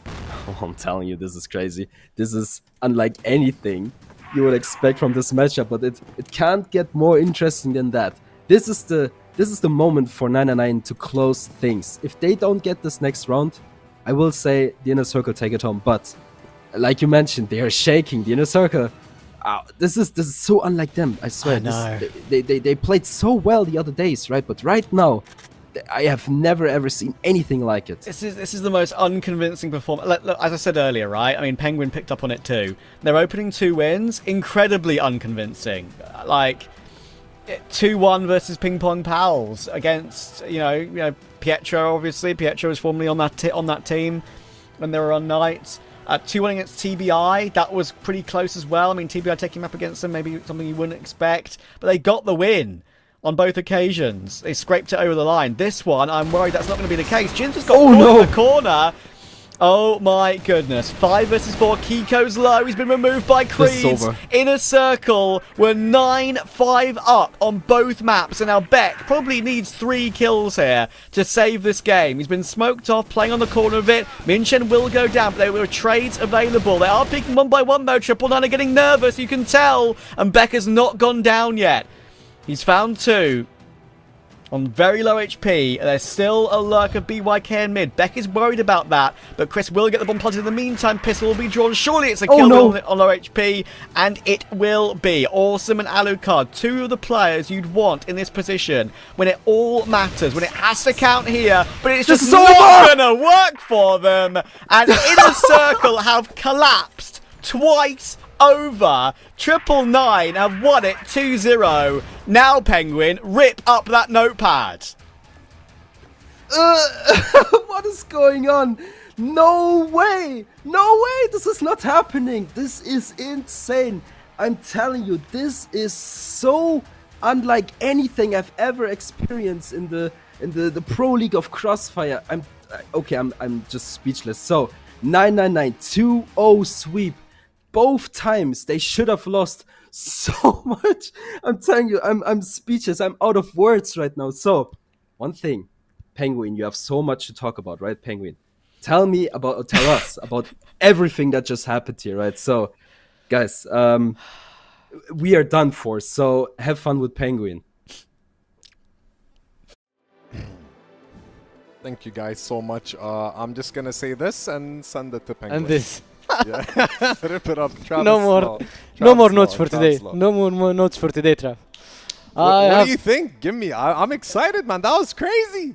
Oh, I'm telling you, this is crazy. This is unlike anything you would expect from this matchup, but it can't get more interesting than that. This is the moment for 999 to close things. If they don't get this next round, I will say the InnerCircle take it home, but like you mentioned, they are shaking. The InnerCircle, this is so unlike them. I swear. I know. They played so well the other days, right? But right now, I have never ever seen anything like it. This is the most unconvincing performance. Look, as I said earlier, right? I mean, Penguin picked up on it too. Their opening 2 wins, incredibly unconvincing. Like 2-1 versus PingPongPals against you know Pietro. Obviously, Pietro was formerly on that team when they were on Knights. 2-1 against TBI. That was pretty close as well. I mean, TBI taking up against them, maybe something you wouldn't expect, but they got the win on both occasions. They scraped it over the line. This one, I'm worried that's not going to be the case. Jins has got caught in the corner. Oh my goodness. 5 versus 4. Kiko's low. He's been removed by Creeds. InnerCircle were 9-5 up on both maps. And now Beck probably needs 3 kills here to save this game. He's been smoked off, playing on the corner of it. Minchen will go down, but there were trades available. They are peeking 1 by 1 though. Triple Nine are getting nervous, you can tell. And Beck has not gone down yet. He's found 2 on very low HP. There's still a lurk of BYK in mid. Beck is worried about that, but Chris will get the bomb planted in the meantime. Pistol will be drawn. Surely it's a kill on low HP, and it will be. Awesome and Alucard, 2 of the players you'd want in this position when it all matters, when it has to count here, but it's just not gonna work for them. And InnerCircle have collapsed twice over. Triple Nine have won it 2-0. Now, Penguin, rip up that notepad. What is going on? No way! No way! This is not happening. This is insane. I'm telling you, this is so unlike anything I've ever experienced in the pro league of CrossFire. I'm just speechless. So 999 2-0 sweep. Both times they should have lost so much. I'm telling you, I'm speechless. I'm out of words right now. So, one thing, Penguin, you have so much to talk about, right, Penguin? Tell us about everything that just happened here, right? So, guys, we are done for. So, have fun with Penguin. Thank you guys so much. I'm just gonna say this and send it to Penguin. And this. Yeah. Rip it up. Travis, no more notes for today. No more notes for today, Trav. What do you think? Give me. I'm excited, man. That was crazy.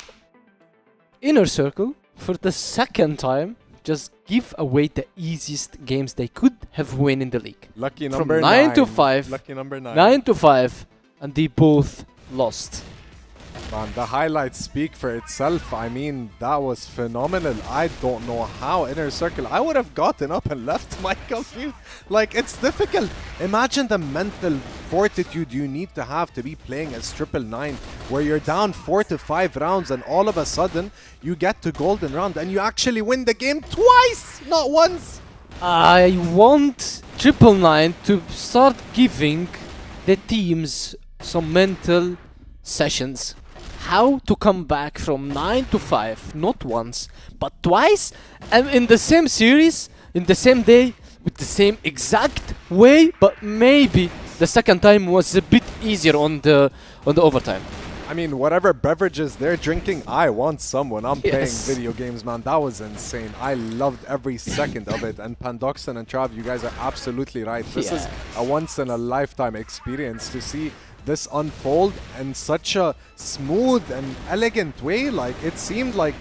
InnerCircle, for the second time, just give away the easiest games they could have won in the league. Lucky From number 9 to 5. Lucky number 9. 9 to 5. And they both lost. Man, the highlights speak for itself. I mean, that was phenomenal. I don't know how InnerCircle. I would have gotten up and left my compute. Like, it's difficult. Imagine the mental fortitude you need to have to be playing as 999, where you're down 4 to 5 rounds and all of a sudden you get to golden round and you actually win the game twice, not once. I want 999 to start giving the teams some mental sessions. How to come back from 9 to 5, not once, but twice, and in the same series, in the same day, with the same exact way, but maybe the second time was a bit easier on the overtime. I mean, whatever beverages they're drinking, I want some when I'm playing Yes. video games, man. That was insane. I loved every second of it. And Pandoxon and Trav, you guys are absolutely right. This is a once-in-a-lifetime experience to see this unfold in such a smooth and elegant way. Like, it seemed like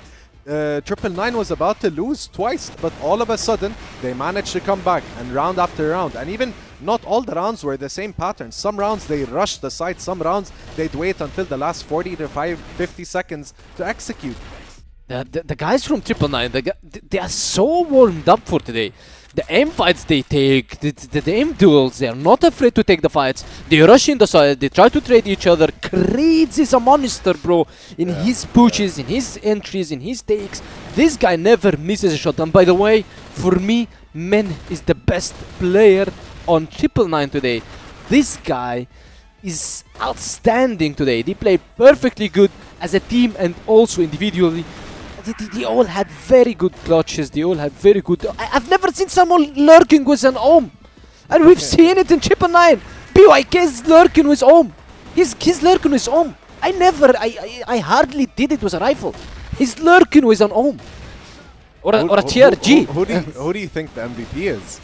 999 was about to lose twice, but all of a sudden they managed to come back, and round after round, and even not all the rounds were the same pattern. Some rounds they rushed the site, some rounds they'd wait until the last 40 to 50 seconds to execute. The guys from 999, they are so warmed up for today. The aim fights they take, the aim duels, they are not afraid to take the fights. They rush in the side, they try to trade each other. Creeds is a monster, bro. In his pushes, in his entries, in his takes. This guy never misses a shot. And by the way, for me, Men is the best player on 999 today. This guy is outstanding today. They played perfectly good as a team and also individually. They all had very good clutches. They all had very good. I've never seen someone lurking with an ohm, and we've seen it in 999. BYK is lurking with ohm. He's lurking with ohm. I hardly did it with a rifle. He's lurking with an ohm or a TRG. Who do you think the MVP is?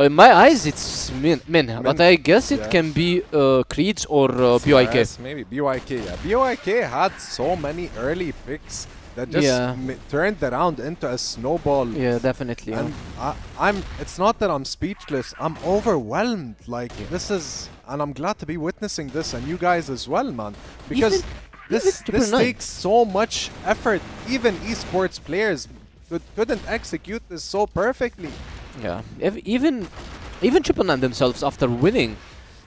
In my eyes, it's Min, but I guess it yeah. can be Creeds or BYK. Yes, maybe BYK. Yeah, BYK had so many early picks that just turned the round into a snowball. Yeah, definitely. And it's not that I'm speechless. I'm overwhelmed. Like, this is, and I'm glad to be witnessing this, and you guys as well, man. Because this takes so much effort. Even esports players couldn't execute this so perfectly. Yeah, even 999 themselves after winning,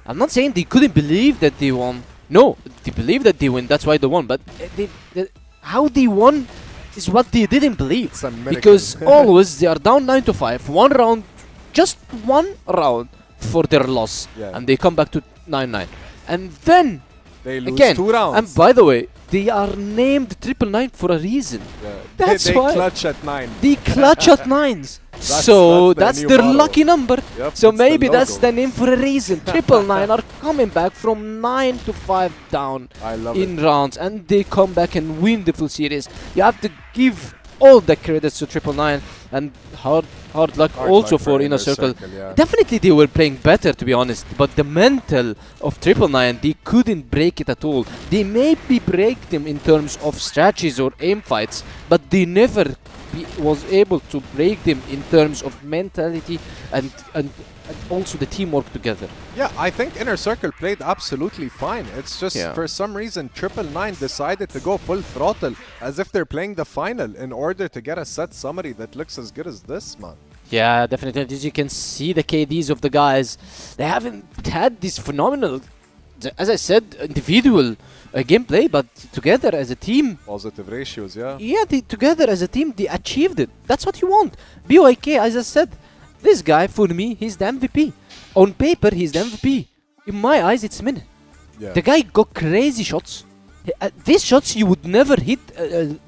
I'm not saying they couldn't believe that they won. No, they believe that they win. That's why they won. But how they won is what they didn't believe. It's a miracle. Because always they are down 9 to 5. One round, just one round for their loss, and they come back to 9-9, and then they lose again 2 rounds. And by the way, they are named 999 for a reason. Yeah. That's they why clutch at 9. they clutch at 9s. That's new their motto. lucky number. Yep, So it's the maybe that's logo. the name for a reason. 999 are coming back from 9 to 5 down I love in it. rounds, and they come back and win the full series. You have to give all the credits to 999, and hard luck also luck for InnerCircle. Yeah. Definitely they were playing better, to be honest, but the mental of 999, they couldn't break it at all. They maybe break them in terms of strategies or aim fights, but they never was able to break them in terms of mentality and also the teamwork together. Yeah, I think InnerCircle played absolutely fine. It's just for some reason 999 decided to go full throttle as if they're playing the final in order to get a set summary that looks as good as this, man. Yeah, definitely. As you can see, the KDs of the guys, they haven't had this phenomenal, as I said, individual gameplay, but together as a team. Positive ratios, yeah. Yeah, together as a team, they achieved it. That's what you want. BYK, as I said, this guy, for me, he's the MVP. On paper, he's the MVP. In my eyes, it's Min. Yeah. The guy got crazy shots. These shots you would never hit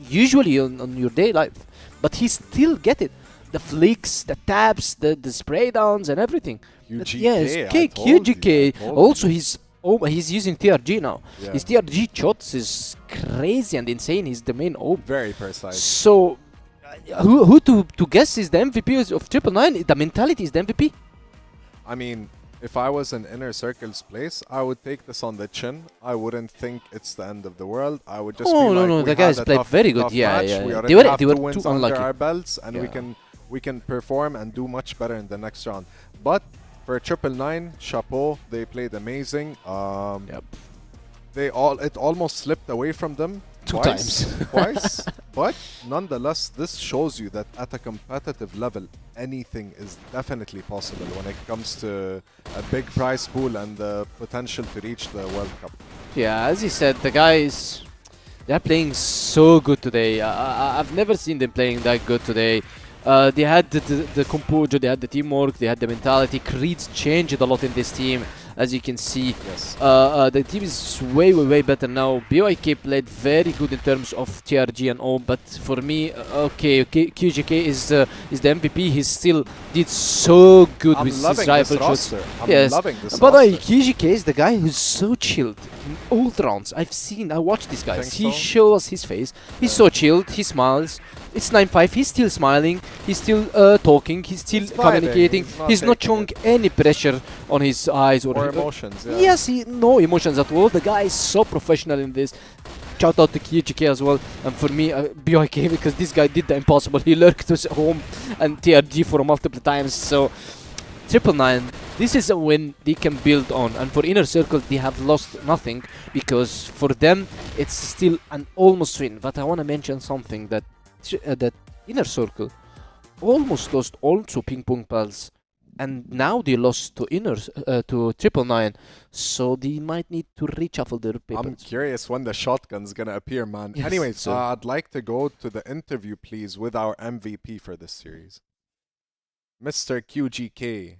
usually on your day life, but he still get it. The flicks, the taps, the spray downs, and everything. UGK, Yes, I told you, UGK. Also, he's using TRG now. Yeah. His TRG shots is crazy and insane. He's the main OP. Very precise. So, who to guess is the MVP of 999? The mentality is the MVP. I mean, if I was in InnerCircle's place, I would take this on the chin. I wouldn't think it's the end of the world. I would just be like, no, we the had guys a played tough, very good. tough Yeah, match. yeah. We They already were have too 2 wins unlucky. under our belts, and Yeah. we can perform and do much better in the next round. But for 999, chapeau, they played amazing. Yep. it almost slipped away from them twice. But nonetheless, this shows you that at a competitive level, anything is definitely possible when it comes to a big prize pool and the potential to reach the World Cup. Yeah, as you said, the guys, they're playing so good today. I've never seen them playing that good today. They had the composure, they had the teamwork, they had the mentality. Creed's changed a lot in this team, as you can see. Yes. The team is way better now. BYK played very good in terms of TRG and all, but for me, okay, QGK is the MVP. He still did so good I'm with loving his rifle this shots. roster. I'm Yes. loving this But roster. QGK is the guy who's so chilled in all the rounds. I watched these guys. Think He so? shows his face. He's so chilled. He smiles. It's 9-5. He's still smiling. He's still talking. He's still He's vibing. communicating. He's not showing taking any pressure on his eyes or emotions. Yeah. Yes, no emotions at all. The guy is so professional in this. Shout out to QGK as well. And for me, BYK, because this guy did the impossible. He lurked his home and TRG for multiple times. So 999, this is a win they can build on. And for InnerCircle, they have lost nothing, because for them, it's still an almost win. But I want to mention something that that InnerCircle almost lost also PingPongPals, and now they lost to to 999, so they might need to reshuffle their papers. I'm curious when the shotgun's gonna appear, man. Yes, Anyways, sir. I'd like to go to the interview, please, with our MVP for this series, Mr. QGK.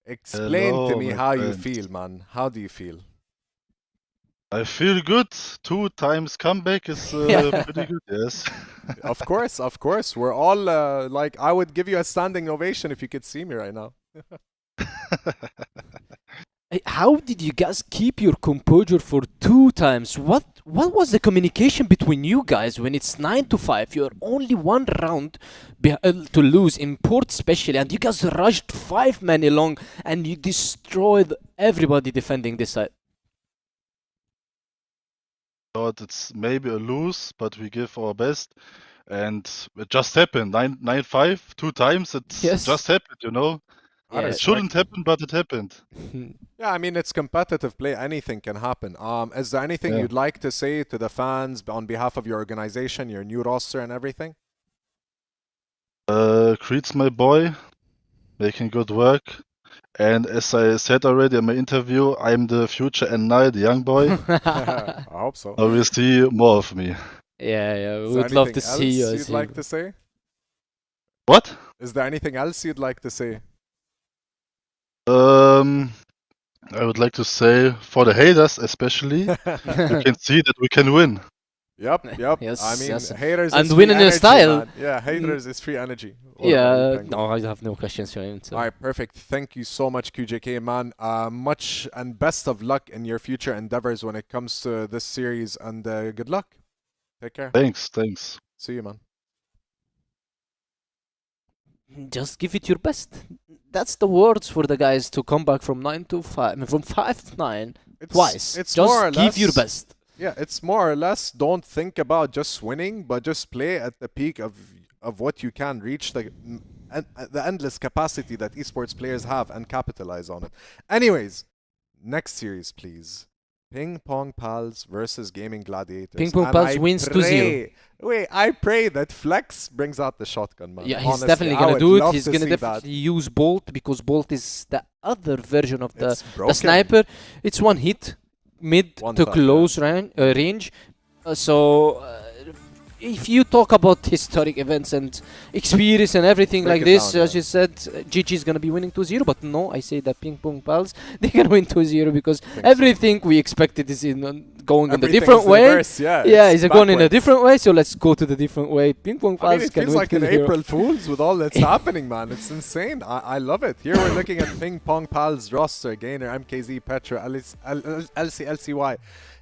Explain to Hello, me my how you friend. feel, man. How do you feel? I feel good. 2 times comeback is Yeah. pretty good, yes. Of course. We're all like, I would give you a standing ovation if you could see me right now. How did you guys keep your composure for 2 times? What was the communication between you guys when it's 9-5? You're only 1 round to lose in port especially, and you guys rushed 5 men along and you destroyed everybody defending this side. Thought it's maybe a lose, but we give our best. And it just happened. 9-5, 2 times. It Yes. just happened, you know. I Yeah. It respect shouldn't happen, but it happened. Yeah, I mean, it's competitive play. Anything can happen. Is there anything Yeah. you'd like to say to the fans on behalf of your organization, your new roster and everything? Creed's my boy, making good work. And as I said already in my interview, I'm the future N9, the young boy. I hope so. Now we'll see more of me. Yeah, we Is there would love to anything see you else as you'd him. like to say? What? Is there anything else you'd like to say? I would like to say for the haters especially, you can see that we can win. Yep. Yes, I mean, yes. haters And is win free in a energy, style. man. Yeah, haters is free energy. What about you, Yeah, Penguin? no, I have no questions for him. So. All right, perfect. Thank you so much, QJK, man. Much and best of luck in your future endeavors when it comes to this series, and good luck. Take care. Thanks. See you, man. Just give it your best. That's the words for the guys to come back from 9-5, from 5-9 twice. It's Just more or give your less- best. Yeah, it's more or less, don't think about just winning, but just play at the peak of what you can reach, the endless capacity that esports players have, and capitalize on it. Anyways, next series, please. PingPongPals versus Gaimin Gladiators. PingPongPals And I wins 2-0. Wait, I pray that Flex brings out the shotgun, man. Yeah, he's Honestly, definitely I gonna would do it. love He's to gonna see that. definitely use Bolt, because Bolt is the other version of the It's broken. sniper. It's one hit, mid One to tap, close range. If you talk about historic events and experience and everything Break like it this, down, as you said, GG is gonna be winning 2-0. But no, I say that PingPongPals, they're gonna win 2-0, because so. everything we expected is going in a Everything different is way. reverse, yeah, Yeah, it's it's going in a backwards. different way, so let's go to the different way. PingPongPals I mean, it can feels win like an 2-0. April Fool's with all that's happening, man. It's insane. I love it. Here we're looking at PingPongPals roster, Gainer, MKZ, Petra, LCY,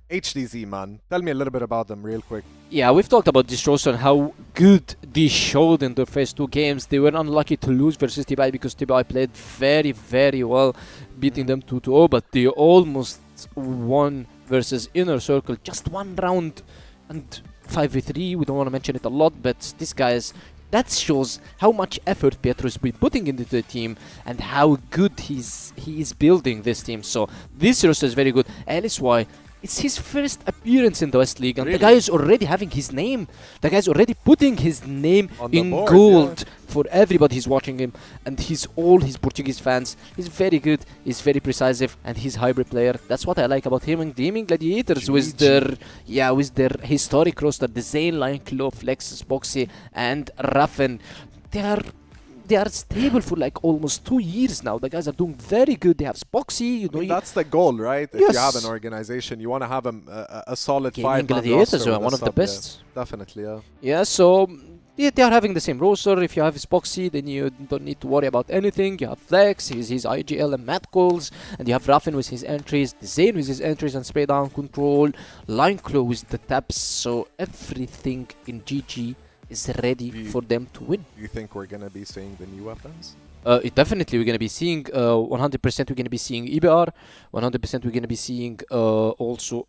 HDZ, man. Tell me a little bit about them real quick. Yeah, we've talked about this roster and how good they showed in their first 2 games. They were unlucky to lose versus TBI, because TBI played very, very well, beating them 2-0, but they almost won versus InnerCircle, just 1 round and 5v3. We don't want to mention it a lot, but these guys, that shows how much effort Pietro's been putting into the team and how good he is building this team. So this roster is very good. LSY, It's his first appearance in the West League, and Really? the guy is already having his name. The guy's already putting his name On the in board, gold for everybody who's watching him, and all his Portuguese fans. He's very good, he's very precise, and he's hybrid player. That's what I like about him and Gaimin Gladiators with their historic roster, the Zane, Lion Claw, Flexus, Boxy, and Raffen. They are stable for like almost 2 years now. The guys are doing very good. They have Spoxy, you know. That's the goal, right? If you have an Yes. organization, you want to have a solid Gaimin 5-man Gladiators roster are with one a of the sub, yeah. best. Definitely, yeah. Yeah, so they are having the same roster. If you have Spoxy, then you don't need to worry about anything. You have Flex, his IGL and Mat calls, and you have Raffen with his entries, Zane with his entries and spray down control, Line Claw with the taps. So everything in GG is ready for them to win. Do you think we're going to be seeing the new weapons? Definitely we're going to be seeing 100% we're going to be seeing EBR, 100% we're going to be seeing also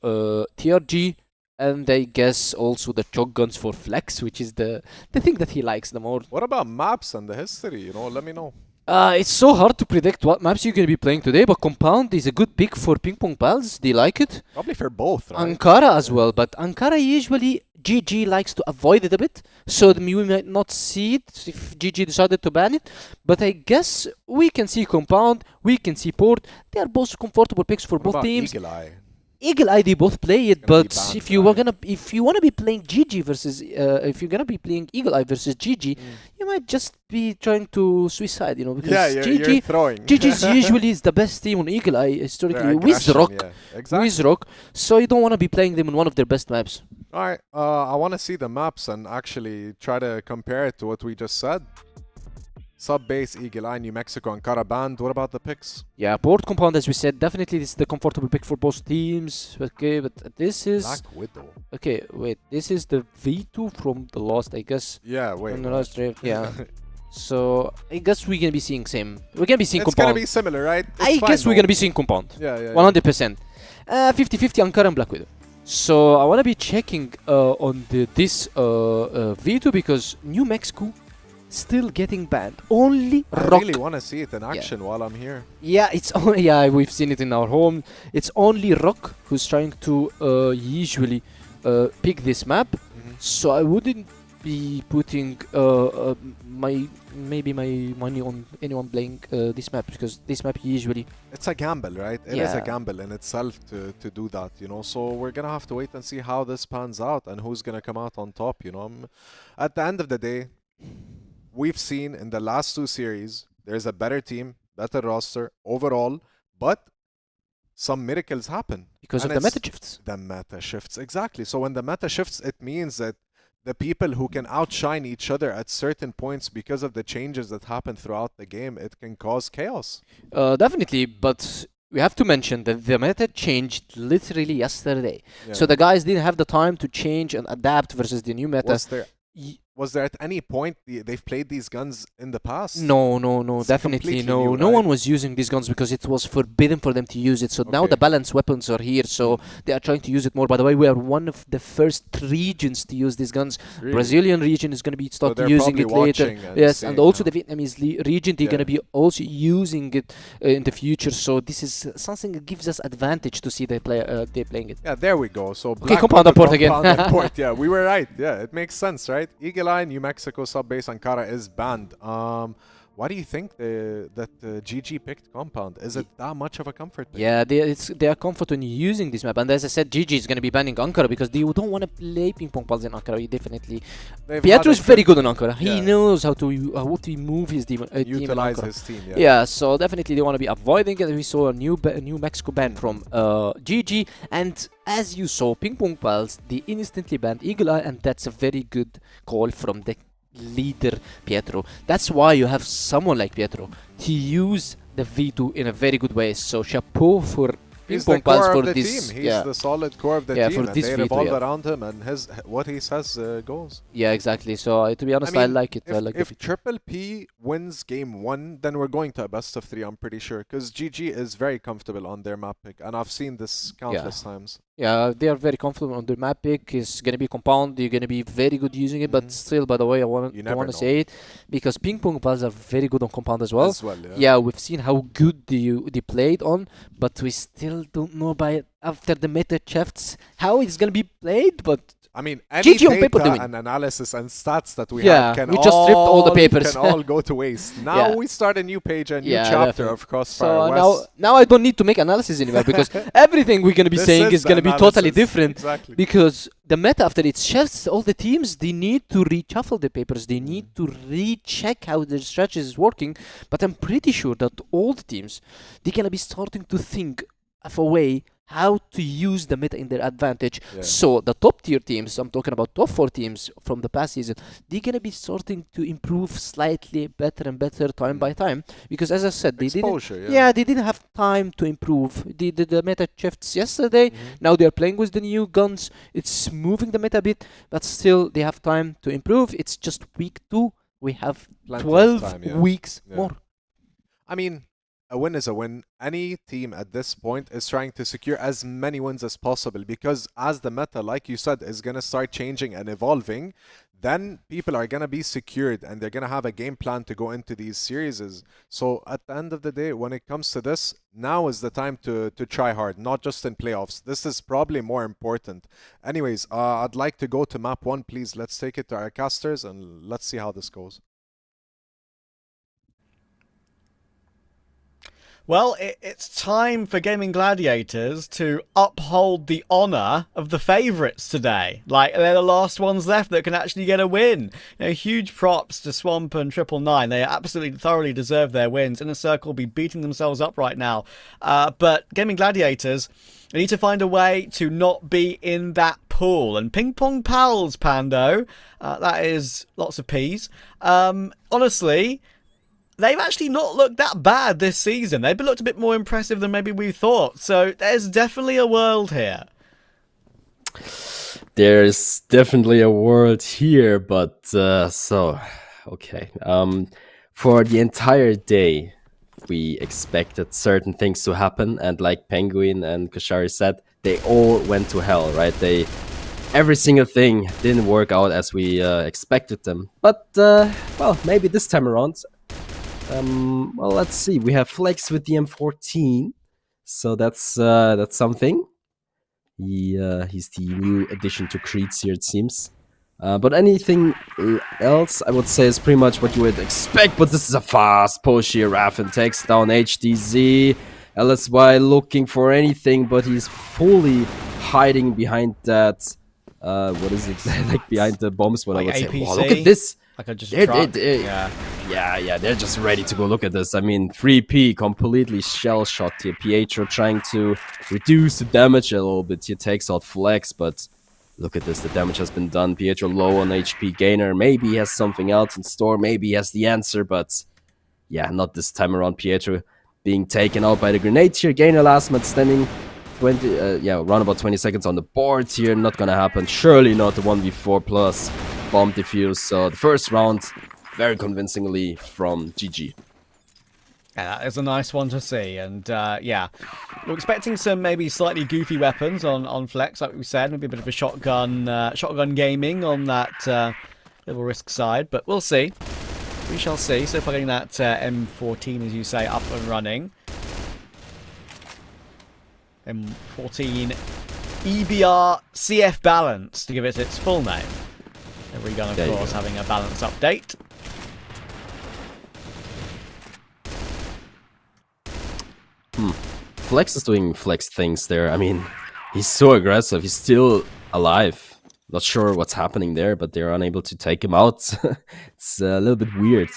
TRG, and I guess also the shotguns for Flex, which is the thing that he likes the more. What about maps and the history? You know, let me know. It's so hard to predict what maps you're going to be playing today, but Compound is a good pick for PingPongPals. They like it. Probably for both, right? Ankara as well, but Ankara usually GG likes to avoid it a bit, so we might not see it if GG decided to ban it. But I guess we can see Compound, we can see Port. They are both comfortable picks for What both about teams. Eagle Eye? Eagle Eye, they both play it, Gonna be but banned, if you right? want to be playing GG versus if you're gonna be playing Eagle Eye versus GG, you might just be trying to suicide, you know, because Yeah, you're throwing. GG's usually is the best team on Eagle Eye historically Their with aggression, Rock, yeah, exactly. with Rock. So you don't want to be playing them in one of their best maps. All right, I want to see the maps and actually try to compare it to what we just said. Sub-base, Eagle Eye, New Mexico, and Caraband. What about the picks? Yeah, Port Compound, as we said, definitely this is the comfortable pick for both teams. Okay, but this is Black Widow. okay. Wait, this is the V2 from the last, I guess. Yeah, wait. From the what? last draft. Yeah. So I guess we're gonna be seeing same. We're gonna be seeing It's Compound. gonna be similar, right? It's I fine, guess we're though. gonna be seeing Compound. Yeah, yeah. 100%. 50-50 Ankara and Black Widow. So I wanna be checking on this V2 because New Mexico still getting banned. Only I Rock. really want to see it in action while I'm here. Yeah, it's only we've seen it in our home. It's only Rock who's trying to usually pick this map. So I wouldn't be putting my money on anyone playing this map because this map usually It's a gamble, right? It is a Yeah. gamble in itself to do that, you know. So we're gonna have to wait and see how this pans out and who's gonna come out on top, you know. At the end of the day, we've seen in the last 2 series there's a better team, better roster overall, but some miracles happen because And of the it's meta shifts. the meta shifts. Exactly. So when the meta shifts, it means that the people who can outshine each other at certain points because of the changes that happen throughout the game, it can cause chaos. Definitely, but we have to mention that the meta changed literally yesterday. Yeah. So the guys didn't have the time to change and adapt versus the new meta. Was there at any point they've played these guns in the past? No, It's definitely completely no. new, No right? one was using these guns because it was forbidden for them to use it. So now Okay. the balanced weapons are here, so they are trying to use it more. By the way, we are one of the first regions to use these guns. Really? Brazilian region is going to be start they're using probably it later. watching and Yes, and seeing also how- the Vietnamese region, they're going to be also using it in the future. So this is something that gives us advantage to see they playing it. Yeah, there we go. So Okay, Compound and Port again. Compound and Port. Yeah, we were right. Yeah, it makes sense, right? Eagle Eye, New Mexico, sub-base Ankara is banned. Why do you think that GG picked Compound? Is it that much of a comfort pick? Yeah, they are comfortable in using this map. And as I said, GG is going to be banning Ankara because they don't want to play PingPongPals in Ankara. Definitely. They've Pietro had is a very good in Ankara. He Yeah. knows how to move his team in utilize Ankara. his team. Yeah. Yeah, so definitely they want to be avoiding it. We saw a new Mexico ban from GG, and as you saw, PingPongPals, they instantly banned Eagle Eye, and that's a very good call from the leader Pietro. That's why you have someone like Pietro to use the V2 in a very good way. So chapeau for He's the PingPongPals core for of the this. team. He's Yeah. the solid core of the Yeah, team, for and this they V2, revolve yeah. around him, and what he says goes. Yeah, exactly. So to be honest, I mean, like it. I like If the V2. Triple P wins game 1, then we're going to a best of 3. I'm pretty sure, because GG is very comfortable on their map pick, and I've seen this countless times. Yeah, they are very confident on their map pick. It's gonna be compound. They're gonna be very good using it. But still, by the way, I You don't never want to know. say it because PingPongPals are very good on compound as well. As well, yeah. Yeah, we've seen how good they played on, but we still don't know by after the meta shifts how it's gonna be played. But I mean, any GG on paper data doing. and analysis and stats that we Yeah, have can we just stripped all the papers. can all go to waste. Now Yeah. we start a new page, a new Yeah, chapter definitely. of Crossfire So West. now I don't need to make analysis anymore because everything we're gonna be This saying is the gonna be totally analysis. different. Exactly. Because the meta after it shifts, all the teams they need to reshuffle the papers. They need to recheck how their strategy is working. But I'm pretty sure that all the teams they're gonna be starting to think of a way how to use the meta in their advantage. Yeah. So the top tier teams, I'm talking about top 4 teams from the past season, they're gonna be starting to improve slightly better and better time by time. Because as I said, they didn't. Exposure, Yeah, they didn't have time to improve. They did the meta shifts yesterday. Now they're playing with the new guns. It's moving the meta a bit, but still they have time to improve. It's just week 2. We have Plenty of 12 time, yeah. weeks Yeah. more. I mean, a win is a win. Any team at this point is trying to secure as many wins as possible because as the meta, like you said, is going to start changing and evolving, then people are going to be secured and they're going to have a game plan to go into these series. So at the end of the day, when it comes to this, now is the time to try hard, not just in playoffs. This is probably more important. Anyways, I'd like to go to map 1, please. Let's take it to our casters and let's see how this goes. Well, it's time for Gaimin Gladiators to uphold the honor of the favorites today. Like, they're the last ones left that can actually get a win. You know, huge props to Swamp and 999. They absolutely thoroughly deserve their wins. InnerCircle will be beating themselves up right now. But Gaimin Gladiators, they need to find a way to not be in that pool. And PingPongPals, Pando, that is lots of P's. Honestly, they've actually not looked that bad this season. They've looked a bit more impressive than maybe we thought. So there's definitely a world here. There's definitely a world here, but okay. For the entire day, we expected certain things to happen, and like Penguin and Kashari said, they all went to hell, right? Every single thing didn't work out as we expected them. But well, maybe this time around. Well, let's see. We have Flex with the M14, so that's something. He's the new addition to Creeds here, it seems. But anything else, I would say, is pretty much what you would expect. But this is a fast push here. Raffin takes down HDZ. LSY looking for anything, but he's fully hiding behind that. What is it? Like behind the bombs? What Like I would say. APC? Wow, look at this. Like a just truck. Yeah, they're just ready to go. Look at this. I mean, 3P completely shell-shot here. Pietro trying to reduce the damage a little bit. He takes out Flex, but look at this. The damage has been done. Pietro low on HP gainer. Maybe he has something else in store. Maybe he has the answer, but yeah, not this time around. Pietro being taken out by the grenade here. Gainer last man standing 20, around about 20 seconds on the board here. Not gonna happen. Surely not the 1v4 plus bomb defuse. So the first round, very convincingly from GG. Yeah, that is a nice one to see. And yeah, we're expecting some maybe slightly goofy weapons on Flex, like we said. Maybe a bit of a shotgun gaming on that little risk side. But we'll see. We shall see. So far getting that M14, as you say, up and running. M14 EBR CF Balance, to give it its full name. Every gun, of course, having a balance update. Flex is doing Flex things there. I mean, he's so aggressive. He's still alive. Not sure what's happening there, but they're unable to take him out. It's a little bit weird.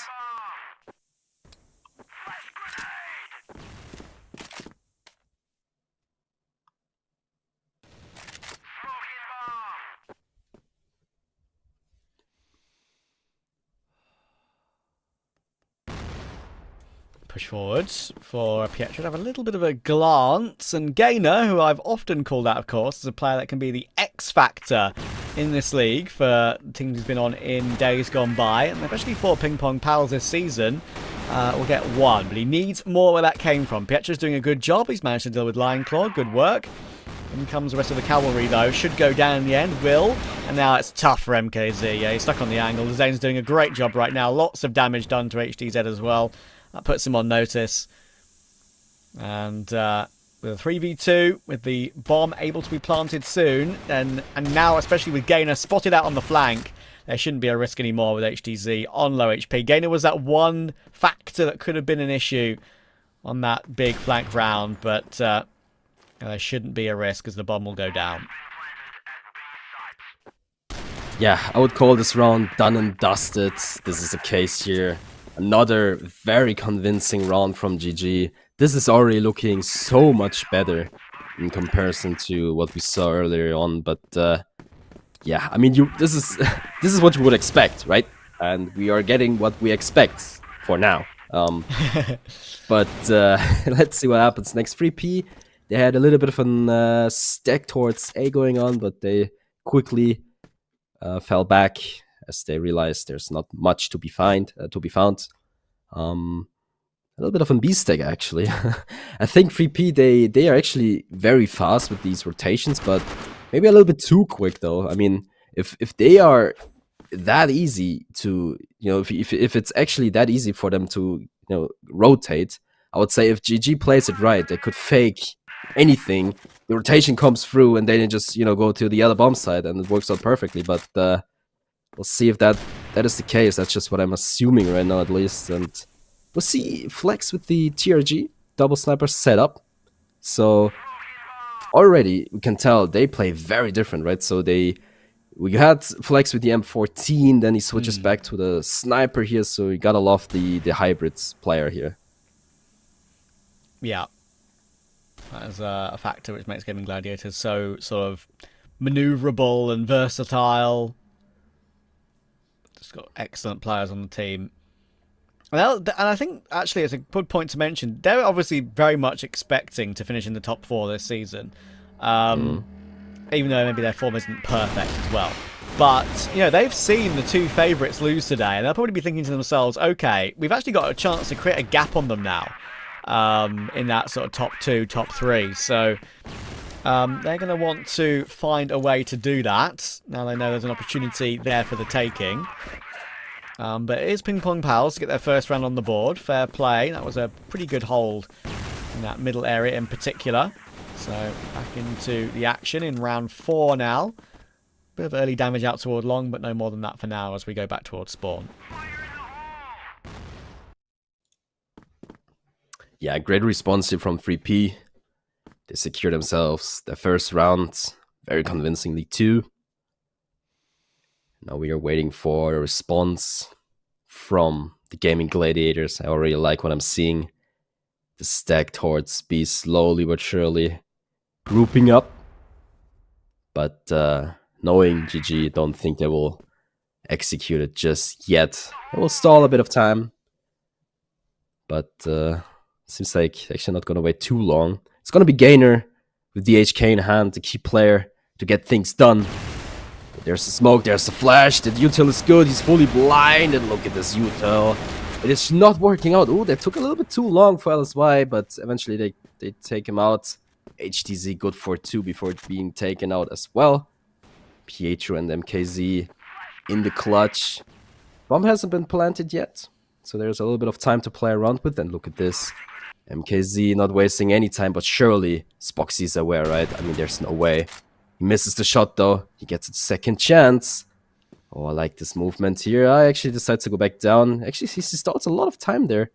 Push forwards for Pietro to have a little bit of a glance, and Gainer, who I've often called out, of course, as a player that can be the X factor in this league for teams he's been on in days gone by, and especially for PingPongPals this season, will get one, but he needs more where that came from. Pietro's doing a good job. He's managed to deal with Lion Claw, good work. In comes the rest of the cavalry, though. Should go down in the end. Will. And now it's tough for MKZ. Yeah, he's stuck on the angle. Zane's doing a great job right now. Lots of damage done to HDZ as well. That puts him on notice. And with a 3v2, with the bomb able to be planted soon, and now, especially with Gainer spotted out on the flank, there shouldn't be a risk anymore with HDZ on low HP. Gainer was that one factor that could have been an issue on that big flank round, but there shouldn't be a risk as the bomb will go down. Yeah, I would call this round done and dusted. This is a case here. Another very convincing round from GG. This is already looking so much better in comparison to what we saw earlier on. But yeah, I mean, this is this is what you would expect, right? And we are getting what we expect for now. But let's see what happens next. 3P, they had a little bit of a stack towards A going on, but they quickly fell back as they realized there's not much to be found. A little bit of a B stack actually. I think 3P they are actually very fast with these rotations, but maybe a little bit too quick though. I mean, if they are that easy to, you know, if it's actually that easy for them to, you know, rotate, I would say if GG plays it right, they could fake anything. The rotation comes through and then they just, you know, go to the other bomb side and it works out perfectly. But we'll see if that is the case. That's just what I'm assuming right now, at least. And we'll see Flex with the TRG double sniper setup. So already we can tell they play very different, right? So we had Flex with the M14, then he switches back to the sniper here. So you gotta love the hybrids player here. Yeah, that is a factor which makes Gaimin Gladiators so sort of maneuverable and versatile. Just got excellent players on the team. And I think, actually, it's a good point to mention, they're obviously very much expecting to finish in the top 4 this season. Even though maybe their form isn't perfect as well. But, you know, they've seen the 2 favourites lose today, and they'll probably be thinking to themselves, okay, we've actually got a chance to create a gap on them now. In that sort of top 2, top 3. So they're going to want to find a way to do that. Now they know there's an opportunity there for the taking. But it is PingPongPals to get their first round on the board. Fair play. That was a pretty good hold in that middle area in particular. So back into the action in round 4 now. Bit of early damage out toward long, but no more than that for now as we go back towards spawn. Yeah, great response here from 3P. They secure themselves their first round very convincingly too. Now we are waiting for a response from the Gaimin Gladiators. I already like what I'm seeing. The stack towards B slowly but surely grouping up. But knowing GG, don't think they will execute it just yet. It will stall a bit of time. But seems like actually not going to wait too long. It's going to be Gainer with the HK in hand, the key player to get things done. There's the smoke, there's the flash. The util is good. He's fully blind. And look at this util. It is not working out. Oh, that took a little bit too long for LSY, but eventually they take him out. HTZ good for 2 before being taken out as well. Pietro and MKZ in the clutch. Bomb hasn't been planted yet, so there's a little bit of time to play around with. And look at this. MKZ not wasting any time, but surely Spoxy's aware, right? I mean, there's no way. He misses the shot, though. He gets a second chance. Oh, I like this movement here. I actually decide to go back down. Actually, he stalls a lot of time there.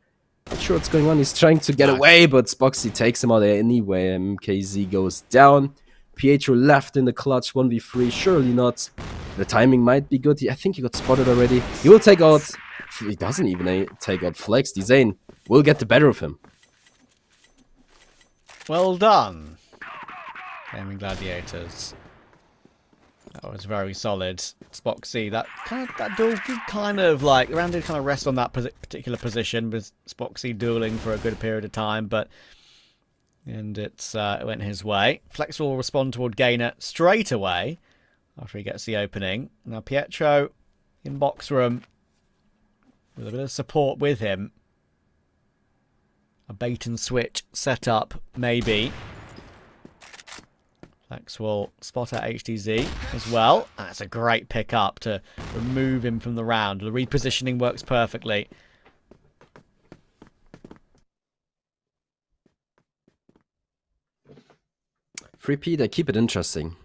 Not sure what's going on. He's trying to get away, but Spoxy takes him out anyway. MKZ goes down. Pietro left in the clutch, 1v3. Surely not. The timing might be good. I think he got spotted already. He will take out... He doesn't even take out Flex. Zane will get the better of him. Well done, Gaimin Gladiators. That was very solid. Spoxy, that duel did kind of like, around did kind of rest on that particular position with Spoxy dueling for a good period of time, and it went his way. Flex will respond toward Gainer straight away after he gets the opening. Now Pietro in box room with a bit of support with him. A bait and switch setup, maybe. Flex will spot out HTZ as well. That's a great pick up to remove him from the round. The repositioning works perfectly. P, they keep it interesting.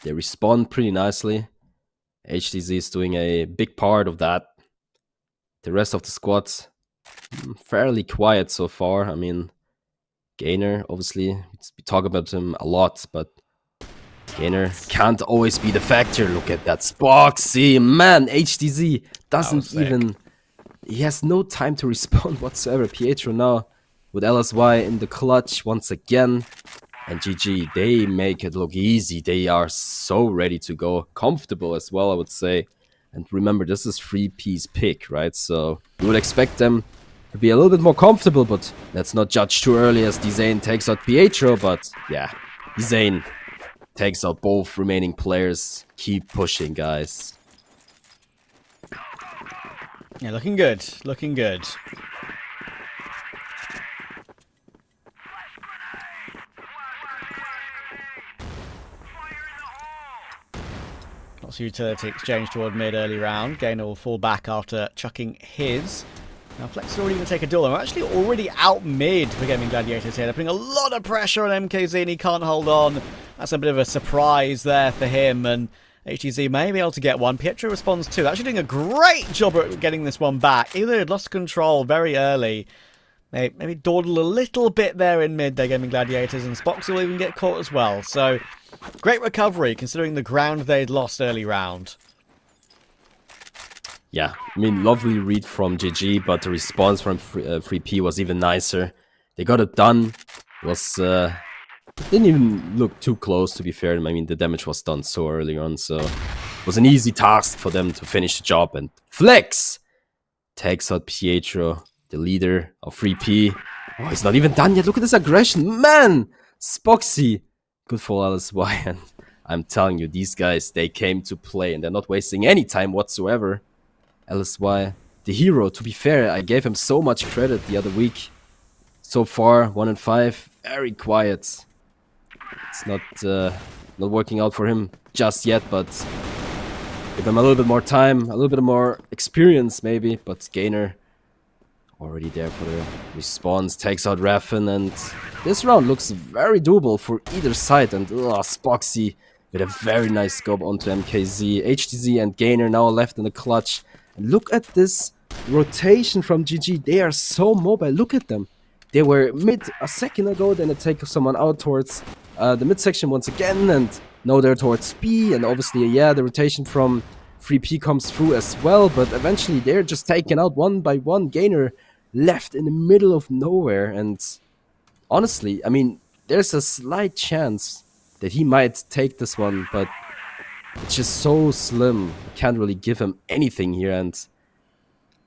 They respond pretty nicely. HTZ is doing a big part of that. The rest of the squad's fairly quiet so far. I mean, Gainer, obviously, we talk about him a lot, but Gainer can't always be the factor. Look at that Spoxy. Man, HTZ doesn't even... He has no time to respond whatsoever. Pietro now with LSY in the clutch once again. And GG, they make it look easy. They are so ready to go. Comfortable as well, I would say. And remember, this is 3P's pick, right? So you would expect them to be a little bit more comfortable, but let's not judge too early as Dzane takes out Pietro. But yeah, Dzane takes out both remaining players. Keep pushing, guys. Yeah, looking good. Looking good. Lots of utility exchange toward mid early round. Gainer will fall back after chucking his. Now Flex is already going to take a duel. They're actually already out mid for Gaimin Gladiators here. They're putting a lot of pressure on MKZ and he can't hold on. That's a bit of a surprise there for him, and HTZ may be able to get one. Pietro responds too. They're actually doing a great job at getting this one back. Either had lost control very early. They maybe dawdle a little bit there in mid, they're Gaimin Gladiators, and Spox will even get caught as well. So, great recovery considering the ground they'd lost early round. Yeah, I mean, lovely read from GG, but the response from 3P was even nicer. They got it done. It was didn't even look too close, to be fair. I mean, the damage was done so early on, so it was an easy task for them to finish the job. And Flex takes out Pietro, the leader of 3P. Oh, he's not even done yet. Look at this aggression. Man! Spoxy. Good for LSY. And I'm telling you, these guys, they came to play and they're not wasting any time whatsoever. LSY, the hero. To be fair, I gave him so much credit the other week. So far, 1-5. Very quiet. It's not working out for him just yet, but give him a little bit more time, a little bit more experience maybe. But Gainer already there for the response, takes out Raffin, and this round looks very doable for either side. And Spoxy with a very nice scope onto MKZ. HTZ and Gainer now left in the clutch. And look at this rotation from GG. They are so mobile. Look at them. They were mid a second ago, then they take someone out towards the midsection once again, and now they're towards B, and obviously, yeah, the rotation from 3P comes through as well, but eventually they're just taken out one by one. Gainer left in the middle of nowhere, and honestly, I mean, there's a slight chance that he might take this one, but it's just so slim. You can't really give him anything here, and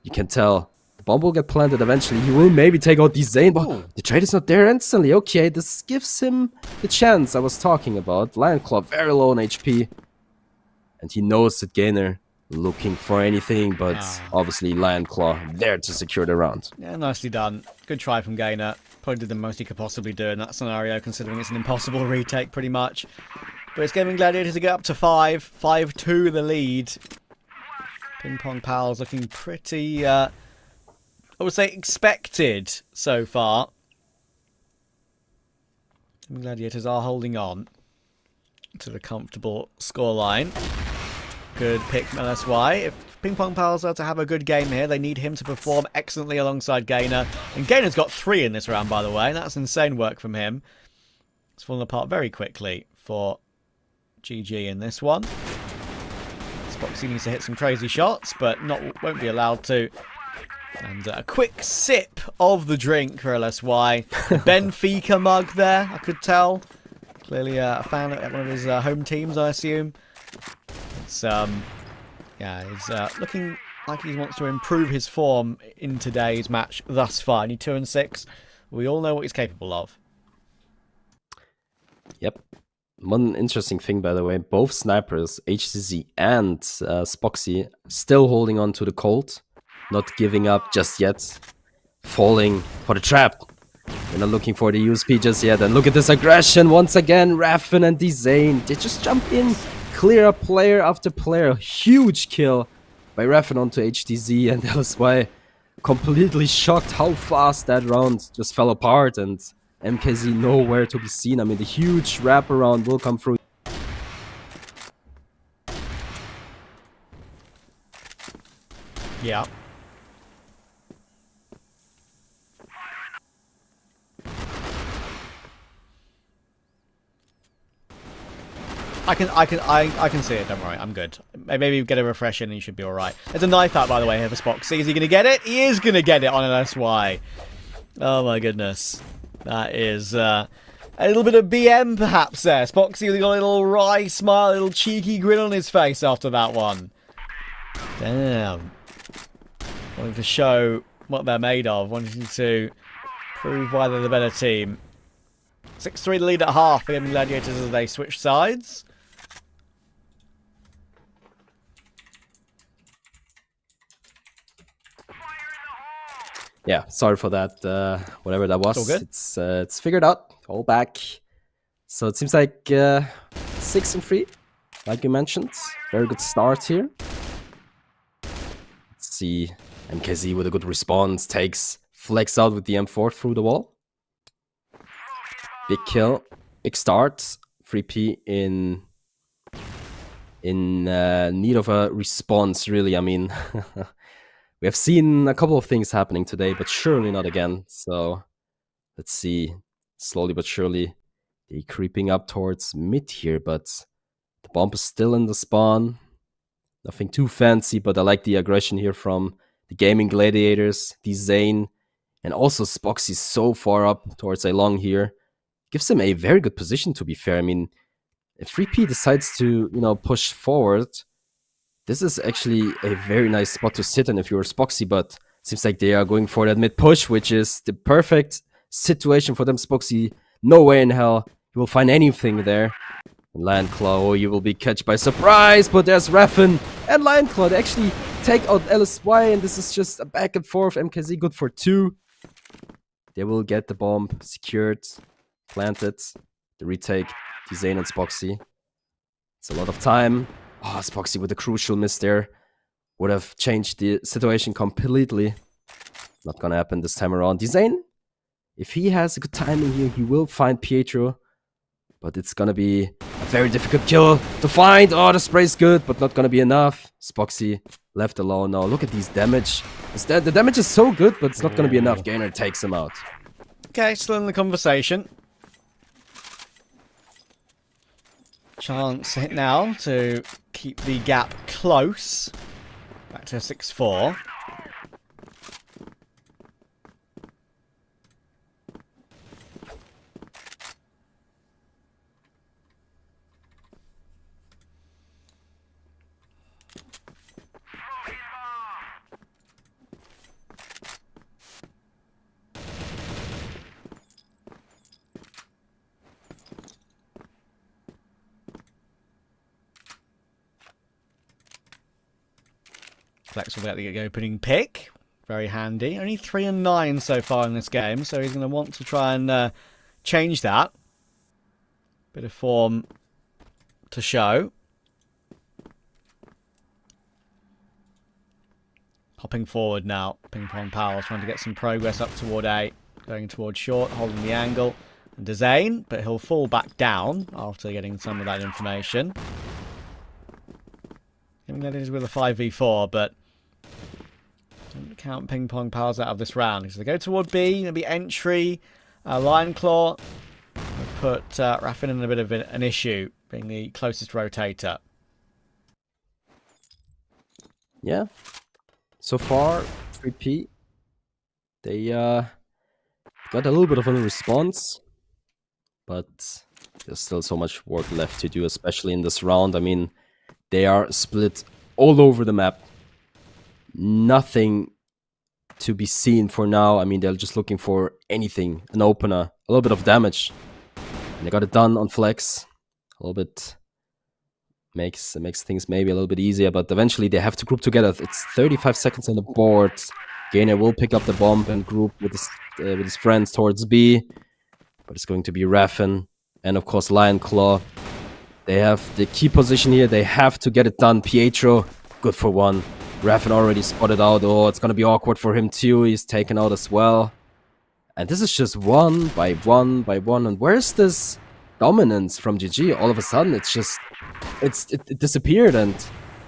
you can tell the bomb will get planted eventually. He will maybe take out Dzane, but the trade is not there instantly. Okay, this gives him the chance I was talking about. Lion Claw very low on HP, and he knows that Gainer looking for anything, but obviously Lion Claw there to secure the round. Yeah, nicely done. Good try from Gainer. Probably did the most he could possibly do in that scenario, considering it's an impossible retake pretty much. But it's Gaimin Gladiators to get up to 5-2 the lead. PingPongPals looking pretty, I would say, expected so far. Gaimin Gladiators are holding on to the comfortable scoreline. Good pick from LSY. If PingPongPals are to have a good game here, they need him to perform excellently alongside Gainer. And Gainer's got 3 in this round, by the way. That's insane work from him. It's fallen apart very quickly for GG in this one. Spoxy needs to hit some crazy shots, but won't be allowed to. And a quick sip of the drink for LSY. The Benfica mug there, I could tell. Clearly a fan of one of his home teams, I assume. It's yeah, he's looking like he wants to improve his form in today's match thus far. Only 2-6. We all know what he's capable of. Yep. One interesting thing, by the way, both snipers, HCZ and Spoxy, still holding on to the Colt, not giving up just yet, falling for the trap. They're not looking for the USP just yet. And look at this aggression once again. Raffin and Dzane, they just jump in, clear up player after player. Huge kill by Raffin onto HTZ, and LSY completely shocked how fast that round just fell apart, and MKZ nowhere to be seen. I mean, the huge wraparound will come through. Yeah. I can see it, don't worry, I'm good. Maybe get a refresh in and you should be alright. There's a knife out, by the way, here for Spoxy. Is he going to get it? He is going to get it on an SY. Oh my goodness. That is a little bit of BM perhaps there. Spoxy with a little wry smile, a little cheeky grin on his face after that one. Damn. Wanting to show what they're made of. Wanting to prove why they're the better team. 6-3 the lead at half for Gaimin Gladiators as they switch sides. Yeah, sorry for that. Whatever that was, It's all good. It's figured out. All back. So it seems like 6-3, like you mentioned. Very good start here. Let's see. MKZ with a good response takes Flex out with the M4 through the wall. Big kill, big start. 3P in need of a response, really. I mean, we have seen a couple of things happening today, but surely not again. So let's see. Slowly but surely, they're creeping up towards mid here, but the bomb is still in the spawn. Nothing too fancy, but I like the aggression here from the Gaimin Gladiators, the Zane, and also Spoxy so far up towards A long here. Gives him a very good position, to be fair. I mean, if 3P decides to, push forward, this is actually a very nice spot to sit in if you're Spoxy, but it seems like they are going for that mid push, which is the perfect situation for them. Spoxy, no way in hell you will find anything there. And Lionclaw, you will be catched by surprise, but there's Raffin and Lionclaw. They actually take out LSY, and this is just a back and forth. MKZ good for 2. They will get the bomb secured, planted, the retake, Dzane and Spoxy. It's a lot of time. Oh, Spoxy with a crucial miss there. Would have changed the situation completely. Not gonna happen this time around. Dzane, if he has a good timing here, he will find Pietro. But it's gonna be a very difficult kill to find. Oh, the spray's good, but not gonna be enough. Spoxy left alone now. Look at these damage. The damage is so good, but it's not gonna be enough. Gainer takes him out. Okay, still in the conversation. Chance hit now to keep the gap close. Back to 6-4. Flex will get the opening pick. Very handy. Only 3 and 9 so far in this game, so he's going to want to try and change that. Bit of form to show. Hopping forward now. PingPongPals trying to get some progress up toward A. Going towards short, holding the angle. And Dzane, but he'll fall back down after getting some of that information. Gaimin Gladiators with a 5v4, but don't count PingPongPals out of this round. So they go toward B, maybe entry, Lionclaw. We'll put Raffin in a bit of an issue, being the closest rotator. Yeah. So far, 3P, they got a little bit of a response, but there's still so much work left to do, especially in this round. I mean, they are split all over the map. Nothing to be seen for now. I mean, they're just looking for anything, an opener, a little bit of damage. And they got it done on Flex. A little bit makes things maybe a little bit easier, but eventually they have to group together. It's 35 seconds on the board. Gainer will pick up the bomb and group with his friends towards B. But it's going to be Raffen and, of course, Lion Claw. They have the key position here. They have to get it done. Pietro, good for one. Raffen already spotted out. Oh, it's going to be awkward for him too. He's taken out as well. And this is just one by one by one. And where's this dominance from GG? All of a sudden, it disappeared. And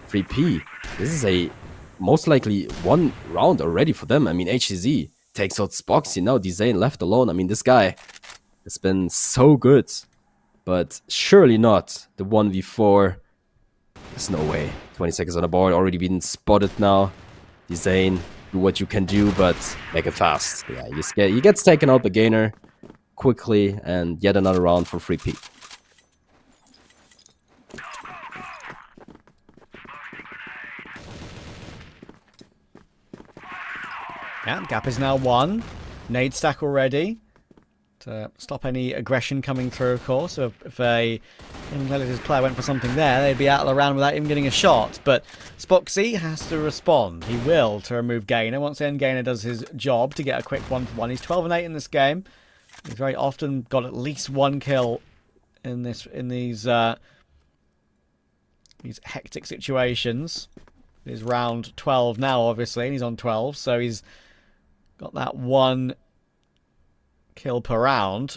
3P, this is a most likely one round already for them. I mean, HTZ takes out Spoxy. Now Dzane left alone. I mean, this guy has been so good. But surely not the 1v4. There's no way. 20 seconds on the board, already been spotted now. Dzane, do what you can do, but make it fast. Yeah, he gets taken out by Gainer quickly, and yet another round for 3P. Yeah, gap is now 1. Nade stack already to stop any aggression coming through, of course. So if a Gaimin Gladiators player went for something there, they'd be out of the round without even getting a shot. But Spoxy has to respond. He will to remove Gainer. Once again, Gainer does his job to get a quick 1-for-1. He's 12-8 in this game. He's very often got at least one kill in these hectic situations. It is round 12 now, obviously, and he's on 12, so he's got that 1 kill per round.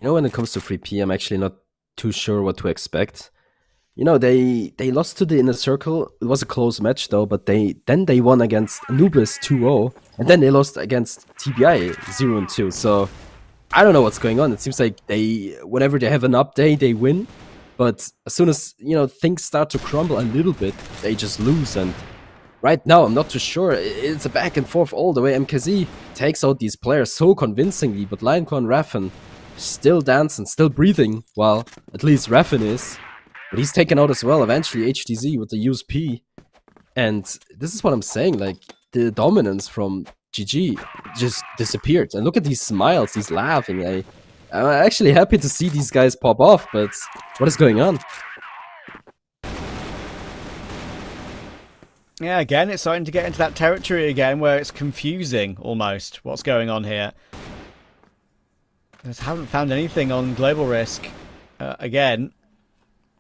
You know, when it comes to 3P, I'm actually not too sure what to expect. You know, they lost to the InnerCircle. It was a close match, though, but then they won against Anubis 2-0, and then they lost against TBI 0-2. So I don't know what's going on. It seems like whenever they have an up day, they win. But as soon as, you know, things start to crumble a little bit, they just lose. And right now, I'm not too sure. It's a back and forth all the way. MKZ takes out these players so convincingly, but Lioncore and Raffen still dancing, still breathing. Well, at least Raffen is. But he's taken out as well, eventually, HTZ with the USP. And this is what I'm saying, like, the dominance from GG just disappeared. And look at these smiles, he's laughing. I'm actually happy to see these guys pop off, but what is going on? Yeah, again, it's starting to get into that territory again where it's confusing, almost, what's going on here. I just haven't found anything on Global Risk. Again,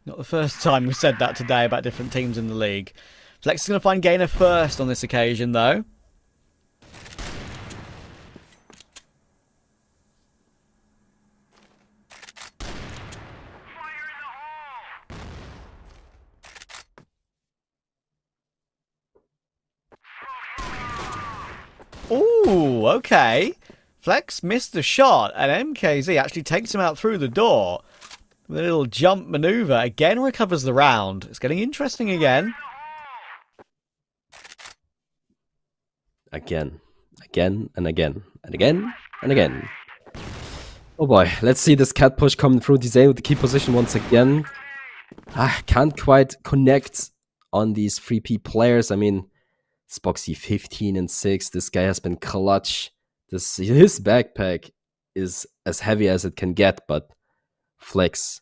not the first time we've said that today about different teams in the league. Flex is going to find Gainer first on this occasion, though. Ooh, okay. Flex missed the shot, and MKZ actually takes him out through the door with a little jump maneuver. Again, recovers the round. It's getting interesting again. Again, and again, and again, and again. Oh boy, let's see this cat push coming through. Dzane with the key position once again. Can't quite connect on these 3P players. I mean, Spoxy 15-6. This guy has been clutch. His backpack is as heavy as it can get, but Flex,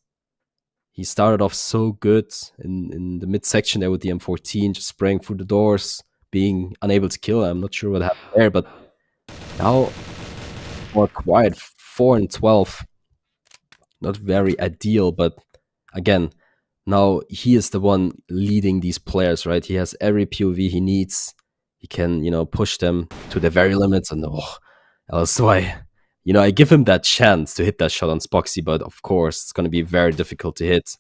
he started off so good in the midsection there with the M14, just spraying through the doors, being unable to kill. I'm not sure what happened there, but now more quiet. 4-12. Not very ideal, but again, now he is the one leading these players, right? He has every POV he needs. He can, you know, push them to their very limits. And so I give him that chance to hit that shot on Spoxy, but of course, it's going to be very difficult to hit.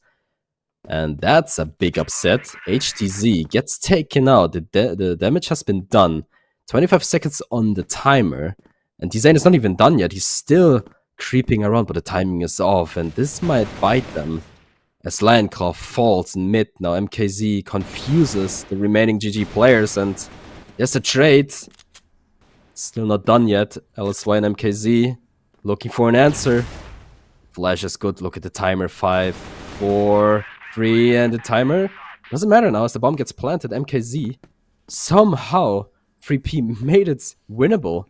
And that's a big upset. HTZ gets taken out. The damage has been done. 25 seconds on the timer. And Dzane is not even done yet. He's still creeping around, but the timing is off. And this might bite them. As Lionclaw falls in mid. Now MKZ confuses the remaining GG players. And there's a trade. Still not done yet. LSY and MKZ looking for an answer. Flash is good. Look at the timer. 5, 4, 3. And the timer doesn't matter now as the bomb gets planted. MKZ somehow 3P made it winnable.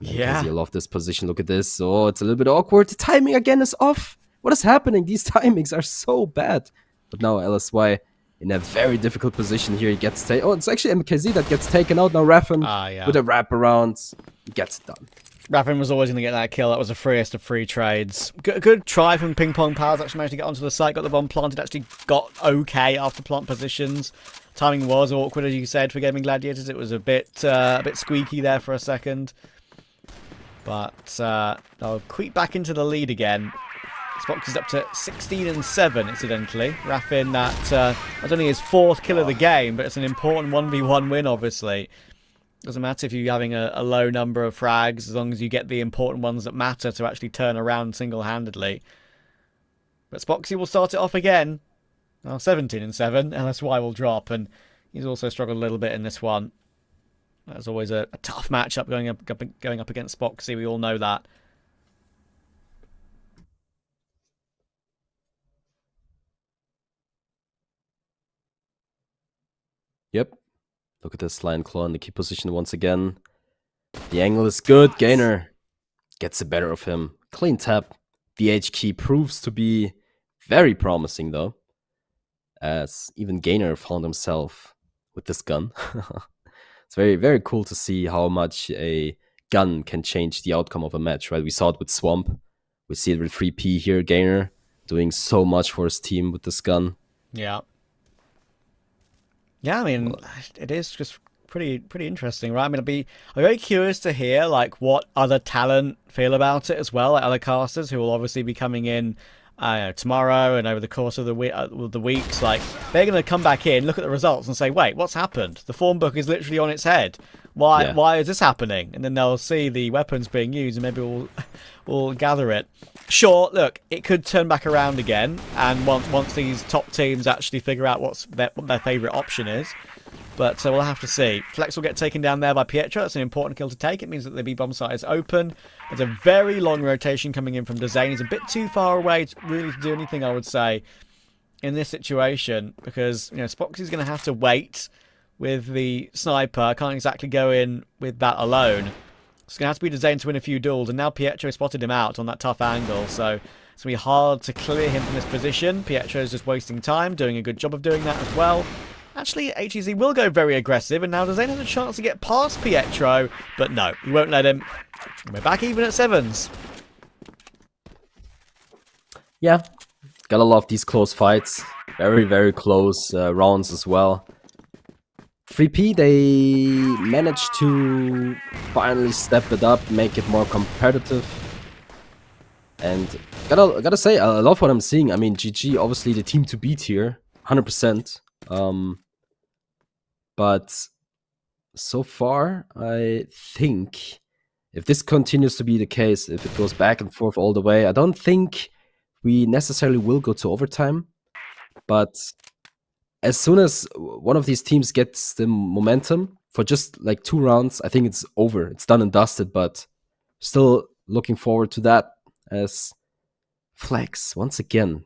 Yeah. I love this position. Look at this. Oh, it's a little bit awkward. The timing again is off. What is happening? These timings are so bad. But now LSY in a very difficult position here. He gets taken. Oh, it's actually MKZ that gets taken out. Now Raffen with a wraparound. He gets it done. Raffen was always going to get that kill. That was the freest of free trades. Good try from PingPongPals. Actually managed to get onto the site. Got the bomb planted. Actually got okay after plant positions. Timing was awkward, as you said, for Gaimin Gladiators. It was a bit squeaky there for a second. But they'll creep back into the lead again. Spox is up to 16-7, incidentally. Raffen, that's only his 4th kill of the game, but it's an important 1v1 win, obviously. Doesn't matter if you're having a low number of frags, as long as you get the important ones that matter to actually turn around single-handedly. But Spoxy will start it off again. Now 17-7, LSY will drop, and he's also struggled a little bit in this one. That's always a tough matchup going up against Spoxy. We all know that. Yep. Look at this Lion Claw in the key position once again. The angle is good. Gainer gets the better of him. Clean tap. The H key proves to be very promising though, as even Gainer found himself with this gun. It's very, very cool to see how much a gun can change the outcome of a match, right? We saw it with Swamp. We see it with 3P here. Gainer doing so much for his team with this gun. Yeah. Yeah, I mean, it is just pretty interesting, right? I mean, I'm very curious to hear like what other talent feel about it as well, like other casters who will obviously be coming in tomorrow and over the course of the weeks. Like they're going to come back in, look at the results, and say, "Wait, what's happened? The form book is literally on its head. Why is this happening?" And then they'll see the weapons being used, and maybe we'll gather it. Sure, look, it could turn back around again, and once these top teams actually figure out what their favourite option is. But we'll have to see. Flex will get taken down there by Pietro. That's an important kill to take. It means that the B bomb site is open. There's a very long rotation coming in from Dezane. He's a bit too far away to really do anything, I would say, in this situation, because Spoxy's going to have to wait with the sniper. Can't exactly go in with that alone. It's going to have to be Dezane to win a few duels, and now Pietro spotted him out on that tough angle, so it's going to be hard to clear him from this position. Pietro's just wasting time, doing a good job of doing that as well. Actually, HEZ will go very aggressive, and now Dezane has a chance to get past Pietro, but no, he won't let him. We're back even at 7s. Yeah, gotta love these close fights. Very, very close rounds as well. 3P, they managed to finally step it up, make it more competitive. And gotta say, I love what I'm seeing. I mean, GG, obviously the team to beat here, 100%. But so far, I think if this continues to be the case, if it goes back and forth all the way, I don't think we necessarily will go to overtime. But as soon as one of these teams gets the momentum for just like 2 rounds, I think it's over. It's done and dusted, but still looking forward to that as Flex, once again.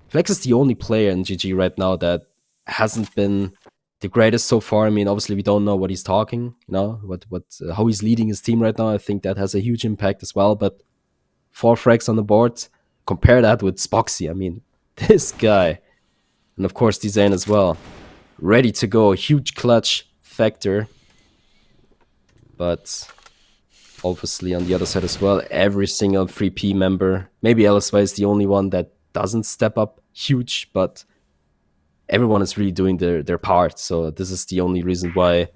Flex is the only player in GG right now that hasn't been the greatest so far. I mean, obviously we don't know what he's talking, how he's leading his team right now. I think that has a huge impact as well, but 4 frags on the board, compare that with Spoxy. I mean, this guy. And of course, Dezane as well. Ready to go. Huge clutch factor. But obviously on the other side as well, every single 3P member, maybe LSY is the only one that doesn't step up huge, but everyone is really doing their part. So this is the only reason why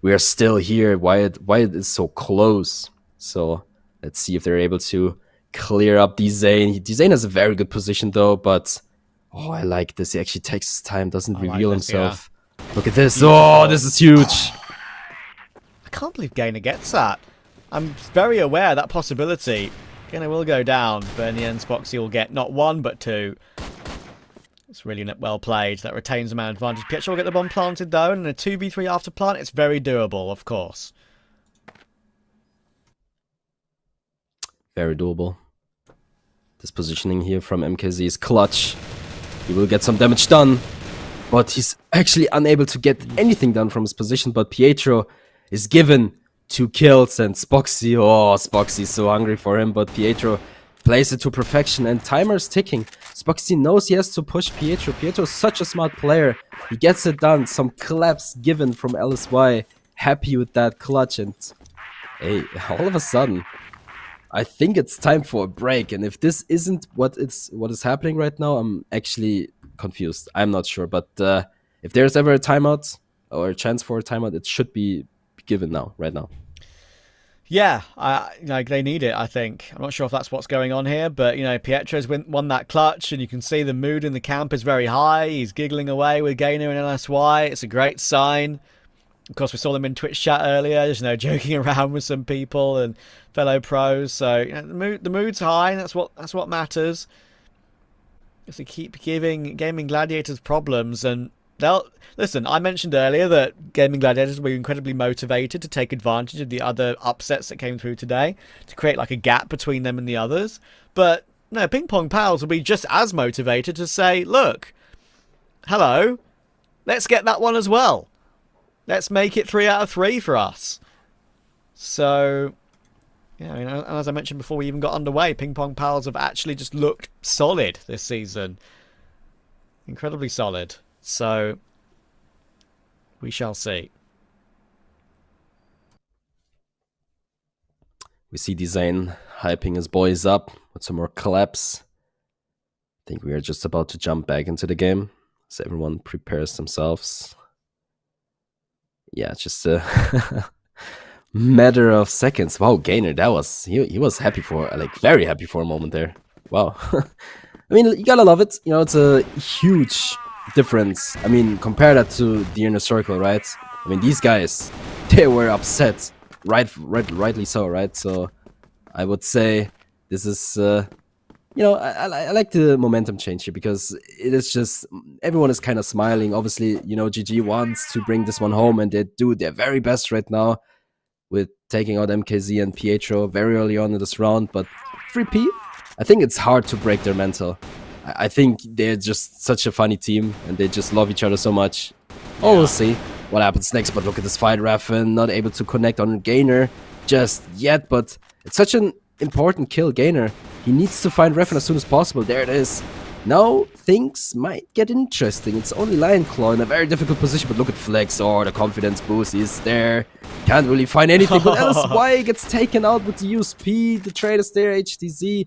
we are still here, why it is so close. So let's see if they're able to clear up Dezane. Dezane has a very good position though, but oh, I like this. He actually takes his time, doesn't reveal himself. Yeah. Look at this. Oh, this is huge. I can't believe Gainer gets that. I'm very aware of that possibility. Gainer will go down, but in the end, Spoxy will get not 1, but 2. It's really well played. That retains the man advantage. Pietro will get the bomb planted, though, and in a 2v3 after plant, it's very doable, of course. Very doable. This positioning here from MKZ is clutch. He will get some damage done, but he's actually unable to get anything done from his position. But Pietro is given 2 kills, and Spoxy's so hungry for him, but Pietro plays it to perfection, and timer's ticking. Spoxy knows he has to push Pietro. Pietro's such a smart player. He gets it done. Some claps given from LSY. Happy with that clutch, and hey, all of a sudden, I think it's time for a break. And if this isn't what is happening right now, I'm actually confused. I'm not sure, but if there's ever a timeout or a chance for a timeout, it should be given now, right now. Yeah, like they need it, I think. I'm not sure if that's what's going on here, but, you know, Pietro's won that clutch, and you can see the mood in the camp is very high. He's giggling away with Gainer and LSY. It's a great sign. Of course, we saw them in Twitch chat earlier, just, you know, joking around with some people and fellow pros. So, you know, the mood's high, and that's what matters. Just to keep giving Gaimin Gladiators problems, and listen, I mentioned earlier that Gaimin Gladiators were incredibly motivated to take advantage of the other upsets that came through today, to create like a gap between them and the others. But no, PingPongPals will be just as motivated to say, look, hello, let's get that one as well. Let's make it 3 out of 3 for us. So, yeah, I mean, as I mentioned before we even got underway, PingPongPals have actually just looked solid this season. Incredibly solid. So, we shall see. We see Design hyping his boys up with some more claps. I think we are just about to jump back into the game, so everyone prepares themselves. Yeah, just a matter of seconds. Wow, Gainer, that was he was happy for, like, very happy for a moment there. Wow. I mean, you gotta love it. You know, it's a huge difference. I mean, compare that to the InnerCircle, right? I mean, these guys, they were upset, rightly so, right? So I would say this is, you know, I like the momentum change here, because it is just, everyone is kind of smiling. Obviously, you know, GG wants to bring this one home, and they do their very best right now with taking out MKZ and Pietro very early on in this round. But 3P, I think it's hard to break their mental. I think they're just such a funny team, and they just love each other so much. Oh, we'll see what happens next. But look at this fight, Raffen not able to connect on Gainer just yet, but it's such an important kill. Gainer, he needs to find Raffen as soon as possible. There it is. Now things might get interesting. It's only Lion Claw in a very difficult position, but look at Flex. Oh, the confidence boost is there. Can't really find anything, but LSY gets taken out with the USP. The trade is there. HTZ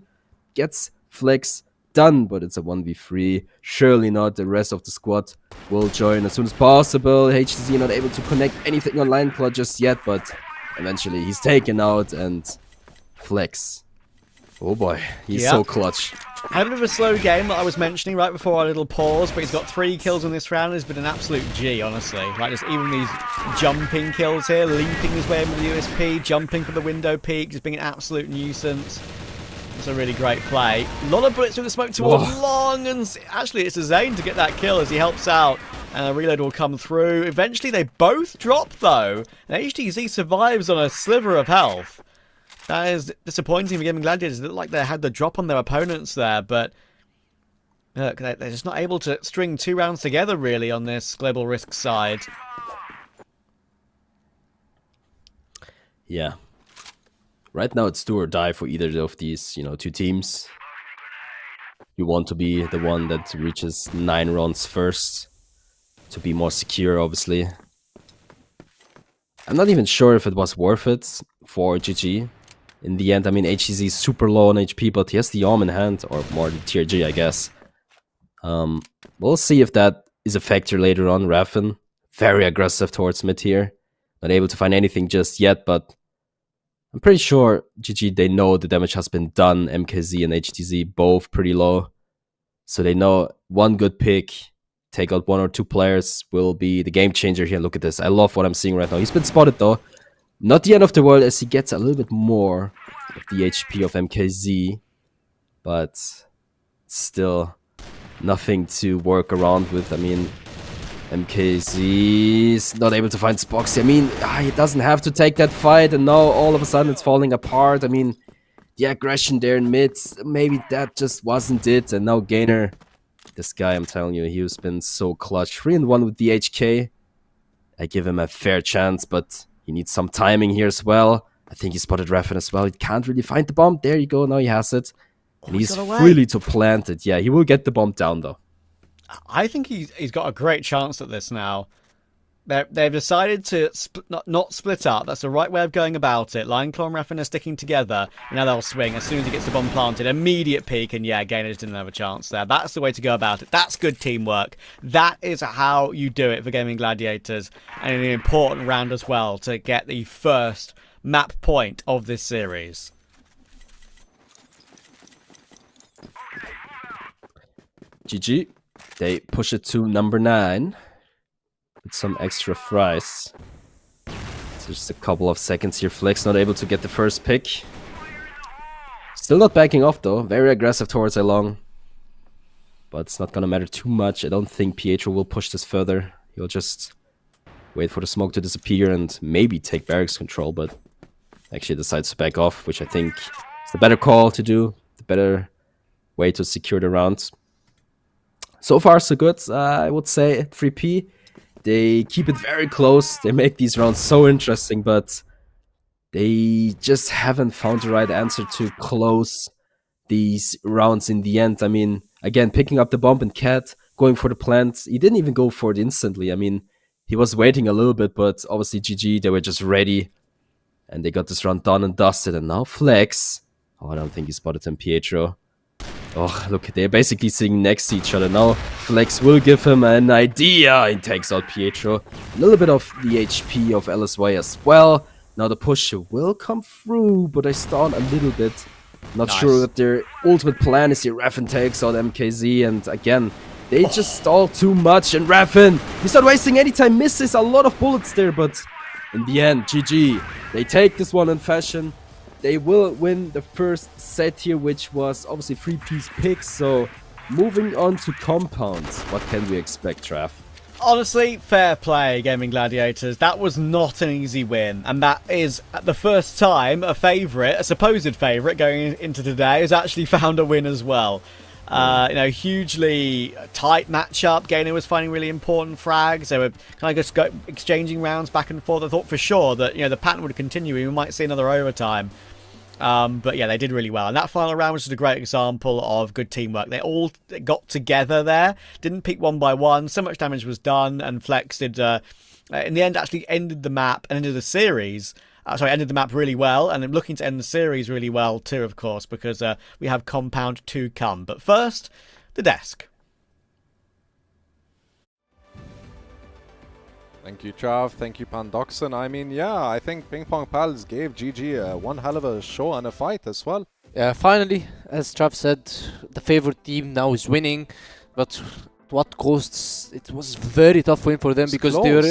gets Flex done, but it's a 1v3. Surely not. The rest of the squad will join as soon as possible. HTZ not able to connect anything on Lion Claw just yet, but eventually he's taken out, and Flex, oh boy, he's so clutch. Had a bit of a slow game that I was mentioning right before our little pause, but he's got 3 kills in this round. He's been an absolute G, honestly. Like, just even these jumping kills here, leaping his way into the USP, jumping for the window peak, just being an absolute nuisance. It's a really great play. A lot of bullets through the smoke towards Long, and actually it's a Zane to get that kill as he helps out, and a reload will come through. Eventually they both drop though, and HTZ survives on a sliver of health. That is disappointing for Gaimin Gladiators. It looked like they had the drop on their opponents there, but look, they're just not able to string 2 rounds together really on this Global Risk side. Yeah. Right now it's do or die for either of these, you know, 2 teams. You want to be the one that reaches 9 rounds first to be more secure, obviously. I'm not even sure if it was worth it for GG. In the end, I mean, HTZ is super low on HP, but he has the arm in hand, or more the tier G, I guess. We'll see if that is a factor later on. Raffen, very aggressive towards mid here. Not able to find anything just yet, but I'm pretty sure GG, they know the damage has been done. MKZ and HTZ both pretty low. So they know one good pick, take out 1 or 2 players, will be the game changer here. Look at this. I love what I'm seeing right now. He's been spotted though. Not the end of the world, as he gets a little bit more of the HP of MKZ. But still nothing to work around with. I mean, MKZ is not able to find Spoxy. I mean, he doesn't have to take that fight, and now all of a sudden it's falling apart. I mean, the aggression there in mid, maybe that just wasn't it. And now Gainer, this guy, I'm telling you, he's been so clutch. 3-1 with the HK. I give him a fair chance, but He needs some timing here as well. I think he spotted Raffin as well. He can't really find the bomb. There you go. Now he has it. And he's freely to plant it. Yeah, he will get the bomb down, though. I think he's got a great chance at this now. They've decided to not split up. That's the right way of going about it. Lionclaw and Raffin are sticking together. And now they'll swing as soon as he gets the bomb planted. Immediate peek, and yeah, Gainers didn't have a chance there. That's the way to go about it. That's good teamwork. That is how you do it for Gaimin Gladiators. And an important round as well to get the first map point of this series. GG. They push it to number 9. With some extra fries. So just a couple of seconds here. Flex not able to get the first pick. Still not backing off though. Very aggressive towards Elong. But it's not gonna matter too much. I don't think Pietro will push this further. He'll just wait for the smoke to disappear and maybe take barracks control, but actually decides to back off, which I think is the better call to do. The better way to secure the round. So far so good. I would say 3P. They keep it very close. They make these rounds so interesting, but they just haven't found the right answer to close these rounds in the end. I mean, again, picking up the bomb and Cat, going for the plant. He didn't even go for it instantly. I mean, he was waiting a little bit, but obviously GG, they were just ready. And they got this round done and dusted. And now Flex. Oh, I don't think he spotted him, Pietro. Oh, look, they're basically sitting next to each other. Now Flex will give him an idea. He takes out Pietro. A little bit of the HP of LSY as well. Now the push will come through, but I stalled a little bit. Not sure what their ultimate plan is here. Raffin takes out MKZ, and again, they just stall too much. And Raffin, he's not wasting any time, misses a lot of bullets there, but in the end, GG. They take this one in fashion. They will win the first set here, which was obviously 3-piece picks. So moving on to compounds, what can we expect, Trav? Honestly, fair play, Gaimin Gladiators. That was not an easy win, and that is the first time a supposed favourite going into today has actually found a win as well. You know, hugely tight matchup. Gainer was finding really important frags. They were kind of just exchanging rounds back and forth. I thought for sure that, you know, the pattern would continue. We might see another overtime. But yeah, they did really well. And that final round was just a great example of good teamwork. They all got together there, didn't peek one by one. So much damage was done, and Flex did, in the end, actually ended the map and ended the series. Ended the map really well, and I'm looking to end the series really well too, of course, because we have Compound to come. But first, the desk. Thank you, Trav. Thank you, Pandoxon. I mean, yeah, I think PingPongPals gave GG one hell of a show and a fight as well. Yeah, finally, as Trav said, the favorite team now is winning, but what costs? It was very tough win for them because they were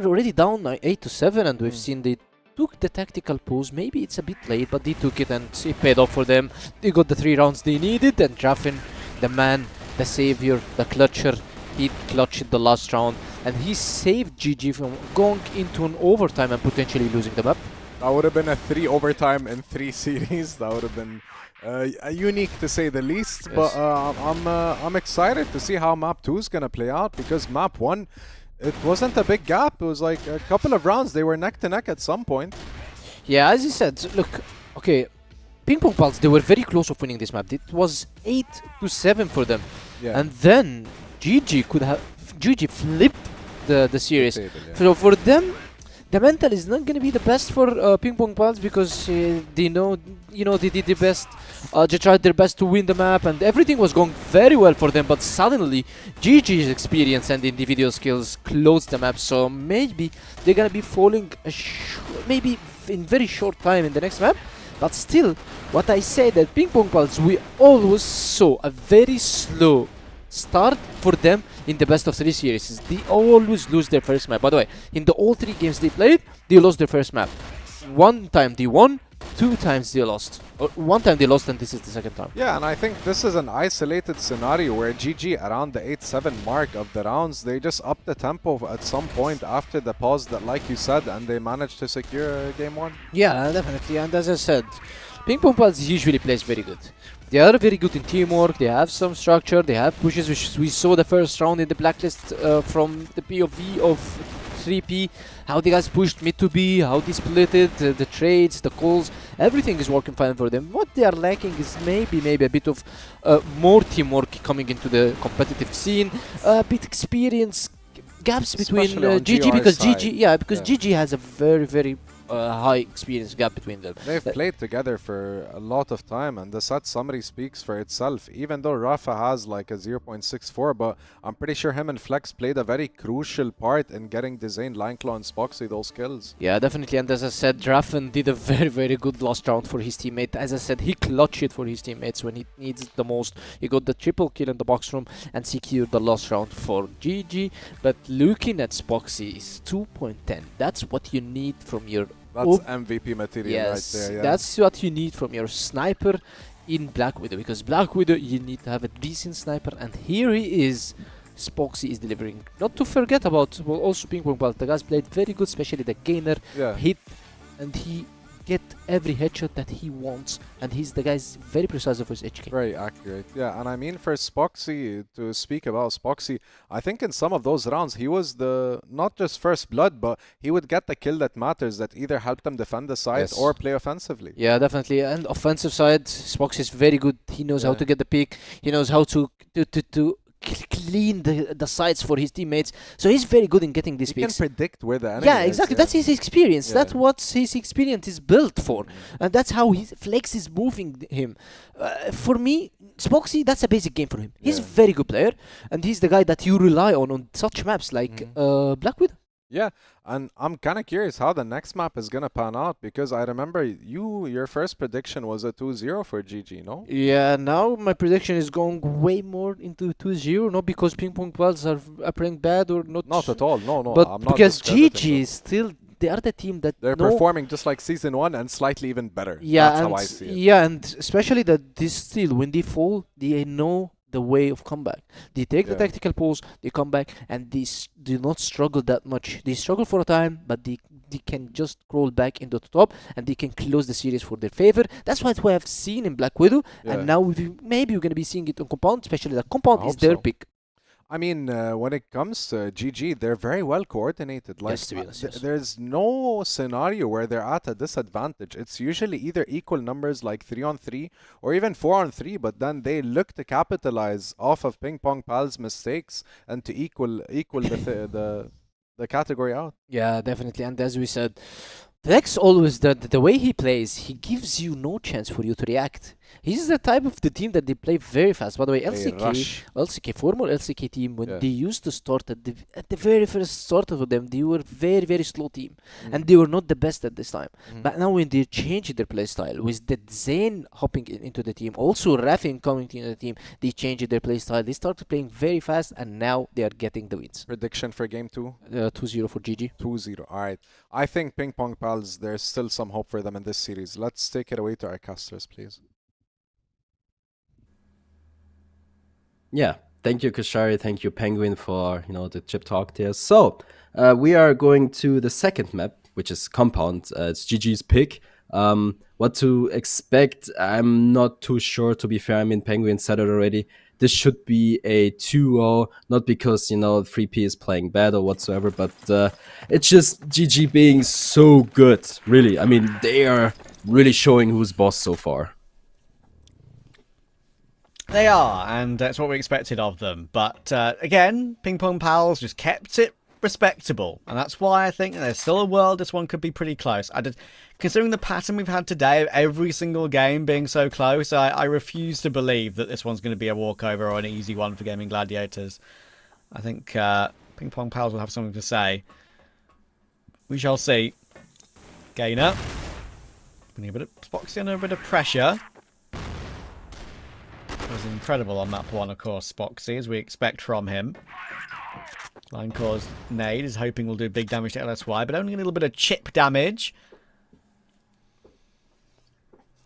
already down 8-7, and we've seen they took the tactical pose. Maybe it's a bit late, but they took it and it paid off for them. They got the 3 rounds they needed, and Raffin, the man, the savior, the clutcher, he clutched the last round, and he saved GG from going into an overtime and potentially losing the map. That would have been a 3 overtime in 3 series. That would have been unique to say the least. Yes. But I'm excited to see how map 2 is gonna play out, because map 1, it wasn't a big gap. It was like a couple of rounds. They were neck to neck at some point. Yeah, as you said, look, okay, PingPongPals, they were very close of winning this map. It was 8-7 for them. Yeah. And then GG flipped the series. Table, yeah. So for them, the mental is not going to be the best for PingPongPals, because they know, they did the best. They tried their best to win the map, and everything was going very well for them. But suddenly, GG's experience and individual skills closed the map. So maybe they're going to be falling, maybe in very short time in the next map. But still, what I say that PingPongPals, we always saw a very slow start for them in the best of 3 series. They always lose their first map. By the way, in the all 3 games they played, they lost their first map. 1 time they won, 2 times they lost. Or 1 time they lost, and this is the 2nd time. Yeah, and I think this is an isolated scenario where GG, around the 8-7 mark of the rounds, they just upped the tempo at some point after the pause that, like you said, and they managed to secure game 1. Yeah, definitely. And as I said, PingPongPals usually plays very good. They are very good in teamwork, they have some structure, they have pushes, which we saw the first round in the blacklist from the POV of 3P, how the guys pushed mid to B, how they split it, the trades, the calls, everything is working fine for them. What they are lacking is maybe a bit of more teamwork coming into the competitive scene, a bit experience gaps between Especially on GG, GR because side. because GG has a very high experience gap between them. They've played together for a lot of time, and the set summary speaks for itself. Even though Rafa has like a 0.64, but I'm pretty sure him and Flex played a very crucial part in getting Dezane, Lineclaw, and Spoxy those kills. Yeah, definitely. And as I said, Drafen did a very good last round for his teammate. As I said, he clutched it for his teammates when he needs it the most. He got the triple kill in the box room and secured the last round for GG. But looking at Spoxy is 2.10. That's what you need from your That's MVP material yes, right there. Yeah. that's what you need from your sniper in Black Widow, because Black Widow you need to have a decent sniper, and here he is. Spoxy is delivering. Not to forget about also PingPongPals. The guys played very good, especially the gainer hit, and he get every headshot that he wants, and the guy's very precise of his HK. Very accurate. Yeah, and I mean for Spoxy, to speak about Spoxy, I think in some of those rounds he was the not just first blood, but he would get the kill that matters, that either helped them defend the site or play offensively. Yeah, definitely. And offensive side, Spoxy is very good. He knows how to get the pick. He knows how to clean the sites for his teammates. So he's very good in getting these picks. He can predict where the enemy Yeah, is, exactly. That's his experience. Yeah. That's what his experience is built for. And that's how his Flex is moving him. For me, Spoxy, that's a basic game for him. He's a very good player, and he's the guy that you rely on such maps like Black Widow. Yeah, and I'm kind of curious how the next map is going to pan out, because I remember your first prediction was a 2-0 for GG, no? Yeah, now my prediction is going way more into 2-0, not because PingPongPals are playing bad or not. Not at all, no, But I'm not because discrediting GG them. is still, they are the team that They're performing just like Season 1 and slightly even better. Yeah, That's and how I see it. yeah, and especially that this still, when they fall, they know the way of comeback. They take the tactical pause, they come back, and they do not struggle that much. They struggle for a time, but they can just crawl back into the top, and they can close the series for their favor. That's what we have seen in Black Widow, and now maybe we're going to be seeing it on Compound, especially that Compound is their pick. I mean, when it comes to GG, they're very well coordinated. Like, Yes, to be honest, there's no scenario where they're at a disadvantage. It's usually either equal numbers, like 3-on-3, or even 4-on-3. But then they look to capitalize off of PingPongPals' mistakes and to equal the category out. Yeah, definitely. And as we said, Flex always, the way he plays, he gives you no chance for you to react. He's the type of the team that they play very fast. By the way, former LCK team, when they used to start at the very first start of them, they were very slow team, and they were not the best at this time. But now when they changed their play style, with the Zane hopping into the team, also Rafin coming into the team, they changed their play style. They started playing very fast, and now they are getting the wins. Prediction for game 2? 2-0 for GG. 2-0. All right. I think PingPongPals, there's still some hope for them in this series. Let's take it away to our casters, please. Yeah, thank you, Kashari. Thank you, Penguin, for the chip talk there. So we are going to the second map, which is Compound. It's GG's pick. What to expect? I'm not too sure, to be fair. I mean, Penguin said it already. This should be a 2-0, not because 3P is playing bad or whatsoever, but it's just GG being so good. Really, I mean, they are really showing who's boss so far. They are, and that's what we expected of them. But again, PingPongPals just kept it respectable, and that's why I think there's still a world this one could be pretty close. Considering the pattern we've had today of every single game being so close, I refuse to believe that this one's going to be a walkover or an easy one for Gaimin Gladiators. I think PingPongPals will have something to say. We shall see. Gainer. We need a bit of Spoxy under a bit of pressure. Was incredible on map 1, of course, Spoxy, as we expect from him. Line cause nade is hoping will do big damage to LSY, but only a little bit of chip damage.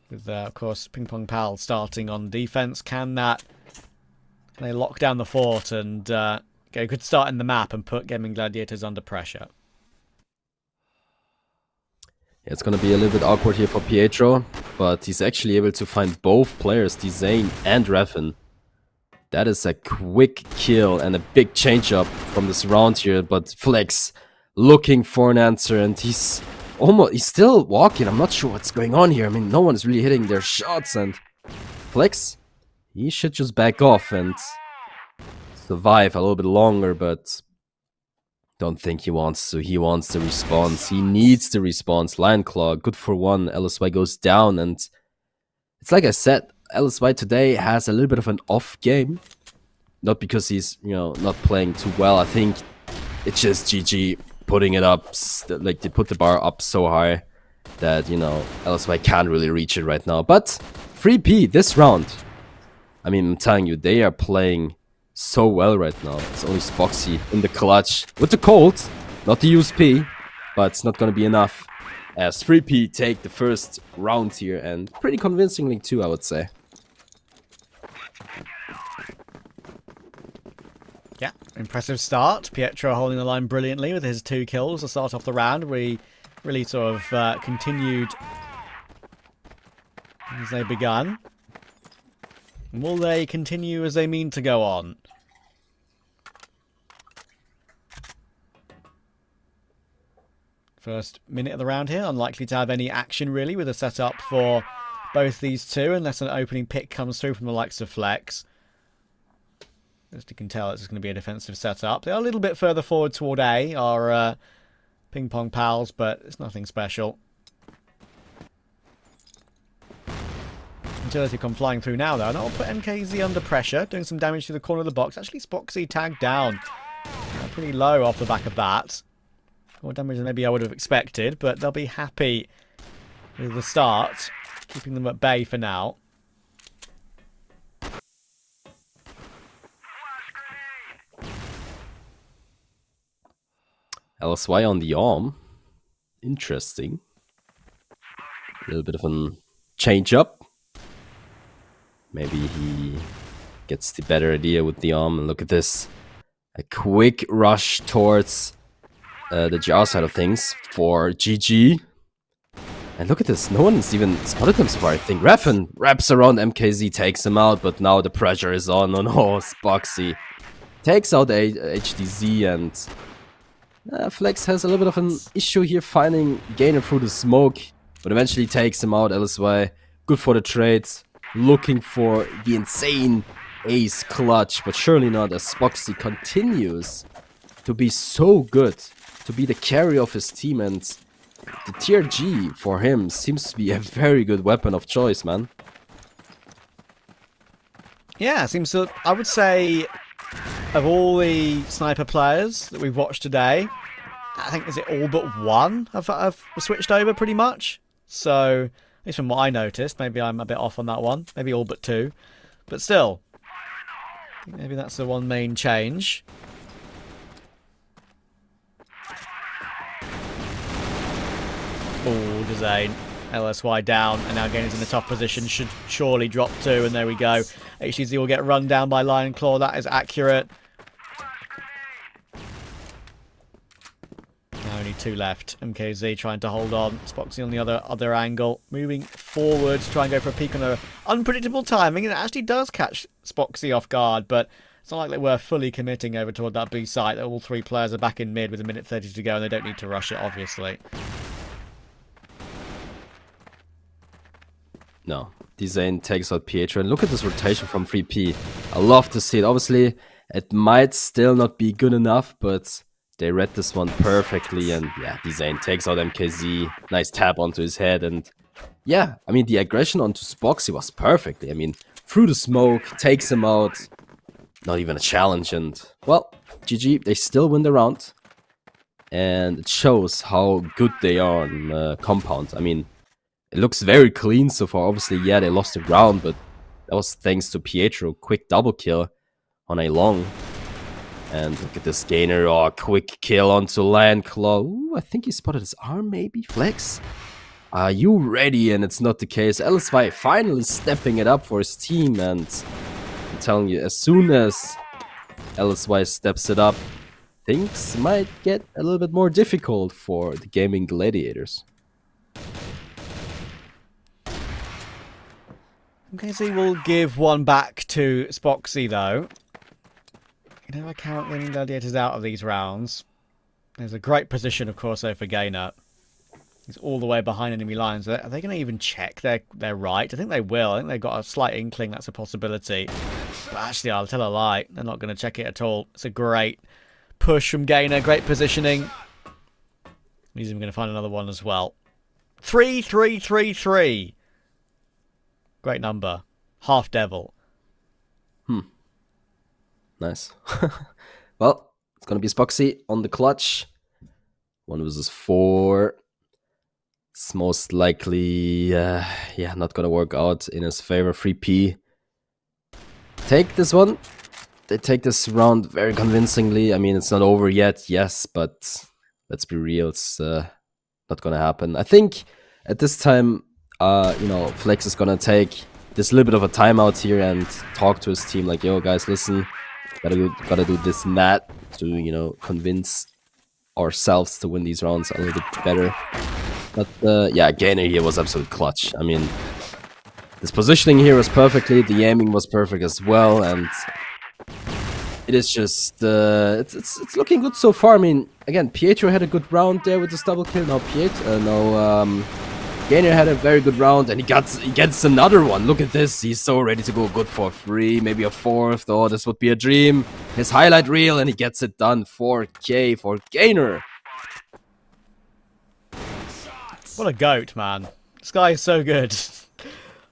With, of course, PingPongPals starting on defense. Can they lock down the fort and get a good start in the map and put Gaimin Gladiators under pressure? It's going to be a little bit awkward here for Pietro, but he's actually able to find both players, Dezane and Rafin. That is a quick kill and a big change up from this round here, but Flex looking for an answer, and he's still walking. I'm not sure what's going on here. I mean, no one's really hitting their shots, and Flex, he should just back off and survive a little bit longer, but don't think he wants to. He wants the response. He needs the response. Lion Claw, good for one. LSY goes down, and it's like I said, LSY today has a little bit of an off game. Not because he's, not playing too well. I think it's just GG putting it up, like they put the bar up so high that, LSY can't really reach it right now. But 3P this round, I mean, I'm telling you, they are playing so well right now. It's only Spoxy in the clutch with the Colt, not the USP, but it's not going to be enough as 3P take the first round here, and pretty convincingly too, I would say. Yeah, impressive start. Pietro holding the line brilliantly with his 2 kills to start off the round. We really sort of continued as they began. Will they continue as they mean to go on? First minute of the round here, unlikely to have any action really with a setup for both these two, unless an opening pick comes through from the likes of Flex. As you can tell, it's going to be a defensive setup. They're a little bit further forward toward A, our PingPongPals, but it's nothing special. Utility come flying through now, though, and that'll put MKZ under pressure, doing some damage to the corner of the box. Actually, Spoxy tagged down pretty low off the back of that. More damage than maybe I would have expected, but they'll be happy with the start, keeping them at bay for now. LSY on the arm. Interesting. A little bit of a change up. Maybe he gets the better idea with the arm. And look at this. A quick rush towards the jar side of things for GG. And look at this. No one's even spotted him so far, I think. Raffen wraps around MKZ, takes him out. But now the pressure is on. Oh no, Spoxy takes out HDZ, and Flex has a little bit of an issue here finding Gainer through the smoke, but eventually takes him out. LSY, good for the trade, looking for the insane ace clutch, but surely not, as Spoxy continues to be so good, to be the carry of his team, and the tier G for him seems to be a very good weapon of choice, man. Yeah, seems to, I would say, of all the sniper players that we've watched today, I think is it all but one have switched over pretty much. So, at least from what I noticed, maybe I'm a bit off on that one. Maybe all but 2. But still, I think maybe that's the one main change. Oh, Dezane. LSY down, and now Gain's in a tough position. Should surely drop 2, and there we go. HTZ will get run down by Lion Claw. That is accurate. Now only 2 left. MKZ trying to hold on. Spoxy on the other angle. Moving forward to try and go for a peek on a unpredictable timing. And it actually does catch Spoxy off guard, but it's not like they were fully committing over toward that B site. All 3 players are back in mid with a minute 30 to go, and they don't need to rush it, obviously. No, Dezane takes out Pietro, and look at this rotation from 3P. I love to see it. Obviously, it might still not be good enough, but they read this one perfectly, and yeah, Dezane takes out MKZ. Nice tap onto his head, and yeah, I mean, the aggression onto Spoxy was perfectly. I mean, through the smoke, takes him out. Not even a challenge, and well, GG, they still win the round. And it shows how good they are on compound. I mean, it looks very clean so far. Obviously, yeah, they lost the ground, but that was thanks to Pietro. Quick double kill on a long. And look at this Gainer. Oh, quick kill onto Lion Claw. Ooh, I think he spotted his arm, maybe? Flex? Are you ready? And it's not the case. LSY finally stepping it up for his team. And I'm telling you, as soon as LSY steps it up, things might get a little bit more difficult for the Gaimin Gladiators. MKZ will give one back to Spoxy, though. You never count Gaimin Gladiators out of these rounds. There's a great position, of course, though, for Gainer. He's all the way behind enemy lines. Are they going to even check their right? I think they will. I think they've got a slight inkling that's a possibility. But actually, I'll tell a lie. They're not going to check it at all. It's a great push from Gainer. Great positioning. He's even going to find another one as well. 3-3-3-3. Great number. Half devil. Nice. Well, it's going to be Spoxy on the clutch. 1 versus 4. It's most likely, not going to work out in his favor. 3P. Take this one. They take this round very convincingly. I mean, it's not over yet, yes, but let's be real. It's not going to happen. I think at this time, Flex is going to take this little bit of a timeout here and talk to his team like, yo, guys, listen, gotta do this and that to, convince ourselves to win these rounds a little bit better. But Gainer here was absolute clutch. I mean, his positioning here was perfectly, the aiming was perfect as well, and it is just it's looking good so far. I mean, again, Pietro had a good round there with this double kill. Now Gainer had a very good round, and he gets another one. Look at this, he's so ready to go good for 3, maybe a 4th. Oh, this would be a dream. His highlight reel, and he gets it done. 4K for Gainer. What a goat, man. This guy is so good.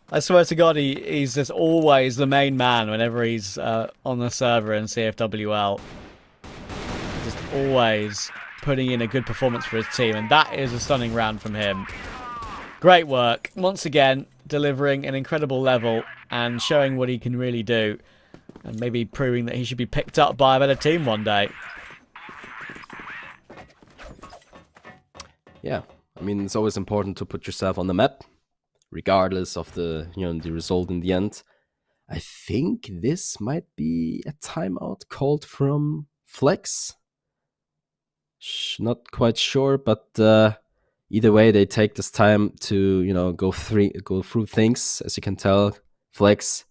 I swear to God, he's just always the main man whenever he's on the server in CFWL. Just always putting in a good performance for his team, and that is a stunning round from him. Great work. Once again, delivering an incredible level and showing what he can really do, and maybe proving that he should be picked up by a better team one day. Yeah, I mean, it's always important to put yourself on the map, regardless of the the result in the end. I think this might be a timeout called from Flex. Not quite sure, but either way, they take this time to go through things. As you can tell, Flex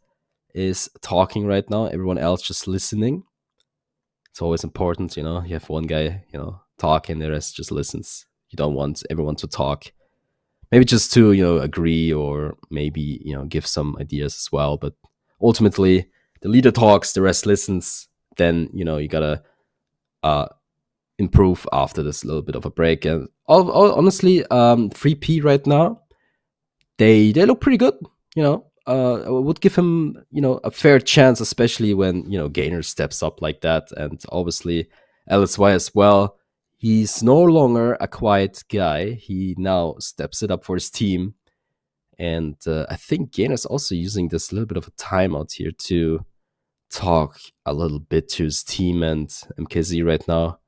is talking right now. Everyone else just listening. It's always important, you have one guy talking, the rest just listens. You don't want everyone to talk. Maybe just to, agree or maybe, give some ideas as well. But ultimately, the leader talks, the rest listens. Then, you gotta improve after this little bit of a break. And honestly, 3P right now, they look pretty good. I would give him, a fair chance, especially when, Gainer steps up like that. And obviously, LSY as well. He's no longer a quiet guy. He now steps it up for his team. And I think Gainer's also using this little bit of a timeout here to talk a little bit to his team and MKZ right now.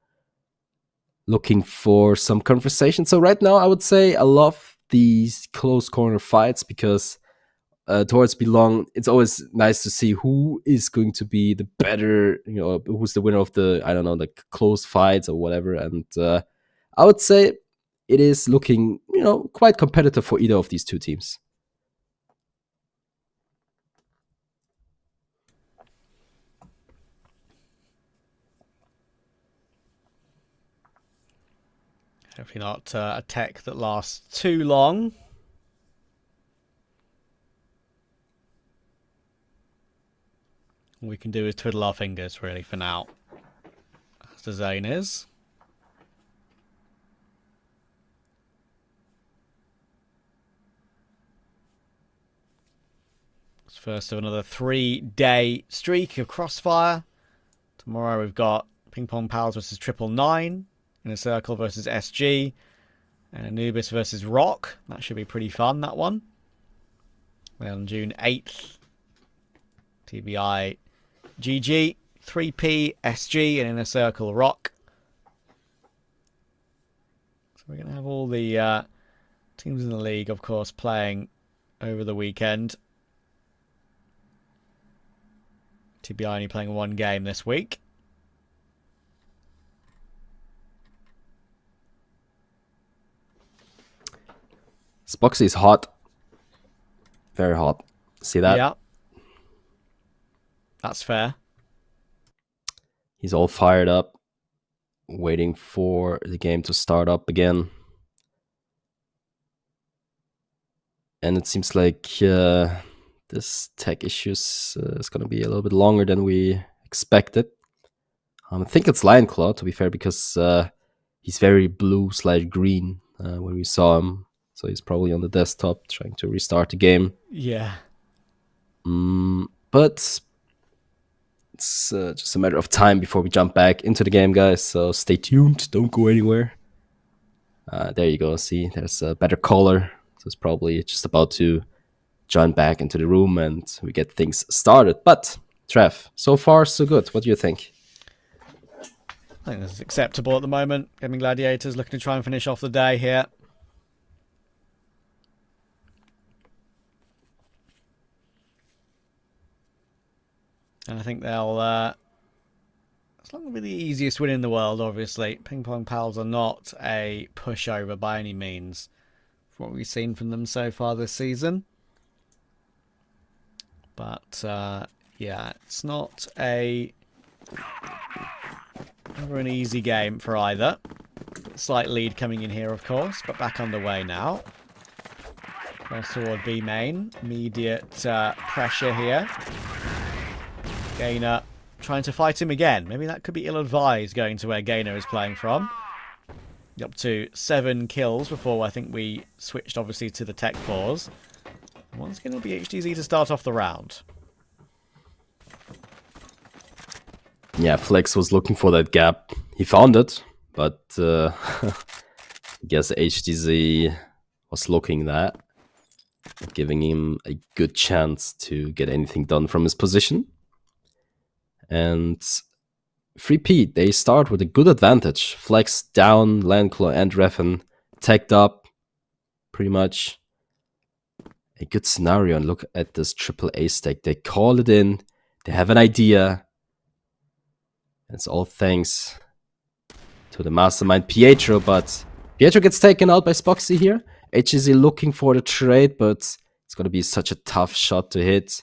Looking for some conversation. So right now, I would say I love these close corner fights because towards Belong, it's always nice to see who is going to be the better, who's the winner of the, I don't know, like close fights or whatever. And I would say it is looking, quite competitive for either of these two teams. Hopefully not a tech that lasts too long. All we can do is twiddle our fingers, really, for now. As the zone is. It's first of another 3-day streak of CrossFire. Tomorrow we've got PingPongPals versus 999, InnerCircle versus SG, and Anubis versus ROC. That should be pretty fun, that one. Then on June 8th, TBI GG, 3P, SG, and InnerCircle ROC. So we're going to have all the teams in the league, of course, playing over the weekend. TBI only playing one game this week. Spoxy is hot. Very hot. See that? Yeah. That's fair. He's all fired up. waiting for the game to start up again. And it seems like this tech issues is going to be a little bit longer than we expected. I think it's Lionclaw, to be fair, because he's very blue/green when we saw him. So he's probably on the desktop trying to restart the game. Yeah. But it's just a matter of time before we jump back into the game, guys. So stay tuned. Don't go anywhere. There you go. See, there's a better caller. So it's probably just about to join back into the room and we get things started. But, Trev, so far so good. What do you think? I think this is acceptable at the moment. Gaimin Gladiators looking to try and finish off the day here. And I think they'll... it's not going to be the easiest win in the world, obviously. PingPongPals are not a pushover by any means, from what we've seen from them so far this season. But, yeah, it's not never an easy game for either. Slight lead coming in here, of course, but back underway now. Cross toward B main. Immediate pressure here. Gainer trying to fight him again. Maybe that could be ill-advised going to where Gainer is playing from. Up to 7 kills before I think we switched obviously to the tech pause. Once going to be HDZ to start off the round. Yeah, Flex was looking for that gap. He found it, but I guess HDZ was looking that, giving him a good chance to get anything done from his position. And 3P, they start with a good advantage. Flex down, Landclaw and Reffen tagged up, pretty much. A good scenario, and look at this AAA stack. They call it in, they have an idea. It's all thanks to the mastermind Pietro, but Pietro gets taken out by Spoxy here. HZ looking for the trade, but it's going to be such a tough shot to hit.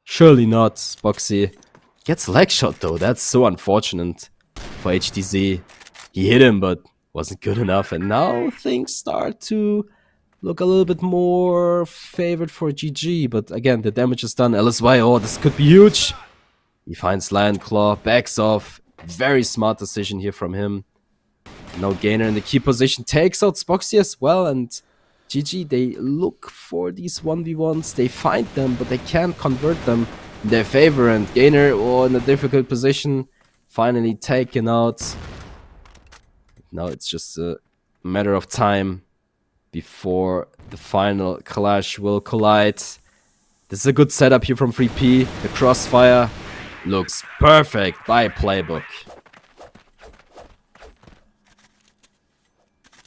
Surely not. Spoxy gets leg shot though. That's so unfortunate for HDZ. He hit him, but wasn't good enough. And now things start to look a little bit more favored for GG. But again, the damage is done. LSY, oh, this could be huge. He finds Lionclaw, backs off. Very smart decision here from him. No Gainer in the key position. Takes out Spoxy as well. And GG, they look for these 1v1s. They find them, but they can't convert them in their favor. And Gainer, oh, in a difficult position. Finally taken out. Now it's just a matter of time before the final clash will collide. This is a good setup here from 3P. The crossfire looks perfect by Playbook.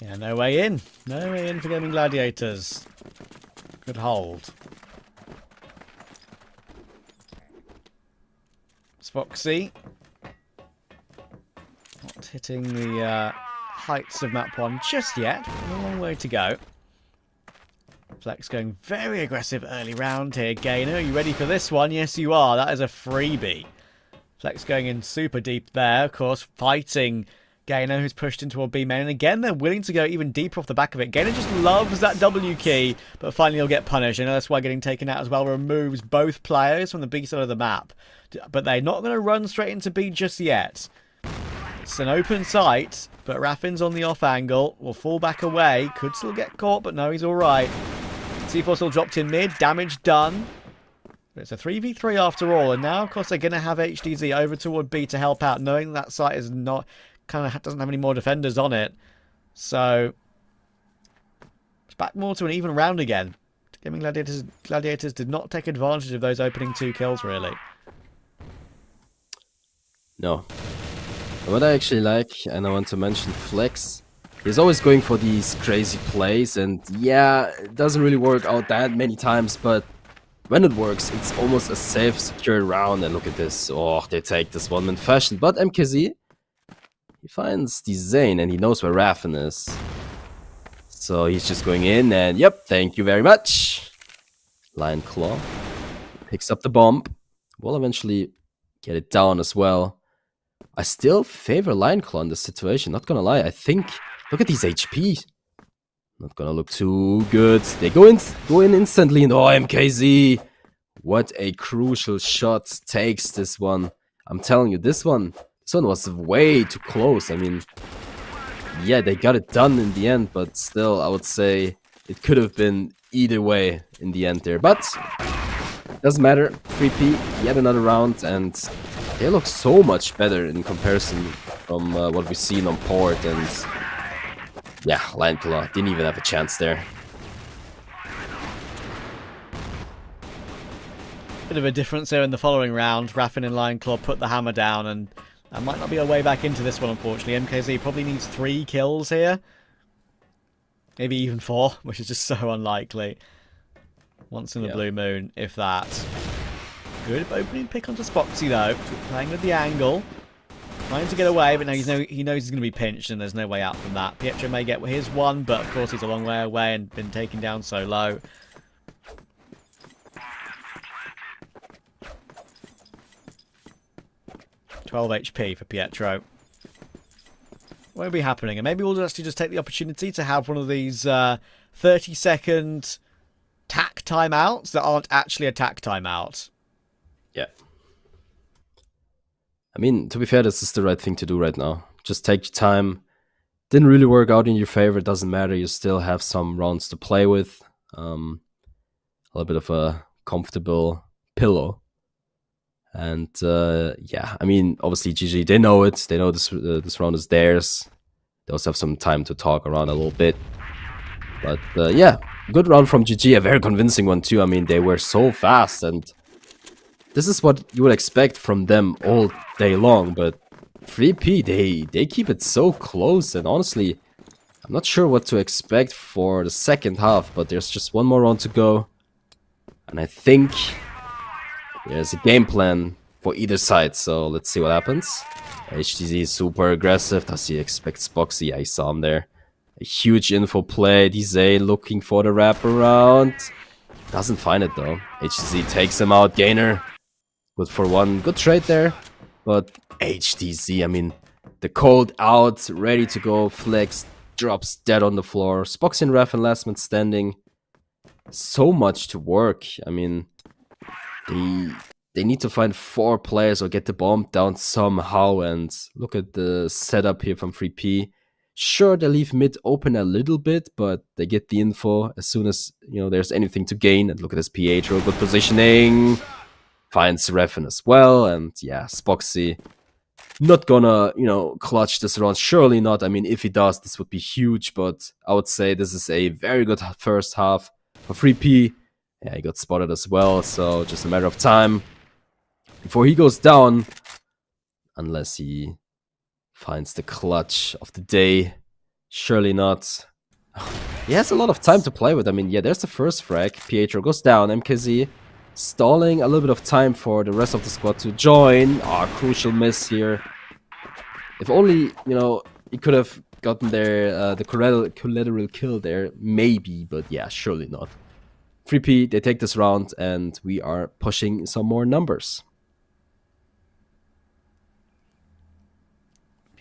Yeah, no way in. No way in for Gaimin Gladiators. Good hold. Spoxy. Not hitting the heights of map 1 just yet. A long way to go. Flex going very aggressive early round here. Gainer, are you ready for this one? Yes, you are. That is a freebie. Flex going in super deep there. Of course, fighting Gainer, who's pushed into a B main. And again, they're willing to go even deeper off the back of it. Gainer just loves that W key, but finally he'll get punished. And that's why getting taken out as well removes both players from the B side of the map. But they're not going to run straight into B just yet. It's an open site, but Raffin's on the off angle. Will fall back away. Could still get caught, but no, he's all right. C4 still dropped in mid. Damage done. But it's a 3v3 after all. And now, of course, they're going to have HDZ over toward B to help out, knowing that site is not doesn't have any more defenders on it. So it's back more to an even round again. Gaimin Gladiators did not take advantage of those opening 2 kills, really. No. What I actually like, and I want to mention Flex, he's always going for these crazy plays, and yeah, it doesn't really work out that many times, but when it works, it's almost a safe, secure round. And look at this. Oh, they take this one-man fashion. But MKZ, he finds the Zane, and he knows where Raffen is. So he's just going in, and yep, thank you very much. Lionclaw picks up the bomb. Will eventually get it down as well. I still favor Lion Claw in this situation, not gonna lie. I think, look at these HP. Not gonna look too good. They go in instantly, and oh, MKZ. What a crucial shot takes this one. I'm telling you, this one was way too close. I mean, yeah, they got it done in the end, but still, I would say it could have been either way in the end there. But doesn't matter. 3P, yet another round, and they look so much better in comparison from what we've seen on port. And yeah, Lion Claw didn't even have a chance there. Bit of a difference there in the following round. Raffin and Lion Claw put the hammer down, and that might not be a way back into this one, unfortunately. MKZ probably needs 3 kills here. Maybe even 4, which is just so unlikely. Once in the blue moon, if that. Good opening pick onto Spoxy, though. Playing with the angle. Trying to get away, but now he knows he's going to be pinched, and there's no way out from that. Pietro may get his one, but of course he's a long way away and been taken down so low. HP for Pietro. Won't be happening, and maybe we'll actually just take the opportunity to have one of these 30-second tack timeouts that aren't actually a tack timeout. Yeah. I mean, to be fair, this is the right thing to do right now. Just take your time. Didn't really work out in your favor. It doesn't matter. You still have some rounds to play with. A little bit of a comfortable pillow. And yeah, I mean, obviously GG, they know it. They know this round is theirs. They also have some time to talk around a little bit. But yeah, good round from GG. A very convincing one too. I mean, they were so fast, and this is what you would expect from them all day long. But 3P, they keep it so close, and honestly, I'm not sure what to expect for the second half. But there's just one more round to go, and I think there's a game plan for either side, so let's see what happens. HTZ is super aggressive. Does he expect Spoxy? Yeah, I saw him there. A huge info play. DZ looking for the wraparound. Doesn't find it though. HTZ takes him out. Gainer. Good for one. Good trade there. But HTZ, I mean, the cold out, ready to go. Flex drops dead on the floor. Spoxy and Ref and last man standing. So much to work. I mean, they need to find 4 players or get the bomb down somehow. And look at the setup here from 3P. Sure, they leave mid open a little bit, but they get the info as soon as, you know, there's anything to gain. And look at this Pietro, good positioning. Finds Refin as well. And yeah, Spoxy not gonna, you know, clutch this round. Surely not. I mean, if he does, this would be huge. But I would say this is a very good first half for 3P. Yeah, he got spotted as well, so just a matter of time before he goes down, unless he finds the clutch of the day. Surely not. He has a lot of time to play with. I mean, yeah, there's the first frag. Pietro goes down. MKZ stalling a little bit of time for the rest of the squad to join. Crucial miss here. If only, you know, he could have gotten there, the collateral kill there, maybe, but yeah, surely not. 3P, they take this round, and we are pushing some more numbers.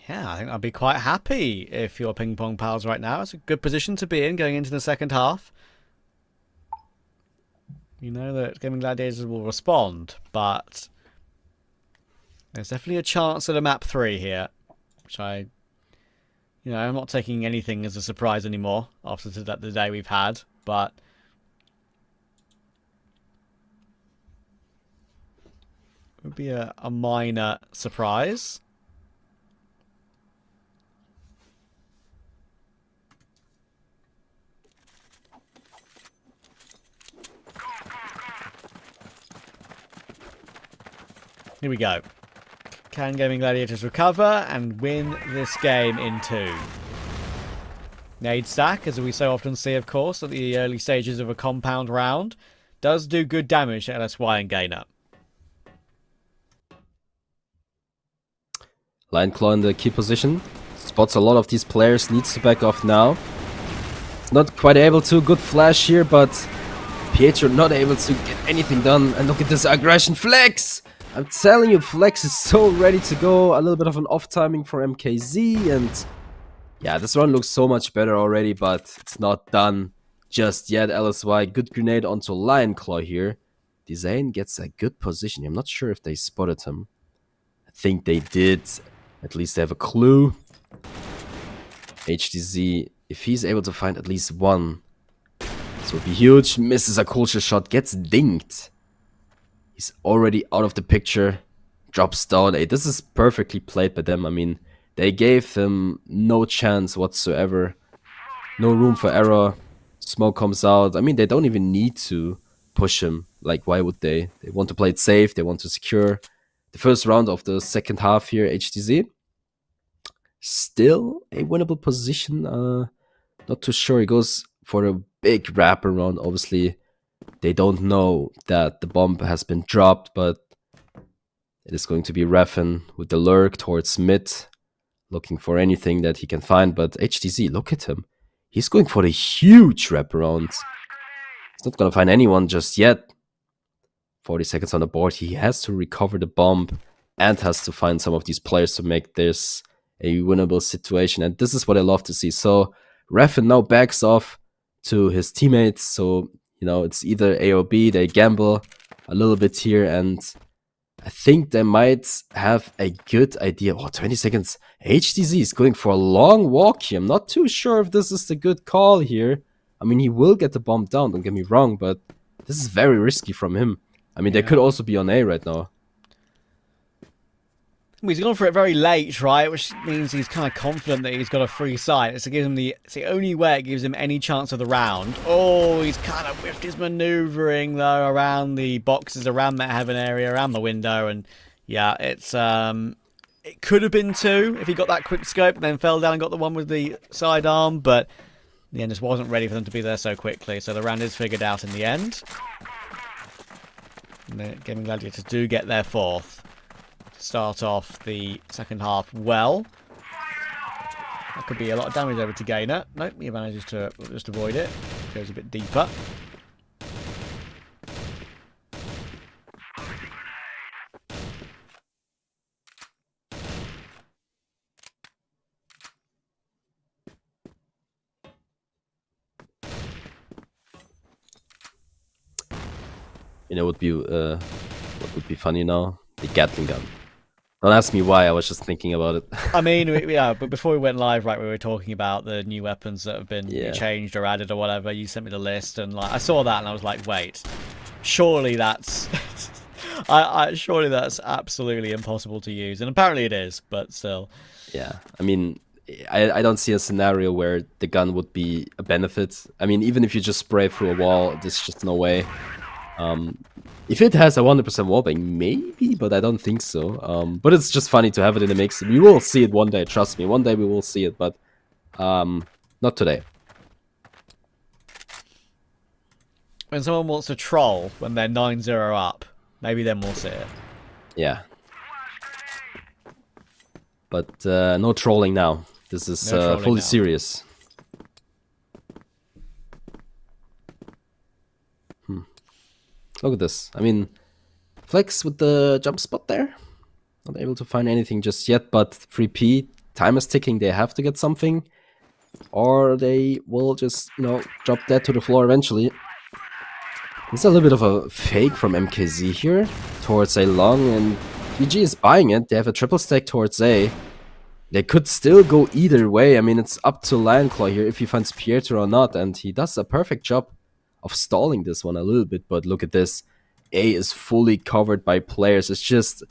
Yeah, I think I'd be quite happy if you're PingPongPals right now. It's a good position to be in going into the second half. You know that Gaimin Gladiators will respond, but there's definitely a chance at a map 3 here, which I'm not taking anything as a surprise anymore after the day we've had, but it would be a minor surprise. Here we go. Can Gaimin Gladiators recover and win this game in 2? Nade stack, as we so often see, of course, at the early stages of a compound round, does do good damage to LSY and Gainer. Lion Claw in the key position. Spots a lot of these players. Needs to back off now. Not quite able to. Good flash here, but Pietro not able to get anything done. And look at this aggression. Flex! I'm telling you, Flex is so ready to go. A little bit of an off timing for MKZ, and yeah, this run looks so much better already, but it's not done just yet. LSY, good grenade onto Lion Claw here. Dizane gets a good position. I'm not sure if they spotted him. I think they did. At least they have a clue. HDZ, if he's able to find at least one, this would be huge. Misses a culture shot, gets dinged. He's already out of the picture. Drops down. Hey, this is perfectly played by them. I mean, they gave him no chance whatsoever. No room for error. Smoke comes out. I mean, they don't even need to push him. Like, why would they? They want to play it safe. They want to secure the first round of the second half here, HTZ. Still a winnable position. Not too sure. He goes for a big wraparound. Obviously, they don't know that the bomb has been dropped, but it is going to be Refn with the lurk towards mid, looking for anything that he can find. But HTZ, look at him. He's going for the huge wraparound. He's not going to find anyone just yet. 40 seconds on the board. He has to recover the bomb and has to find some of these players to make this a winnable situation. And this is what I love to see. So Refn now backs off to his teammates. So, you know, it's either A or B. They gamble a little bit here, and I think they might have a good idea. Oh, 20 seconds. HTZ is going for a long walk here. I'm not too sure if this is the good call here. I mean, he will get the bomb down, don't get me wrong, but this is very risky from him. I mean, they could also be on A right now. He's gone for it very late, right? Which means he's kind of confident that he's got a free side. It's the only way it gives him any chance of the round. Oh, he's kind of whiffed his maneuvering though around the boxes, around that heaven area, around the window, and yeah, it's it could have been 2 if he got that quick scope and then fell down and got the one with the sidearm, but the end just wasn't ready for them to be there so quickly. So the round is figured out in the end. And the Gaimin Gladiators do get their 4th. Start off the second half well. That could be a lot of damage over to Gainer. Nope, he manages to just avoid it. Goes a bit deeper. You know, what would be funny now? The Gatling gun. Don't ask me why, I was just thinking about it. I mean, yeah, but before we went live, right, we were talking about the new weapons that have been changed or added or whatever. You sent me the list, and like I saw that, and I was like, wait, surely that's, surely that's absolutely impossible to use, and apparently it is, but still. Yeah, I mean, I don't see a scenario where the gun would be a benefit. I mean, even if you just spray through a wall, there's just no way. If it has a 100% wallbang, maybe, but I don't think so. But it's just funny to have it in the mix. We will see it one day, trust me. One day we will see it, but not today. When someone wants to troll when they're 9-0 up, maybe then we'll see it. Yeah. But no trolling now. This is fully serious. Look at this. I mean, Flex with the jump spot there. Not able to find anything just yet, but 3P, time is ticking. They have to get something, or they will just, you know, drop that to the floor eventually. There's a little bit of a fake from MKZ here towards A long, and GG is buying it. They have a triple stack towards A. They could still go either way. I mean, it's up to Lionclaw here if he finds Pietro or not, and he does a perfect job of stalling this one a little bit, but look at this. A is fully covered by players. It's just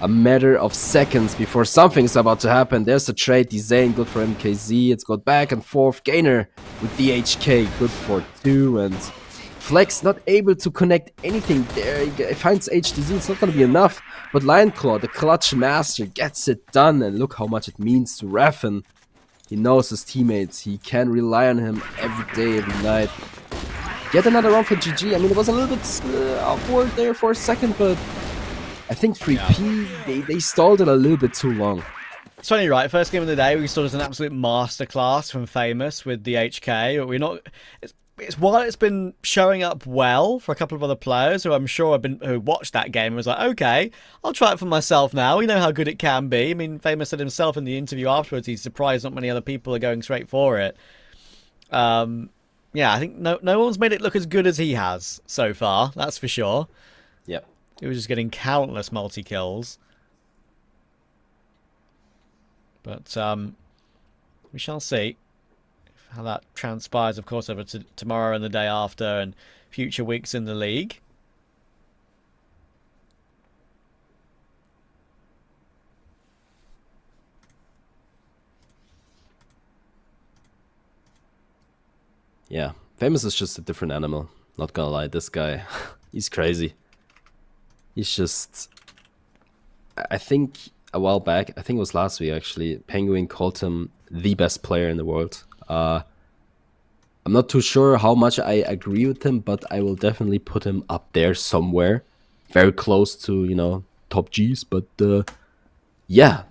a matter of seconds before something's about to happen. There's a trade. Dizane, good for MKZ. It's got back and forth. Gainer with DHK, good for 2. And Flex not able to connect anything there. He finds HDZ. It's not going to be enough. But Lionclaw, the clutch master, gets it done. And look how much it means to Refn. He knows his teammates. He can rely on him every day, every night. Yet another round for GG. I mean, it was a little bit awkward there for a second, but I think 3P, they stalled it a little bit too long. It's funny, right? First game of the day, we saw as an absolute masterclass from Famous with the HK. We're not... while it's been showing up well for a couple of other players who I'm sure who watched that game and was like, okay, I'll try it for myself now. We know how good it can be. I mean, Famous said himself in the interview afterwards he's surprised not many other people are going straight for it. Yeah, I think no one's made it look as good as he has so far. That's for sure. Yep. He was just getting countless multi-kills. But we shall see how that transpires, of course, over to tomorrow and the day after and future weeks in the league. Yeah, Famous is just a different animal. Not gonna lie, this guy, he's crazy. He's just... I think a while back, I think it was last week actually, Penguin called him the best player in the world. I'm not too sure how much I agree with him, but I will definitely put him up there somewhere. Very close to, you know, top Gs, but yeah,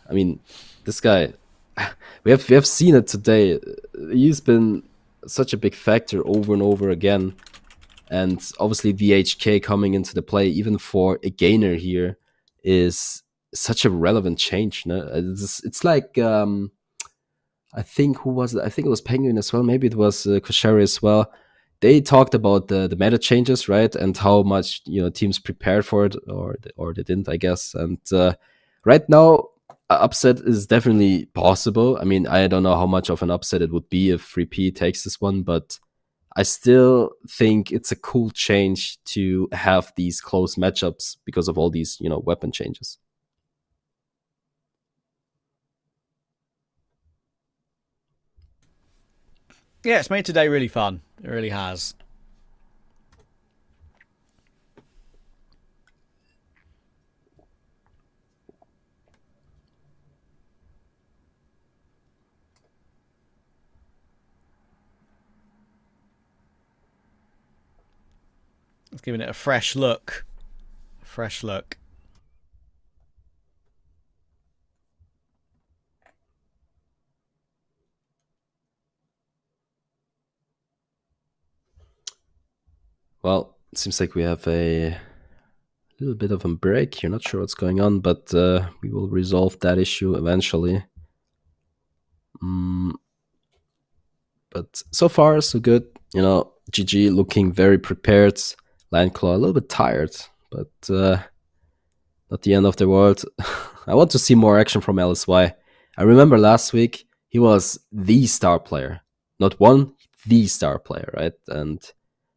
I mean, this guy, we have seen it today. He's been such a big factor over and over again. And obviously VHK coming into the play, even for a gainer here, is such a relevant change. No? It's like... I think who was it? I think it was Penguin as well. Maybe it was Koshari as well. They talked about the meta changes, right, and how much teams prepared for it, or they didn't, I guess. And right now, upset is definitely possible. I mean, I don't know how much of an upset it would be if 3P takes this one, but I still think it's a cool change to have these close matchups because of all these weapon changes. Yeah, it's made today really fun. It really has. It's giving it a fresh look. Fresh look. Well, it seems like we have a little bit of a break here. Not sure what's going on, but we will resolve that issue eventually. But so far, so good. GG looking very prepared. Landclaw a little bit tired, but not the end of the world. I want to see more action from LSY. I remember last week, he was the star player. Not one, the star player, right? And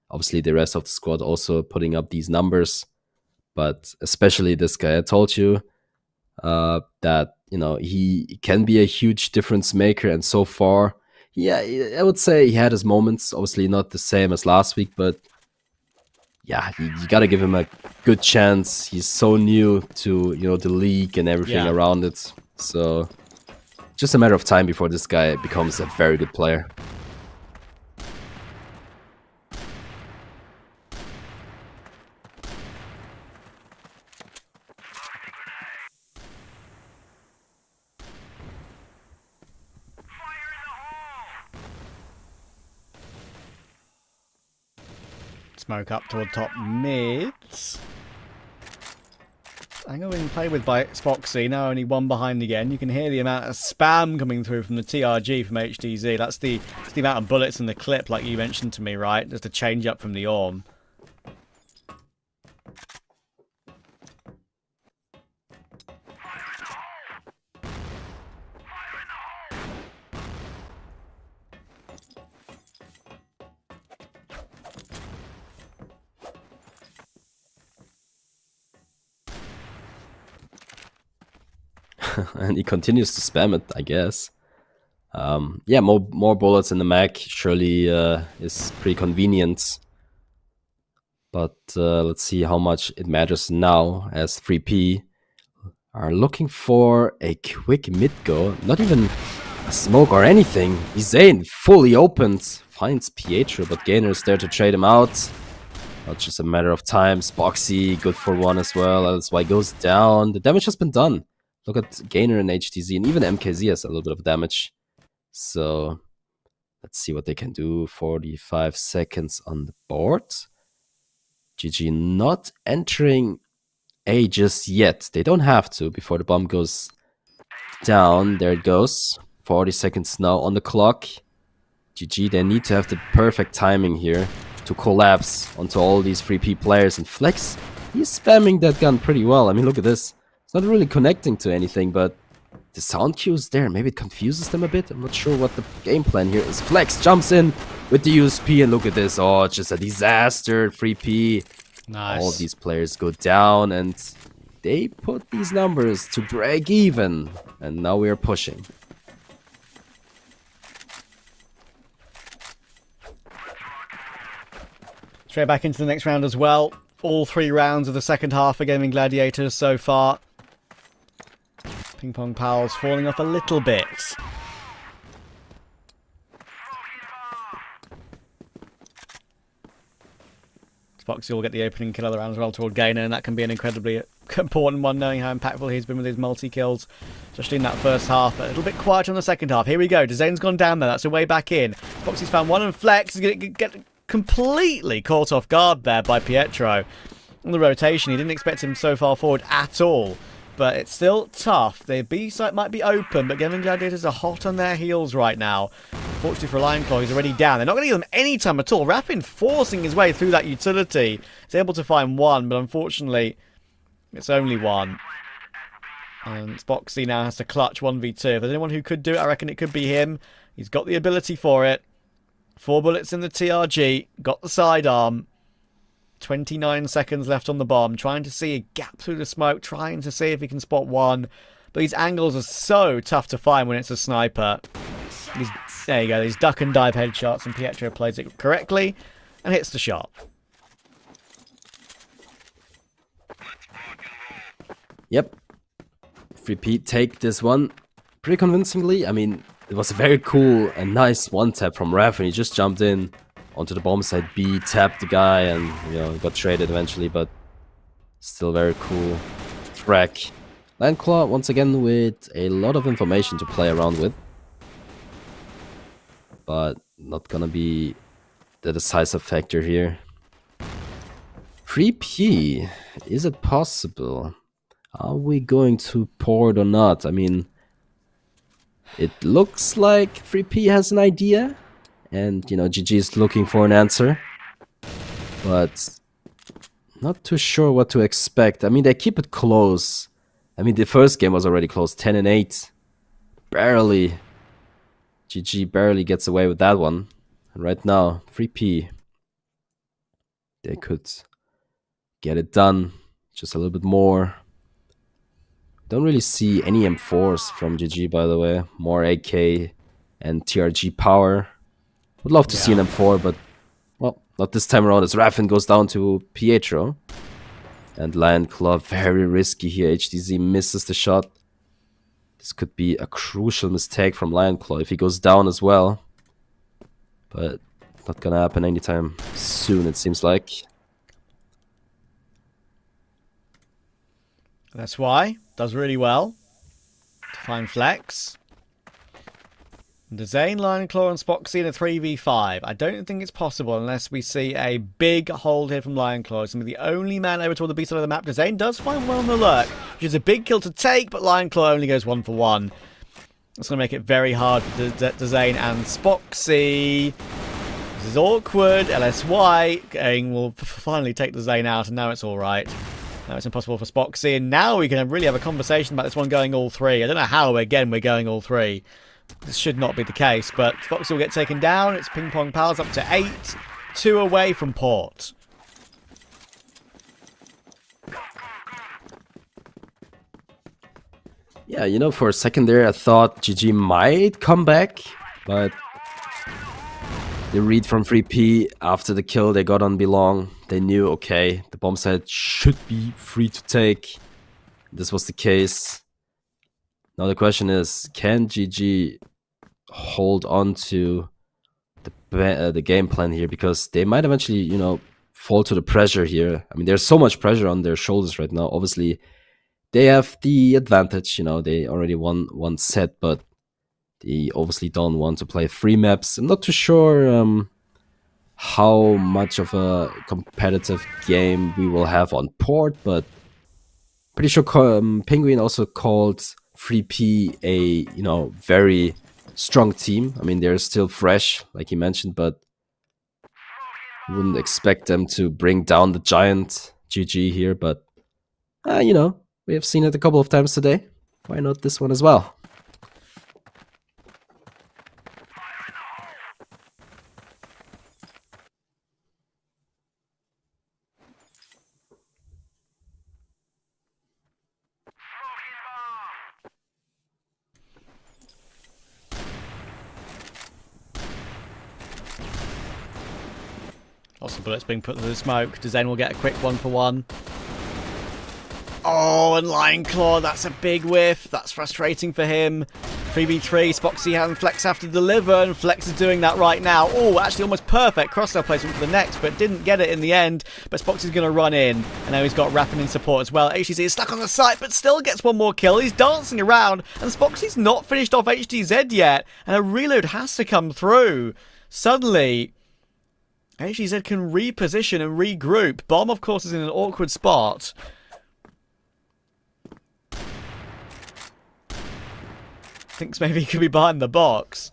obviously, the rest of the squad also putting up these numbers, but especially this guy. I told you that he can be a huge difference maker, and so far, yeah, I would say he had his moments. Obviously, not the same as last week, but yeah, you gotta give him a good chance. He's so new to the league and everything around it, so just a matter of time before this guy becomes a very good player. Smoke up toward top mid. Angle being played with by Spoxy, now only one behind again. You can hear the amount of spam coming through from the TRG from HDZ. That's the amount of bullets in the clip, like you mentioned to me, right? Just a change up from the Orm. And he continues to spam it, I guess. Yeah, more bullets in the mag surely is pretty convenient. But let's see how much it matters now, as 3P are looking for a quick mid go. Not even a smoke or anything. Zane fully opened, finds Pietro, but Gainer is there to trade him out. Not just a matter of time. Spoxy, good for one as well. That's why goes down. The damage has been done. Look at Gainer and HTZ, and even MKZ has a little bit of damage. So, Let's see what they can do. 45 seconds on the board. GG not entering A just yet. They don't have to before the bomb goes down. There it goes. 40 seconds now on the clock. GG, they need to have the perfect timing here to collapse onto all these 3P players. And Flex, he's spamming that gun pretty well. I mean, look at this. It's not really connecting to anything, but the sound cue is there. Maybe it confuses them a bit. I'm not sure what the game plan here is. Flex jumps in with the USP, and look at this. Oh, it's just a disaster. 3P. Nice. All these players go down, and they put these numbers to break even. And now we are pushing. Straight back into the next round as well. All 3 rounds of the second half for Gaimin Gladiators so far. PingPongPals falling off a little bit. Foxy will get the opening kill of the round as well toward Gainer, and that can be an incredibly important one, knowing how impactful he's been with his multi-kills, especially in that first half, but a little bit quiet on the second half. Here we go. Dezane's gone down there. That's a way back in. Foxy's found one, and Flex is going to get completely caught off guard there by Pietro. On the rotation, he didn't expect him so far forward at all. But it's still tough. The B site might be open, but Gaimin Gladiators are hot on their heels right now. Fortunately for Lionclaw, he's already down. They're not going to give them any time at all. Raffin forcing his way through that utility. He's able to find one, but unfortunately, it's only one. And Spoxy now has to clutch 1v2. If there's anyone who could do it, I reckon it could be him. He's got the ability for it. 4 bullets in the TRG. Got the sidearm. 29 seconds left on the bomb. Trying to see a gap through the smoke. Trying to see if he can spot one. But these angles are so tough to find when it's a sniper. There you go. These duck and dive headshots. And Pietro plays it correctly. And hits the shot. Yep. Repeat, take this one pretty convincingly. I mean, it was a very cool and nice one-tap from Raf, and he just jumped in onto the bomb side B, tapped the guy, and, you know, got traded eventually, but still very cool. Frack. Landclaw, once again, with a lot of information to play around with. But not gonna be the decisive factor here. 3P, is it possible? Are we going to port or not? I mean, it looks like 3P has an idea. And, you know, GG is looking for an answer. But not too sure what to expect. I mean, they keep it close. I mean, the first game was already close. 10-8. Barely. GG barely gets away with that one. And right now, 3P. They could get it done. Just a little bit more. Don't really see any M4s from GG, by the way. More AK and TRG power. Would love to see an M4, but, well, not this time around as Raffin goes down to Pietro. And Lionclaw, very risky here. HDZ misses the shot. This could be a crucial mistake from Lionclaw if he goes down as well. But not gonna happen anytime soon, it seems like. That's why. Does really well to find Flex. Dezane, Lionclaw, and Spoxy in a 3v5. I don't think it's possible unless we see a big hold here from Lionclaw. He's going to be the only man over toward the B side of the map. Dezane does find one on the lurk, which is a big kill to take, but Lionclaw only goes 1 for 1. That's going to make it very hard for Dezane and Spoxy. This is awkward. LSY will finally take Dezane out, and now it's alright. Now it's impossible for Spoxy, and now we can really have a conversation about this one going all 3. I don't know how, again, we're going all 3. This should not be the case, but Spoxy will get taken down. It's PingPongPals up to 8. 2 away from port. Yeah, you know, for a second there, I thought GG might come back, but the read from 3P after the kill they got on Belong, they knew, okay, the bomb site should be free to take. This was the case. Now the question is, can GG hold on to the game plan here? Because they might eventually, you know, fall to the pressure here. I mean, there's so much pressure on their shoulders right now. Obviously, they have the advantage, you know, they already won one set, but They obviously don't want to play 3 maps. I'm not too sure how much of a competitive game we will have on port, but pretty sure Penguin also called 3P a very strong team. I mean, they're still fresh, like you mentioned, but wouldn't expect them to bring down the giant GG here. But we have seen it a couple of times today. Why not this one as well? Lots of bullets being put through the smoke. Zen will get a quick 1-for-1. Oh, and Lion Claw, that's a big whiff. That's frustrating for him. 3v3, Spoxy and Flex have to deliver, and Flex is doing that right now. Oh, actually almost perfect cross-sell placement for the next, but didn't get it in the end. But Spoxy's going to run in, and now he's got Raffin in support as well. HTZ is stuck on the site, but still gets one more kill. He's dancing around, and Spoxy's not finished off HTZ yet, and a reload has to come through. Suddenly, HTZ can reposition and regroup. Bomb, of course, is in an awkward spot. Thinks maybe he could be behind the box.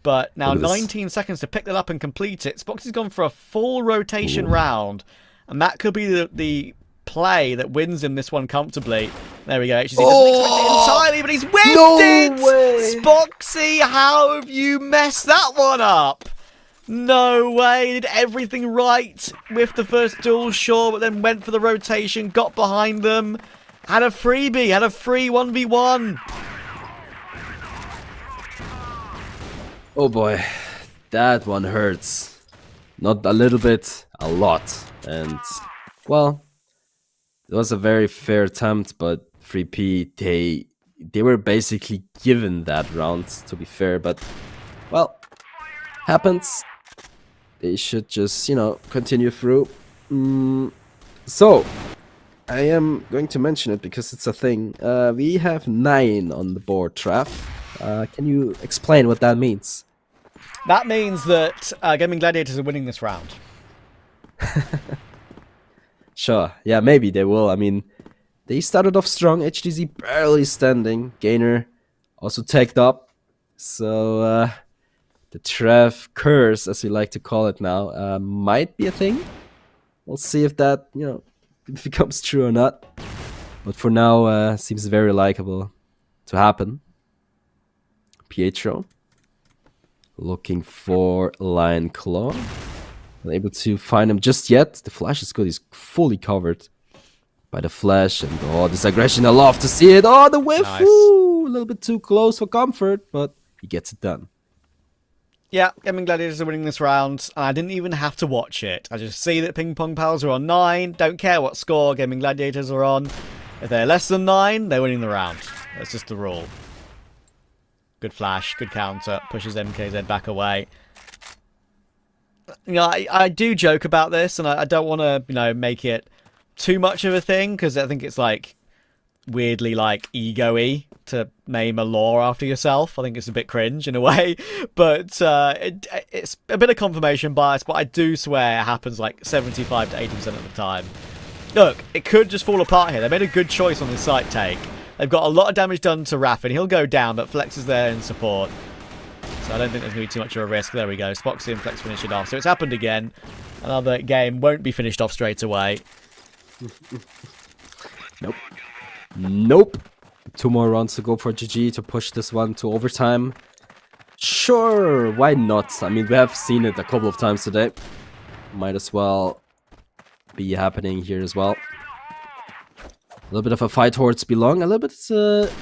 But now 19 seconds to pick that up and complete it. Spoxy's gone for a full rotation round. And that could be the play that wins him this one comfortably. There we go. HTZ doesn't expect it entirely, but he's whiffed it! Way. Spoxy, how have you messed that one up? No way, did everything right with the first duel, sure, but then went for the rotation, got behind them, had a freebie, had a free 1v1. Oh boy, that one hurts. Not a little bit, a lot. And, well, it was a very fair attempt, but 3P, they were basically given that round, to be fair, but, well, happens. They should just, continue through. So, I am going to mention it because it's a thing. We have 9 on the board, Trav. Can you explain what that means? That means that Gaimin Gladiators are winning this round. Sure, yeah, maybe they will. I mean, they started off strong. HTZ barely standing. Gainer also tagged up. So, the Trev curse, as we like to call it now, might be a thing. We'll see if that, becomes true or not. But for now, seems very likable to happen. Pietro looking for Lion Claw. Unable to find him just yet. The flash is good. He's fully covered by the flash. And this aggression, I love to see it. Oh, the whiff! Nice. Ooh, a little bit too close for comfort, but he gets it done. Yeah, Gaimin Gladiators are winning this round, and I didn't even have to watch it. I just see that PingPongPals are on 9. Don't care what score Gaimin Gladiators are on. If they're less than 9, they're winning the round. That's just the rule. Good flash, good counter, pushes MKZ back away. I do joke about this, and I don't want to, make it too much of a thing, because I think it's, weirdly, ego-y to name a law after yourself. I think it's a bit cringe in a way, but it's a bit of confirmation bias, but I do swear it happens 75 to 80% of the time. Look, it could just fall apart here. They made a good choice on this site take. They've got a lot of damage done to Raffin. He'll go down, but Flex is there in support. So I don't think there's going to be too much of a risk. There we go. Spoxy and Flex finish it off. So it's happened again. Another game won't be finished off straight away. Nope. Nope. 2 more rounds to go for GG to push this one to overtime. Sure, why not? I mean, we have seen it a couple of times today. Might as well be happening here as well. A little bit of a fight towards Belong. A little bit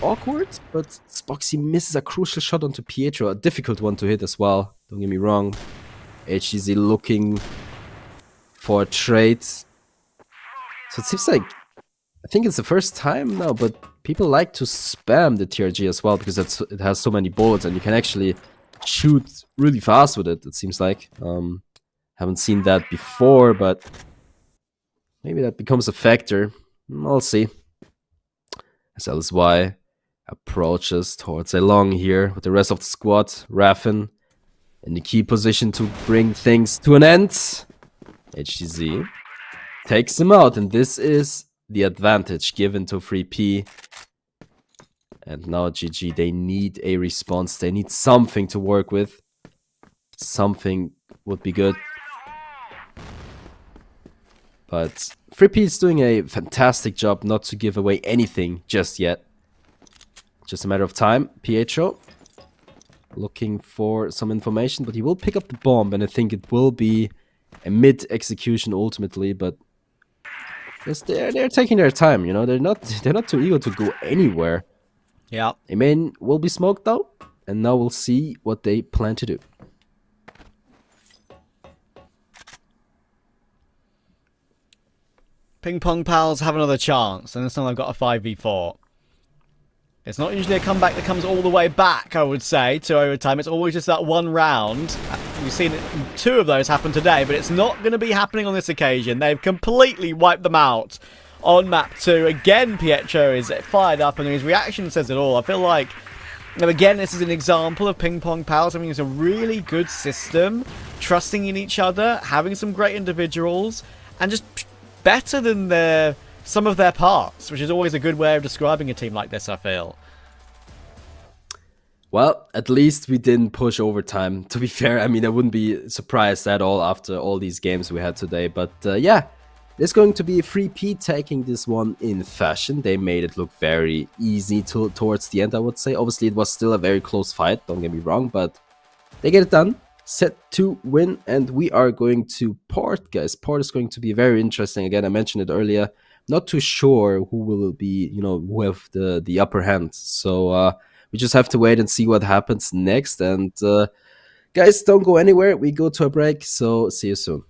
awkward, but Spoxy misses a crucial shot onto Pietro. A difficult one to hit as well. Don't get me wrong. HTZ looking for a trade. So it seems like, I think it's the first time now, but people like to spam the TRG as well because it has so many bullets and you can actually shoot really fast with it, it seems like. Haven't seen that before, but maybe that becomes a factor. I'll see. SLSY approaches towards a long here with the rest of the squad. Raffin in the key position to bring things to an end. HTZ takes him out, and this is the advantage given to 3P. And now GG, they need a response. They need something to work with. Something would be good. But 3P is doing a fantastic job not to give away anything just yet. Just a matter of time. PHO looking for some information, but he will pick up the bomb, and I think it will be a mid-execution ultimately, but they're taking their time, you know. They're not too eager to go anywhere. Yeah. A main will be smoked though, and now we'll see what they plan to do. PingPongPals have another chance, and this time I've got a 5v4. It's not usually a comeback that comes all the way back, I would say, to overtime. It's always just that one round. We've seen two of those happen today, but it's not going to be happening on this occasion. They've completely wiped them out on map 2. Again, Pietro is fired up, and his reaction says it all. I feel like, again, this is an example of PingPongPals. I mean, it's a really good system, trusting in each other, having some great individuals, and just better than some of their parts, which is always a good way of describing a team like this, I feel. Well, at least we didn't push overtime. To be fair, I mean, I wouldn't be surprised at all after all these games we had today. But yeah, there's going to be a 3P taking this one in fashion. They made it look very easy towards the end, I would say. Obviously, it was still a very close fight, don't get me wrong, but they get it done. Set to win, and we are going to Port, guys. Port is going to be very interesting. Again, I mentioned it earlier. Not too sure who will be, you know, who have the upper hand. So we just have to wait and see what happens next. And guys, don't go anywhere. We go to a break. So see you soon.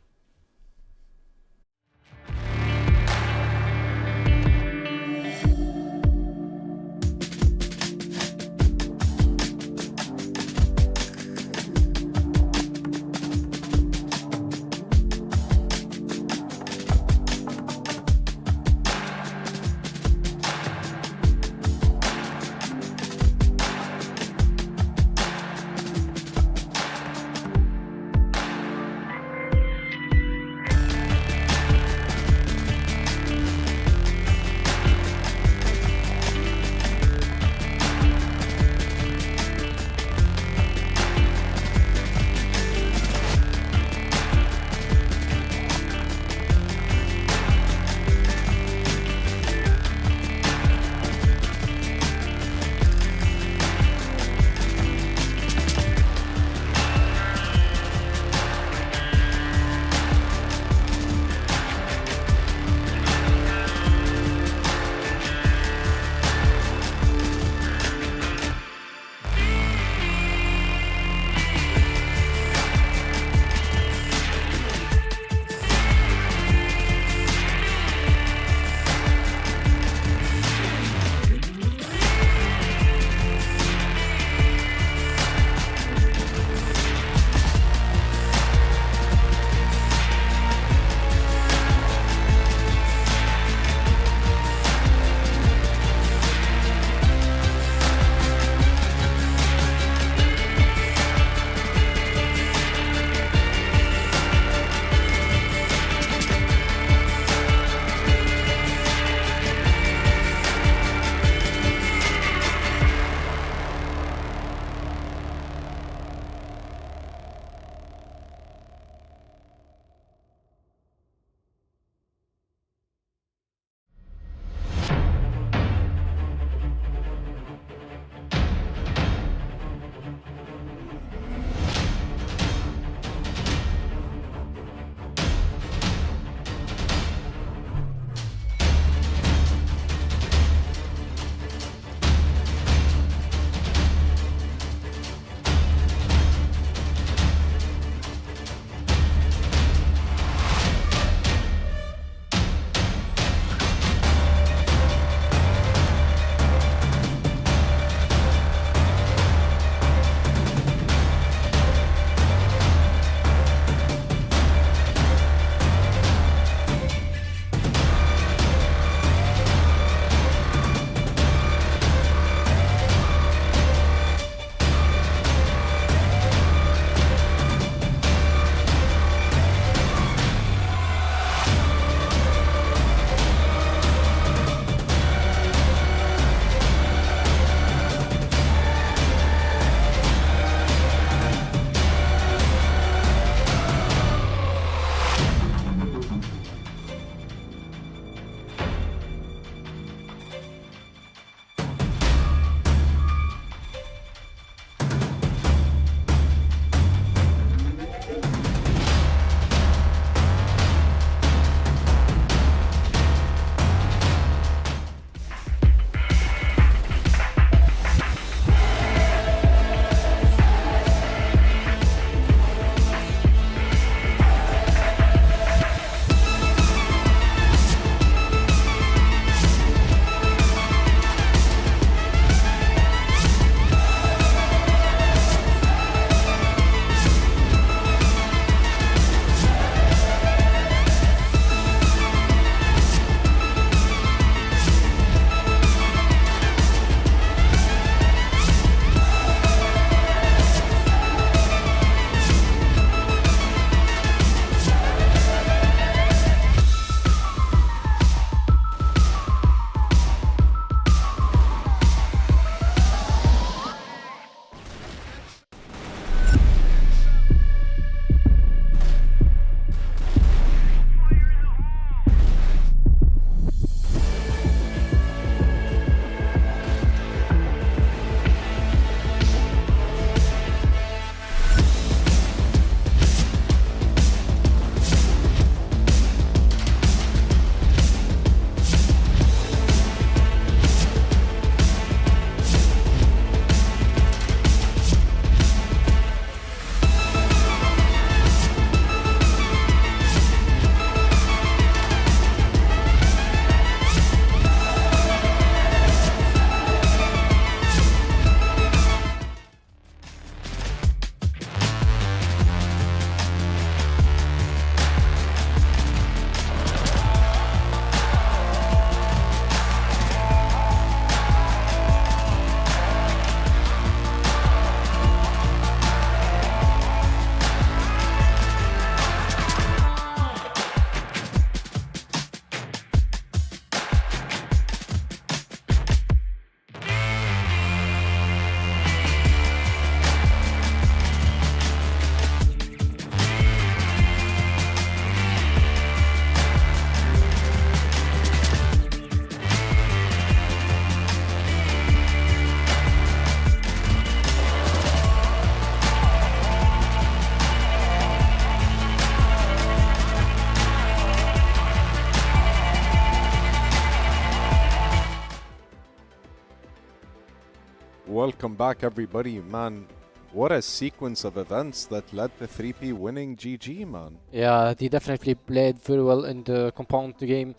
welcome back everybody, man. What a sequence of events that led to 3P winning GG, man. Yeah, they definitely played very well in the compound game.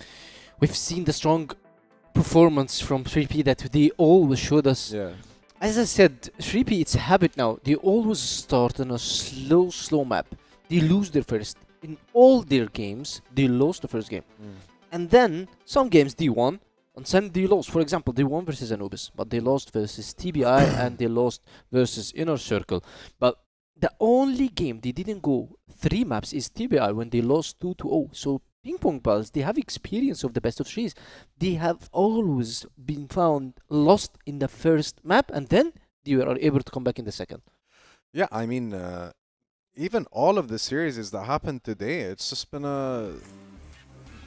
We've seen the strong performance from 3P that they always showed us. Yeah. As I said, 3P, it's a habit now. They always start on a slow map. They lose their first. In all their games, they lost the first game. And then, some games they won, and some they lost. For example, they won versus Anubis, but they lost versus TBI, and they lost versus InnerCircle. But the only game they didn't go 3 maps is TBI when they lost 2-0. So PingPongPals, they have experience of the best of 3s. They have always been found lost in the first map, and then they were able to come back in the second. Yeah, I mean, even all of the series that happened today, it's just been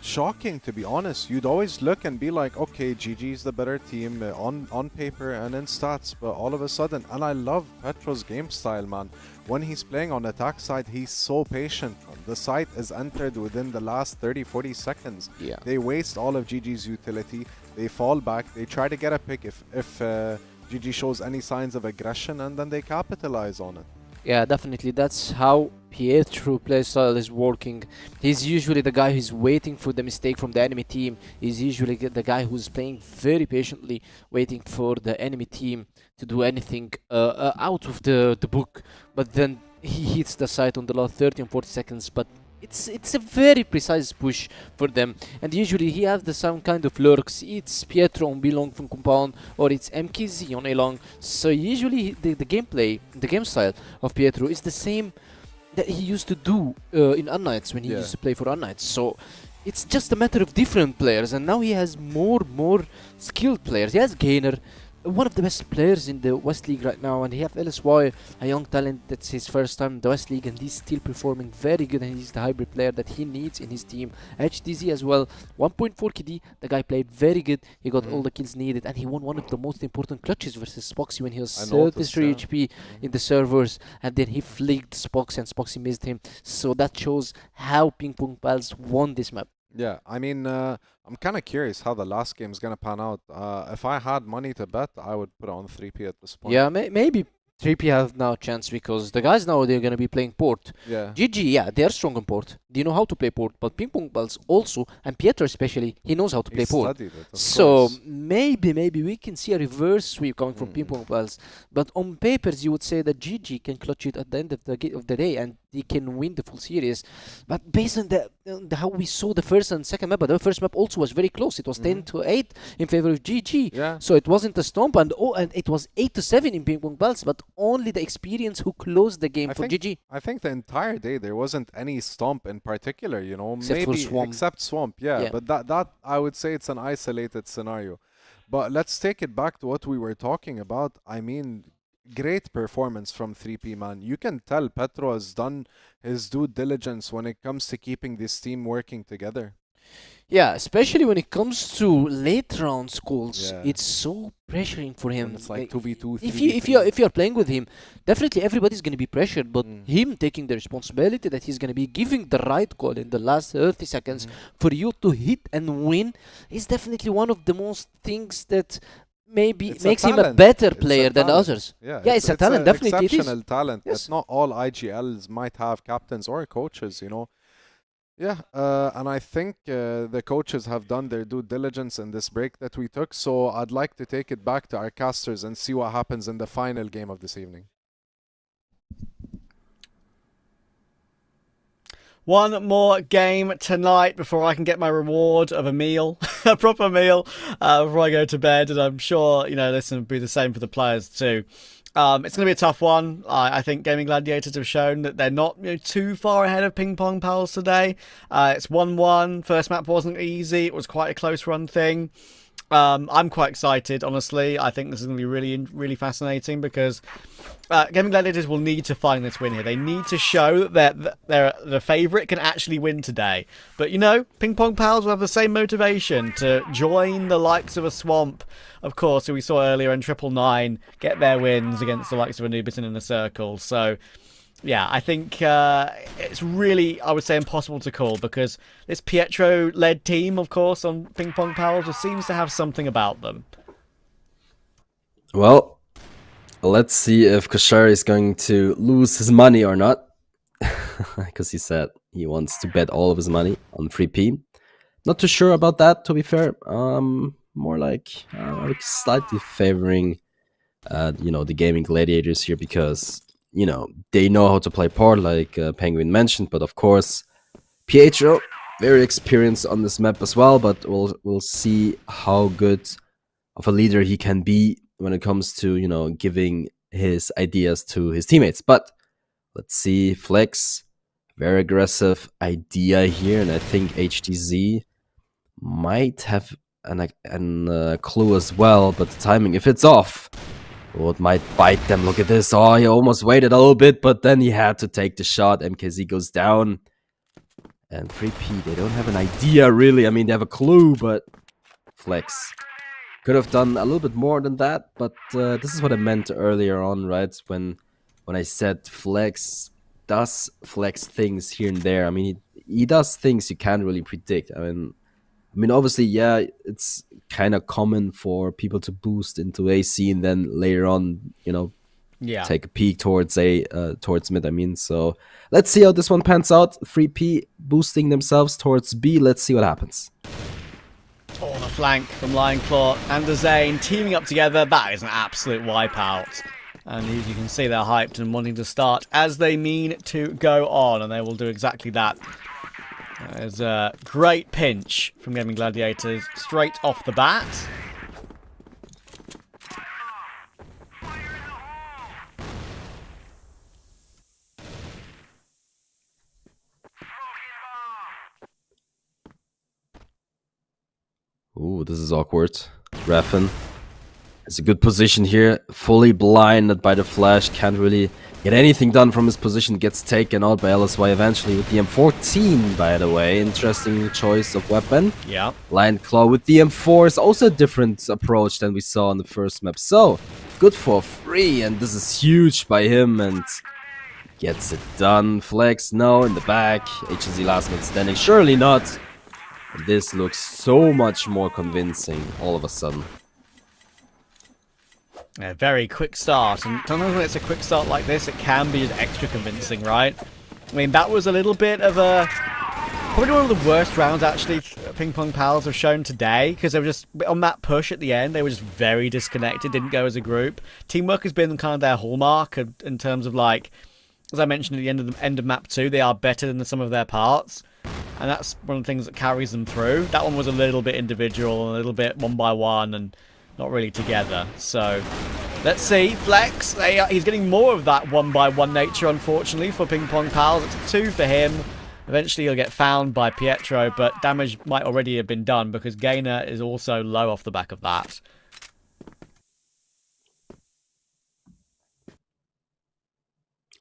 shocking, to be honest. You'd always look and be like, okay, GG's the better team on paper and in stats, but all of a sudden, and I love Petro's game style, man. When he's playing on attack side, he's so patient. The site is entered within the last 30-40 seconds. Yeah. They waste all of GG's utility, they fall back, they try to get a pick if GG shows any signs of aggression, and then they capitalize on it. Yeah, definitely. That's how Pietro playstyle is working. He's usually the guy who's waiting for the mistake from the enemy team. He's usually the guy who's playing very patiently, waiting for the enemy team to do anything out of the book. But then he hits the site on the last 30 and 40 seconds. But it's a very precise push for them, and usually he has some kind of lurks. It's Pietro on B long from compound, or it's MKZ on A long. So usually the gameplay, the game style of Pietro is the same that he used to do in Unnights when he used to play for Unnights. So it's just a matter of different players, and now he has more skilled players. He has Gainer, one of the best players in the West League right now, and he have LSY, a young talent that's his first time in the West League, and he's still performing very good, and he's the hybrid player that he needs in his team. HDZ as well, 1.4 KD, the guy played very good, he got all the kills needed, and he won one of the most important clutches versus Spoxy when he was 33 HP in the servers, and then he flicked Spoxy and Spoxy missed him. So that shows how PingPongPals won this map. Yeah, I mean, I'm kind of curious how the last game is going to pan out. If I had money to bet, I would put on 3P at this point. Yeah, maybe 3P have now a chance, because the guys now, they're going to be playing port. Yeah. GG, yeah, they're strong on port. They know how to play port, but PingPongPals also, and Pietro especially, he knows how to play port. Studied it, of So course. maybe we can see a reverse sweep coming from PingPongPals. But on papers, you would say that GG can clutch it at the end of the day, and they can win the full series. But based on how we saw the first and second map, but the first map also was very close. It was 10-8 in favor of GG. Yeah. So it wasn't a stomp, and it was 8-7 in PingPongPals, but only the experience who closed the game for GG. I think the entire day there wasn't any stomp in particular, you know, Except for Swamp. except Swamp, yeah. But that I would say it's an isolated scenario. But let's take it back to what we were talking about. I mean, great performance from 3P, man. You can tell Petro has done his due diligence when it comes to keeping this team working together. Yeah, especially when it comes to late round calls, Yeah. it's so pressuring for him. When it's like 2v2, If you're playing with him, definitely everybody's gonna be pressured. But him taking the responsibility that he's gonna be giving the right call in the last 30 seconds for you to hit and win is definitely one of the most things that maybe It's a makes him a talent. better It's a player than talent. others. Yeah, It's a talent, definitely it is. exceptional talent. Yes. That not all IGLs might have captains or coaches, you know. Yeah, and I think the coaches have done their due diligence in this break that we took. So I'd like to take it back to our casters and see what happens in the final game of this evening. One more game tonight before I can get my reward of a meal, a proper meal, before I go to bed. And I'm sure, you know, this will be the same for the players too. It's going to be a tough one. I think Gaimin Gladiators have shown that they're not too far ahead of PingPongPals today. It's 1-1. First map wasn't easy. It was quite a close run thing. I'm quite excited, honestly. I think this is going to be really fascinating, because Gaimin Gladiators will need to find this win here. They need to show that the favourite can actually win today. But, you know, PingPongPals will have the same motivation to join the likes of a Swamp, of course, who we saw earlier in 999, get their wins against the likes of Anubis and InnerCircle. So, yeah, I think it's really, I would say, impossible to call, because this Pietro-led team, of course, on PingPongPals seems to have something about them. Well, let's see if Koshari is going to lose his money or not. Because he said he wants to bet all of his money on 3P. Not too sure about that, to be fair. More like slightly favoring, the Gaimin Gladiators here because, they know how to play port, like Penguin mentioned. But of course, Pietro, very experienced on this map as well. But we'll see how good of a leader he can be when it comes to, giving his ideas to his teammates. But let's see, Flex, very aggressive idea here, and I think HTZ might have a clue as well, but the timing, if it's off, it might bite them. Look at this. Oh, he almost waited a little bit, but then he had to take the shot. MKZ goes down. And 3P, they don't have an idea, really. I mean, they have a clue, but Flex could have done a little bit more than that. But this is what I meant earlier on, right? When I said Flex does Flex things here and there. I mean, he does things you can't really predict. I mean, obviously, yeah, it's kind of common for people to boost into AC and then later on, take a peek towards mid. I mean, so let's see how this one pans out. 3P boosting themselves towards B. Let's see what happens. Oh, the flank from Lion Claw and Zane teaming up together. That is an absolute wipeout. And as you can see, they're hyped and wanting to start as they mean to go on, and they will do exactly that. There's a great pinch from Gaimin Gladiators straight off the bat. Ooh, this is awkward. Raffen is a good position here. Fully blinded by the flash. Can't really get anything done from his position. Gets taken out by LSY eventually with the M14, by the way. Interesting choice of weapon. Yeah. Lion Claw with the M4 is also a different approach than we saw on the first map. So, good for free. And this is huge by him. And gets it done. Flex, no, in the back. HZ last man standing. Surely not. This looks so much more convincing all of a sudden. A very quick start, and sometimes when it's a quick start like this, it can be just extra convincing, right? I mean, that was a little bit of a... probably one of the worst rounds, actually, PingPongPals have shown today, because they were just, on that push at the end, they were just very disconnected, didn't go as a group. Teamwork has been kind of their hallmark in terms of, like, as I mentioned at the end of map 2, they are better than the sum of their parts. And that's one of the things that carries them through. That one was a little bit individual, a little bit one by one, and not really together. So, let's see. Flex, he's getting more of that one by one nature, unfortunately, for PingPongPals. It's 2 for him. Eventually he'll get found by Pietro, but damage might already have been done because Gainer is also low off the back of that.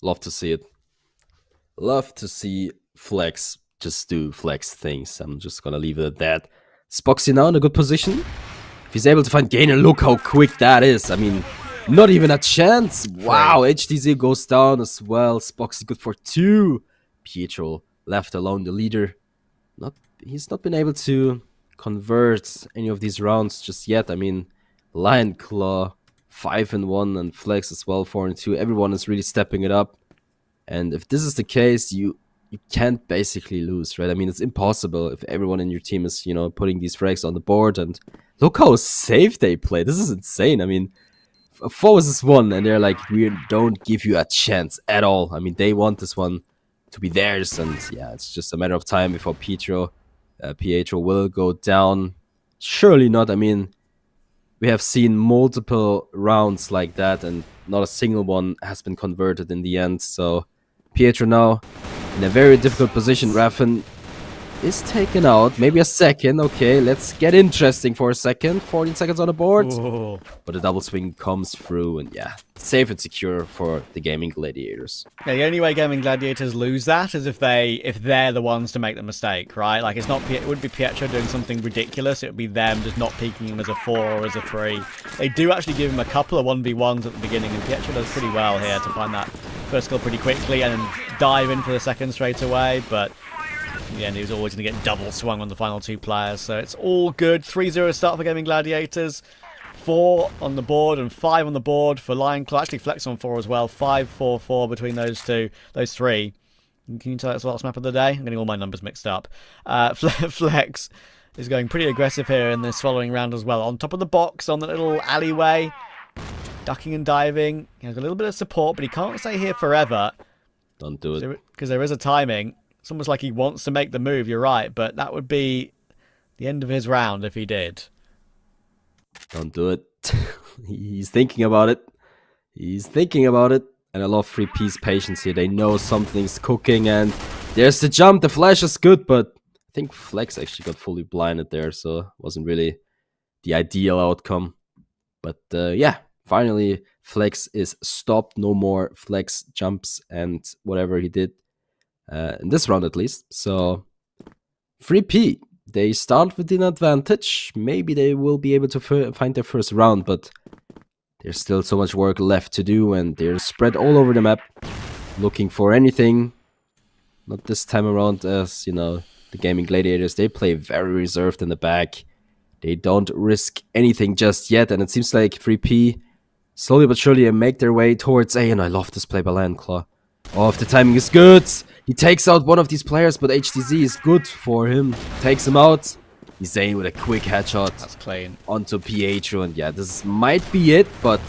Love to see it. Love to see Flex just do Flex things. I'm just gonna leave it at that. Spoxy now in a good position. If he's able to find Gainer, look how quick that is. I mean, not even a chance. Wow, HTZ goes down as well. Spoxy good for 2. Pietro left alone, the leader. He's not been able to convert any of these rounds just yet. I mean, Lion Claw 5-1 and Flex as well 4-2. Everyone is really stepping it up. And if this is the case, you can't basically lose, right? I mean, it's impossible if everyone in your team is, putting these frags on the board. And look how safe they play. This is insane. I mean, 4 versus 1, and they're like, we don't give you a chance at all. I mean, they want this one to be theirs. And yeah, it's just a matter of time before Pietro will go down. Surely not. I mean, we have seen multiple rounds like that, and not a single one has been converted in the end. So Pietro now in a very difficult position. Raffen is taken out. Maybe a second. Okay, let's get interesting for a second. 14 seconds on the board. Ooh. But the double swing comes through, and yeah, safe and secure for the Gaimin Gladiators. Yeah, the only way Gaimin Gladiators lose that is if they're the ones to make the mistake, right? Like, it wouldn't be Pietro doing something ridiculous. It would be them just not peeking him as a 4 or as a 3. They do actually give him a couple of 1v1s at the beginning, and Pietro does pretty well here to find that first kill pretty quickly and then dive in for the second straight away. But in the end, he was always going to get double swung on the final 2 players. So it's all good. 3-0 start for Gaimin Gladiators. 4 on the board and 5 on the board for Lionclaw. Actually, Flex on 4 as well. 5, 4, 4 between those three. Can you tell that's the last map of the day? I'm getting all my numbers mixed up. Flex is going pretty aggressive here in this following round as well. On top of the box, on the little alleyway, ducking and diving. He has a little bit of support, but he can't stay here forever. Don't do it. Because there is a timing. It's almost like he wants to make the move, you're right, but that would be the end of his round if he did. Don't do it. He's thinking about it. He's thinking about it. And I love 3P's patience here. They know something's cooking, and there's the jump. The flash is good, but I think Flex actually got fully blinded there, so it wasn't really the ideal outcome. But yeah, finally Flex is stopped. No more Flex jumps and whatever he did in this round at least. So 3P, they start with an advantage. Maybe they will be able to find their first round, but there's still so much work left to do, and they're spread all over the map looking for anything. Not this time around, as you know, the Gaimin Gladiators, they play very reserved in the back. They don't risk anything just yet, and it seems like 3P slowly but surely make their way towards A, and I love this play by Lionclaw. Oh, if the timing is good, he takes out one of these players, but HTZ is good for him. Takes him out. He's in with a quick headshot. That's clean. Onto Pietro, and yeah, this might be it, but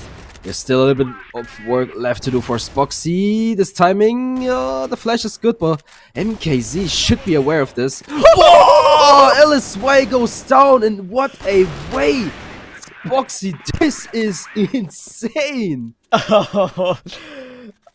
there's still a little bit of work left to do for Spoxy. This timing, the flash is good, but MKZ should be aware of this. Oh, LSY goes down, and what a way! Spoxy, this is insane!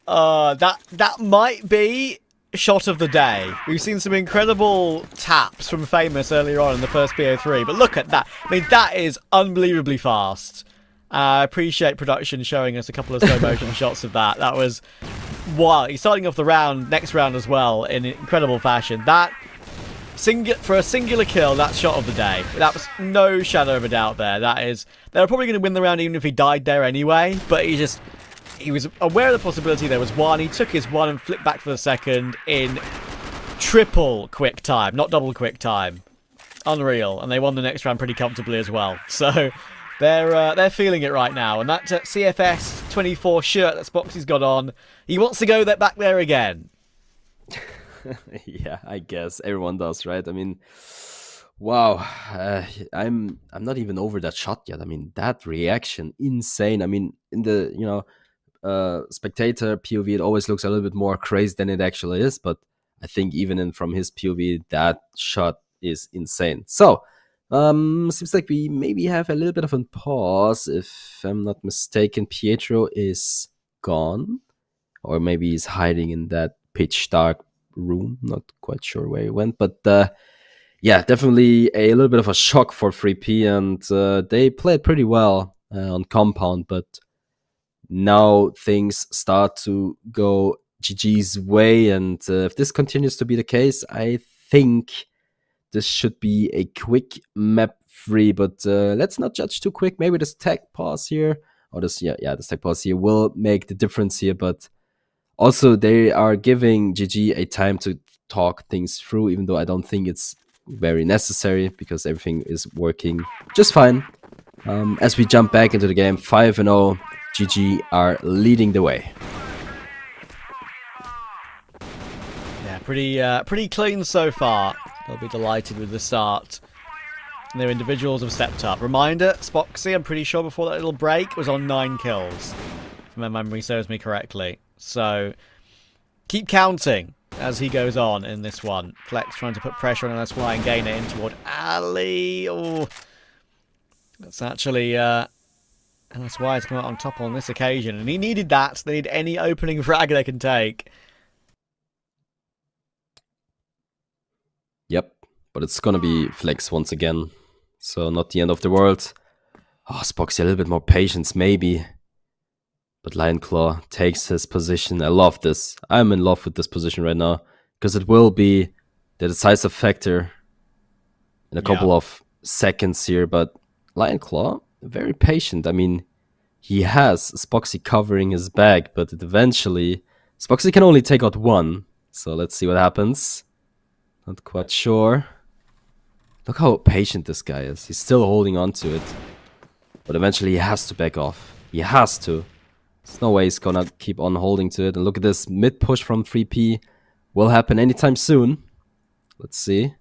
That might be shot of the day. We've seen some incredible taps from Famous earlier on in the first BO3, but look at that. I mean, that is unbelievably fast. I appreciate production showing us a couple of slow motion shots of that. That was wild. He's starting off the next round as well in incredible fashion. That for a singular kill, that's shot of the day. That was no shadow of a doubt there. They were probably going to win the round even if he died there anyway, but he was aware of the possibility there was one. He took his one and flipped back for the second in triple quick time, not double quick time. Unreal. And they won the next round pretty comfortably as well. So they're feeling it right now. And that CFS 24 shirt that Spoxy's got on, he wants to go back there again. Yeah, I guess everyone does, right? I mean, wow. I'm not even over that shot yet. I mean, that reaction, insane. I mean, in the spectator POV, it always looks a little bit more crazy than it actually is, but I think even from his POV, that shot is insane. So seems like we maybe have a little bit of a pause. If I'm not mistaken, Pietro is gone, or maybe he's hiding in that pitch dark room. Not quite sure where he went, but yeah, definitely a little bit of a shock for 3P, and they played pretty well on compound, but now things start to go GG's way, and if this continues to be the case, I think this should be a quick map free, but let's not judge too quick. Maybe this tech pause here, or this tech pause here will make the difference here, but also they are giving GG a time to talk things through, even though I don't think it's very necessary because everything is working just fine. As we jump back into the game, 5-0, GG are leading the way. Yeah, pretty clean so far. They'll be delighted with the start. And their individuals have stepped up. Reminder, Spoxy, I'm pretty sure before that little break, was on 9 kills. If my memory serves me correctly. So, keep counting as he goes on in this one. Flex trying to put pressure on LSY and gain it in toward Ali. Oh, that's actually LSY has come out on top on this occasion, and he needed that. They need any opening frag they can take. Yep, but it's gonna be Flex once again, so not the end of the world. Oh, Spoxy a little bit more patience, maybe. But Lionclaw takes his position. I love this. I'm in love with this position right now, because it will be the decisive factor in a couple of seconds here. But Lionclaw, very patient. I mean, he has Spoxy covering his back, but eventually Spoxy can only take out one. So let's see what happens. Not quite sure. Look how patient this guy is. He's still holding on to it. But eventually he has to back off. He has to. There's no way he's gonna keep on holding to it. And look at this mid push from 3P. Will happen anytime soon. Let's see.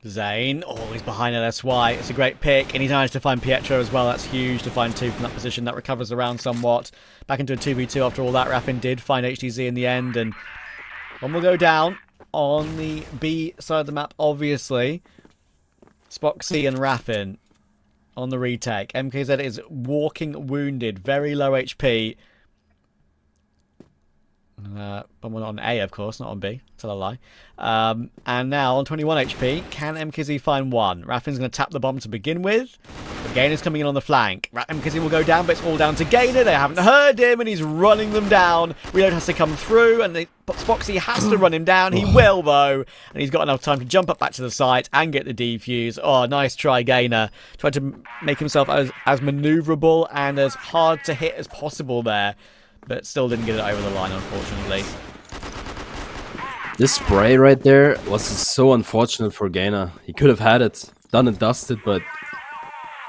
Zane, oh, he's behind LSY. It's a great pick, and he's managed to find Pietro as well. That's huge to find 2 from that position. That recovers around somewhat. Back into a 2v2 after all that. Raffin did find HTZ in the end, and one will go down on the B side of the map, obviously. Spoxy and Raffin on the retake. MKZ is walking wounded, very low HP. But on A, of course, not on B. Tell a lie. And now on 21 HP, can MKZ find one? Raffin's going to tap the bomb to begin with. But Gainer's coming in on the flank. MKZ will go down, but it's all down to Gainer. They haven't heard him, and he's running them down. Reload has to come through, and Spoxy has to run him down. He will, though. And he's got enough time to jump up back to the site and get the defuse. Oh, nice try, Gainer. Tried to make himself as maneuverable and as hard to hit as possible there. But still didn't get it over the line, unfortunately. This spray right there was so unfortunate for Gainer. He could have had it, done and dusted, but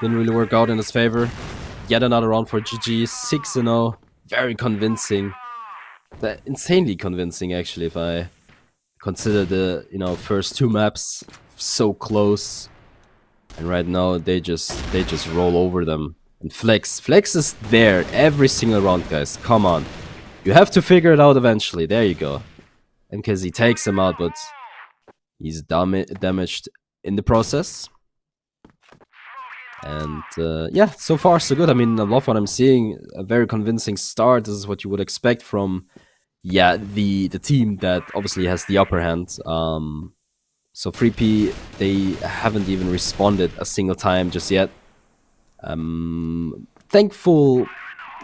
didn't really work out in his favor. Yet another round for GG, 6-0. Very convincing. Insanely convincing, actually, if I consider the first 2 maps so close. And right now they just roll over them. And Flex is there every single round, guys. Come on. You have to figure it out eventually. There you go. MKZ takes him out, but he's damaged in the process. And yeah, so far so good. I mean, I love what I'm seeing. A very convincing start. This is what you would expect from, yeah, the team that obviously has the upper hand. So 3P, they haven't even responded a single time just yet. Thankful.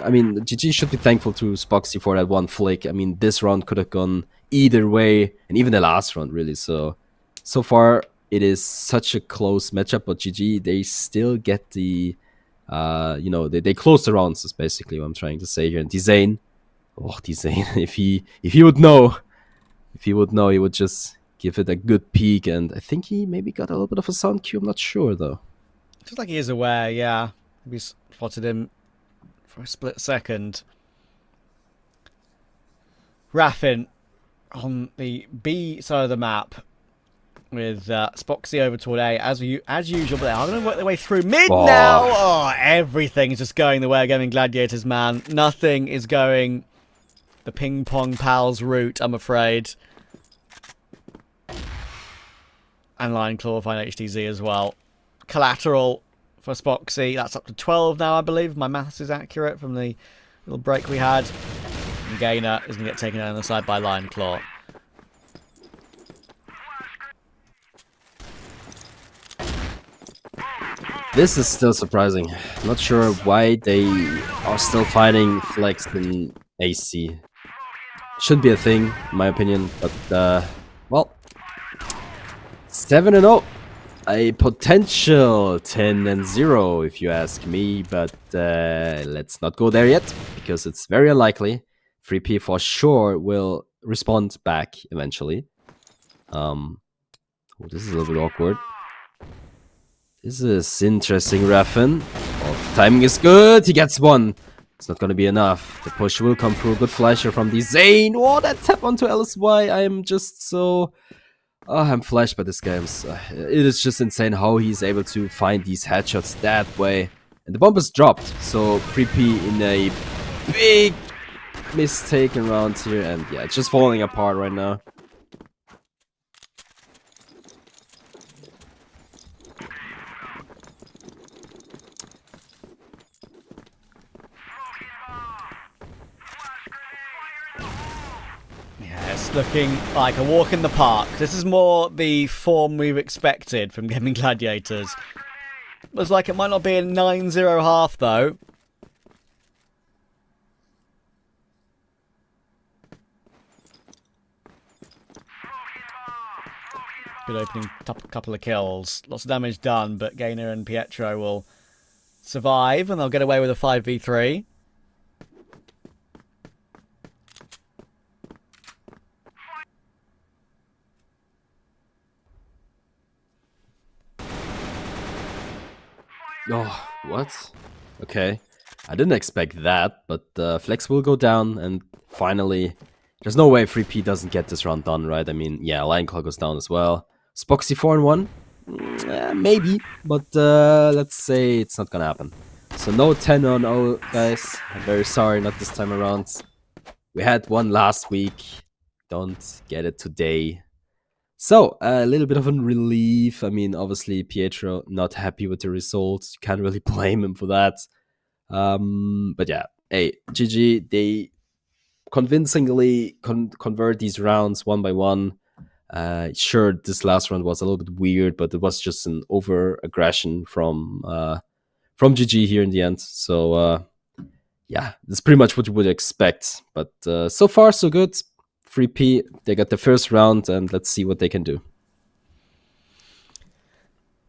I mean, GG should be thankful to Spoxy for that one flick. I mean, this round could have gone either way, and even the last round, really. So far, it is such a close matchup, but GG, they still get the, they close the rounds, is basically what I'm trying to say here. And Dzane, if he would know, he would just give it a good peek, and I think he maybe got a little bit of a sound cue. I'm not sure, though. Just like he is aware, yeah. We spotted him for a split second. Raffin on the B side of the map with Spoxy over toward A as usual, but they're going to work their way through mid now. Oh, everything's just going the way of Gaimin Gladiators, man. Nothing is going the PingPongPals route, I'm afraid. And Lion Claw find HTZ as well. Collateral for Spoxy. That's up to 12 now, I believe. If my maths is accurate from the little break we had. And Gainer is going to get taken down on the side by Lion Claw. This is still surprising. Not sure why they are still fighting Flex in AC. Shouldn't be a thing, in my opinion. But, well, 7-0. A potential 10-0, if you ask me, but let's not go there yet, because it's very unlikely. 3P for sure will respond back eventually. Oh, this is a little bit awkward. This is interesting, Raffin. Oh, timing is good. He gets one. It's not going to be enough. The push will come through. Good flasher from the Zane. Oh, that tap onto LSY. I am just so... Oh, I'm flashed by this game. It is just insane how he's able to find these headshots that way. And the bomb is dropped. So 3P in a big mistake around here. And yeah, it's just falling apart right now. Looking like a walk in the park. This is more the form we've expected from Gaimin Gladiators. Looks like it might not be a 9-0 half, though. Good opening couple of kills. Lots of damage done, but Gainer and Pietro will survive, and they'll get away with a 5v3. Oh, what? Okay. I didn't expect that, but Flex will go down, and finally, there's no way 3P doesn't get this round done, right? I mean, yeah, Lion Claw goes down as well. Spoxy 4-1? Maybe, but let's say it's not gonna happen. So no 10-0, guys. I'm very sorry, not this time around. We had one last week. Don't get it today. So, a little bit of a relief. I mean, obviously, Pietro not happy with the results. You can't really blame him for that. But yeah, hey, GG, they convincingly convert these rounds one by one. Sure, this last round was a little bit weird, but it was just an over aggression from GG here in the end. So yeah, that's pretty much what you would expect. But so far so good. 3P, they got the first round, and let's see what they can do.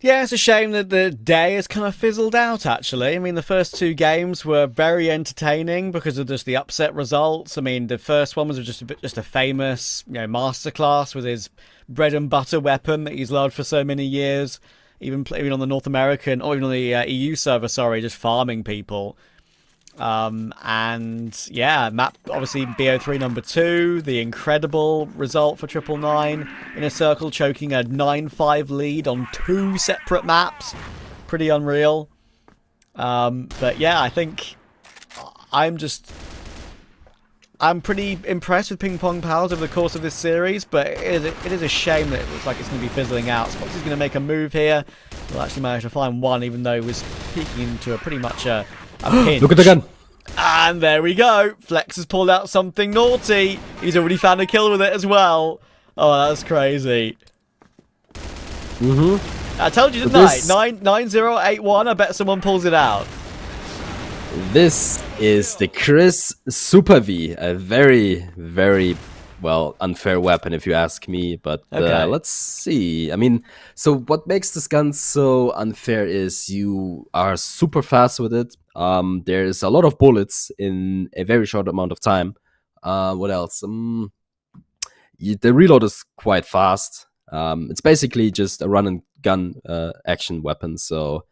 Yeah, it's a shame that the day has kind of fizzled out, actually. I mean, the first two games were very entertaining because of just the upset results. I mean, the first one was just a famous, masterclass with his bread and butter weapon that he's loved for so many years. Even on the North American, or even on the EU server, just farming people. And yeah, map obviously BO3 number 2, the incredible result for 999. InnerCircle choking a 9-5 lead on 2 separate maps. Pretty unreal. But yeah, I think I'm pretty impressed with PingPongPals over the course of this series, but it is a shame that it looks like it's going to be fizzling out. Spoxy's going to make a move here. He'll actually manage to find one, even though he was peeking into a pretty much a pinch. Look at the gun. And there we go. Flex has pulled out something naughty. He's already found a kill with it as well. Oh, that's crazy. I told you, didn't I? 9081. I bet someone pulls it out. This is the Chris Super V, a very, very, well, unfair weapon if you ask me, but Okay. Let's see. I mean, so what makes this gun so unfair is you are super fast with it. There's a lot of bullets in a very short amount of time. What else? The reload is quite fast. It's basically just a run and gun action weapon, so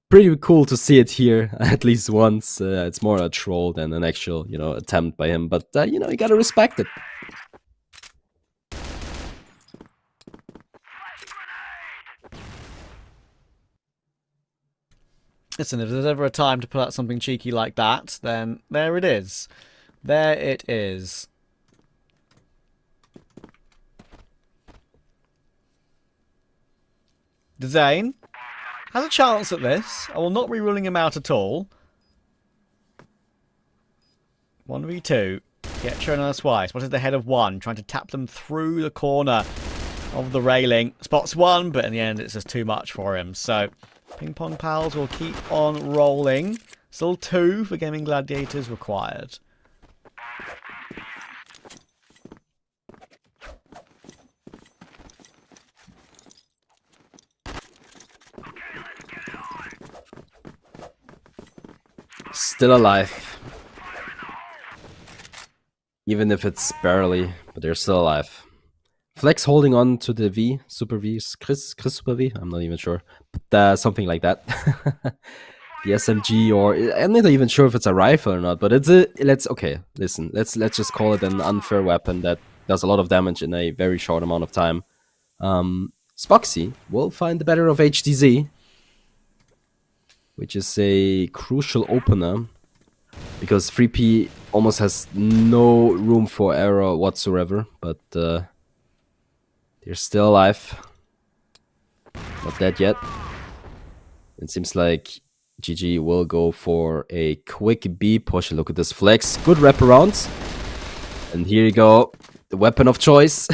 pretty cool to see it here at least once. It's more a troll than an actual, attempt by him. But you gotta respect it. Listen, if there's ever a time to pull out something cheeky like that, then there it is. There it is. Zane has a chance at this. I will not be ruling him out at all. 1v2. Get another twice. What is the head of one? Trying to tap them through the corner of the railing. Spots one, but in the end it's just too much for him. So PingPongPals will keep on rolling. Still 2 for Gaimin Gladiators required. Still alive. Even if it's barely, but they're still alive. Flex holding on to the V, Super V, Chris Super V, I'm not even sure. But something like that. The SMG, or I'm not even sure if it's a rifle or not, but it's let's just call it an unfair weapon that does a lot of damage in a very short amount of time. Spoxy will find the better of HDZ, which is a crucial opener, because 3P almost has no room for error whatsoever, but they're still alive. Not dead yet. It seems like GG will go for a quick B push. Look at this flex. Good wraparound. And here you go. The weapon of choice.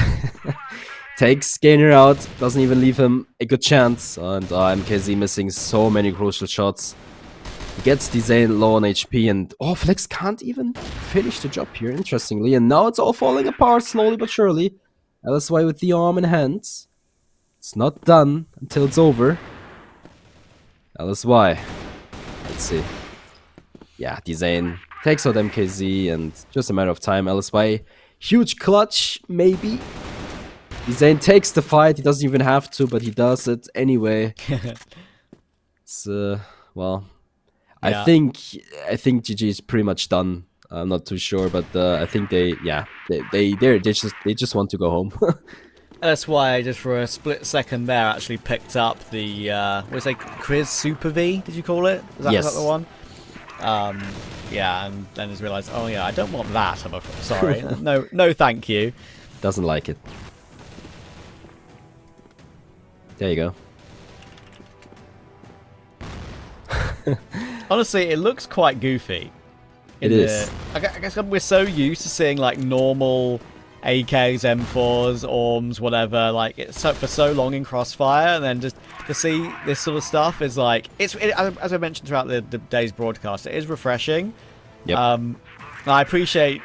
Takes Gainer out. Doesn't even leave him a good chance. And MKZ missing so many crucial shots. He gets Zane low on HP. And Flex can't even finish the job here, interestingly. And now it's all falling apart slowly but surely. LSY with the arm in hands. It's not done until it's over. LSY. Let's see. Yeah, Zane takes out MKZ, and just a matter of time. LSY, huge clutch, maybe. Zane takes the fight. He doesn't even have to, but he does it anyway. It's well, Yeah. I think GG is pretty much done. I'm not too sure, but I think they just want to go home. That's why, just for a split second there, actually picked up the, what is it, Quiz Super V, did you call it? Is that, Yes. is that the one? Yeah, and then just realised, oh yeah, I don't want that, I'm sorry. No thank you. Doesn't like it. There you go. Honestly, it looks quite goofy. It is. I guess we're so used to seeing like normal AKs, M4s, ORMs, whatever, like it's for so long in Crossfire, and then just to see this sort of stuff is like as I mentioned throughout the day's broadcast, it is refreshing. Yep. I appreciate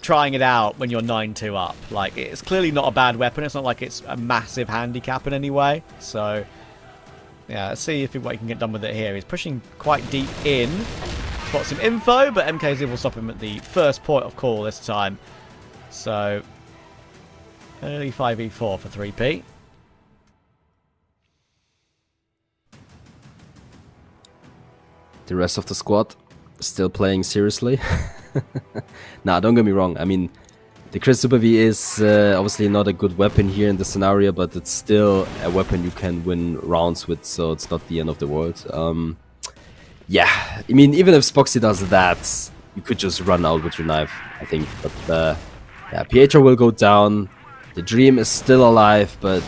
trying it out when you're 9-2 up. Like it's clearly not a bad weapon. It's not like it's a massive handicap in any way. So yeah, let's see what he can get done with it here. He's pushing quite deep in. Got some info, but MKZ will stop him at the first point of call this time. So, early 5v4 for 3P. The rest of the squad still playing seriously. Nah, don't get me wrong. I mean, the Chris Super V is obviously not a good weapon here in the scenario, but it's still a weapon you can win rounds with, so it's not the end of the world. Yeah, I mean, even if Spoxy does that, you could just run out with your knife, I think. But yeah, Pietro will go down. The Dream is still alive, but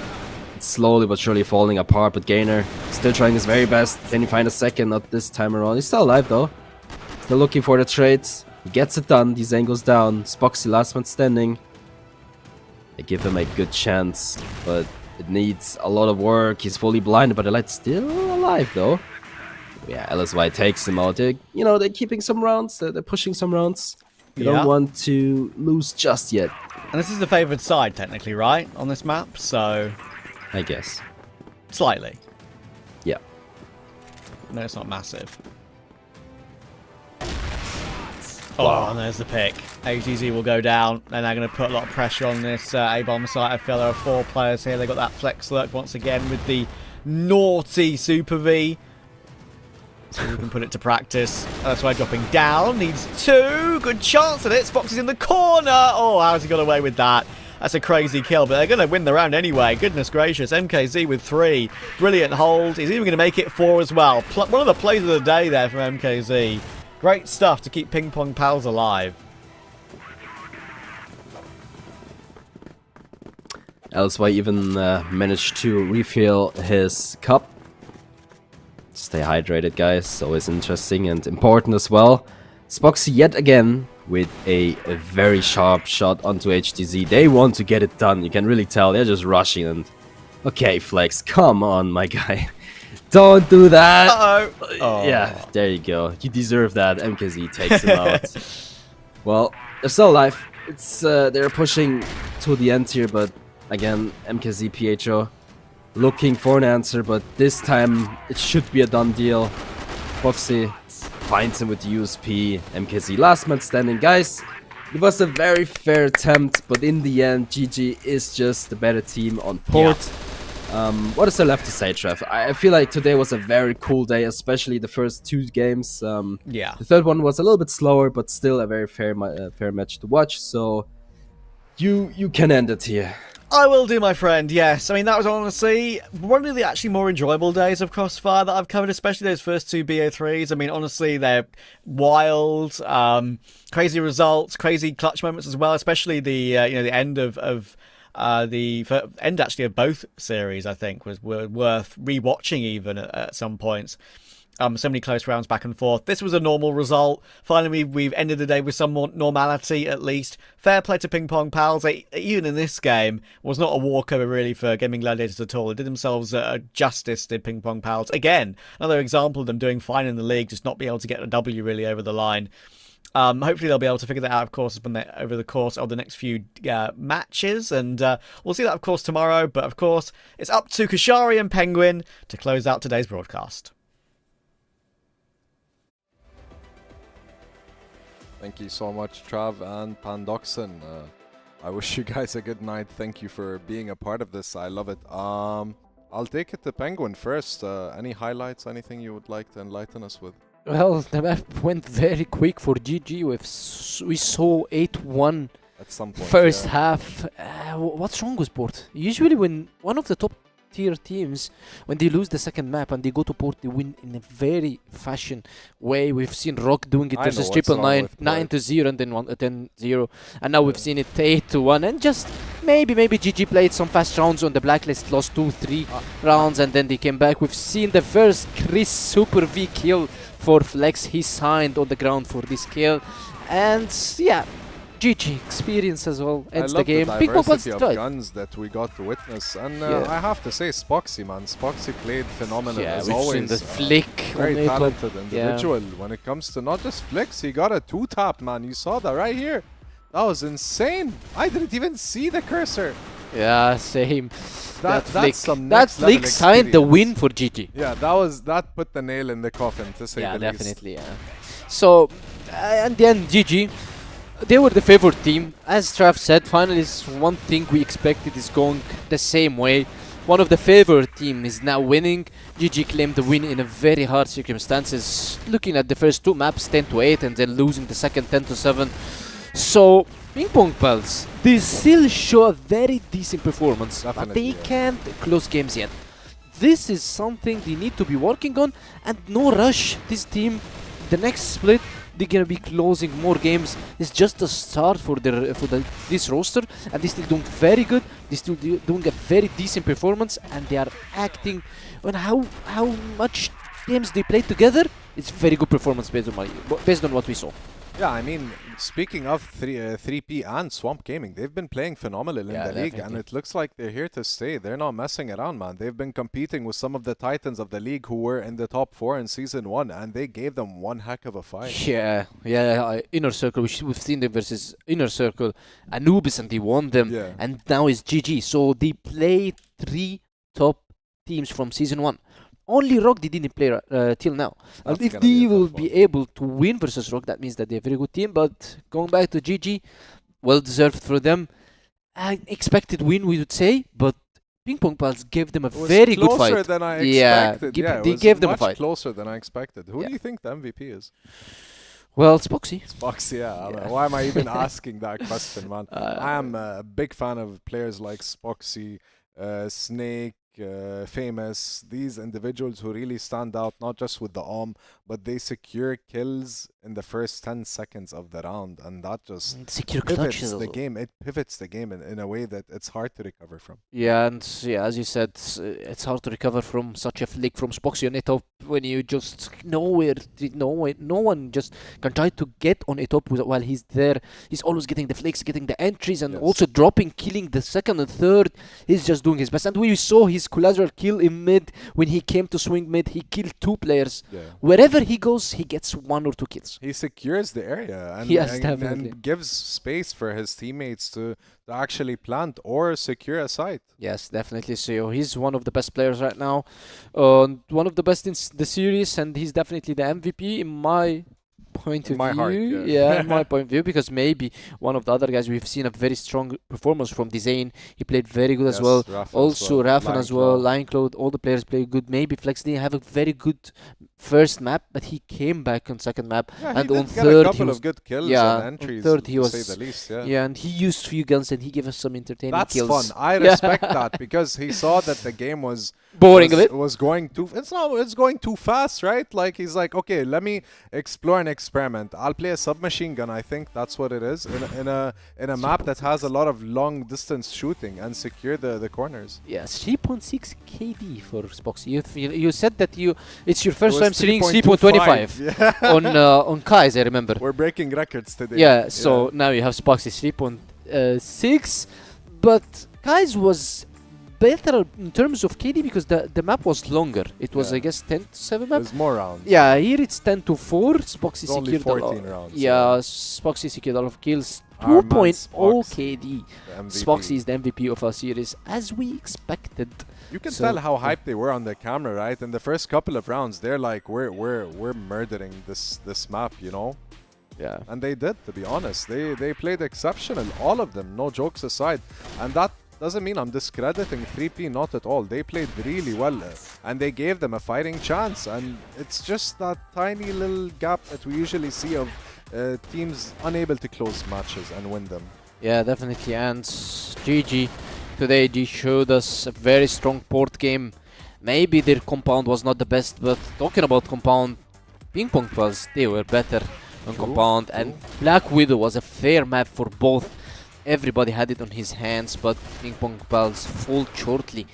it's slowly but surely falling apart. But Gainer still trying his very best. Can you find a second? Not this time around. He's still alive though. Still looking for the trades. He gets it done. Design goes down. Spoxy last man standing. They give him a good chance, but it needs a lot of work. He's fully blinded, but the light's still alive though. Yeah, LSY takes him out. They're keeping some rounds. They're pushing some rounds. They don't want to lose just yet. And this is the favoured side, technically, right? On this map, so... I guess. Slightly. Yeah. No, it's not massive. Oh, and there's the pick. AGZ will go down. They're now going to put a lot of pressure on this A-bomb site. I feel there are 4 players here. They got that flex lurk once again with the naughty Super V. So we can put it to practice. That's why dropping down. Needs 2. Good chance at it. Spox is in the corner. Oh, how's he got away with that? That's a crazy kill, but they're going to win the round anyway. Goodness gracious. MKZ with 3. Brilliant hold. He's even going to make it 4 as well. One of the plays of the day there from MKZ. Great stuff to keep PingPongPals alive. LSY even managed to refill his cup. Stay hydrated, guys. Always interesting and important as well. Spoxy yet again with a very sharp shot onto HTZ. They want to get it done. You can really tell. They're just rushing and... Okay, Flex. Come on, my guy. Don't do that. Uh-oh. Oh. Yeah, there you go. You deserve that. MKZ takes him out. Well, they're still alive. It's they're pushing to the end here, but again, MKZ Pietro looking for an answer, but this time it should be a done deal. Foxy finds him with the USP. MKZ last man standing. Guys, it was a very fair attempt, but in the end, GG is just the better team on port. Yeah. What is there left to say, Trev? I feel like today was a very cool day, especially the first 2 games. Yeah. The third one was a little bit slower, but still a very fair match to watch. So you can end it here. I will do, my friend, yes. I mean, that was honestly one of the actually more enjoyable days of Crossfire that I've covered, especially those first 2 BO3s. I mean, honestly, they're wild, crazy results, crazy clutch moments as well, especially the the end of end actually of both series, I think, were worth rewatching even at some points. So many close rounds back and forth. This was a normal result. Finally, we've ended the day with some more normality, at least. Fair play to PingPongPals. Even in this game, was not a walkover, really, for Gaimin Gladiators at all. They did themselves justice, did PingPongPals. Again, another example of them doing fine in the league, just not being able to get a W, really, over the line. Hopefully they'll be able to figure that out, of course, over the course of the next few matches. And we'll see that, of course, tomorrow. But, of course, it's up to Kashari and Penguin to close out today's broadcast. Thank you so much, Trav and Pandoxin. I wish you guys a good night. Thank you for being a part of this. I love it. I'll take it to Penguin first. Any highlights, anything you would like to enlighten us with? Well, the map went very quick for GG. We saw 8-1 At some point. first yeah. half. What's wrong with Port? Usually when one of the top tier teams, when they lose the second map and they go to Port, they win in a very fashion way. We've seen ROC doing it I versus know what's wrong 999, with 9-0 and then 10-0. And now we've seen it 8-1 and just maybe GG played some fast rounds on the blacklist, lost 2-3 rounds and then they came back. We've seen the first Chris Super V kill for Flex. He signed on the ground for this kill. And yeah, GG experience as well ends the game. I Big love the Pop diversity of tried. guns that we got to witness, and Yeah. I have to say, Spoxy, man, Spoxy played phenomenal Yeah, as we've always. seen the flick Very on April. talented individual. When it comes to not just flicks, he got a 2-tap, man. You saw that right here. That was insane. I didn't even see the cursor. Yeah, same. That flick, that's some that next level flick signed the win experience. for GG. Yeah, that put the nail in the coffin, to say Yeah, the least. definitely. Yeah. So, and then GG, they were the favorite team. As Trav said, finally, one thing we expected is going the same way. One of the favorite team is now winning. GG claimed the win in a very hard circumstances. Looking at the first two maps, 10-8, and then losing the second 10-7. So, PingPongPals, they still show a very decent performance, but Definitely, they yeah. can't close games yet. This is something they need to be working on, and no rush. This team, the next split, they're gonna be closing more games. It's just a start for this roster, and they're still doing very good. They're still doing a very decent performance, and they are acting on how much games they played together. It's very good performance based on what we saw. Yeah, I mean, speaking of 3P and Swamp Gaming, they've been playing phenomenal in Yeah, the league, and definitely. it looks like they're here to stay. They're not messing around, man. They've been competing with some of the titans of the league who were in the top 4 in Season 1, and they gave them one heck of a fight. Yeah, InnerCircle. We've seen them versus InnerCircle, Anubis, and they won them. Yeah. And now it's GG. So they played 3 top teams from Season 1. Only ROC they didn't play till now. And That's if gonna be they a will tough be one. able to win versus ROC, that means that they're a very good team. But going back to GG, well deserved for them. Expected win, we would say, but PingPongPals gave them a It was very good closer fight. than I Yeah, expected. Yeah, it they was gave them a much fight. closer than I expected. Who Yeah. do you think the MVP is? Well, it's Boxy. Spoxy, yeah. I mean, Yeah. why am I even asking that question, man? Uh, I am a big fan of players like Spoxy, Snake, Famous, these individuals who really stand out, not just with the but they secure kills in the first 10 seconds of the round, and that just Secure pivots clutches. the as well. game. It pivots the game in a way that it's hard to recover from. Yeah, and yeah, as you said, it's hard to recover from such a flick from Spoxy on it up when you just no one just can try to get on it up while he's there. He's always getting the flicks, getting the entries, and Yes. also dropping, killing the second and third. He's just doing his best. And we saw his collateral kill in mid when he came to swing mid. He killed 2 players. Yeah. Wherever he goes, he gets 1 or 2 kills. He secures the area and, Yes, definitely. and gives space for his teammates to actually plant or secure a site. Yes, definitely. So he's one of the best players right now, one of the best in the series, and he's definitely the MVP in my point In of my view. heart, yeah. Yeah, in my point of view, because maybe one of the other guys we've seen a very strong performance from Design. He played very good as Yes, well. Rafa as Also, well, Rafan as well, Lion Cloud, all the players play good. Maybe Flex didn't have a very good first map, but he came back on second map. Yeah, And he on did get third, a he couple was- of good kills yeah, and on entries, third he to was- say the least. Yeah. Yeah, and he used few guns and he gave us some entertaining That's kills. fun. I Yeah. respect that because he saw that the game was Boring a bit. was going too. It's going too fast, right? Like he's like, okay, let me explore and experiment. I'll play a submachine gun. I think that's what it is in a map that has a lot of long distance shooting and secure the corners. Yeah, 3.6 KD for Spoxy. You said that it's your first It time was seeing 3.25. 3.25 Yeah. on Kai's, I remember. We're breaking records today. Yeah, so now you have Spoxy 3.6, but Kai's was better in terms of KD because the map was longer. It was, Yeah. I guess, 10-7 It map. was more rounds. Yeah, here it's 10-4. Spoxy It's only secured a 14 lot. rounds. Yeah, Spoxy secured a lot of kills. Our man 2.0 Spox, KD. the MVP. Spoxy is the MVP of our series, as we expected. You can So- tell how hyped they were on the camera, right? In the first couple of rounds, they're like, we're murdering this map, you know. Yeah. And they did, to be honest. They played exceptional, all of them, no jokes aside. And that doesn't mean I'm discrediting 3P, not at all. They played really well and they gave them a fighting chance. And it's just that tiny little gap that we usually see of teams unable to close matches and win them. Yeah, definitely. And GG today, they showed us a very strong port game. Maybe their compound was not the best, but talking about compound, PingPongPals, they were better on compound. And Black Widow was a fair map for both. Everybody had it on his hands, but PingPongPals fold shortly.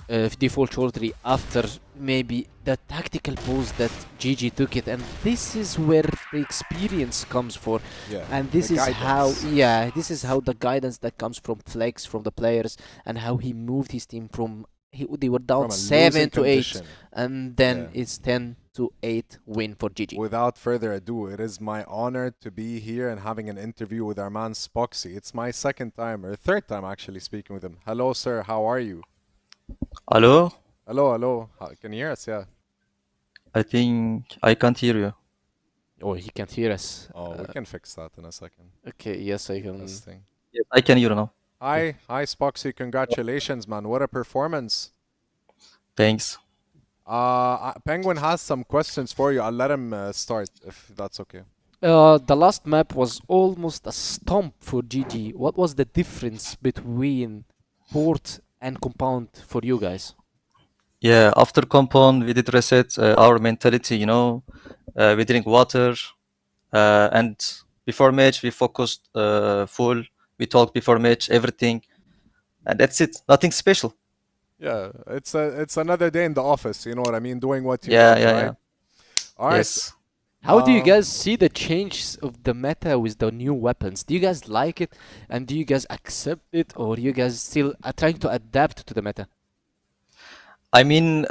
They fall shortly after maybe the tactical pose that GG took it, and this is where the experience comes for. Yeah, and this the is guidance. this is how the guidance that comes from Flex, from the players, and how he moved his team from they were down From a 7 losing to 8, condition. and then Yeah. it's 10 to 8 win for GG. Without further ado, it is my honor to be here and having an interview with our man Spoxy. It's my second time, or third time actually, speaking with him. Hello, sir. How are you? Hello? Hello, hello. Can you hear us? Yeah. I think I can't hear you. Oh, he can't hear us. Oh, we can fix that in a second. Okay, yes, I can. This thing. Yes, I can hear you now. Hi, Spoxy. Congratulations, man. What a performance. Thanks. Penguin has some questions for you. I'll let him start if that's okay. The last map was almost a stomp for GG. What was the difference between port and compound for you guys? Yeah, after compound, we did reset our mentality, you know. We drink water. And before match, we focused full. We talked before match, everything. And that's it. Nothing special. Yeah, it's another day in the office. You know what I mean? Doing what you Yeah, love, yeah, right? yeah. All right. Yes. How do you guys see the change of the meta with the new weapons? Do you guys like it, and do you guys accept it, or you guys still are trying to adapt to the meta? I mean,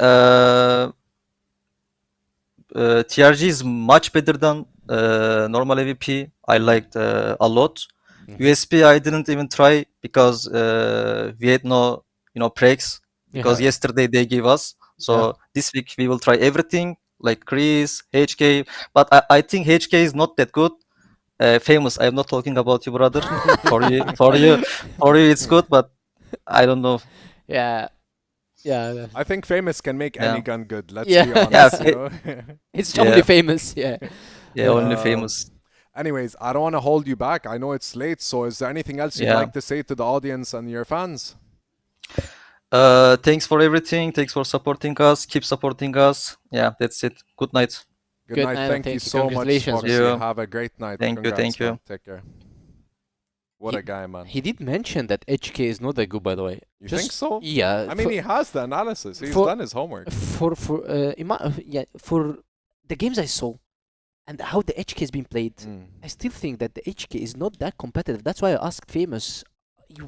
TRG is much better than normal AVP. I liked a lot. USP I didn't even try because we had no, breaks because yesterday they gave us. So this week we will try everything like Chris, HK. But I think HK is not that good. Famous. I'm not talking about you, brother. For you, it's good, but I don't know. Yeah. I think Famous can make any gun good. Let's Yeah. be honest. You know? It's only Famous. Yeah. Yeah, only Famous. Anyways, I don't want to hold you back. I know it's late, so is there anything else you'd like to say to the audience and your fans? Thanks for everything. Thanks for supporting us. Keep supporting us. Yeah, that's it. Good night. Good night. Thank you so much. Congratulations. Foxy. Have a great night. Thank you. Thank you. Man. Take care. What a guy, man. He did mention that HK is not that good, by the way. You think so? Yeah. I mean, he has the analysis. He's done his homework. For the games I saw and how the HK has been played, I still think that the HK is not that competitive. That's why I asked Famous,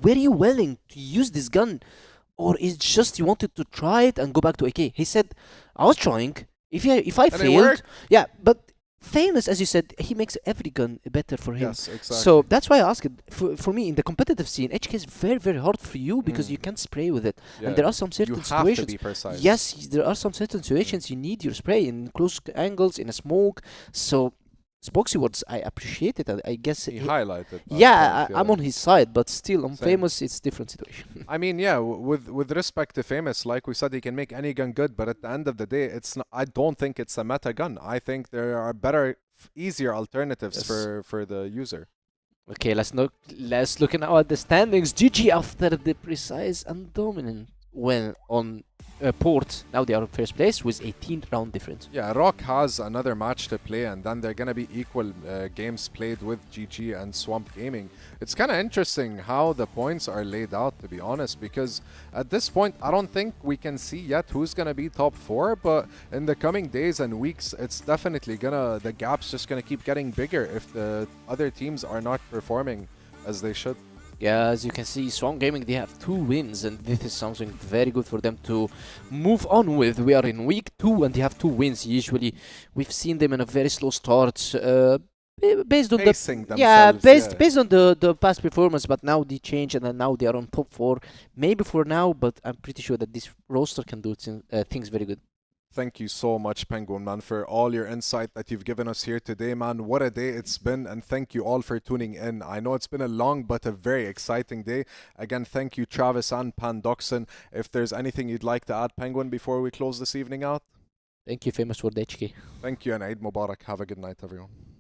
were you willing to use this gun, or is just you wanted to try it and go back to AK? He said, I was trying. If I failed, yeah, but Famous, as you said, he makes every gun better for him. Yes, exactly. So that's why I asked it. For me, in the competitive scene, HK is very, very hard for you because you can't spray with it. Yeah. And there are some certain You have situations. to be precise. Yes, there are some certain situations you need your spray in close angles, in a smoke. So, Spoxy words, I appreciate it. I guess he highlighted. Yeah, I'm on his side, but still, on Same. Famous, it's different situation. I mean, yeah, with respect to Famous, like we said, he can make any gun good, but at the end of the day, it's not, I don't think it's a meta gun. I think there are better, easier alternatives for the user. Okay, let's look now at the standings. GG after the precise and dominant win on Port. Now they are in first place with 18 round difference. Yeah, ROC has another match to play, and then they're gonna be equal games played with GG and Swamp Gaming. It's kind of interesting how the points are laid out, to be honest, because at this point I don't think we can see yet who's gonna be top 4, but in the coming days and weeks it's definitely the gap's just gonna keep getting bigger if the other teams are not performing as they should. Yeah, as you can see, Swamp Gaming, they have 2 wins, and this is something very good for them to move on with. We are in week 2, and they have 2 wins. Usually, we've seen them in a very slow start, based on based on the past performance. But now they change, and then now they are on top 4. Maybe for now, but I'm pretty sure that this roster can do things very good. Thank you so much, Penguin, man, for all your insight that you've given us here today, man. What a day it's been, and thank you all for tuning in. I know it's been a long but a very exciting day. Again, thank you, Travis and Pandoxin. If there's anything you'd like to add, Penguin, before we close this evening out? Thank you, famous word HK. Thank you, and Eid Mubarak. Have a good night, everyone.